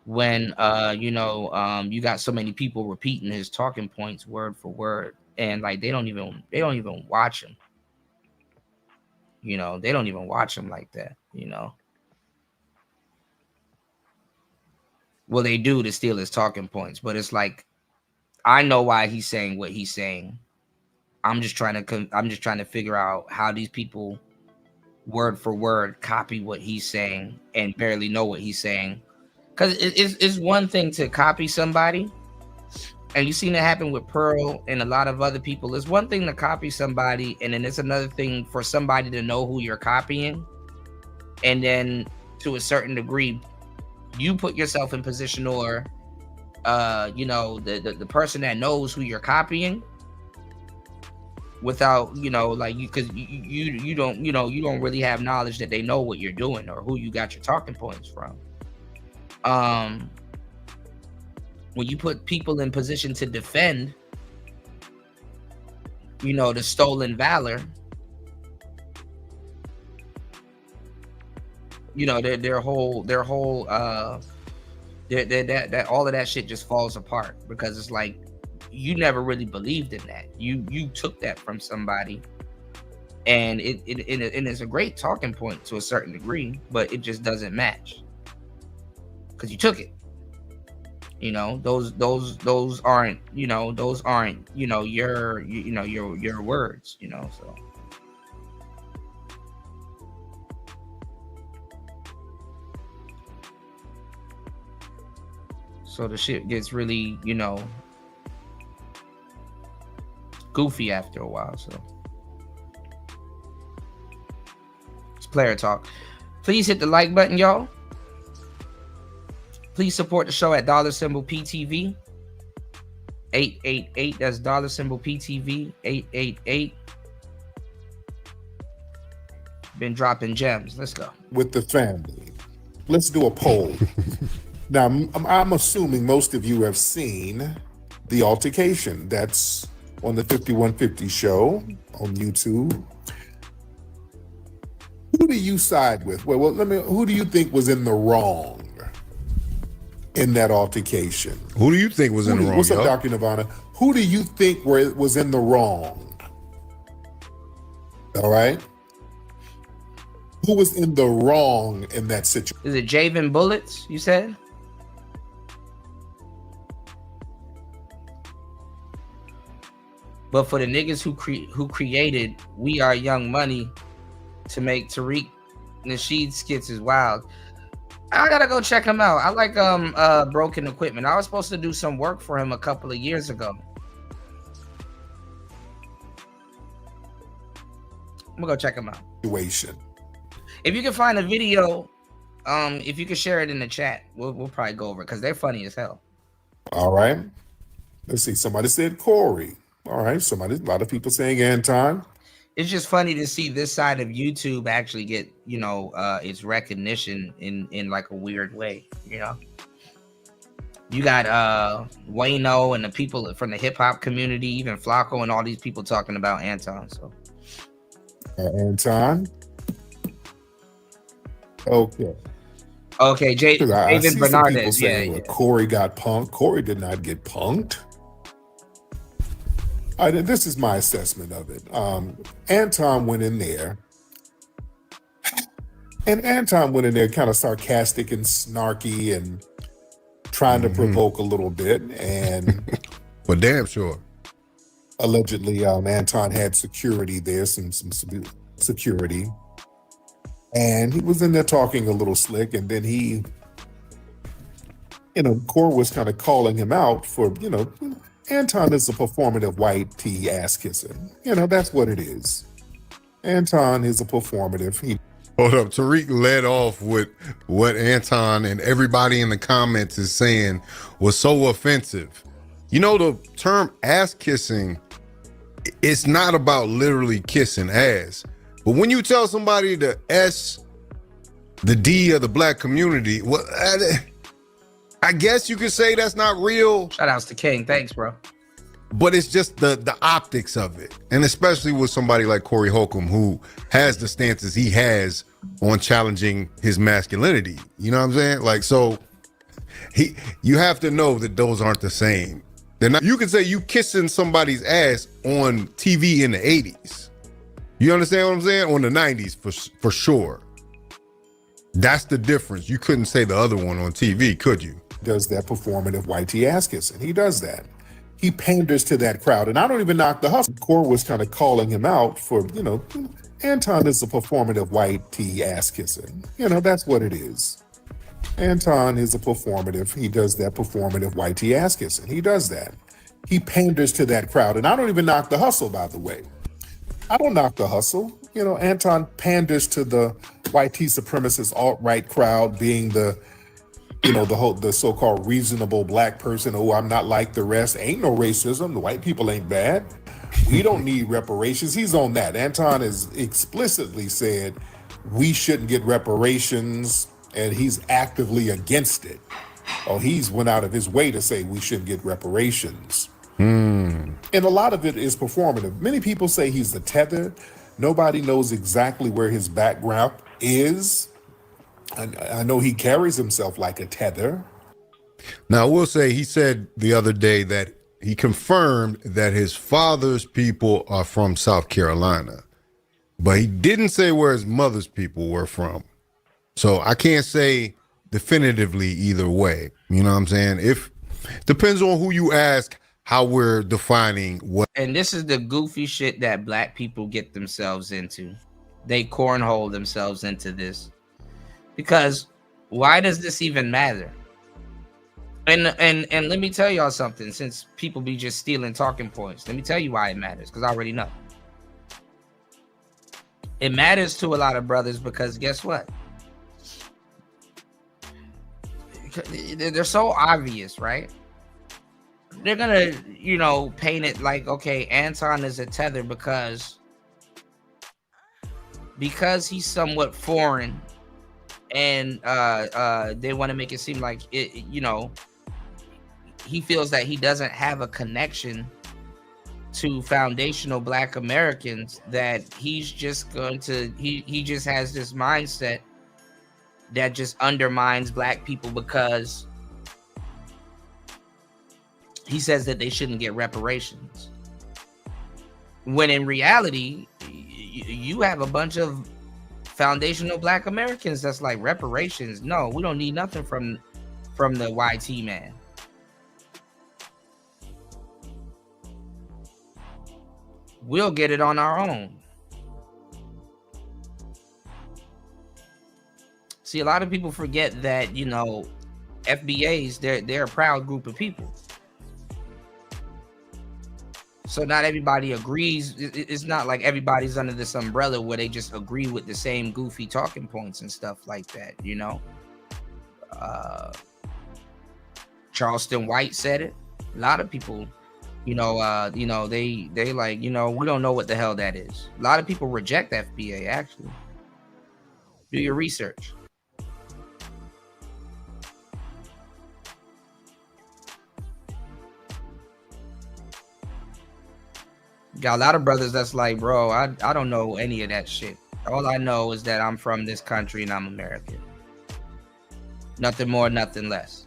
when, you know, you got so many people repeating his talking points word for word, and like, they don't even watch him. You know, they don't even watch him like that, you know. Well, they do to steal his talking points, but it's like, I know why he's saying what he's saying. I'm just trying to figure out how these people word for word copy what he's saying and barely know what he's saying. Because it's one thing to copy somebody and you've seen it happen with Pearl and a lot of other people. It's one thing to copy somebody, and then it's another thing for somebody to know who you're copying. And then to a certain degree, you put yourself in position, or you know, the person that knows who you're copying, without, you know, like, you, because you don't, you know, you don't really have knowledge that they know what you're doing or who you got your talking points from. When you put people in position to defend, you know, the stolen valor, you know, their whole that all of that shit just falls apart, because it's like, you never really believed in that. You took that from somebody, and it's a great talking point to a certain degree, but it just doesn't match because you took it. You know, those aren't, you know, those aren't, you know, your words, you know. So the shit gets really, you know, goofy after a while. So it's player talk. Please hit the like button, y'all. Please support the show at $PTV 888. That's $PTV 888. Been dropping gems. Let's go. With the family. Let's do a poll. Now, I'm assuming most of you have seen the altercation that's on the 5150 show on YouTube. Who do you side with? Well, who do you think was in the wrong in that altercation? Who do you think was in the wrong? What's up, Dr. Nirvana? Who do you think was in the wrong? All right. Who was in the wrong in that situation? Is it Javen Bullets, you said? But for the niggas who created We Are Young Money to make Tariq Nasheed skits is wild. I gotta go check him out. I like Broken Equipment. I was supposed to do some work for him a couple of years ago. I'm gonna go check him out. If you can find a video, if you can share it in the chat, we'll probably go over it because they're funny as hell. All right. Let's see. Somebody said Corey. All right. A lot of people saying Anton. It's just funny to see this side of YouTube actually get, you know, its recognition in like a weird way, you know. You got Wayno and the people from the hip hop community, even Flacco and all these people talking about Anton. So Anton. Okay. David Bernardez. Yeah. Corey got punked. Corey did not get punked. This is my assessment of it. Anton went in there, kind of sarcastic and snarky and trying to provoke a little bit. And but damn sure, allegedly, Anton had security there, some security, and he was in there talking a little slick. And then he, you know, Corey was kind of calling him out for, you know, Anton is a performative white tea ass kisser. You know, that's what it is. Anton is a performative. Hold up. Tariq led off with what Anton and everybody in the comments is saying was so offensive. You know, the term ass kissing, it's not about literally kissing ass. But when you tell somebody the S, the D of the black community, well, I guess you could say that's not real. Shout outs to King. Thanks, bro. But it's just the optics of it. And especially with somebody like Corey Holcomb, who has the stances he has on challenging his masculinity. You know what I'm saying? Like, so you have to know that those aren't the same. They're not. You could say you kissing somebody's ass on TV in the 80s. You understand what I'm saying? On the 90s for sure. That's the difference. You couldn't say the other one on TV, could you? Does that performative white tea ass kissing. He does that. He panders to that crowd. And I don't even knock the hustle. Corey was kind of calling him out for, you know, Anton is a performative white tea ass kissing. You know, that's what it is. Anton is a performative. He does that performative white tea ass kissing. He does that. he panders to that crowd. And I don't even knock the hustle, by the way. I don't knock the hustle. You know, Anton panders to the white supremacist alt-right crowd, being the, you know, the so-called reasonable black person. Oh, I'm not like the rest. Ain't no racism. The white people ain't bad. We don't need reparations. He's on that. Anton has explicitly said we shouldn't get reparations, and he's actively against it. Oh, he's went out of his way to say we shouldn't get reparations. And a lot of it is performative. Many people say he's the tether. Nobody knows exactly where his background is. I know he carries himself like a tether. Now, I will say he said the other day that he confirmed that his father's people are from South Carolina, but he didn't say where his mother's people were from. So I can't say definitively either way. You know what I'm saying? If depends on who you ask how we're defining what. And this is the goofy shit that black people get themselves into. They cornhole themselves into this. Because why does this even matter? And let me tell y'all something, since people be just stealing talking points. Let me tell you why it matters, because I already know. It matters to a lot of brothers because guess what? They're so obvious, right? They're gonna, you know, paint it like, okay, Anton is a tether because he's somewhat foreign, and they want to make it seem like it, you know, he feels that he doesn't have a connection to foundational black Americans, that he's just going to he just has this mindset that just undermines black people because he says that they shouldn't get reparations. When in reality, you have a bunch of foundational black Americans that's like, reparations? No, we don't need nothing from the YT man. We'll get it on our own. See, a lot of people forget that, you know, FBAs, they're a proud group of people. So not everybody agrees. It's not like everybody's under this umbrella where they just agree with the same goofy talking points and stuff like that, you know. Charleston White said it. A lot of people, they like, you know, we don't know what the hell that is. A lot of people reject FBA, actually. Do your research. Got a lot of brothers that's like, bro, I don't know any of that shit. All I know is that I'm from this country and I'm American. Nothing more, nothing less.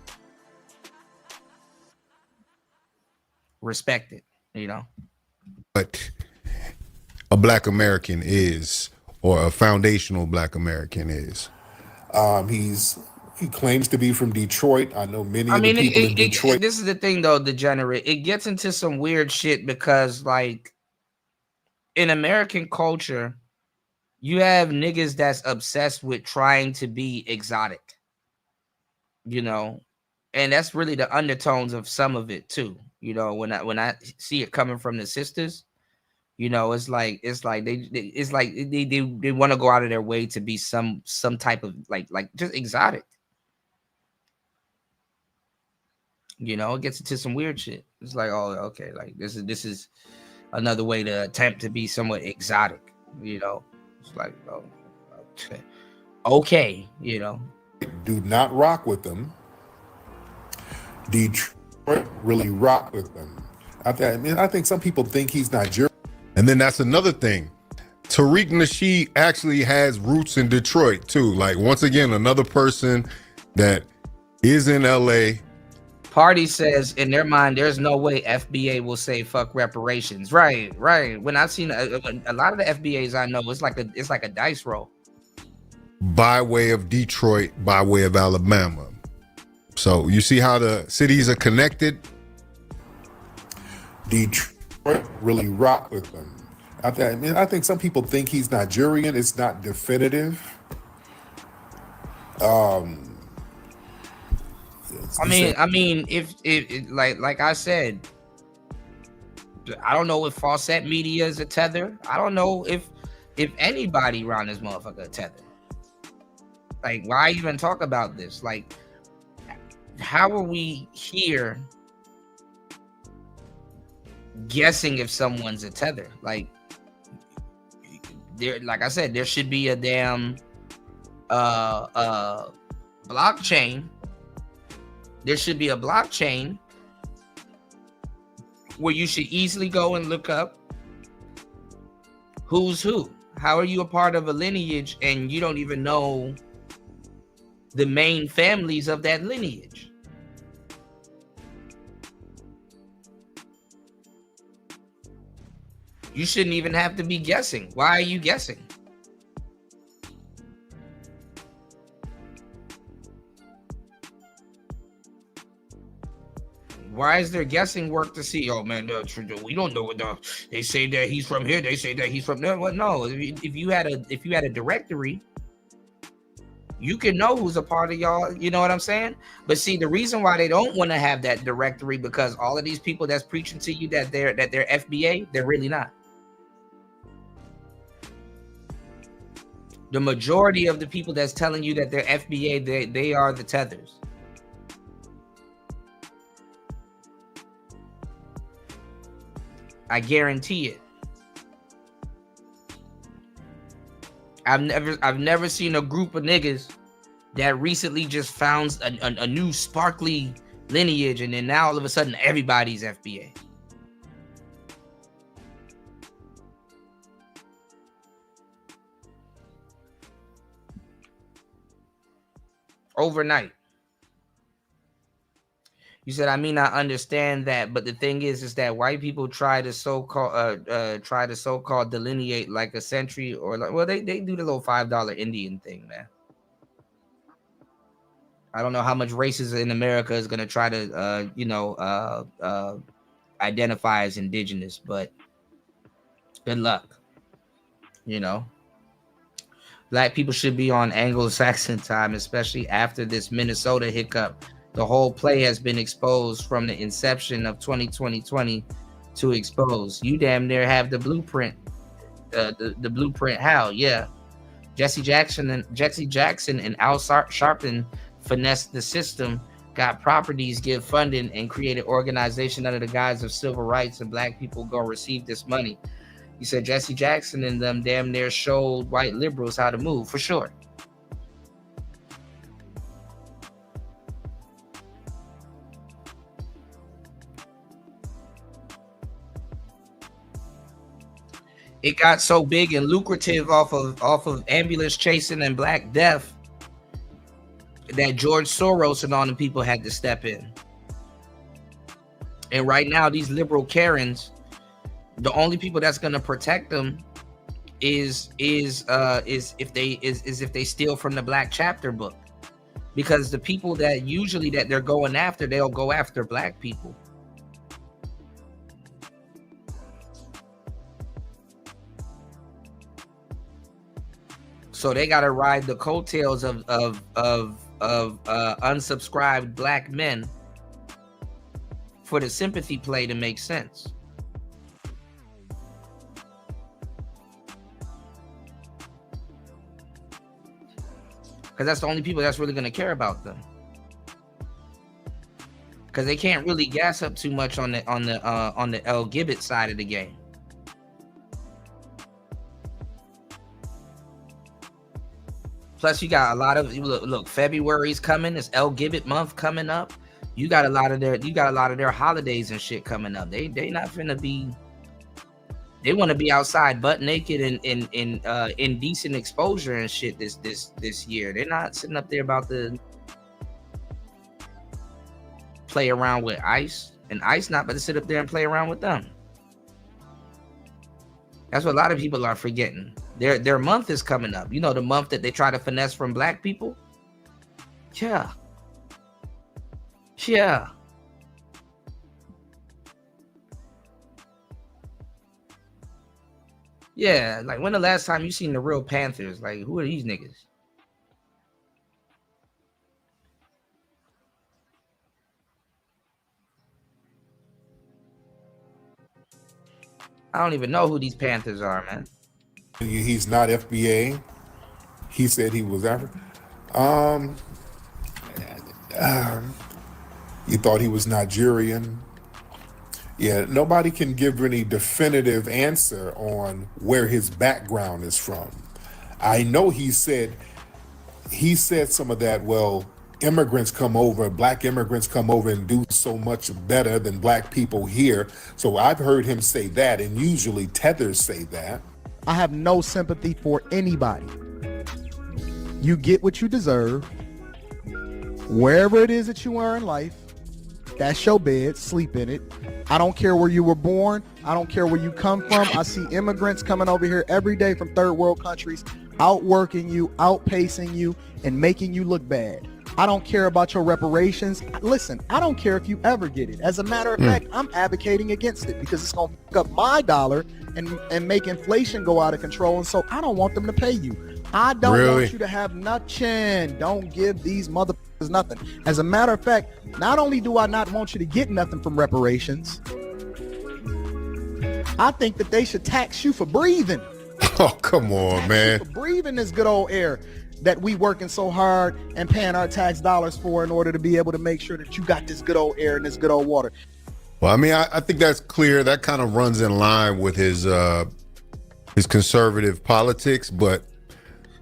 Respect it, you know. But a black American is, or a foundational black American is. He claims to be from Detroit. I know many of the people in Detroit. This is the thing, though, degenerate. It gets into some weird shit because, like, in American culture, you have niggas that's obsessed with trying to be exotic, you know, and that's really the undertones of some of it too. You know, when I see it coming from the sisters, you know, it's like they want to go out of their way to be some type of like just exotic. You know, it gets into some weird shit. It's like, oh, okay, like this is another way to attempt to be somewhat exotic, you know. It's like, oh, okay, you know. Do not rock with them. Detroit really rock with them. I think some people think he's Nigerian. And then that's another thing. Tariq Nasheed actually has roots in Detroit too. Like, once again, another person that is in LA. Party says in their mind, there's no way FBA will say fuck reparations. Right. When I've seen a lot of the FBAs I know, it's like a dice roll. By way of Detroit, by way of Alabama. So you see how the cities are connected? Detroit really rock with them. I think some people think he's Nigerian. It's not definitive. I mean, if like I said, I don't know if Fawcett Media is a tether. I don't know if anybody around this motherfucker a tether. Like, why even talk about this? Like, how are we here guessing if someone's a tether? Like, there, like I said, there should be a damn blockchain. There should be a blockchain where you should easily go and look up who's who. How are you a part of a lineage and you don't even know the main families of that lineage? You shouldn't even have to be guessing. Why are you guessing? Why is there guessing work to see? Oh man, we don't know what they say that he's from here. They say that he's from there. What? No, if you had a directory, you can know who's a part of y'all. You know what I'm saying? But see, the reason why they don't want to have that directory, because all of these people that's preaching to you that they're FBA, they're really not. The majority of the people that's telling you that they're FBA, they are the tethers. I guarantee it. I've never seen a group of niggas that recently just found a new sparkly lineage, and then now all of a sudden everybody's FBA. Overnight. You said, I mean, I understand that, but the thing is that white people try to so-called delineate like a century, or like, well, they do the little $5 Indian thing, man. I don't know how much racism in America is gonna try to identify as indigenous, but good luck. You know, black people should be on Anglo-Saxon time, especially after this Minnesota hiccup. The whole play has been exposed from the inception of 2020 to expose. You damn near have the blueprint. The blueprint how? Yeah. Jesse Jackson and Al Sharpton finessed the system, got properties, give funding, and created organization under the guise of civil rights, and black people go receive this money. You said Jesse Jackson and them damn near showed white liberals how to move, for sure. It got so big and lucrative off of ambulance chasing and Black Death that George Soros and all the people had to step in. And right now, these liberal Karens, the only people that's gonna protect them is if they steal from the Black Chapter book, because the people that usually that they're going after, they'll go after black people. So they got to ride the coattails of unsubscribed black men for the sympathy play to make sense. Because that's the only people that's really going to care about them. Because they can't really gas up too much on the El Gibbet side of the game. Plus, you got a lot of look. February's coming. It's El Gibbet month coming up. You got a lot of their holidays and shit coming up. They not finna be. They want to be outside butt naked and in indecent exposure and shit this year. They're not sitting up there about to play around with ICE, and ICE not about to sit up there and play around with them. That's what a lot of people are forgetting. Their month is coming up. You know, the month that they try to finesse from black people. Yeah. Yeah, like when the last time you seen the real Panthers? Like, who are these niggas? I don't even know who these Panthers are, man. He's not FBA. He said he was African. You thought he was Nigerian. Yeah, nobody can give any definitive answer on where his background is from. I know he said some of that, well, immigrants come over, black immigrants come over and do so much better than black people here. So I've heard him say that, and usually tethers say that. I have no sympathy for anybody. You get what you deserve. Wherever it is that you are in life, that's your bed, sleep in it. I don't care where you were born. I don't care where you come from. I see immigrants coming over here every day from third world countries, outworking you, outpacing you, and making you look bad. I don't care about your reparations. Listen, I don't care if you ever get it. As a matter of fact, I'm advocating against it because it's going to pick up my dollar and make inflation go out of control. And so I don't want them to pay you. I don't want you to have nothing. Don't give these motherfuckers nothing. As a matter of fact, not only do I not want you to get nothing from reparations, I think that they should tax you for breathing. Oh, come on, man. For breathing this good old air that we working so hard and paying our tax dollars for in order to be able to make sure that you got this good old air and this good old water. Well, I mean, I think that's clear. That kind of runs in line with his conservative politics, but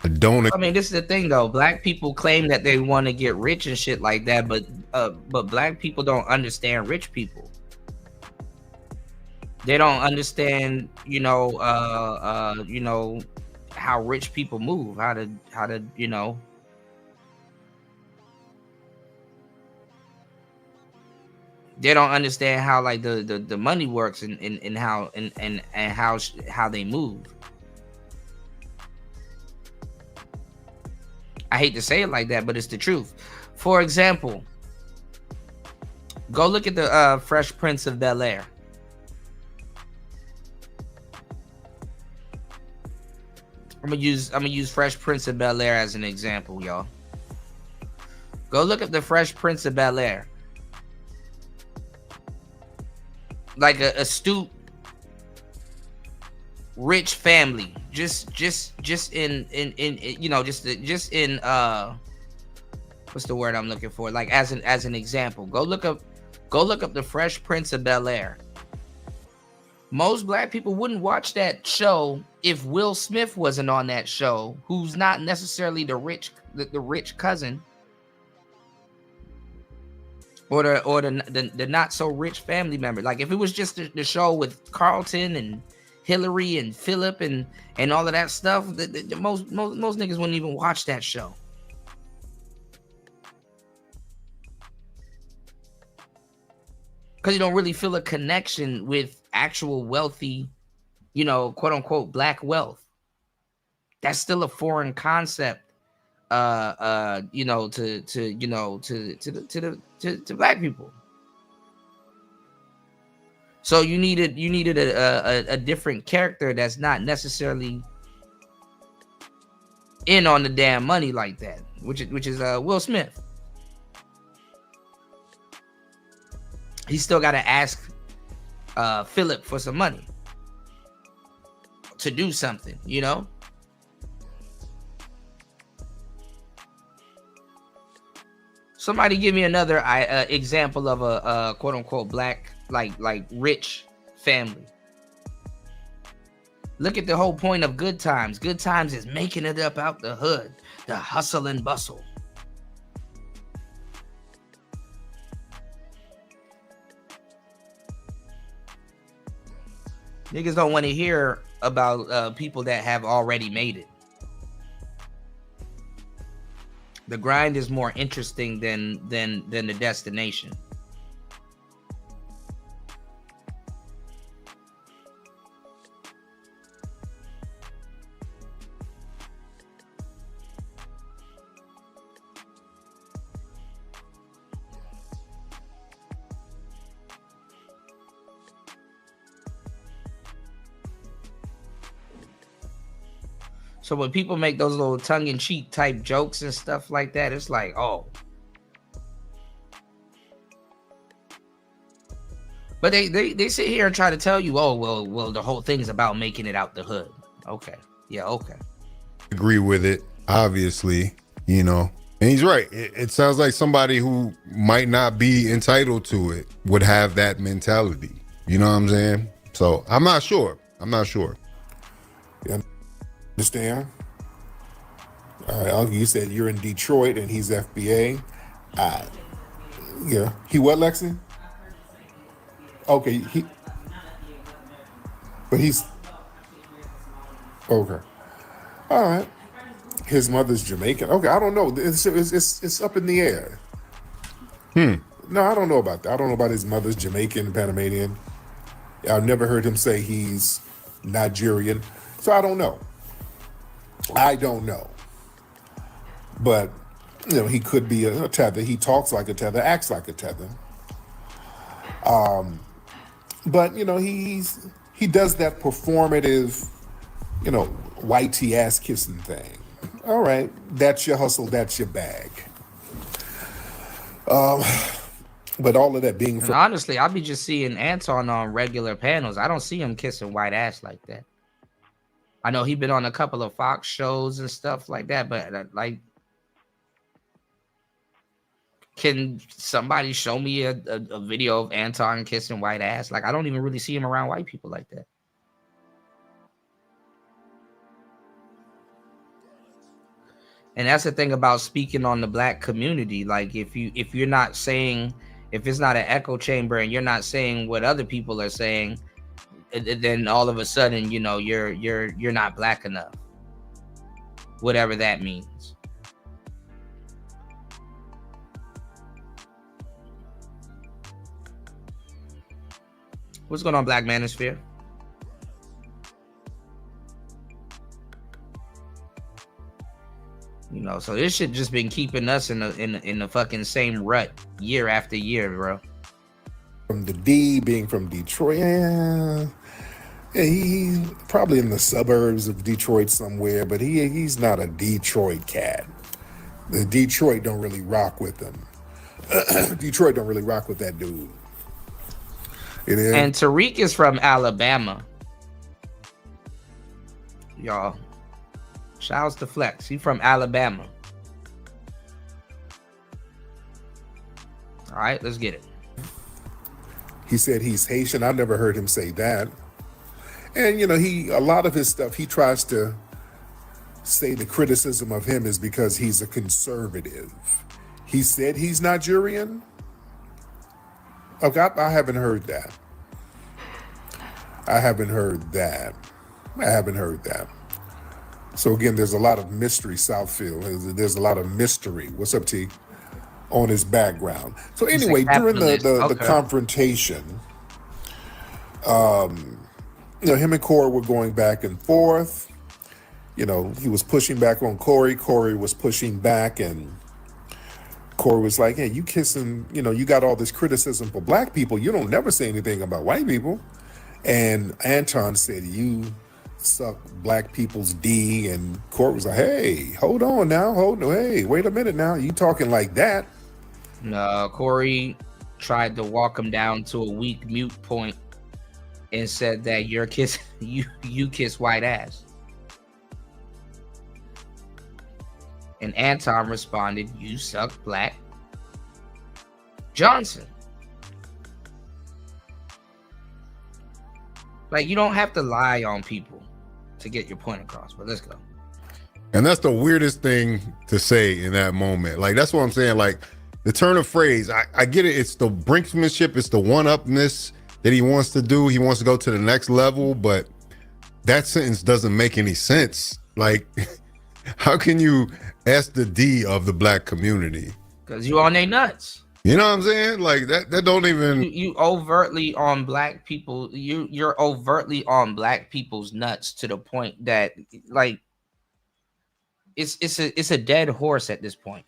I don't. I mean, this is the thing, though. Black people claim that they want to get rich and shit like that, but black people don't understand rich people. They don't understand, how rich people move, how to, they don't understand how like the money works and how they move. I hate to say it like that, but it's the truth. For example, go look at the Fresh Prince of Bel-Air. I'm gonna use Fresh Prince of Bel-Air as an example, y'all. Go look at the Fresh Prince of Bel-Air. Like a astute, rich family, just in what's the word I'm looking for? Like as an example, go look up the Fresh Prince of Bel-Air. Most black people wouldn't watch that show if Will Smith wasn't on that show, who's not necessarily the rich cousin or the not so rich family member. Like if it was just the show with Carlton and Hillary and Philip and all of that stuff, most niggas wouldn't even watch that show. Because you don't really feel a connection with actual wealthy, quote unquote black wealth. That's still a foreign concept, to black people. So you needed a different character that's not necessarily in on the damn money like that, which is Will Smith. He still got to ask Philip for some money to do something, Somebody give me another example of a quote unquote black like rich family. Look at the whole point of Good Times. Good Times is making it up out the hood, the hustle and bustle. Niggas don't want to hear about people that have already made it. The grind is more interesting than the destination. So when people make those little tongue-in-cheek type jokes and stuff like that, it's like, oh. But they sit here and try to tell you, oh, well, the whole thing's about making it out the hood. Okay. Yeah, okay. Agree with it, obviously, you know. And he's right. It sounds like somebody who might not be entitled to it would have that mentality. You know what I'm saying? So I'm not sure. You understand? All right, you said you're in Detroit and he's FBA. Yeah. He what, Lexi? Okay, but he's okay. All right. His mother's Jamaican. Okay, I don't know. It's up in the air. No, I don't know about that. I don't know about his mother's Jamaican, Panamanian. I've never heard him say he's Nigerian, so I don't know. But you know, he could be a tether. He talks like a tether, acts like a tether. But you know, he does that performative, you know, whitey ass kissing thing. All right, that's your hustle, that's your bag. But all of that being and honestly, I'll be just seeing Anton on regular panels. I don't see him kissing white ass like that. I know he's been on a couple of Fox shows and stuff like that, but like, can somebody show me a video of Anton kissing white ass? Like, I don't even really see him around white people like that. And that's the thing about speaking on the black community. Like, if you're not saying, if it's not an echo chamber and you're not saying what other people are saying, then all of a sudden, you know, you're not black enough. Whatever that means. What's going on, Black Manosphere? You know, so this shit just been keeping us in the fucking same rut year after year, bro. From the D, being from Detroit, yeah, he's probably in the suburbs of Detroit somewhere, but he's not a Detroit cat. The Detroit don't really rock with him. Detroit don't really rock with that dude. It is. And Tariq is from Alabama. Y'all. Shouts to Flex. He's from Alabama. All right, let's get it. He said he's Haitian. I never heard him say that. And, you know, a lot of his stuff, he tries to say the criticism of him is because he's a conservative. He said he's Nigerian. Okay, I haven't heard that. I haven't heard that. So again, there's a lot of mystery, Southfield. There's a lot of mystery. What's up, T? On his background. So anyway, during the confrontation, you know, him and Corey were going back and forth. You know, he was pushing back on Corey. Corey was pushing back, and Corey was like, hey, you kissing, you know, you got all this criticism for black people. You don't never say anything about white people. And Anton said, you suck black people's D. And Corey was like, hey, hold on now. Hey, wait a minute now. You talking like that? No, Corey tried to walk him down to a weak mute point and said that you kiss white ass. And Anton responded, you suck black Johnson. Like, you don't have to lie on people to get your point across, but let's go. And that's the weirdest thing to say in that moment. Like, that's what I'm saying. Like, the turn of phrase, I get it. It's the brinksmanship. It's the one-upness that he wants to do. He wants to go to the next level, but that sentence doesn't make any sense. Like, how can you ask the D of the black community? Because you on they nuts. You know what I'm saying? Like, that don't even... You overtly on black people. You're overtly on black people's nuts to the point that, like, it's a dead horse at this point.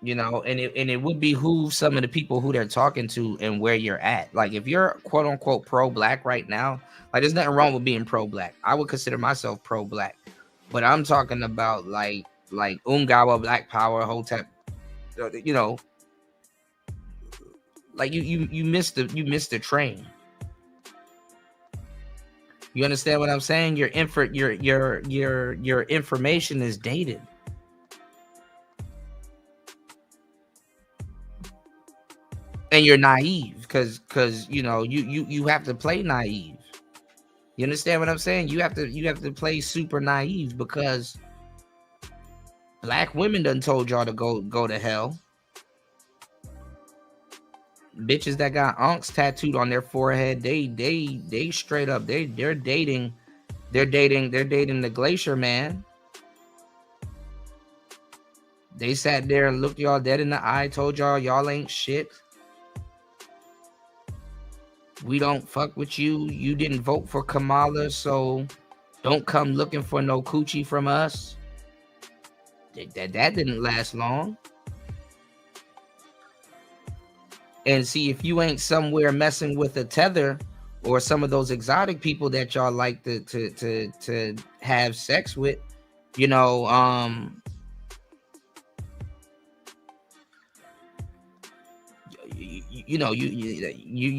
You know, and it would behoove some of the people who they're talking to and where you're at. Like, if you're quote unquote pro-black right now, like, there's nothing wrong with being pro-black. I would consider myself pro-black, but I'm talking about like Umgawa, Black Power, Hotep, you know, Like you missed the train. You understand what I'm saying? Your information is dated. And you're naive because you have to play naive. You understand what I'm saying? You have to play super naive because black women done told y'all to go to hell. Bitches that got unks tattooed on their forehead, they straight up they're dating the Glacier Man. They sat there and looked y'all dead in the eye, told y'all ain't shit. We don't fuck with you. You didn't vote for Kamala, so don't come looking for no coochie from us. That didn't last long. And see, if you ain't somewhere messing with a Tether or some of those exotic people that y'all like to have sex with, you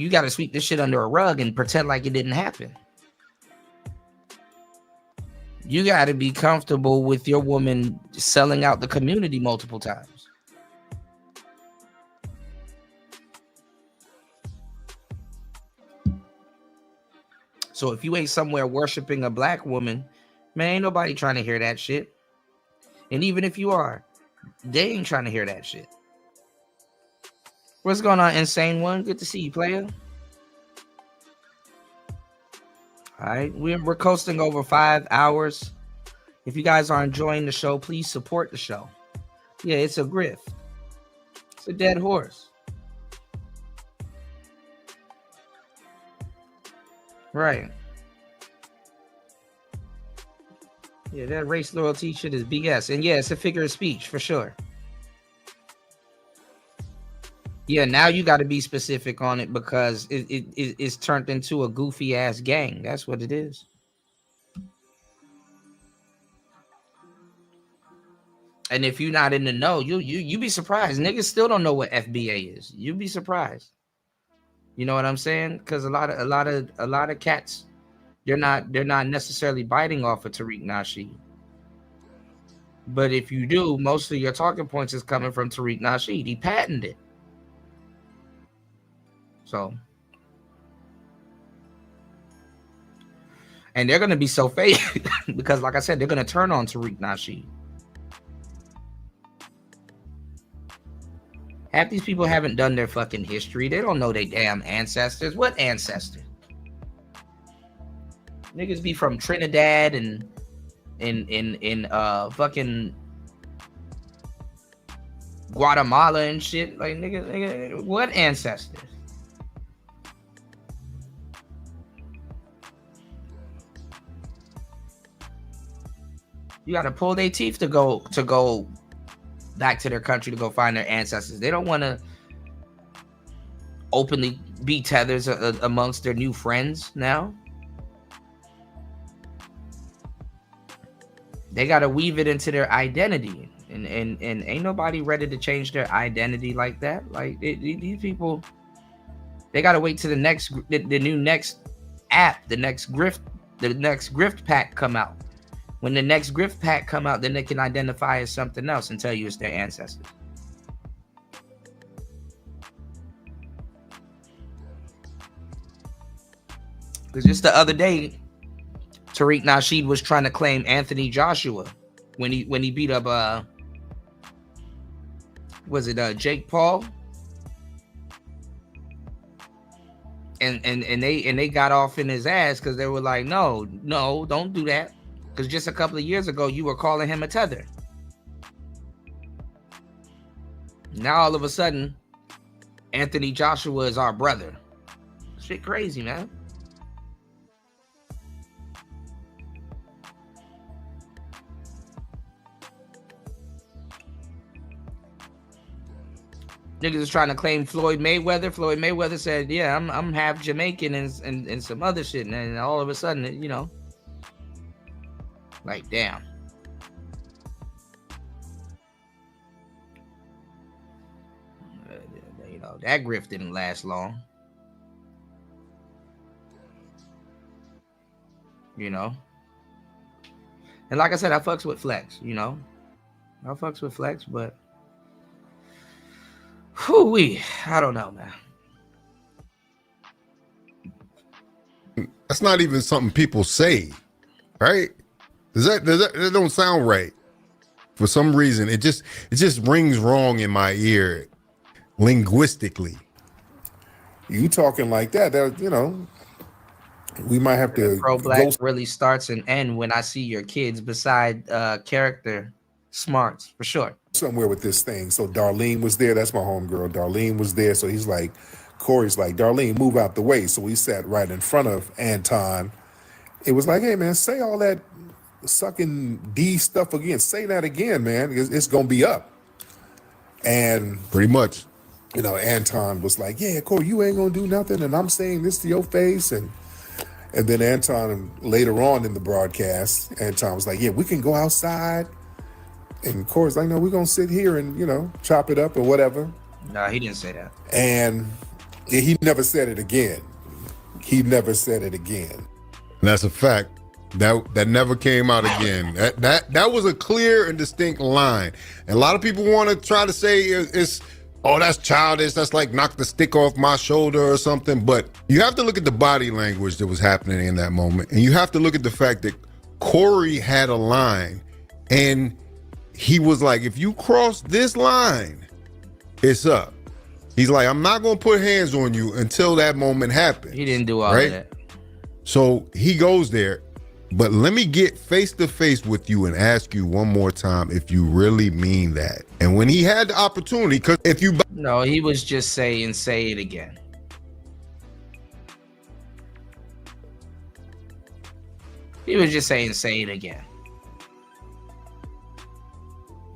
got to sweep this shit under a rug and pretend like it didn't happen. You got to be comfortable with your woman selling out the community multiple times. So if you ain't somewhere worshiping a black woman, man, ain't nobody trying to hear that shit. And even if you are, they ain't trying to hear that shit. What's going on, Insane One? Good to see you, player. All right, we're coasting over 5 hours. If you guys are enjoying the show, please support the show. Yeah, it's a grift. It's a dead horse. Right. Yeah, that race loyalty shit is BS. And yeah, it's a figure of speech for sure. Yeah, now you got to be specific on it because it's turned into a goofy ass gang. That's what it is. And if you're not in the know, you be surprised. Niggas still don't know what FBA is. You'd be surprised. You know what I'm saying? Because a lot of cats, they're not necessarily biting off of Tariq Nasheed. But if you do, most of your talking points is coming from Tariq Nasheed. He patented it. So, and they're gonna be so fake because, like I said, they're gonna turn on Tariq Nasheed. Half these people haven't done their fucking history. They don't know their damn ancestors. What ancestors? Niggas be from Trinidad and in fucking Guatemala and shit. Like nigga, what ancestors? You gotta pull their teeth to go back to their country to go find their ancestors. They don't want to openly be tethers amongst their new friends now. They got to weave it into their identity, and ain't nobody ready to change their identity like that. Like these people, they got to wait till the next app, the next grift pack come out. When the next grift pack come out, then they can identify as something else and tell you it's their ancestors. Because just the other day, Tariq Nasheed was trying to claim Anthony Joshua when he beat up was it Jake Paul? And they got off in his ass because they were like, no, don't do that. Because just a couple of years ago, you were calling him a tether. Now, all of a sudden, Anthony Joshua is our brother. Shit crazy, man. Niggas is trying to claim Floyd Mayweather. Floyd Mayweather said, yeah, I'm half Jamaican and some other shit. And all of a sudden, you know, like, damn. You know, know, that grift didn't last long. You know? And like I said, I fucks with Flex, you know? I fucks with Flex, but I don't know, man. That's not even something people say, right? That don't sound right. For some reason, it just rings wrong in my ear, linguistically. You talking like that? That, you know, we might have to. Pro-black really starts and end when I see your kids beside character smarts, for sure. Somewhere with this thing. So Darlene was there. That's my homegirl. Darlene was there. So he's like, Corey's like, Darlene, move out the way. So we sat right in front of Anton. It was like, hey, man, say all that sucking D stuff again. Say that again, man. It's going to be up. And pretty much, you know, Anton was like, yeah, Corey, you ain't going to do nothing. And I'm saying this to your face. And then Anton, later on in the broadcast, Anton was like, yeah, we can go outside. And Corey's like, no, we're going to sit here and, you know, chop it up or whatever. No, he didn't say that. And he never said it again. He never said it again. And that's a fact. That never came out again. That was a clear and distinct line. And a lot of people want to try to say it's, oh, that's childish. That's like knock the stick off my shoulder or something. But you have to look at the body language that was happening in that moment. And you have to look at the fact that Corey had a line and he was like, if you cross this line, it's up. He's like, I'm not going to put hands on you until that moment happens. He didn't do all of that. So he goes there. But let me get face to face with you and ask you one more time if you really mean that. And when he had the opportunity, because if you... No, he was just saying, say it again. He was just saying, say it again.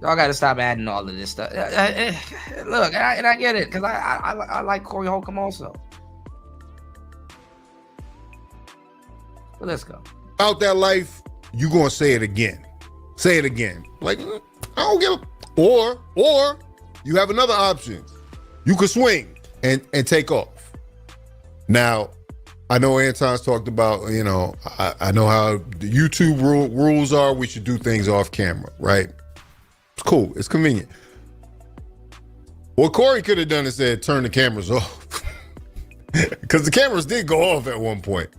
Y'all got to stop adding all of this stuff. Look, and I get it, because I like Corey Holcomb also. But let's go. Out that life, you gonna say it again. Say it again. Like, I don't give a... Or you have another option. You could swing and take off. Now, I know Anton's talked about, you know, I know how the YouTube rules are. We should do things off camera, right? It's cool. It's convenient. What Corey could have done is said, turn the cameras off. Because the cameras did go off at one point.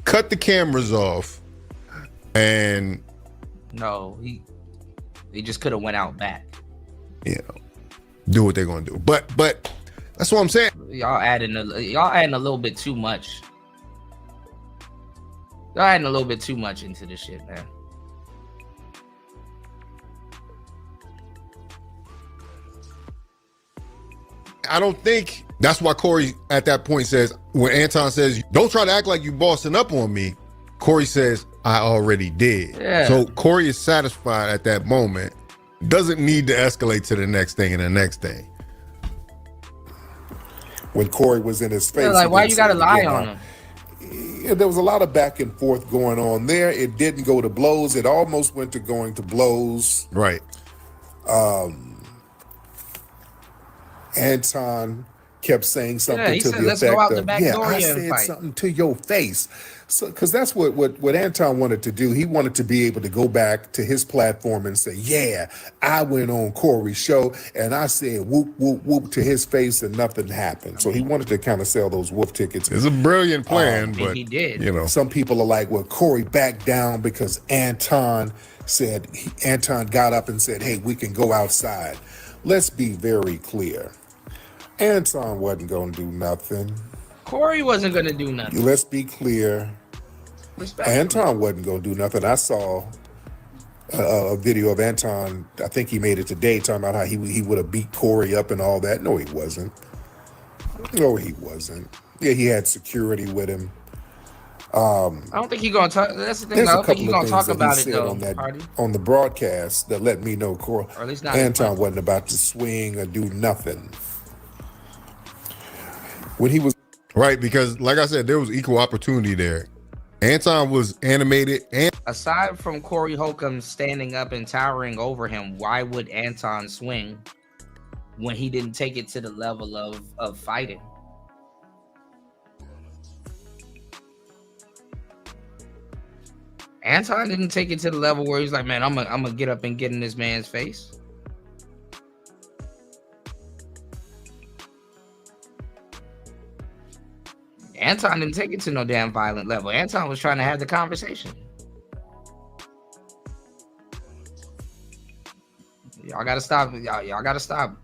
Cut the cameras off and... No, he just could have went out back. You know, do what they're going to do. But that's what I'm saying. Y'all adding a little bit too much. Y'all adding a little bit too much into this shit, man. I don't think that's why Corey at that point says, when Anton says, don't try to act like you bossing up on me, Corey says, I already did. Yeah. So Corey is satisfied at that moment, doesn't need to escalate to the next thing and the next thing. When Corey was in his face. Yeah, like, why you gotta lie on him? Yeah, there was a lot of back and forth going on there. It didn't go to blows. It almost went to going to blows. Right. Anton kept saying something he to said, the let's effect go out of, the back yeah, door I here and said fight. something to your face. So, because that's what Anton wanted to do. He wanted to be able to go back to his platform and say, yeah, I went on Corey's show and I said whoop, whoop, whoop to his face and nothing happened. So he wanted to kind of sell those whoop tickets. It's a brilliant plan, but he did. You know, some people are like, well, Corey backed down because Anton got up and said, hey, we can go outside. Let's be very clear. Anton wasn't going to do nothing. Corey wasn't going to do nothing. Let's be clear. Anton wasn't going to do nothing. I saw a video of Anton, I think he made it today, talking about how he would have beat Corey up and all that. No, he wasn't. No, he wasn't. Yeah, he had security with him. I don't think he's going to talk. That's the thing. There's I a don't think couple he's of going to things talk that he about it, said though. on the broadcast that let me know Or at least not Anton wasn't about to swing or do nothing. When he was right, because like I said, there was equal opportunity there. Anton was animated, and aside from Corey Holcomb standing up and towering over him, why would Anton swing? when he didn't take it to the level of fighting. Anton didn't take it to the level where he's like, man, I'm gonna get up and get in this man's face. Anton didn't take it to no damn violent level. Anton was trying to have the conversation. Y'all gotta stop. Y'all gotta stop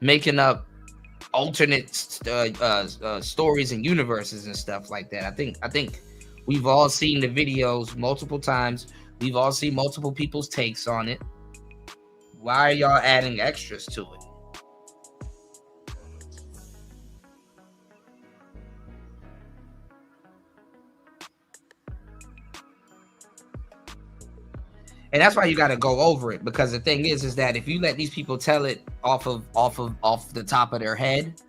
making up alternate stories and universes and stuff like that. I think we've all seen the videos multiple times. We've all seen multiple people's takes on it. Why are y'all adding extras to it? And that's why you got to go over it, because the thing is that if you let these people tell it off the top of their head,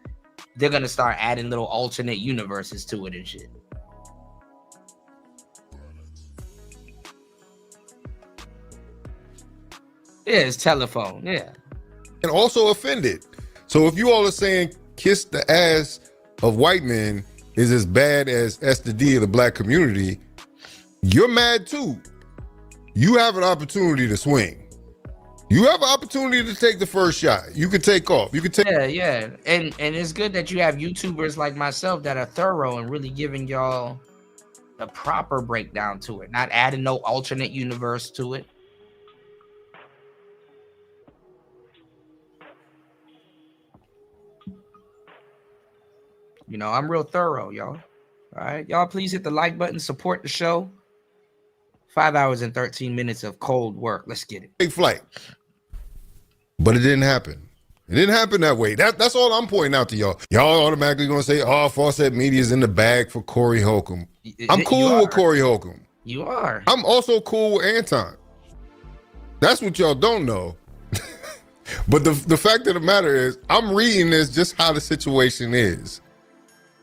they're gonna start adding little alternate universes to it and shit. Yeah, it's telephone. Yeah, and also offended. So if you all are saying kiss the ass of white men is as bad as the D of the black community, you're mad too. You have an opportunity to swing. You have an opportunity to take the first shot. You can take off. You can take. Yeah. And it's good that you have YouTubers like myself that are thorough and really giving y'all the proper breakdown to it, not adding no alternate universe to it. You know, I'm real thorough, y'all. All right, y'all, please hit the like button, support the show. 5 hours and 13 minutes of cold work. Let's get it. Take flight. But it didn't happen. It didn't happen that way. That's all I'm pointing out to y'all. Y'all automatically gonna say, oh, Fawcett Media's in the bag for Corey Holcomb. I'm cool with Corey Holcomb. You are. I'm also cool with Anton. That's what y'all don't know. But the fact of the matter is, I'm reading this just how the situation is.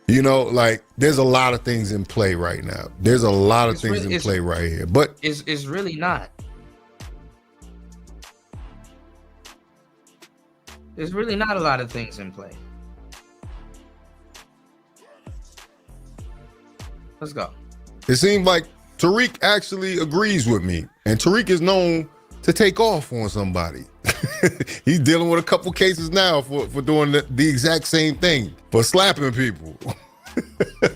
You know, like, there's a lot of things in play right now. There's a lot of things in play right here. But it's really not. There's really not a lot of things in play. Let's go. It seems like Tariq actually agrees with me. And Tariq is known to take off on somebody. He's dealing with a couple cases now for doing the exact same thing, for slapping people,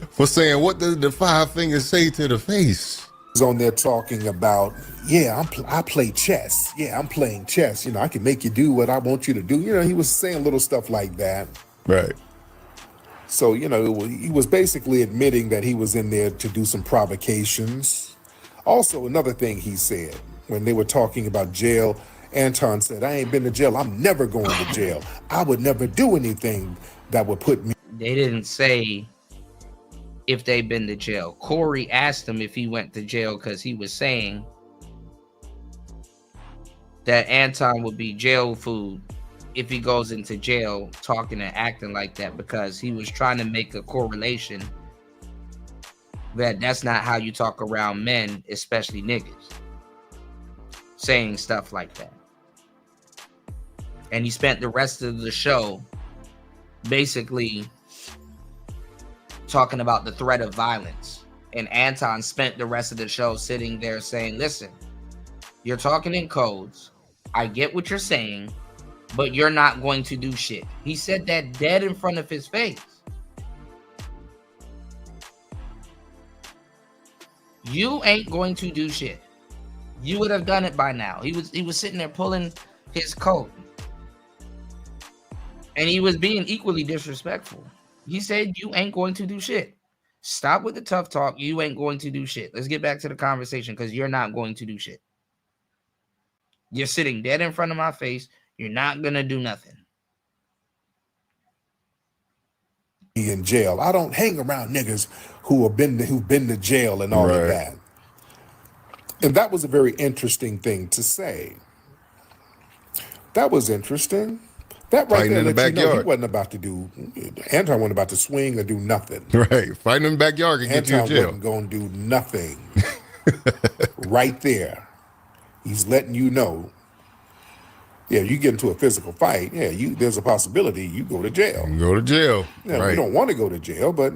for saying, what does the 5 fingers say to the face? He's on there talking about, I play chess. Yeah, I'm playing chess. You know, I can make you do what I want you to do. You know, he was saying little stuff like that. Right. So, you know, he was basically admitting that he was in there to do some provocations. Also, another thing he said, when they were talking about jail, Anton said, I ain't been to jail. I'm never going to jail. I would never do anything that would put me. They didn't say if they've been to jail. Corey asked him if he went to jail because he was saying that Anton would be jail food if he goes into jail talking and acting like that, because he was trying to make a correlation that that's not how you talk around men, especially niggas, saying stuff like that. And he spent the rest of the show basically talking about the threat of violence. And Anton spent the rest of the show sitting there saying, listen, you're talking in codes. I get what you're saying, but you're not going to do shit. He said that dead in front of his face. You ain't going to do shit. You would have done it by now. He was sitting there pulling his coat. And he was being equally disrespectful. He said, you ain't going to do shit. Stop with the tough talk. You ain't going to do shit. Let's get back to the conversation, because you're not going to do shit. You're sitting dead in front of my face. You're not going to do nothing. In jail. I don't hang around niggas who've been to jail and all of that. And that was a very interesting thing to say. That was interesting. That right there let you know he wasn't about to do. Anton wasn't about to swing or do nothing. Right, fighting in the backyard can get you in jail. Anton wasn't going to do nothing. Right there, he's letting you know Yeah, you get into a physical fight. Yeah, there's a possibility you go to jail. Go to jail. Yeah, Right. we don't want to go to jail, but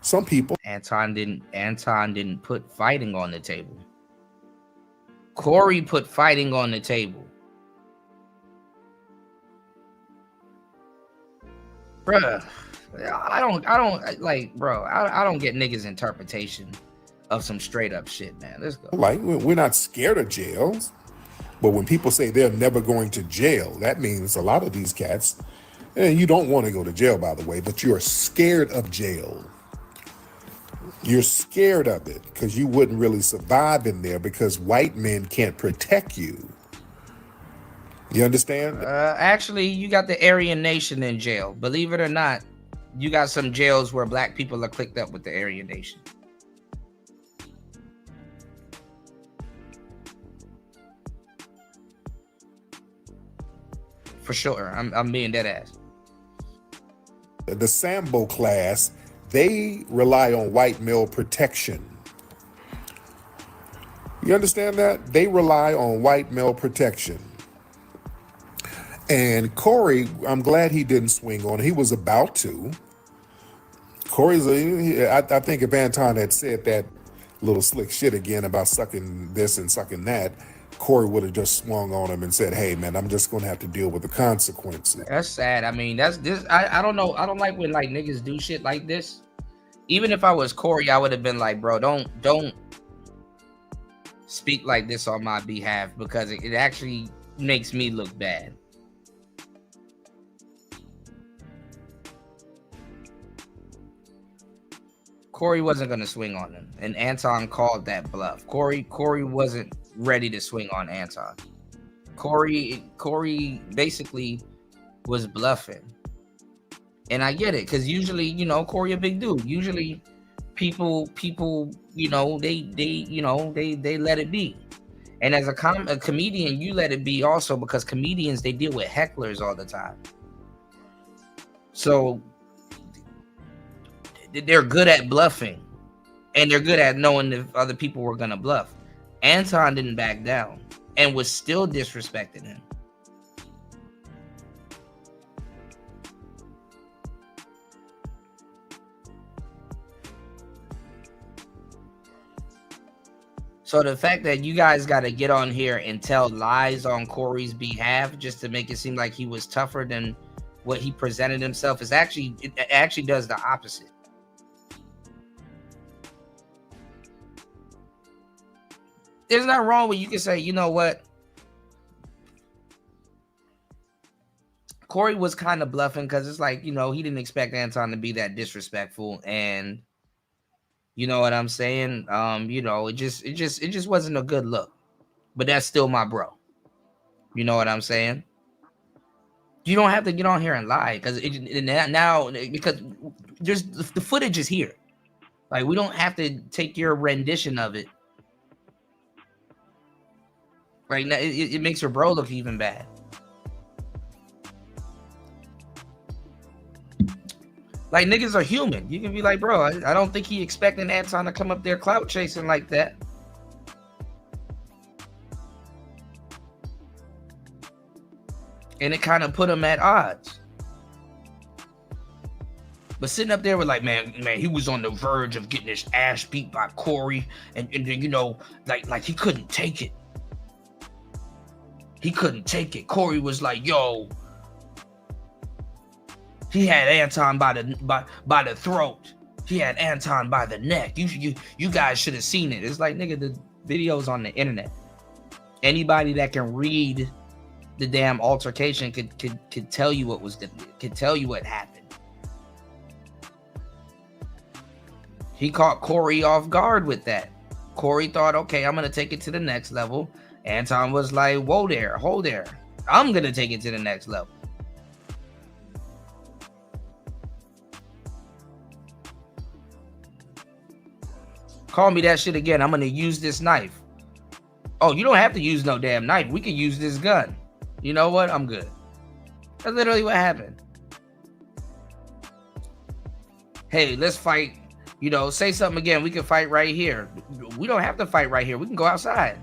some people. Anton didn't put fighting on the table. Corey put fighting on the table. Bruh, I don't like, bro. I don't get niggas' interpretation of some straight up shit, man. Let's go. Like, we're not scared of jails, but when people say they're never going to jail, that means a lot of these cats, and you don't want to go to jail, by the way, but you're scared of jail. You're scared of it because you wouldn't really survive in there because white men can't protect you. You understand? Actually, you got the Aryan Nation in jail. Believe it or not, you got some jails where black people are clicked up with the Aryan Nation. For sure. I'm being dead ass. The Sambo class, they rely on white male protection. You understand that? They rely on white male protection. And Corey, I'm glad he didn't swing on it. He was about to. Corey's, I think if Anton had said that little slick shit again about sucking this and sucking that, Corey would have just swung on him and said, hey, man, I'm just going to have to deal with the consequences. That's sad. I mean, that's this. I don't know. I don't like when like niggas do shit like this. Even if I was Corey, I would have been like, bro, don't speak like this on my behalf because it actually makes me look bad. Corey wasn't going to swing on him, and Anton called that bluff. Corey wasn't ready to swing on Anton. Corey basically was bluffing. And I get it, because usually, you know, Corey a big dude. Usually people, you know, they let it be. And as a comedian, you let it be also because comedians, they deal with hecklers all the time. So they're good at bluffing, and they're good at knowing if other people were gonna bluff. Anton didn't back down and was still disrespecting him. So the fact that you guys got to get on here and tell lies on Corey's behalf just to make it seem like he was tougher than what he presented himself is actually, it actually does the opposite. There's nothing wrong with you can say, you know what? Corey was kind of bluffing because it's like, you know, he didn't expect Anton to be that disrespectful. And you know what I'm saying? You know, it just wasn't a good look. But that's still my bro. You know what I'm saying? You don't have to get on here and lie because now because there's the footage is here. Like, we don't have to take your rendition of it. Right now, it makes your bro look even bad. Like, niggas are human. You can be like, bro, I don't think he expecting Anton to come up there clout chasing like that. And it kind of put him at odds. But sitting up there with like, man, he was on the verge of getting his ass beat by Corey, and you know, like he couldn't take it. He couldn't take it. Corey was like, yo, he had Anton by the throat. He had Anton by the neck. You guys should have seen it. It's like, nigga, the video's on the internet. Anybody that can read the damn altercation could tell you what could tell you what happened. He caught Corey off guard with that. Corey thought, okay, I'm gonna take it to the next level. Anton was like, whoa there, hold there. I'm gonna take it to the next level. Call me that shit again. I'm gonna use this knife. Oh, you don't have to use no damn knife. We can use this gun. You know what? I'm good. That's literally what happened. Hey, let's fight. You know, say something again. We can fight right here. We don't have to fight right here. We can go outside.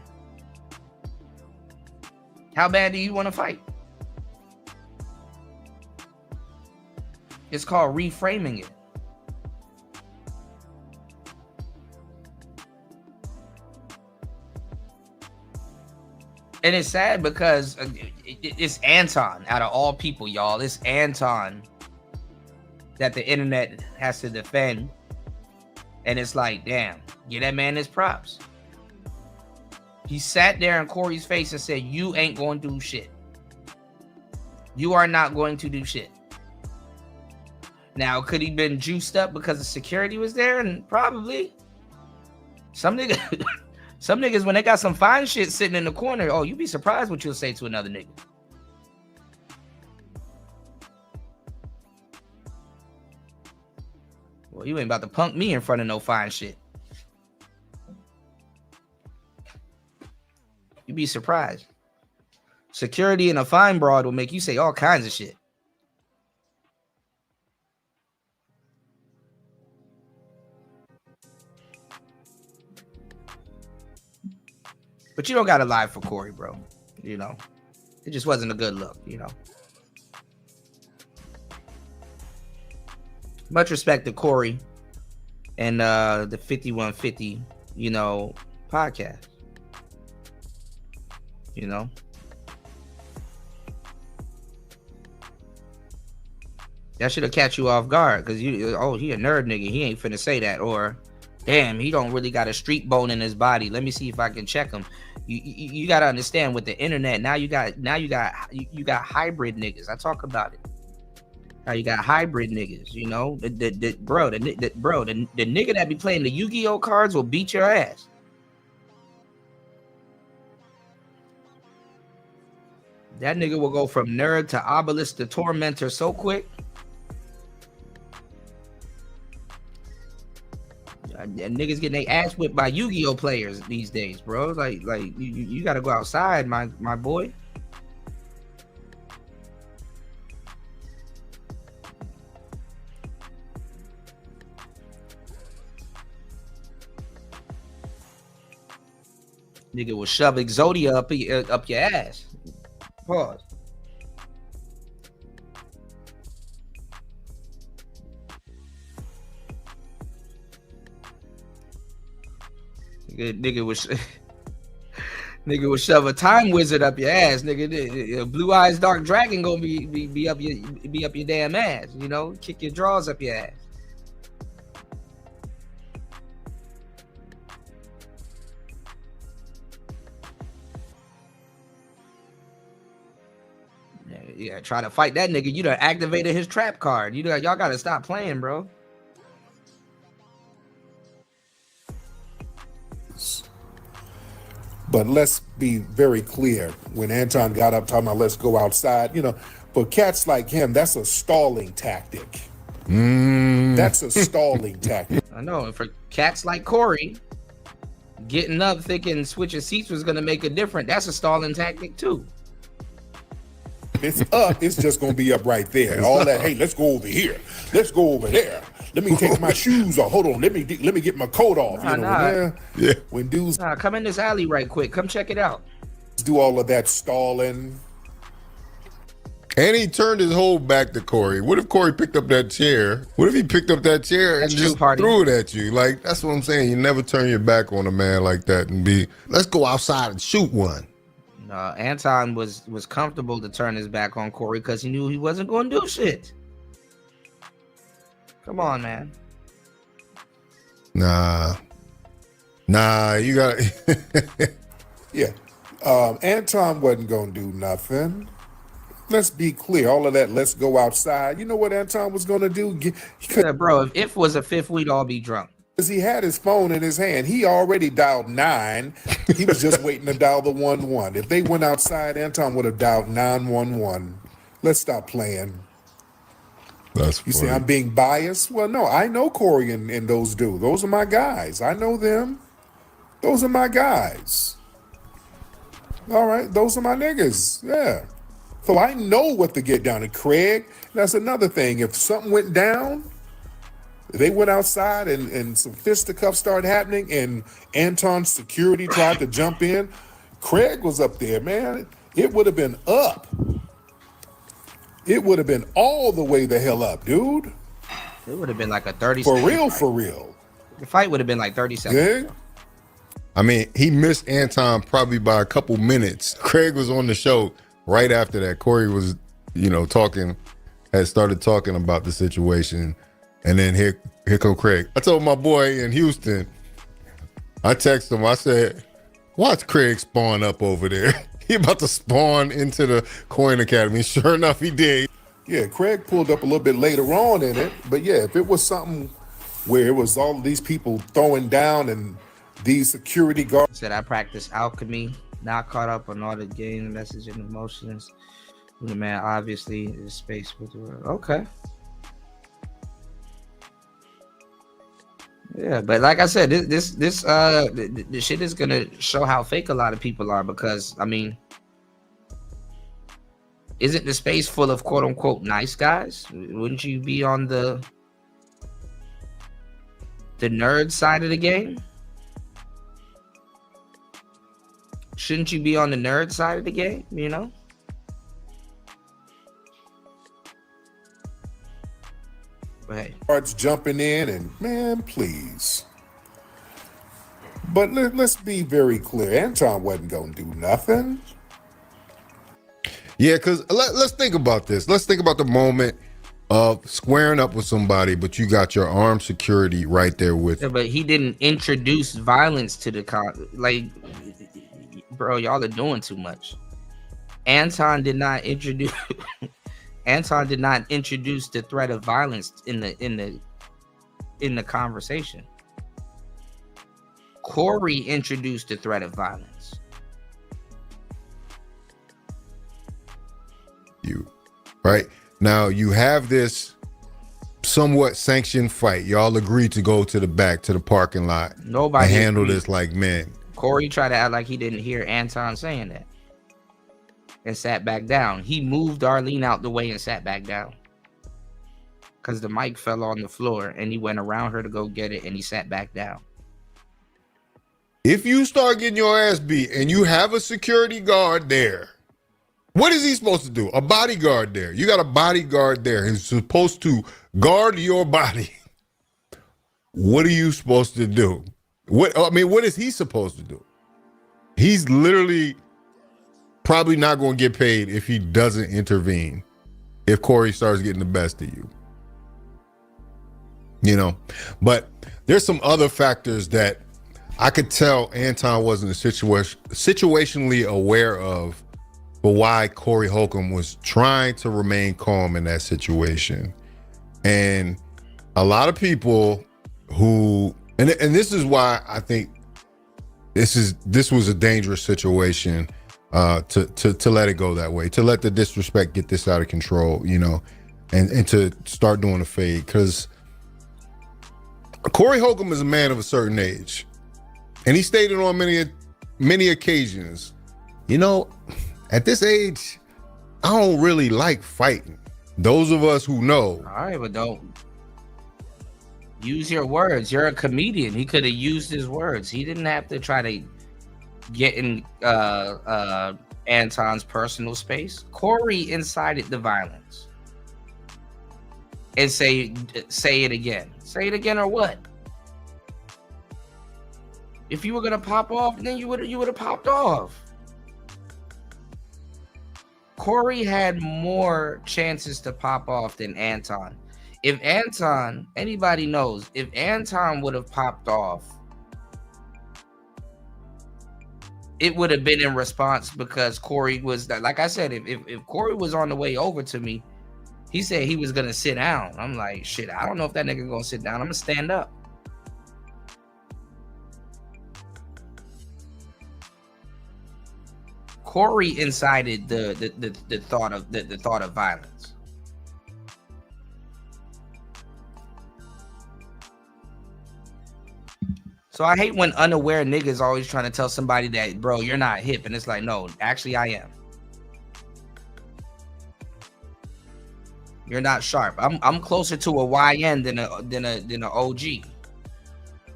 How bad do you want to fight? It's called reframing it. And it's sad because it's Anton out of all people, y'all. It's Anton that the internet has to defend. And it's like, damn, give that man his props. He sat there in Corey's face and said, you ain't going to do shit. You are not going to do shit. Now, could he been juiced up because the security was there? And probably. Some niggas, when they got some fine shit sitting in the corner, oh, you'd be surprised what you'll say to another nigga. Well, you ain't about to punk me in front of no fine shit. You'd be surprised. Security and a fine broad will make you say all kinds of shit. But you don't got to lie for Corey, bro. You know, it just wasn't a good look, you know. Much respect to Corey and the 5150, you know, podcast. You know. That should have catch you off guard because you, oh, he a nerd nigga. He ain't finna say that. Or, damn, he don't really got a street bone in his body. Let me see if I can check him. You got to understand with the internet now. You got hybrid niggas. I talk about it. Now you got hybrid niggas. You know, the nigga that be playing the Yu-Gi-Oh cards will beat your ass. That nigga will go from nerd to obelisk to tormentor so quick. And niggas getting their ass whipped by Yu-Gi-Oh players these days, bro. Like you gotta go outside, my boy. Nigga will shove Exodia up your ass. Pause. Nigga will shove a time wizard up your ass, nigga. Blue Eyes Dark Dragon gonna be up your damn ass, you know, kick your drawers up your ass. Yeah, try to fight that nigga. You done activated his trap card. Y'all gotta stop playing, bro. But let's be very clear. When Anton got up talking about let's go outside, you know, for cats like him, that's a stalling tactic. That's a stalling tactic. I know. And for cats like Corey, getting up thinking switching seats was gonna make a difference, that's a stalling tactic too. It's up, it's just gonna be up right there. All that, hey, let's go over here. Let's go over there. Let me take my shoes off. Hold on, let me get my coat off. When dudes come in this alley right quick. Come check it out. Do all of that stalling. And he turned his whole back to Corey. What if Corey picked up that chair? What if he picked up that chair and just threw it at you? Like, that's what I'm saying. You never turn your back on a man like that and let's go outside and shoot one. Anton was comfortable to turn his back on Corey because he knew he wasn't going to do shit. Come on, man. Nah, you got it. Yeah. Anton wasn't going to do nothing. Let's be clear. All of that, let's go outside. You know what Anton was going to do? Bro, if it was a fifth, we'd all be drunk. Because he had his phone in his hand. He already dialed 9. He was just waiting to dial the 11. If they went outside, Anton would have dialed 911. Let's stop playing. That's you say I'm being biased? Well, no, I know Corey and those dudes. Those are my guys. I know them. Those are my guys. All right, those are my niggas. Yeah. So I know what to get down. And Craig, that's another thing. If something went down, they went outside and some fisticuffs started happening and Anton's security tried to jump in, Craig was up there, man. It would have been up. it would have been all the way the hell up, dude. It would have been like a 30 For second real, fight. for real. The fight would have been like 30 seconds. Yeah. I mean, he missed Anton probably by a couple minutes. Craig was on the show right after that. Corey was, had started talking about the situation. And then here come Craig. I told my boy in Houston, I texted him, I said, watch Craig spawn up over there. He about to spawn into the Coin Academy. Sure enough, he did. Yeah, Craig pulled up a little bit later on in it. But yeah, if it was something where it was all these people throwing down and these security guards. Said I practice alchemy, not caught up on all the game message and emotions. The man obviously is space with the world. Okay. Yeah, but like I said, this shit is gonna show how fake a lot of people are, because I mean, isn't the space full of quote unquote nice guys? Wouldn't you be on the nerd side of the game? Shouldn't you be on the nerd side of the game, you know? But hey. Guards jumping in and, man, please. But let's be very clear. Anton wasn't going to do nothing. Yeah, because let's think about this. Let's think about the moment of squaring up with somebody, but you got your armed security right there with you. Yeah, but he didn't introduce violence to the bro, y'all are doing too much. Anton did not introduce the threat of violence in the conversation. Corey introduced the threat of violence. Right now, you have this somewhat sanctioned fight. Y'all agreed to go to the parking lot. Nobody and handle agreed. this like men. Corey tried to act like he didn't hear Anton saying that and sat back down. He moved Arlene out the way and sat back down because the mic fell on the floor, and he went around her to go get it, and he sat back down. If you start getting your ass beat and you have a security guard there, what is he supposed to do? A bodyguard there. You got a bodyguard there who's supposed to guard your body. What are you supposed to do? What is he supposed to do? He's literally probably not going to get paid if he doesn't intervene. If Corey starts getting the best of you. But there's some other factors that I could tell Anton wasn't situationally aware of, but why Corey Holcomb was trying to remain calm in that situation. And a lot of people who, and this is why I think this was a dangerous situation to let it go that way, to let the disrespect get this out of control, and to start doing a fade, because Corey Holcomb is a man of a certain age, and he stated on many occasions, at this age, I don't really like fighting. Those of us who know. All right, but don't use your words. You're a comedian. He could have used his words. He didn't have to try to get in Anton's personal space. Corey incited the violence. And say it again. Say it again or what? If you were gonna pop off, then you would have popped off. Corey had more chances to pop off than Anton. If Anton, anybody knows, if Anton would have popped off, it would have been in response because Corey was, like I said, if Corey was on the way over to me, he said he was gonna sit down. I'm like, shit, I don't know if that nigga gonna sit down. I'm gonna stand up. Corey incited the thought of violence. So I hate when unaware niggas always trying to tell somebody that, bro, you're not hip, and it's like, no, actually I am. You're not sharp. I'm closer to a YN than a OG.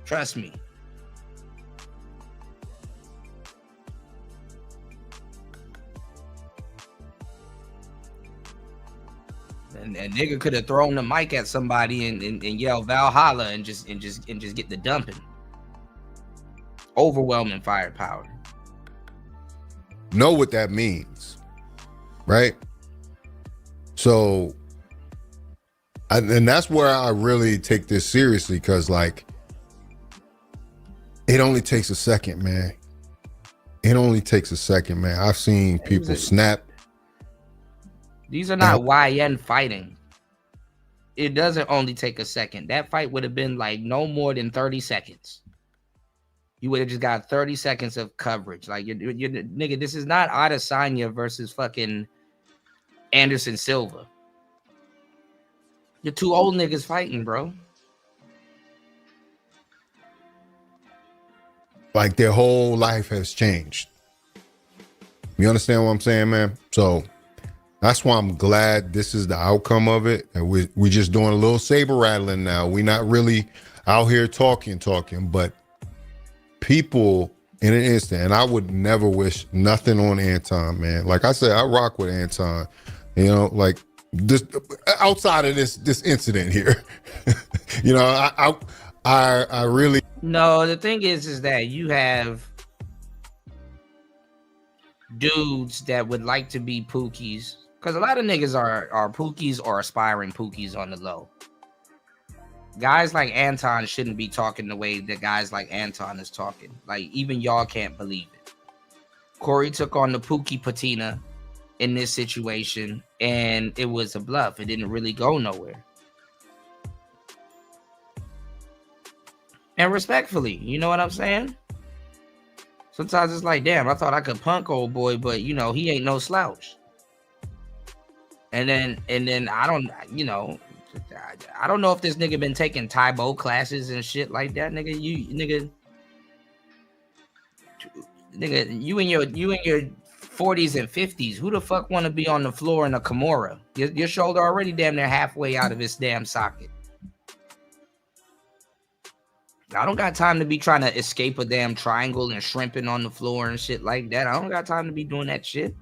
Trust me. And a nigga could have thrown the mic at somebody and yelled Valhalla and just get the dumping. Overwhelming firepower. Know what that means, right? So, and that's where I really take this seriously, because like, it only takes a second, man. It only takes a second, man. I've seen people snap. These are not YN fighting. It doesn't only take a second. That fight would have been like no more than 30 seconds. You would have just got 30 seconds of coverage. Like, you're nigga, this is not Adesanya versus fucking Anderson Silva. You're two old niggas fighting, bro. Like, their whole life has changed. You understand what I'm saying, man? So that's why I'm glad this is the outcome of it. And we're just doing a little saber rattling now. We're not really out here talking, but people in an instant, and I would never wish nothing on Anton, man. Like I said, I rock with Anton. You know, like this outside of this incident here. You know, I really. No, the thing is that you have dudes that would like to be Pookies, because a lot of niggas are Pookies or aspiring Pookies on the low. Guys like Anton shouldn't be talking the way that guys like Anton is talking. Like, even y'all can't believe it. Corey took on the Pookie patina in this situation, and it was a bluff. It didn't really go nowhere. And respectfully, you know what I'm saying? Sometimes it's like, damn, I thought I could punk old boy, but you know, he ain't no slouch. And then I don't, you know, I don't know if this nigga been taking Taibo classes and shit like that, nigga. You in your 40s and 50s. Who the fuck want to be on the floor in a Kimura? Your shoulder already damn near halfway out of its damn socket. I don't got time to be trying to escape a damn triangle and shrimping on the floor and shit like that. I don't got time to be doing that shit.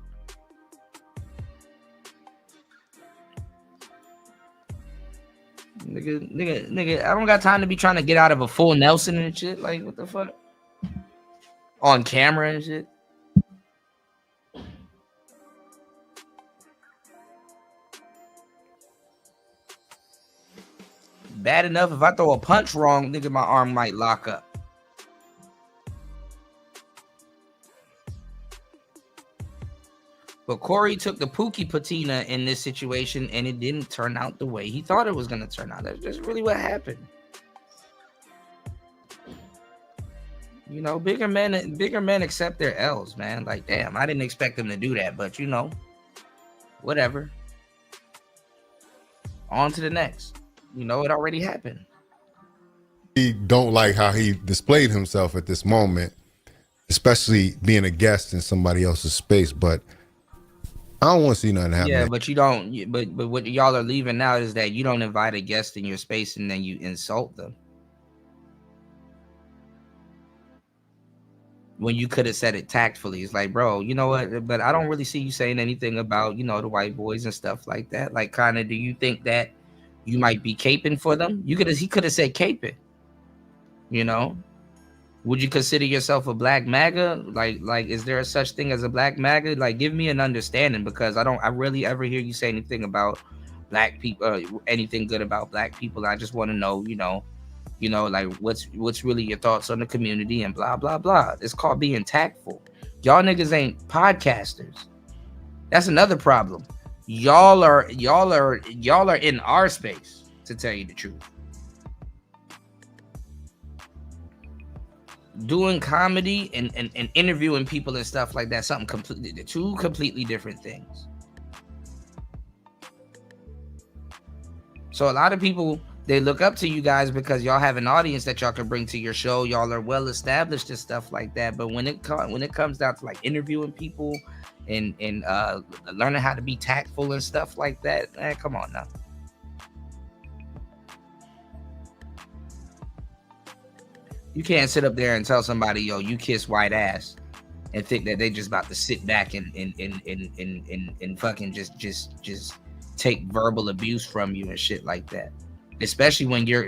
Nigga, I don't got time to be trying to get out of a full Nelson and shit. Like, what the fuck? On camera and shit. Bad enough if I throw a punch wrong, nigga, my arm might lock up. But Corey took the Pookie patina in this situation, and it didn't turn out the way he thought it was going to turn out. That's just really what happened. You know, bigger men accept their L's, man. Like, damn, I didn't expect them to do that, but you know, whatever. On to the next. You know, it already happened. He don't like how he displayed himself at this moment, especially being a guest in somebody else's space, but I don't want to see nothing happen. Yeah, but you don't. But what y'all are leaving out is that you don't invite a guest in your space and then you insult them. When you could have said it tactfully. It's like, bro, you know what? But I don't really see you saying anything about, you know, the white boys and stuff like that. Like, kind of, do you think that you might be caping for them? He could have said caping. You know? Would you consider yourself a black MAGA? Like, is there a such thing as a black MAGA? Like, give me an understanding, because I rarely ever hear you say anything about black people, anything good about black people. I just want to know, you know, like what's really your thoughts on the community and blah, blah, blah. It's called being tactful. Y'all niggas ain't podcasters. That's another problem. Y'all are in our space, to tell you the truth. Doing comedy and interviewing people and stuff like that, two completely different things. So a lot of people, they look up to you guys because y'all have an audience that y'all can bring to your show. Y'all are well established and stuff like that. But when it comes down to like interviewing people and learning how to be tactful and stuff like that, man, come on now. You can't sit up there and tell somebody, yo, you kiss white ass, and think that they just about to sit back and fucking just take verbal abuse from you and shit like that, especially when you're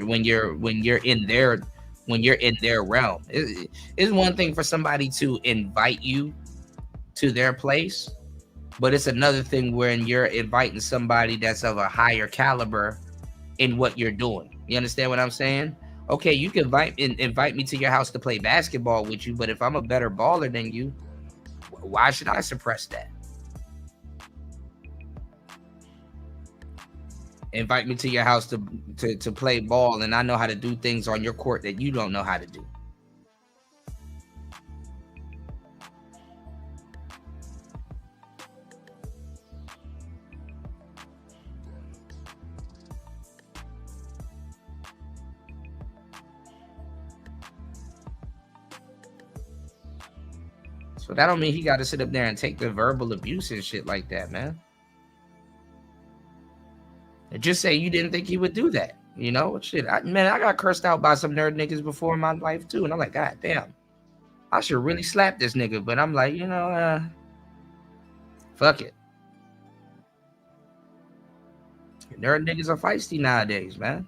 in their realm. It's one thing for somebody to invite you to their place, but it's another thing when you're inviting somebody that's of a higher caliber in what you're doing. You understand what I'm saying? Okay, you can invite me to your house to play basketball with you, but if I'm a better baller than you, why should I suppress that? Invite me to your house to play ball, and I know how to do things on your court that you don't know how to do. So that don't mean he got to sit up there and take the verbal abuse and shit like that, man. And just say you didn't think he would do that, you know? Shit, I got cursed out by some nerd niggas before in my life too, and I'm like, God damn, I should really slap this nigga, but I'm like, you know, fuck it. Nerd niggas are feisty nowadays, man.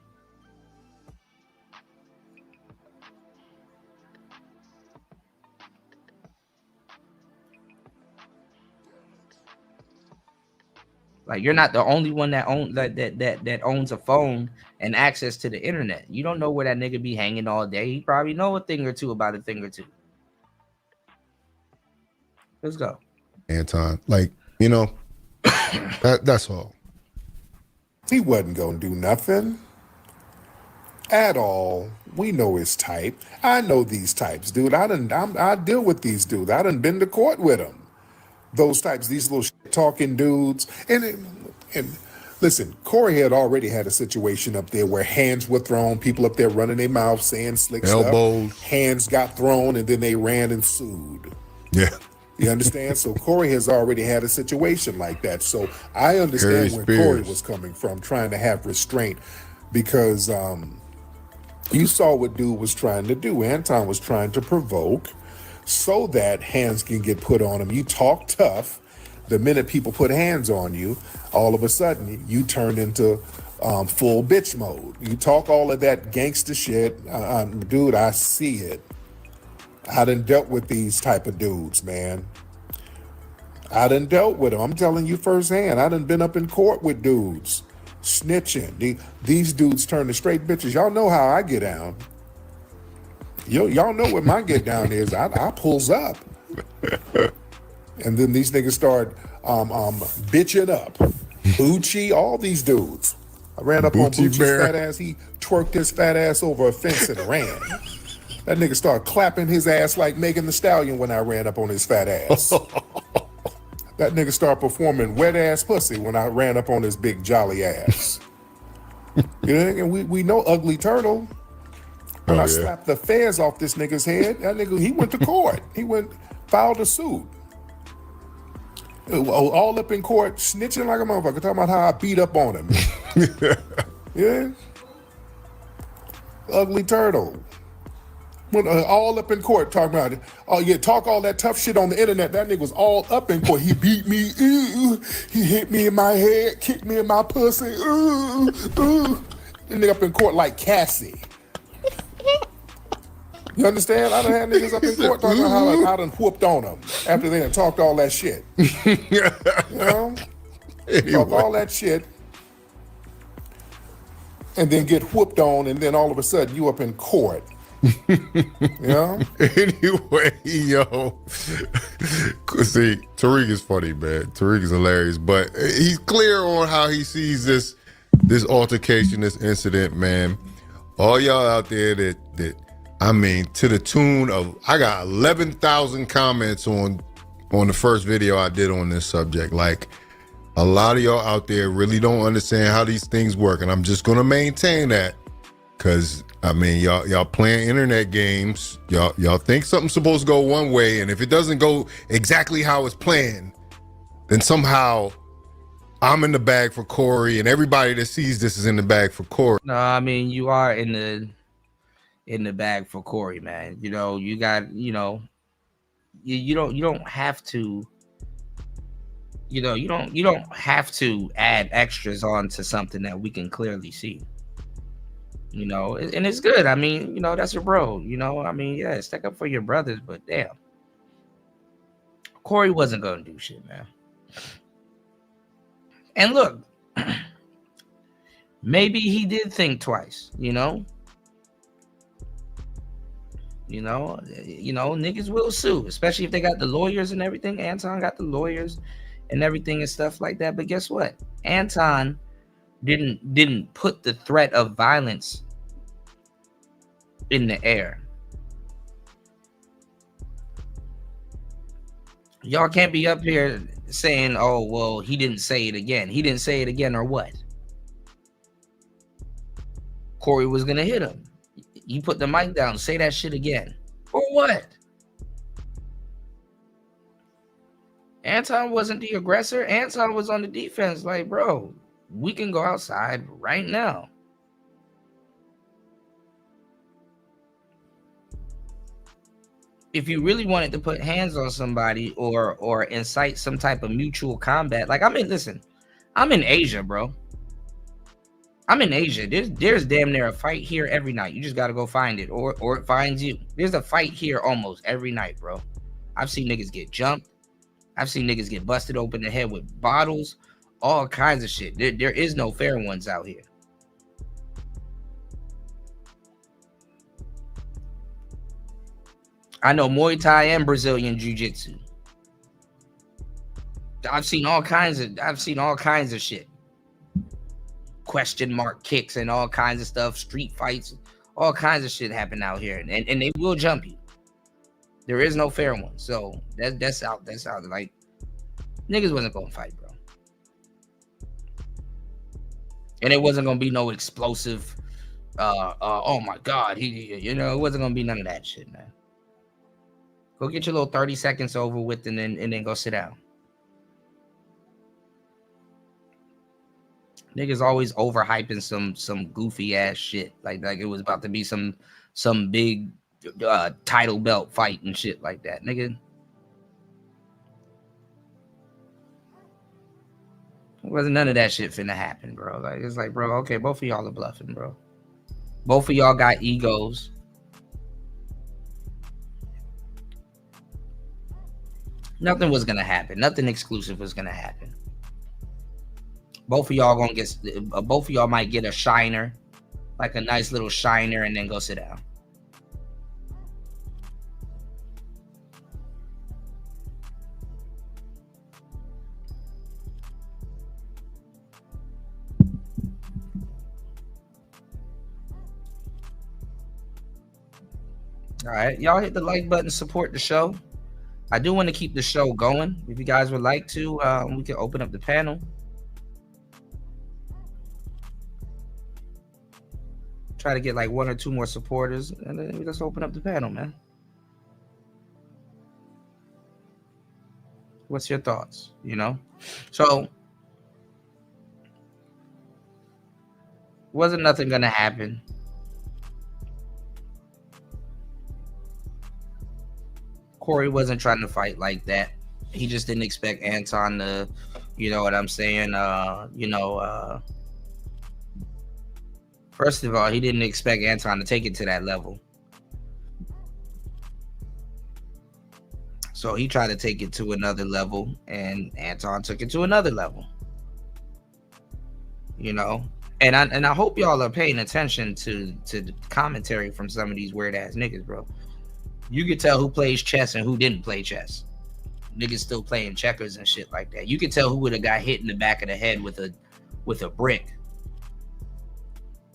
Like, you're not the only one that owns a phone and access to the internet. You don't know where that nigga be hanging all day. He probably know a thing or two about a thing or two. Let's go. Anton, like, you know, that's all. He wasn't gonna do nothing at all. We know his type. I know these types, dude. I deal with these dudes. I done been to court with them. Those types, these little talking dudes. And listen, Corey had already had a situation up there where hands were thrown, people up there running their mouth, saying slick elbows. stuff. Hands got thrown, and then they ran and sued. Yeah. You understand? So Corey has already had a situation like that. So I understand where Corey was coming from, trying to have restraint, because you saw what dude was trying to do. Anton was trying to provoke so that hands can get put on him. You talk tough. The minute people put hands on you, all of a sudden you turn into full bitch mode. You talk all of that gangster shit. Dude, I see it. I done dealt with these type of dudes, man. I done dealt with them. I'm telling you firsthand. I done been up in court with dudes snitching. These dudes turn to straight bitches. Y'all know how I get down. Y'all know what my get down is. I pulls up. And then these niggas start bitching up. Bucci, all these dudes. I ran up on Bucci's fat ass. He twerked his fat ass over a fence and ran. That nigga started clapping his ass like Megan Thee Stallion when I ran up on his fat ass. That nigga started performing wet ass pussy when I ran up on his big jolly ass. You know, and we know Ugly Turtle. When I slapped the fez off this nigga's head, that nigga, he went to court. He filed a suit. All up in court, snitching like a motherfucker, talking about how I beat up on him. Yeah. Ugly Turtle. All up in court talking about it. Oh yeah, talk all that tough shit on the internet. That nigga was all up in court. He beat me. He hit me in my head, kicked me in my pussy. That nigga up in court like Cassie. You understand? I done had niggas up in court talking about how I done whooped on them after they done talked all that shit. You know? Anyway. Talk all that shit and then get whooped on, and then all of a sudden you up in court. You know? Anyway, yo. See, Tariq is funny, man. Tariq is hilarious, but he's clear on how he sees this altercation, this incident, man. All y'all out there that I mean, to the tune of, I got 11,000 comments on the first video I did on this subject. Like, a lot of y'all out there really don't understand how these things work, and I'm just gonna maintain that, because I mean, y'all playing internet games. Y'all think something's supposed to go one way, and if it doesn't go exactly how it's planned, then somehow I'm in the bag for Corey, and everybody that sees this is in the bag for Corey. No, I mean, you are in the bag for Corey, man. You know, you got, you know, you don't have to You know, you don't have to add extras onto something that we can clearly see. You know, and it's good. I mean, you know, that's your bro. You know, I mean, yeah, stick up for your brothers, but damn, Corey wasn't gonna do shit, man. And look, maybe he did think twice. You know, niggas will sue, especially if they got the lawyers and everything. Anton got the lawyers and everything and stuff like that. But guess what? Anton didn't put the threat of violence in the air. Y'all can't be up here saying, oh, well, he didn't say it again. He didn't say it again, or what? Corey was gonna hit him. You put the mic down, say that shit again. Or what? Anton wasn't the aggressor. Anton was on the defense. Like, bro, we can go outside right now. If you really wanted to put hands on somebody or incite some type of mutual combat, like, I'm in Asia, bro. I'm in Asia. There's damn near a fight here every night. You just gotta go find it, or it finds you. There's a fight here almost every night, bro. I've seen niggas get jumped. I've seen niggas get busted open the head with bottles, all kinds of shit. There is no fair ones out here. I know Muay Thai and Brazilian Jiu-Jitsu. I've seen all kinds of shit. Question mark kicks and all kinds of stuff, street fights, all kinds of shit happen out here, and they will jump you. There is no fair one. So that's out. Like, niggas wasn't gonna fight, bro. And it wasn't gonna be no explosive oh my god, it wasn't gonna be none of that shit, man. Go get your little 30 seconds over with and then go sit down. Niggas always overhyping some goofy ass shit. Like it was about to be some big title belt fight and shit like that, nigga. Wasn't none of that shit finna happen, bro. Like, it's like, bro, okay, both of y'all are bluffing, bro. Both of y'all got egos. Nothing was gonna happen. Nothing exclusive was gonna happen. Both of y'all might get a shiner, like a nice little shiner, and then go sit down. All right, y'all hit the like button, support the show. I do want to keep the show going. If you guys would like to, we can open up the panel. Try to get like 1 or 2 more supporters, and then let's open up the panel, man. What's your thoughts? So wasn't nothing gonna happen. Corey wasn't trying to fight like that. He just didn't expect Anton to, you know what I'm saying? First of all, he didn't expect Anton to take it to that level. So he tried to take it to another level, and Anton took it to another level. And I hope y'all are paying attention to the commentary from some of these weird ass niggas, bro. You could tell who plays chess and who didn't play chess. Niggas still playing checkers and shit like that. You could tell who would have got hit in the back of the head with a brick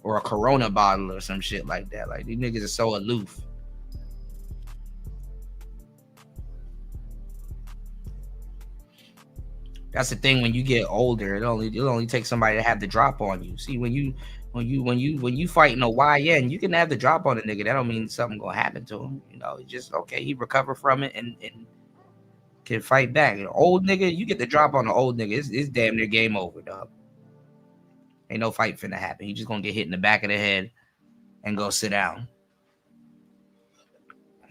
or a Corona bottle or some shit like that. Like, these niggas are so aloof. That's the thing. When you get older, it only takes somebody to have the drop on you. See, when you fighting a YN, you can have the drop on a nigga. That don't mean something gonna happen to him. It's just okay. He recover from it and can fight back. An old nigga, you get the drop on the old nigga, it's damn near game over, dog. Ain't no fight finna happen. He just gonna get hit in the back of the head and go sit down.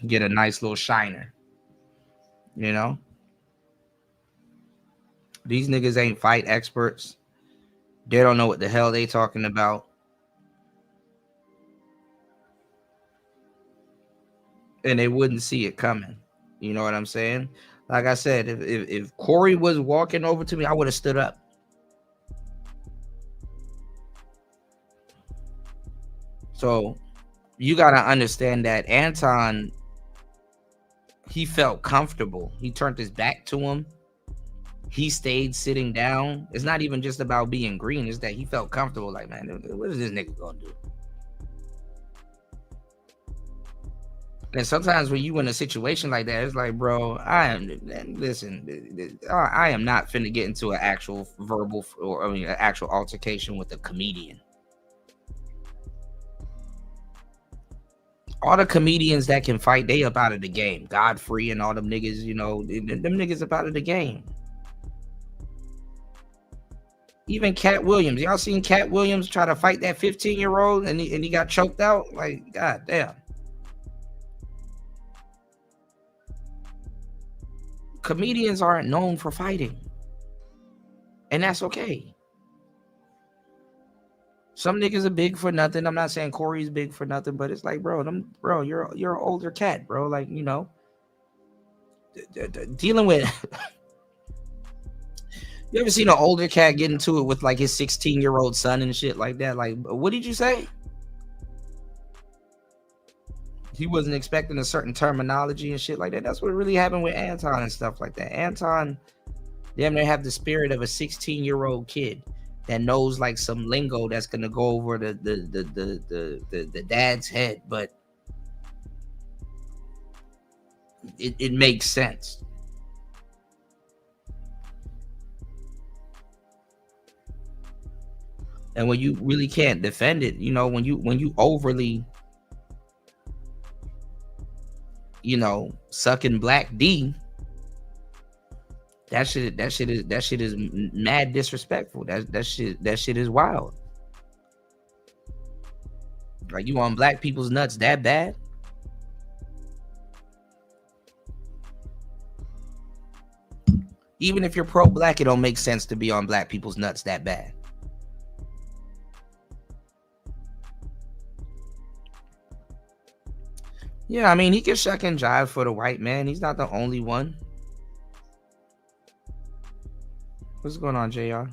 Get a nice little shiner. These niggas ain't fight experts. They don't know what the hell they talking about. And they wouldn't see it coming. You know what I'm saying? Like I said, if Corey was walking over to me, I would have stood up. So you got to understand that Anton, he felt comfortable. He turned his back to him. He stayed sitting down. It's not even just about being green. It's that he felt comfortable. Like, man, what is this nigga going to do? And sometimes when you in a situation like that, it's like, bro, I am not finna get into an actual verbal an actual altercation with a comedian. All the comedians that can fight, they up out of the game. Godfrey and all them niggas, you know, them niggas up out of the game. Even Cat Williams. Y'all seen Cat Williams try to fight that 15-year-old and he got choked out? Like, god damn. Comedians aren't known for fighting. And that's okay. Some niggas are big for nothing. I'm not saying Corey's big for nothing, but it's like, bro, you're an older cat, bro. Like, you know, dealing with. You ever seen an older cat get into it with like his 16-year-old son and shit like that? Like, what did you say? He wasn't expecting a certain terminology and shit like that. That's what really happened with Anton and stuff like that. Anton, damn near have the spirit of a 16-year-old kid that knows like some lingo that's gonna go over the dad's head, but it makes sense. And when you really can't defend it, you know, when you overly, you know, sucking Black D, that shit is mad disrespectful. That shit is wild. Like, you on black people's nuts that bad? Even if you're pro-black, it don't make sense to be on black people's nuts that bad. Yeah, I mean, he can shuck and jive for the white man. He's not the only one. What's going on, JR?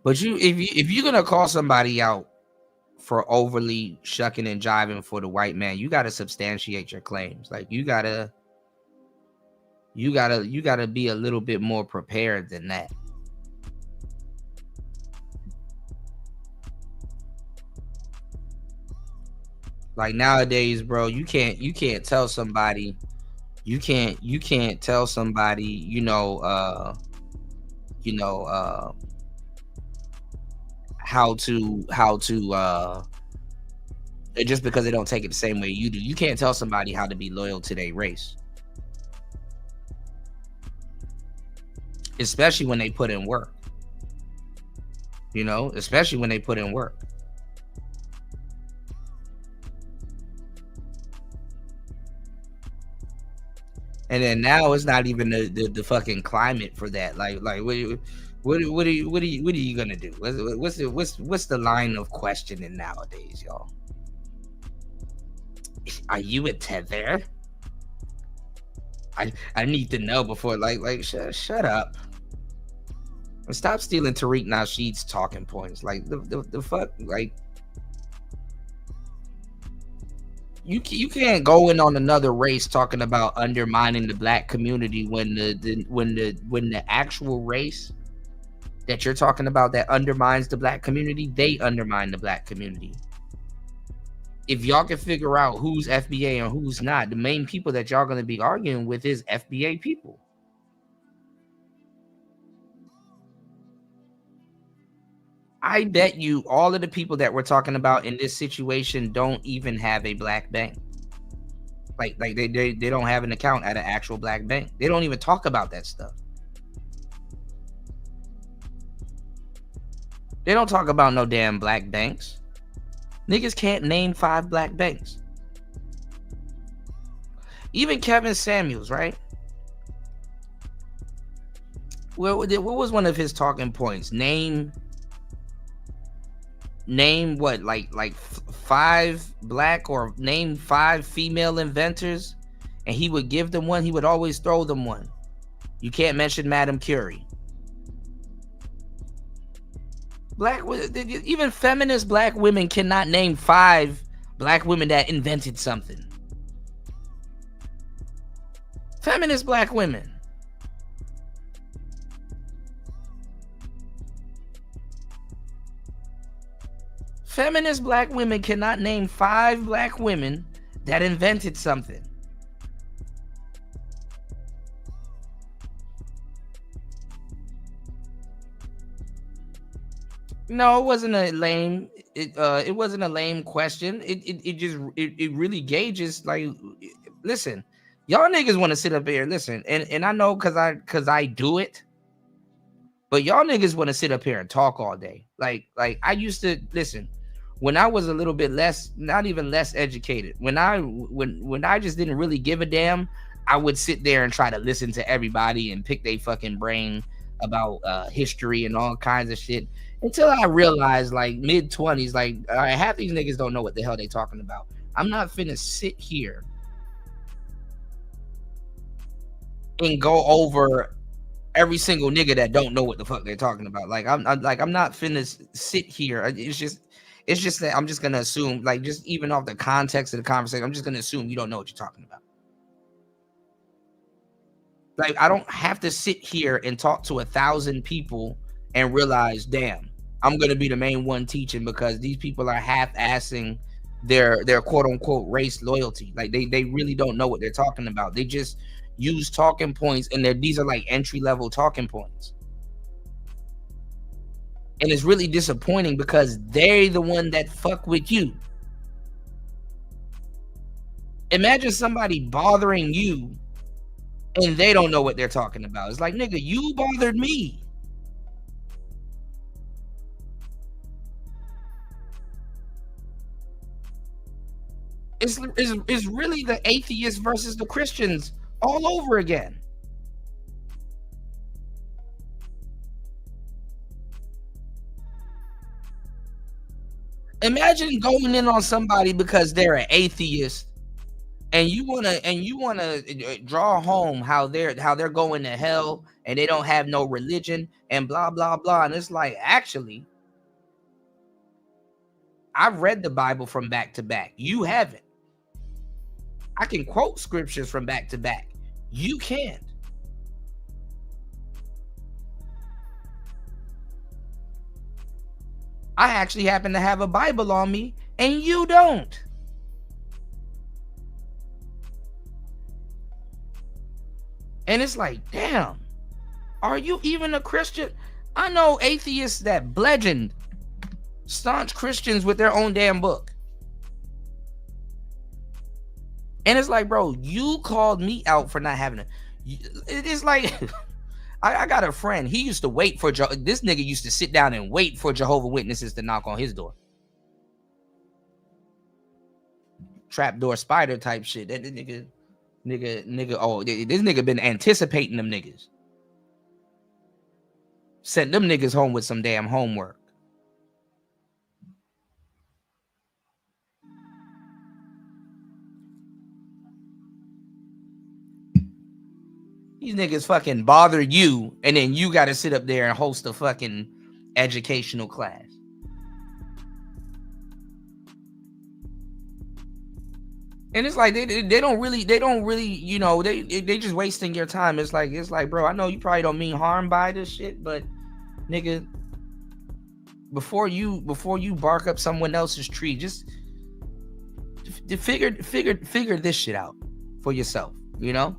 But if you're gonna call somebody out for overly shucking and jiving for the white man, you gotta substantiate your claims. Like, you gotta be a little bit more prepared than that. Like, nowadays, bro, you can't tell somebody, you can't tell somebody, how to just because they don't take it the same way you do. You can't tell somebody how to be loyal to their race, especially when they put in work. Especially when they put in work. And then now it's not even the fucking climate for that. Like what are you gonna do? What's the line of questioning nowadays, y'all? Are you a tether? I need to know before shut up. And stop stealing Tariq Nasheed's talking points. Like the fuck, like. You can't go in on another race talking about undermining the black community when the actual race that you're talking about that undermines the black community, they undermine the black community. If y'all can figure out who's FBA and who's not, the main people that y'all gonna be arguing with is FBA people. I bet you all of the people that we're talking about in this situation don't even have a black bank. Like they don't have an account at an actual black bank. They don't even talk about that stuff. They don't talk about no damn black banks. Niggas can't name 5 black banks. Even Kevin Samuels, right? What was one of his talking points? Name what, like 5 black or name 5 female inventors, and he would give them one. He would always throw them one. You can't mention Madame Curie. Even feminist black women cannot name 5 black women that invented something. Feminist black women. Feminist black women cannot name 5 black women that invented something. No, it wasn't a lame. It wasn't a lame question. It really gauges, like, listen, y'all niggas want to sit up here, listen, and I know because I do it. But y'all niggas want to sit up here and talk all day. Like I used to listen when I was a little bit less, not even less educated. When I just didn't really give a damn, I would sit there and try to listen to everybody and pick their fucking brain about history and all kinds of shit. Until I realized, like, mid-20s, like, all right, half these niggas don't know what the hell they talking about. I'm not finna sit here and go over every single nigga that don't know what the fuck they're talking about. Like, I'm not finna sit here. It's just that I'm just gonna assume, like, just even off the context of the conversation, I'm just gonna assume you don't know what you're talking about. Like, I don't have to sit here and talk to 1,000 people and realize, damn, I'm gonna be the main one teaching because these people are half-assing their quote unquote race loyalty. Like, they really don't know what they're talking about. They just use talking points, and these are like entry-level talking points. And it's really disappointing because they're the one that fuck with you. Imagine somebody bothering you and they don't know what they're talking about. It's like, nigga, you bothered me. It's really the atheists versus the Christians all over again. Imagine going in on somebody because they're an atheist, and you wanna draw home how they're going to hell and they don't have no religion and blah blah blah. And it's like, actually, I've read the Bible from back to back. You haven't. I can quote scriptures from back to back. You can't. I actually happen to have a Bible on me, and you don't. And it's like, damn, are you even a Christian? I know atheists that bludgeoned staunch Christians with their own damn book. And it's like, bro, you called me out for not having it's like, I got a friend. He used to wait for this nigga used to sit down and wait for Jehovah's Witnesses to knock on his door. Trapdoor spider type shit. That nigga. Oh, this nigga been anticipating them niggas. Sent them niggas home with some damn homework. These niggas fucking bother you, and then you got to sit up there and host a fucking educational class. And it's like they don't really, you know, they just wasting your time. It's like, bro, I know you probably don't mean harm by this shit, but nigga, before you bark up someone else's tree, just figure this shit out for yourself, you know?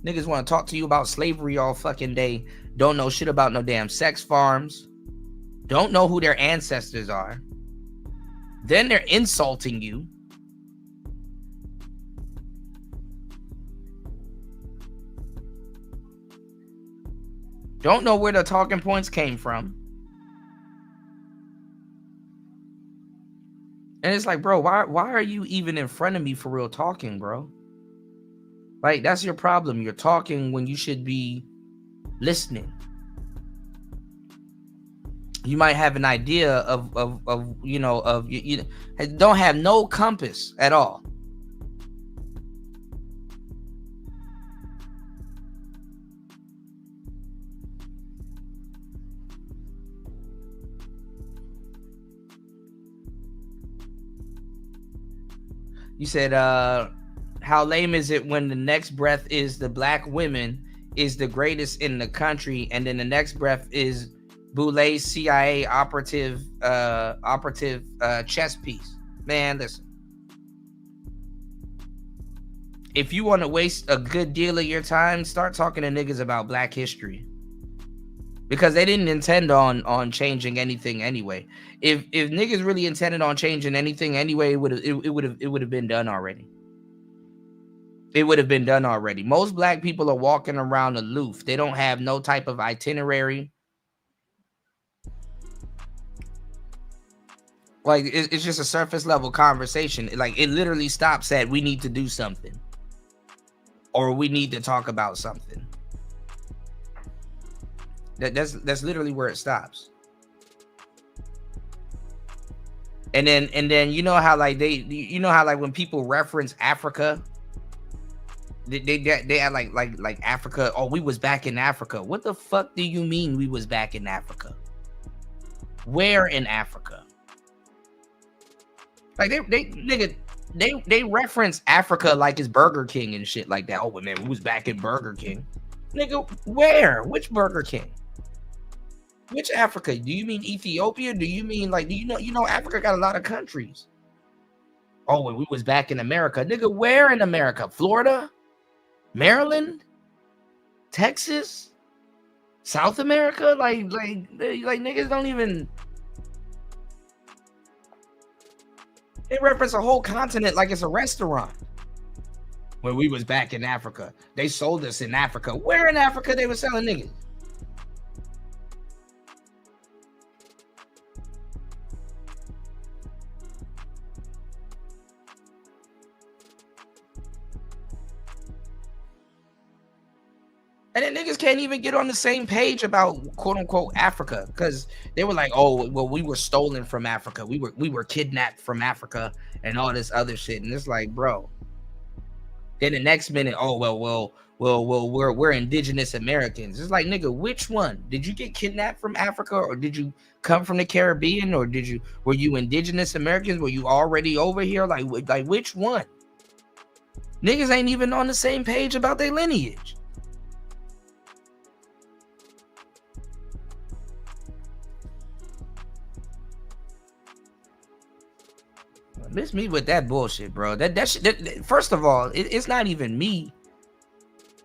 Niggas want to talk to you about slavery all fucking day. Don't know shit about no damn sex farms. Don't know who their ancestors are. Then they're insulting you. Don't know where the talking points came from. And it's like, bro, why are you even in front of me for real talking, bro? Like, that's your problem. You're talking when you should be listening. You might have an idea of you don't have no compass at all. You said, how lame is it when the next breath is the black women is the greatest in the country, and then the next breath is Boulay CIA operative chess piece? Man, listen. If you want to waste a good deal of your time, start talking to niggas about black history. Because they didn't intend on changing anything anyway. If niggas really intended on changing anything anyway, it would have been done already. It would have been done already. Most black people are walking around aloof. They don't have no type of itinerary. Like, it's just a surface level conversation. Like, it literally stops at, we need to do something, or we need to talk about something. That's literally where it stops. And then you know how like when people reference Africa, they act like Africa. Oh, we was back in Africa. What the fuck do you mean we was back in Africa? Where in Africa? Like they reference Africa like it's Burger King and shit like that. Oh, man, we was back in Burger King. Nigga, where? Which Burger King? Which Africa? Do you mean Ethiopia? Do you mean like, you know Africa got a lot of countries. Oh, when we was back in America. Nigga, where in America? Florida? Maryland? Texas? South America? Like niggas don't even. They reference a whole continent like it's a restaurant. When we was back in Africa, they sold us in Africa. Where in Africa they were selling niggas? And then niggas can't even get on the same page about quote unquote Africa, because they were like, oh, well, we were stolen from Africa. We were kidnapped from Africa and all this other shit. And it's like, bro. Then the next minute, oh, well, we're indigenous Americans. It's like, nigga, which one? Did you get kidnapped from Africa, or did you come from the Caribbean, or were you indigenous Americans? Were you already over here? Like which one? Niggas ain't even on the same page about their lineage. Miss me with that bullshit, bro. That shit. First of all, it's not even me,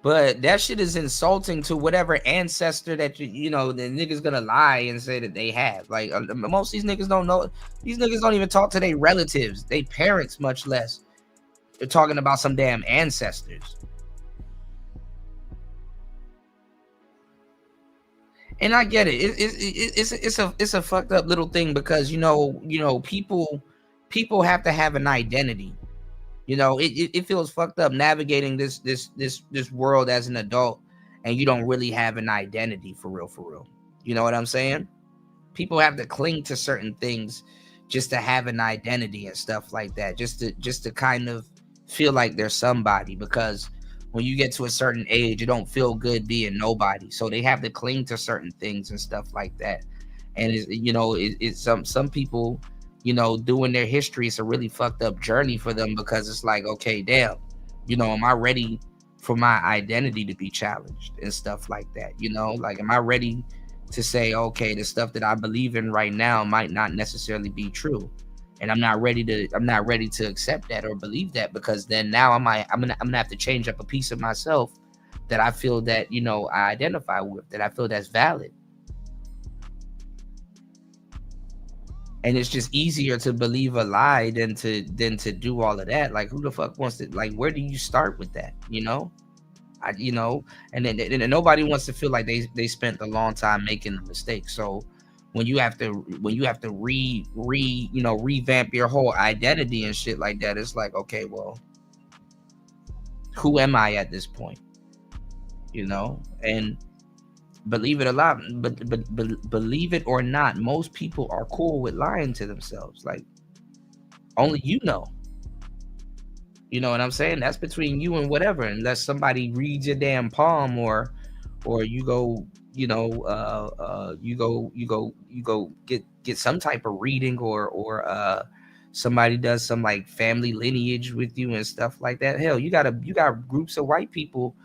but that shit is insulting to whatever ancestor that the niggas gonna lie and say that they have. Like, most of these niggas don't know. These niggas don't even talk to their relatives, they parents, much less. They're talking about some damn ancestors. And I get it. It's a fucked up little thing, because people have to have an identity. It feels fucked up navigating this world as an adult, and you don't really have an identity for real. You know what I'm saying? People have to cling to certain things just to have an identity and stuff like that, just to kind of feel like they're somebody, because when you get to a certain age, you don't feel good being nobody. So they have to cling to certain things and stuff like that. And it's some people, doing their history, it's a really fucked up journey for them, because it's like, okay, damn, am I ready for my identity to be challenged and stuff like that? Like, am I ready to say, okay, the stuff that I believe in right now might not necessarily be true, and I'm not ready to accept that or believe that, because then now I'm gonna have to change up a piece of myself that I feel that I identify with, that I feel that's valid. And it's just easier to believe a lie than to do all of that. Like, who the fuck wants to, like, where do you start with that? And then nobody wants to feel like they spent a long time making a mistake. So when you have to revamp your whole identity and shit like that, it's like, okay, well, who am I at this point? You know, and believe it or not, most people are cool with lying to themselves. Like, only you know. You know what I'm saying? That's between you and whatever, unless somebody reads your damn palm, or you go, you go get some type of reading, or somebody does some like family lineage with you and stuff like that. Hell, you got groups of white people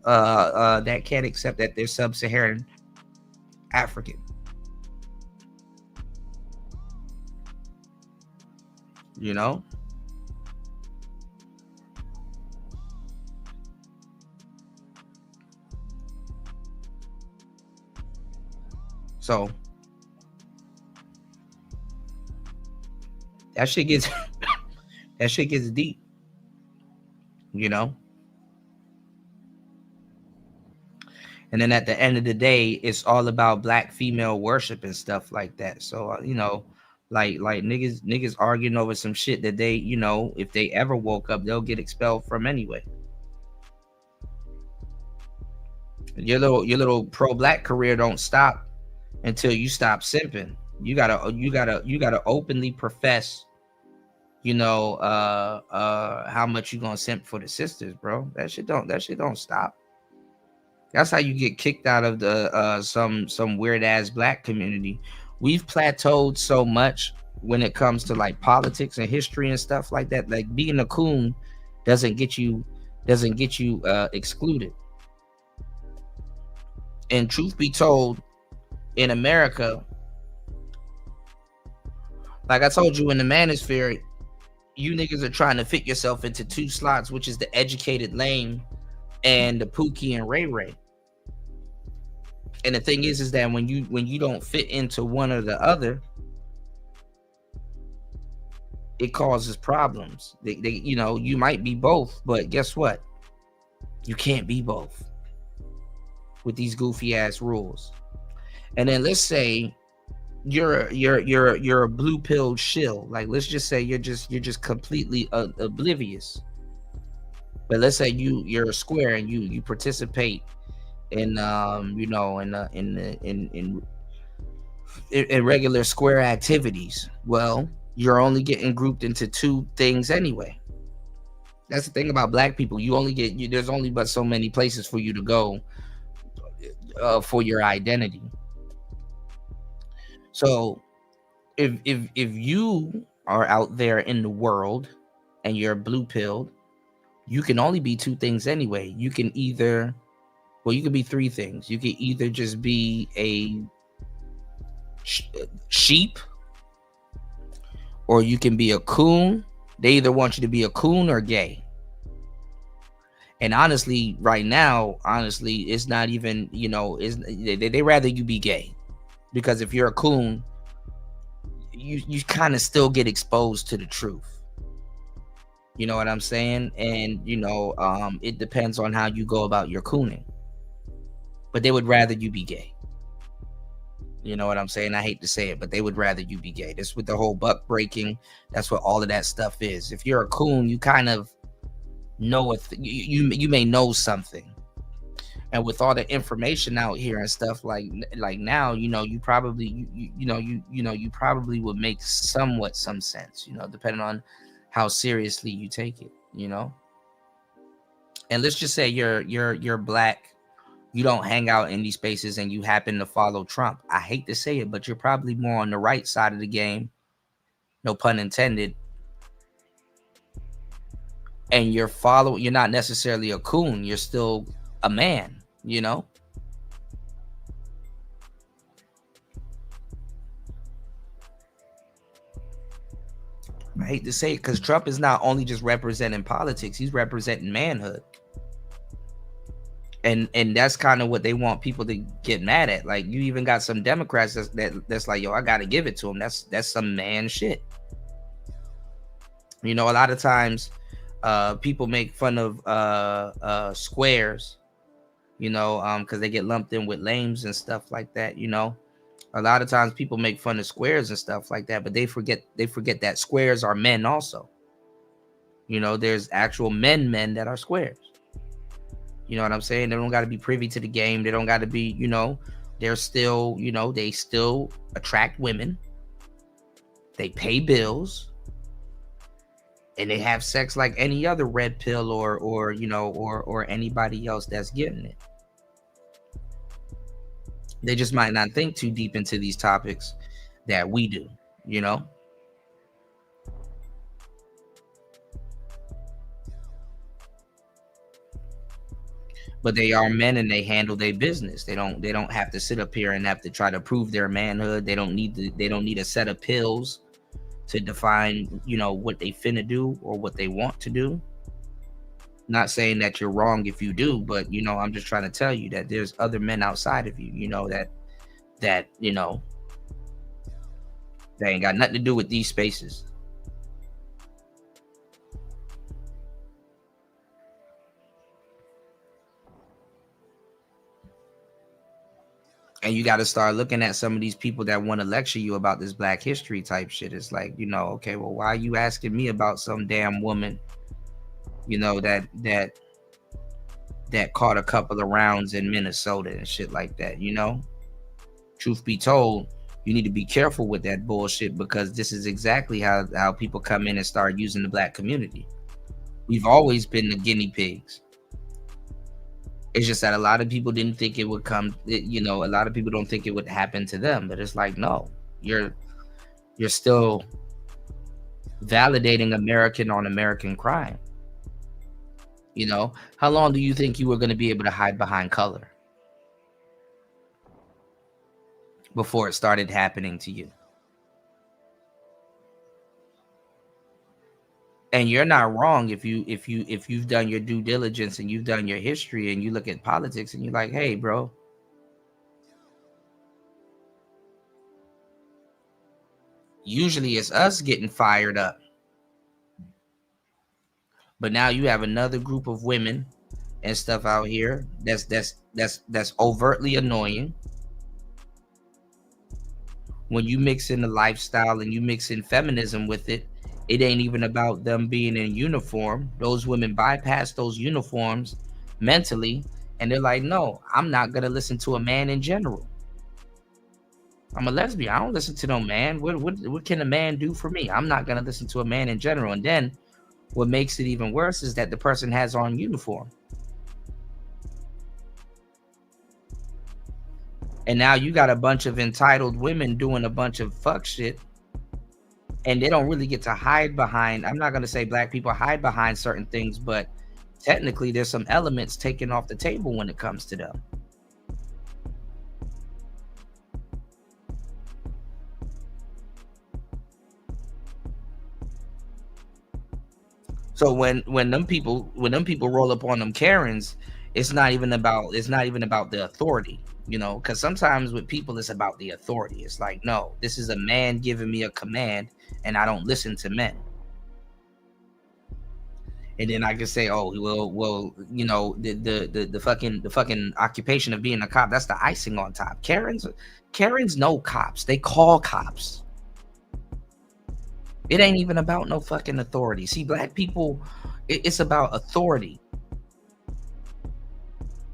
that can't accept that they're sub-Saharan African. You know? So that shit gets deep, you know? And then at the end of the day, it's all about black female worship and stuff like that. So, you know, like niggas arguing over some shit that they, you know, if they ever woke up, they'll get expelled from anyway. Your little pro-black career don't stop until you stop simping. You gotta openly profess, you know, how much you gonna simp for the sisters, bro. That shit don't stop. That's how you get kicked out of the some weird ass black community. We've plateaued so much when it comes to like politics and history and stuff like that. Like, being a coon doesn't get you excluded. And truth be told, in America, like I told you, in the manosphere, you niggas are trying to fit yourself into two slots, which is the educated lame and the Pookie and Ray Ray. And the thing is that when you don't fit into one or the other, it causes problems. They you know, you might be both, but guess what? You can't be both with these goofy ass rules. And then let's say you're a blue pilled shill. Like, let's just say you're just completely oblivious. But let's say you're a square and you participate in you know, in regular square activities. Well, you're only getting grouped into two things anyway. That's the thing about black people. You only get there's only but so many places for you to go for your identity. So if you are out there in the world and you're blue pilled, you can only be two things anyway. You can either, well, you can be three things. You can either just be a sheep, or you can be a coon. They either want you to be a coon or gay. And honestly, right now, it's not even, you know, they rather you be gay. Because if you're a coon, you kind of still get exposed to the truth. You know what I'm saying? And, you know, it depends on how you go about your cooning. But they would rather you be gay. You know what I'm saying? I hate to say it, but they would rather you be gay. That's with the whole buck breaking. That's what all of that stuff is. If you're a coon, you kind of know you may know something. And with all the information out here and stuff like now, you know, you probably you probably would make somewhat some sense, you know, depending on how seriously you take it, you know. And let's just say you're black, you don't hang out in these spaces, and you happen to follow Trump. I hate to say it, but you're probably more on the right side of the game, no pun intended. And you're not necessarily a coon, you're still a man, you know. I hate to say it, because Trump is not only just representing politics, he's representing manhood. And that's kind of what they want people to get mad at. Like, you even got some Democrats that's like, yo, I gotta give it to him. That's some man shit. You know, a lot of times people make fun of squares, you know, because they get lumped in with lames and stuff like that, you know. A lot of times people make fun of squares and stuff like that, but they forget that squares are men also. You know, there's actual men that are squares. You know what I'm saying? They don't got to be privy to the game. They don't got to be, you know, they're still, you know, they still attract women. They pay bills. And they have sex like any other red pill or you know, or anybody else that's getting it. They just might not think too deep into these topics that we do, you know? But they are men and they handle their business. They don't have to sit up here and have to try to prove their manhood. They don't need a set of pills to define, you know, what they finna do or what they want to do. Not saying that you're wrong if you do, but you know, I'm just trying to tell you that there's other men outside of you, you know, that you know, they ain't got nothing to do with these spaces. And you got to start looking at some of these people that want to lecture you about this Black history type shit. It's like, you know, okay, well, why are you asking me about some damn woman, you know, that caught a couple of rounds in Minnesota and shit like that, you know? Truth be told, you need to be careful with that bullshit, because this is exactly how people come in and start using the Black community. We've always been the guinea pigs. It's just that a lot of people didn't think it would come, you know, a lot of people don't think it would happen to them, but it's like, no, you're still validating American on American crime. You know, how long do you think you were going to be able to hide behind color before it started happening to you? And you're not wrong if you've done your due diligence and you've done your history and you look at politics and you're like, hey, bro, usually it's us getting fired up. But now you have another group of women and stuff out here that's overtly annoying. When you mix in the lifestyle and you mix in feminism with it, it ain't even about them being in uniform. Those women bypass those uniforms mentally, and they're like, no, I'm not gonna listen to a man in general. I'm a lesbian. I don't listen to no man. What can a man do for me? I'm not gonna listen to a man in general. And then what makes it even worse is that the person has on uniform. And now you got a bunch of entitled women doing a bunch of fuck shit. And they don't really get to hide behind, I'm not going to say Black people hide behind certain things, but technically there's some elements taken off the table when it comes to them. So when them people roll up on them Karens, it's not even about the authority, you know, because sometimes with people it's about the authority. It's like, no, this is a man giving me a command and I don't listen to men. And then I can say, oh, well, you know, the fucking occupation of being a cop, that's the icing on top. Karens know cops. They call cops. It ain't even about no fucking authority. See, Black people, it's about authority.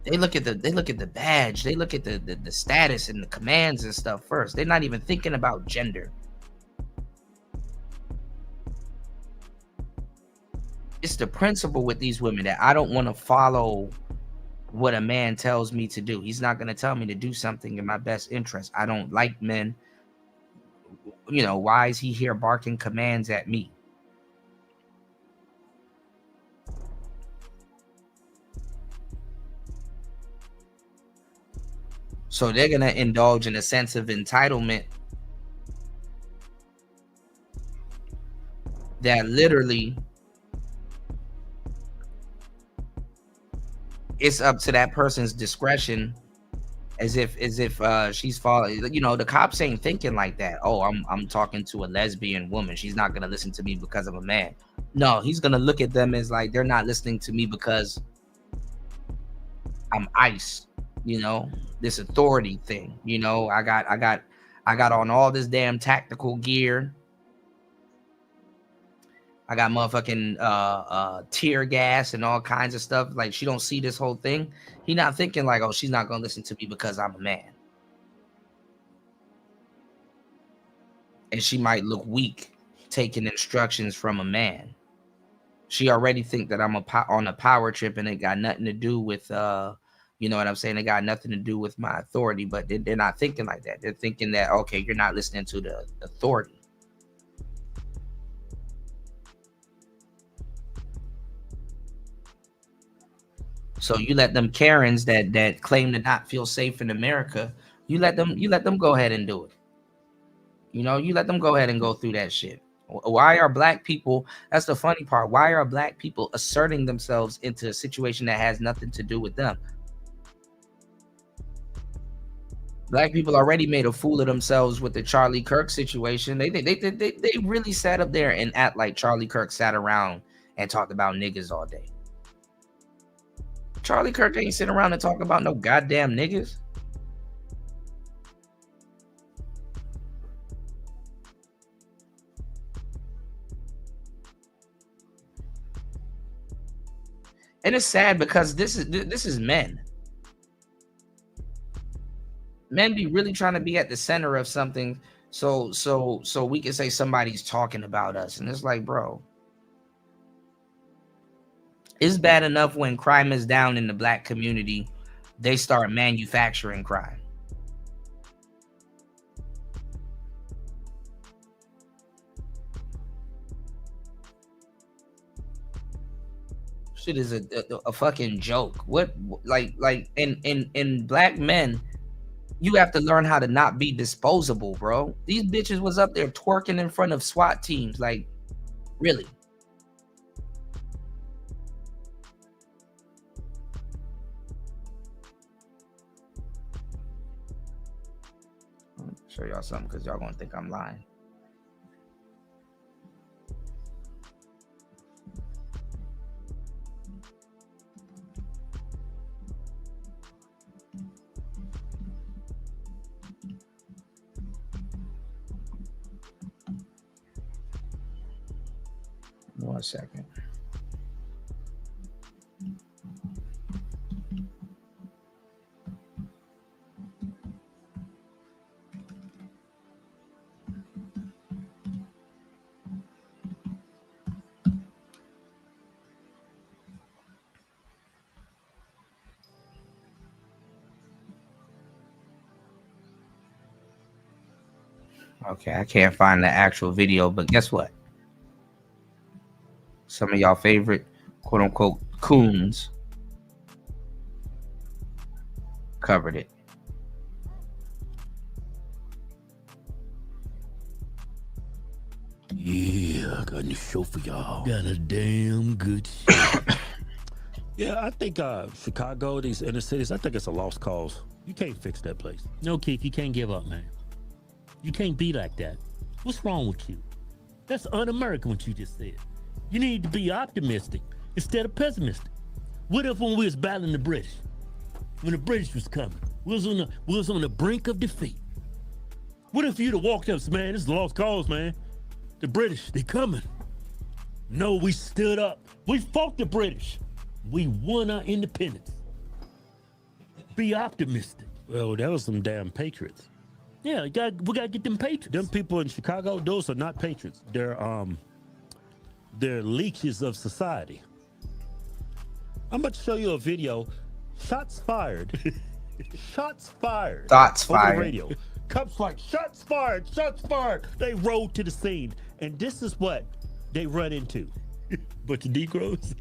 They look at the badge. They look at the status and the commands and stuff first. They're not even thinking about gender. It's the principle with these women that I don't want to follow what a man tells me to do. He's not going to tell me to do something in my best interest. I don't like men. You know, why is he here barking commands at me? So they're going to indulge in a sense of entitlement that literally it's up to that person's discretion, as if she's falling. You know, the cops ain't thinking like that. Oh, I'm talking to a lesbian woman. She's not gonna listen to me because I'm a man. No, he's gonna look at them as like they're not listening to me because I'm ICE. You know, this authority thing. You know, I got I got on all this damn tactical gear. I got motherfucking tear gas and all kinds of stuff. Like, she don't see this whole thing. He not thinking like, oh, she's not gonna listen to me because I'm a man. And she might look weak taking instructions from a man. She already think that I'm on a power trip, and it got nothing to do with you know what I'm saying? It got nothing to do with my authority, but they're not thinking like that. They're thinking that, okay, you're not listening to the authority. So you let them Karens that claim to not feel safe in America, you let them go ahead and do it. You know, you let them go ahead and go through that shit. Why are black people, that's the funny part, why are black people asserting themselves into a situation that has nothing to do with them? Black people already made a fool of themselves with the Charlie Kirk situation. They really sat up there and act like Charlie Kirk sat around and talked about niggas all day. Charlie Kirk ain't sitting around and talk about no goddamn niggas. And it's sad because this is men. Men be really trying to be at the center of something so we can say somebody's talking about us. And it's like, bro, it's bad enough when crime is down in the black community, they start manufacturing crime. Shit is a fucking joke. What, like in black men, you have to learn how to not be disposable, bro. These bitches was up there twerking in front of SWAT teams. Like, really? I'll show y'all something because y'all gonna think I'm lying. One second. Okay, I can't find the actual video, but guess what? Some of y'all favorite quote unquote coons covered it. Yeah, I got a new show for y'all. Got a damn good show. Yeah, I think Chicago, these inner cities, I think it's a lost cause. You can't fix that place. No, Keith, you can't give up, man. You can't be like that. What's wrong with you? That's un-American what you just said. You need to be optimistic instead of pessimistic. What if when we was battling the British, when the British was coming, we was on the brink of defeat? What if you'd have walked up and said, man, this is a lost cause, man. The British, they coming. No, we stood up. We fought the British. We won our independence. Be optimistic. Well, that was some damn patriots. Yeah, we gotta get them patriots. Them people in Chicago, those are not patriots. They're leeches of society. I'm about to show you a video. Shots fired. Shots fired. Thoughts over fired. the radio. Cops like, shots fired, shots fired. They rode to the scene. And this is what they run into. Bunch of Negroes.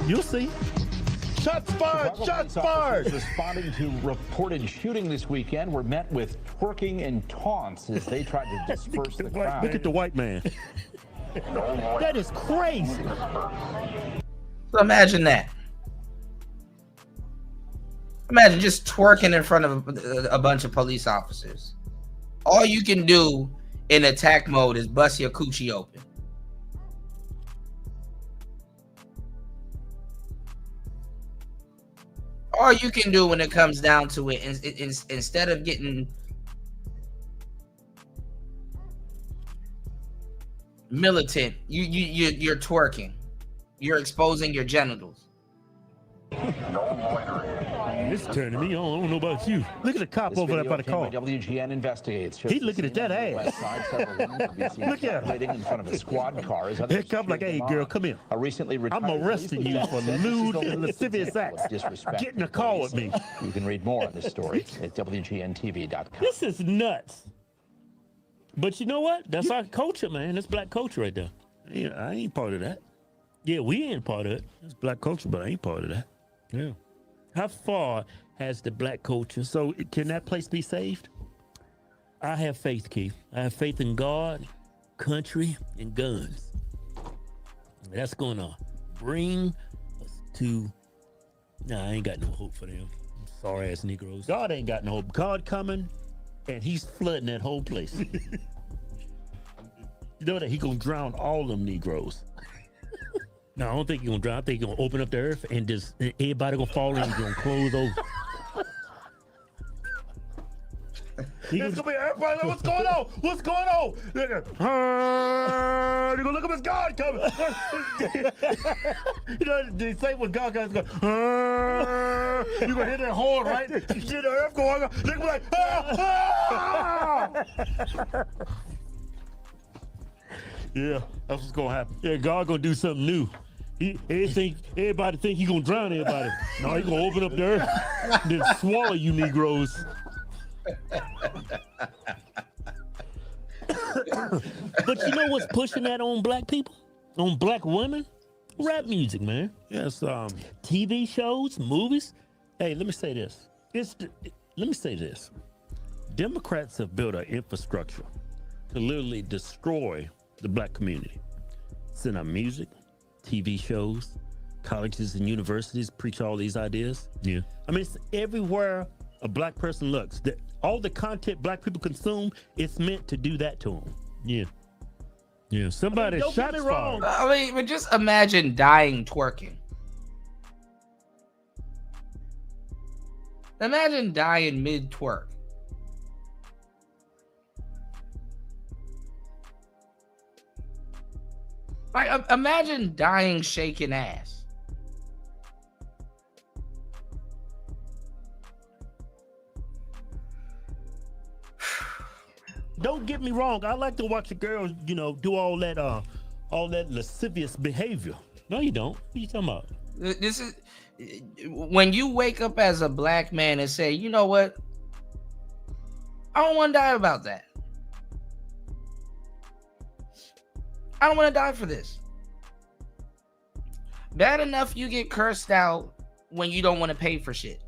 You'll see. Shots fired, shots fired. Responding to reported shooting this weekend were met with twerking and taunts as they tried to disperse the crowd. Look at the white man. That is crazy. So imagine that. Imagine just twerking in front of a bunch of police officers. All you can do in attack mode is bust your coochie open. All you can do when it comes down to it is instead of getting militant. You're twerking. You're exposing your genitals. It's turning me on. I don't know about you. Look at the cop over there by the car. WGN investigates. He looking at that ass. Look at him. In front of a squad car. Here come like, hey, girl, come here. Recently I'm arresting you for lewd and lascivious acts. Get in the car with me. You can read more on this story at WGNTV.com. This is nuts. But you know what? That's our culture, man. That's black culture right there. Yeah, I ain't part of that. Yeah, we ain't part of it. It's black culture, but I ain't part of that. Yeah. How far has the black culture? So can that place be saved? I have faith, Keith. I have faith in God, country, and guns. That's going to bring us to... Nah, I ain't got no hope for them. Sorry ass Negroes. God ain't got no hope. God coming, and he's flooding that whole place. You know that he gonna drown all them Negroes. No, I don't think he's gonna drown. I think he's gonna open up the earth and just everybody gonna fall in and gonna close over. It's gonna be everybody like, what's going on? What's going on? They're gonna look up as God coming. You know, they say when God comes, you're gonna hit that horn, right? You see the earth going on. They're gonna be like, yeah, that's what's gonna happen. Yeah, God gonna do something new. Everybody think he gonna drown everybody. No, he gonna open up the earth and then swallow you Negroes. But you know what's pushing that on black people? On black women? Rap music, man. Yes, TV shows, movies. Hey, let me say this. Democrats have built an infrastructure to literally destroy the black community. It's in our music, TV shows, colleges and universities preach all these ideas. Yeah. I mean, it's everywhere a black person looks. All the content black people consume, it's meant to do that to them. Yeah. Yeah. Somebody Don't shot get me wrong. I mean, but just imagine dying twerking. Imagine dying mid-twerk. Like, imagine dying shaking ass. Don't get me wrong. I like to watch the girls, you know, do all that lascivious behavior. No, you don't. What are you talking about? This is when you wake up as a black man and say, you know what? I don't want to die about that. I don't want to die for this. Bad enough you get cursed out when you don't want to pay for shit.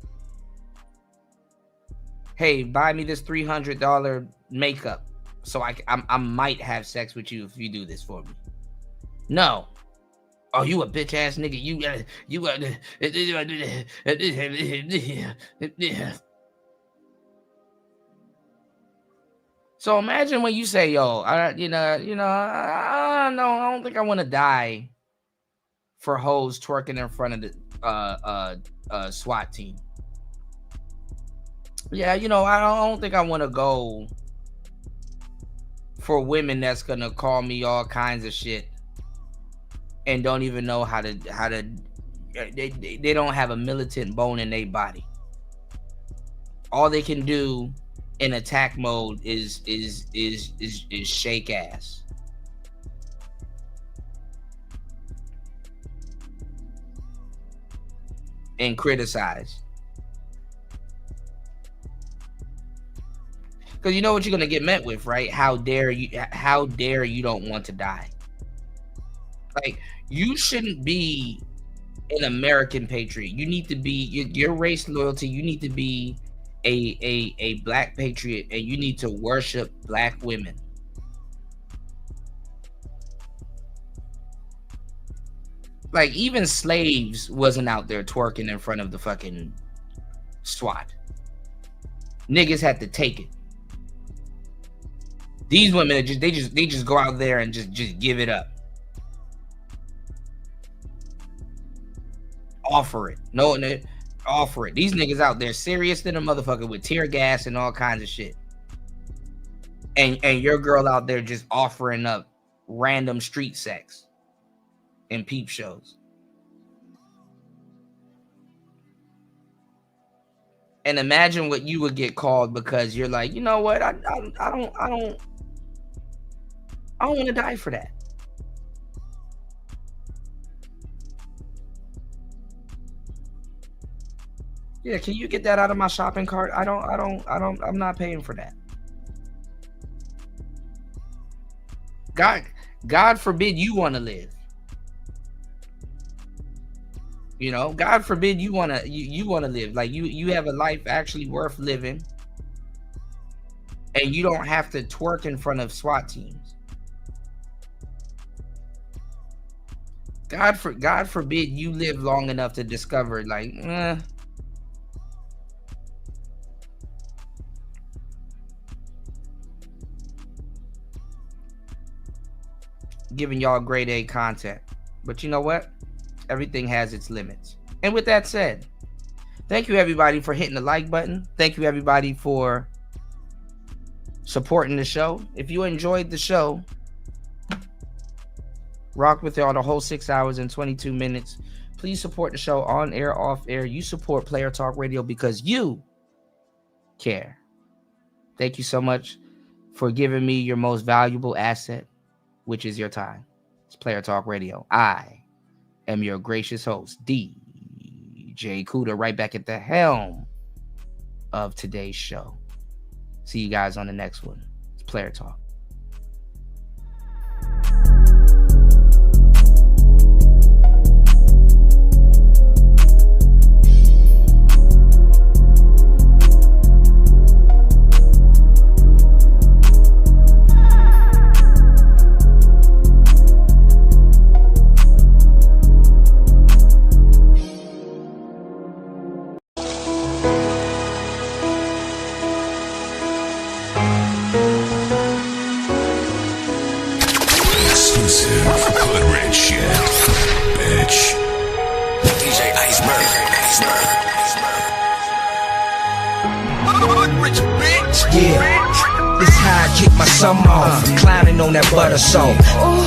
Hey, buy me this $300 makeup so I might have sex with you if you do this for me. No. Oh, you a bitch ass nigga. You So imagine when you say, yo, I don't think I want to die for hoes twerking in front of the SWAT team. Yeah, I don't think I want to go for women that's gonna call me all kinds of shit and don't even know how to they don't have a militant bone in their body. All they can do in attack mode is shake ass. And criticize. Because you know what you're gonna get met with, right? How dare you don't want to die. Like, you shouldn't be an American patriot. You need to be your race loyalty, you need to be a black patriot, and you need to worship black women. Like, even slaves wasn't out there twerking in front of the fucking SWAT. Niggas had to take it. These women are they just go out there and just give it up. Offer it. No, offer it. These niggas out there serious than a motherfucker with tear gas and all kinds of shit. And your girl out there just offering up random street sex and peep shows. And imagine what you would get called because you're like, you know what? I don't want to die for that. Yeah, can you get that out of my shopping cart? I'm not paying for that. God forbid you want to live. You know, God forbid you want to live. Like you have a life actually worth living. And you don't have to twerk in front of SWAT teams. God forbid you live long enough to discover like, giving y'all grade A content. But you know what? Everything has its limits. And with that said, thank you everybody for hitting the like button. Thank you everybody for supporting the show. If you enjoyed the show, rock with y'all the whole 6 hours and 22 minutes. Please support the show on air, off air. You support Player Talk Radio because you care. Thank you so much for giving me your most valuable asset, which is your time. It's Player Talk Radio. I am your gracious host, DJ Kuda, right back at the helm of today's show. See you guys on the next one. It's Player Talk. Song.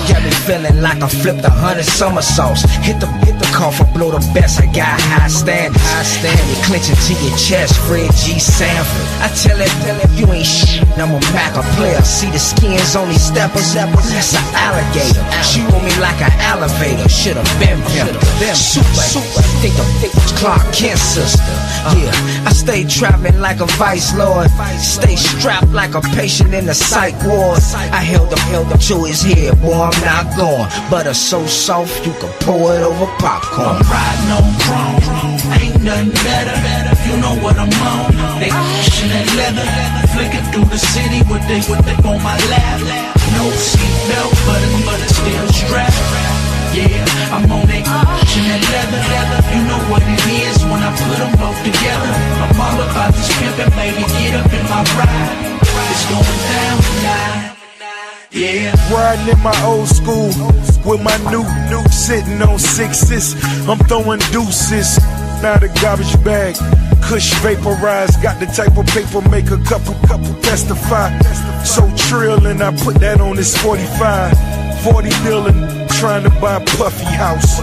Got me feeling like I flipped 100 somersaults. Hit the coffin, blow the best. I got high standards. You clenching to your chest, Fred G. Sanford. I tell it, you ain't shit. I'm a Mac a player. See the skins on these steppers. That's an alligator. She want me like an elevator. Should've been super. Think of Clark Kent sister. Yeah, I stay trapping like a vice lord. Stay strapped like a patient in the psych ward. I held up to his head, boy, I'm not going. Butter so soft, you can pour it over popcorn. I'm riding on chrome, ain't nothing better. You know what I'm on. They pushing that leather, flicking through the city with they on my lap. No seatbelt, but it's still strapped. Yeah, I'm on that pushing that leather. You know what it is when I put them both together. I'm all about this pimpin', baby, get up in my ride. It's going down tonight. Yeah, riding in my old school with my new sitting on sixes. I'm throwing deuces. Now the garbage bag, Kush vaporized. Got the type of paper make a couple testify. So trill and I put that on this 45. 40 dealing, trying to buy a puffy house.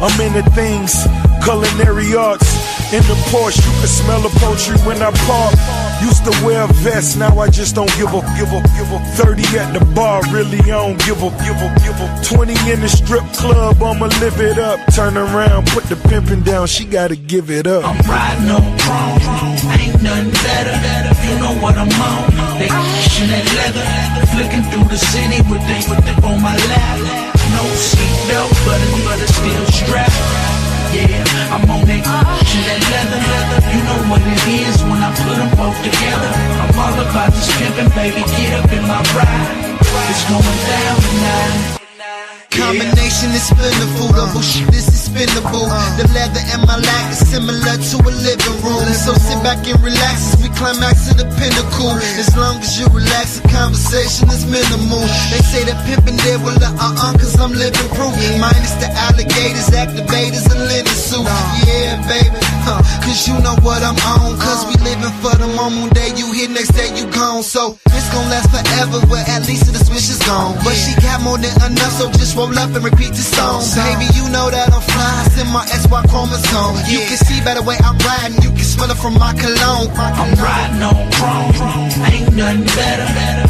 I'm into things, culinary arts. In the Porsche, you can smell the poultry when I park. Used to wear a vest, now I just don't give up. 30 at the bar, really I don't give up. 20 in the strip club, I'ma live it up. Turn around, put the pimpin' down, she gotta give it up. I'm riding on chrome, ain't nothing better. You know what I'm on. They pushing that leather, flicking through the city with they on my lap. No seatbelt, but it's still strapped. Yeah, I'm on that pushing that leather. You know what it is when I put them both together. I'm all about this pimpin', baby, get up in my ride. It's going down tonight. Combination is spinnerful, double shit is expendable. The leather in my lap is similar to a living room. So sit back and relax as we climax to the pinnacle. As long as you relax, the conversation is minimal. They say that pimpin' there will cause I'm living proof. Minus the alligators, activators, and linen suit. Yeah, baby, cause you know what I'm on. Cause we living for the One day you here, next day you gone. So this gon' last forever, well at least the switch is gone. But she got more than enough, so just roll up and repeat the song. Baby, you know that I'm fly, in my XY chromosome. You can see by the way I'm riding, you can smell it from my cologne. I'm riding on chrome, ain't nothing better.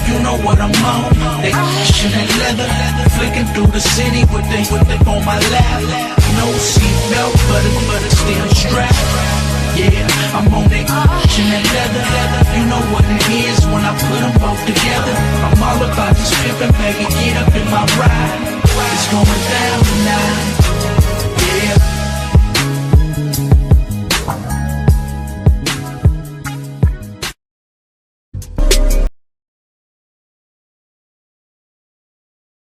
You know what I'm on. They cushion and leather, flicking through the city with they on my lap. No seatbelt, but it's still strapped. Yeah, I'm on that cushion and leather. You know what it is when I put them both together. I'm all about this pimpin', baby, get up in my ride. It's going down.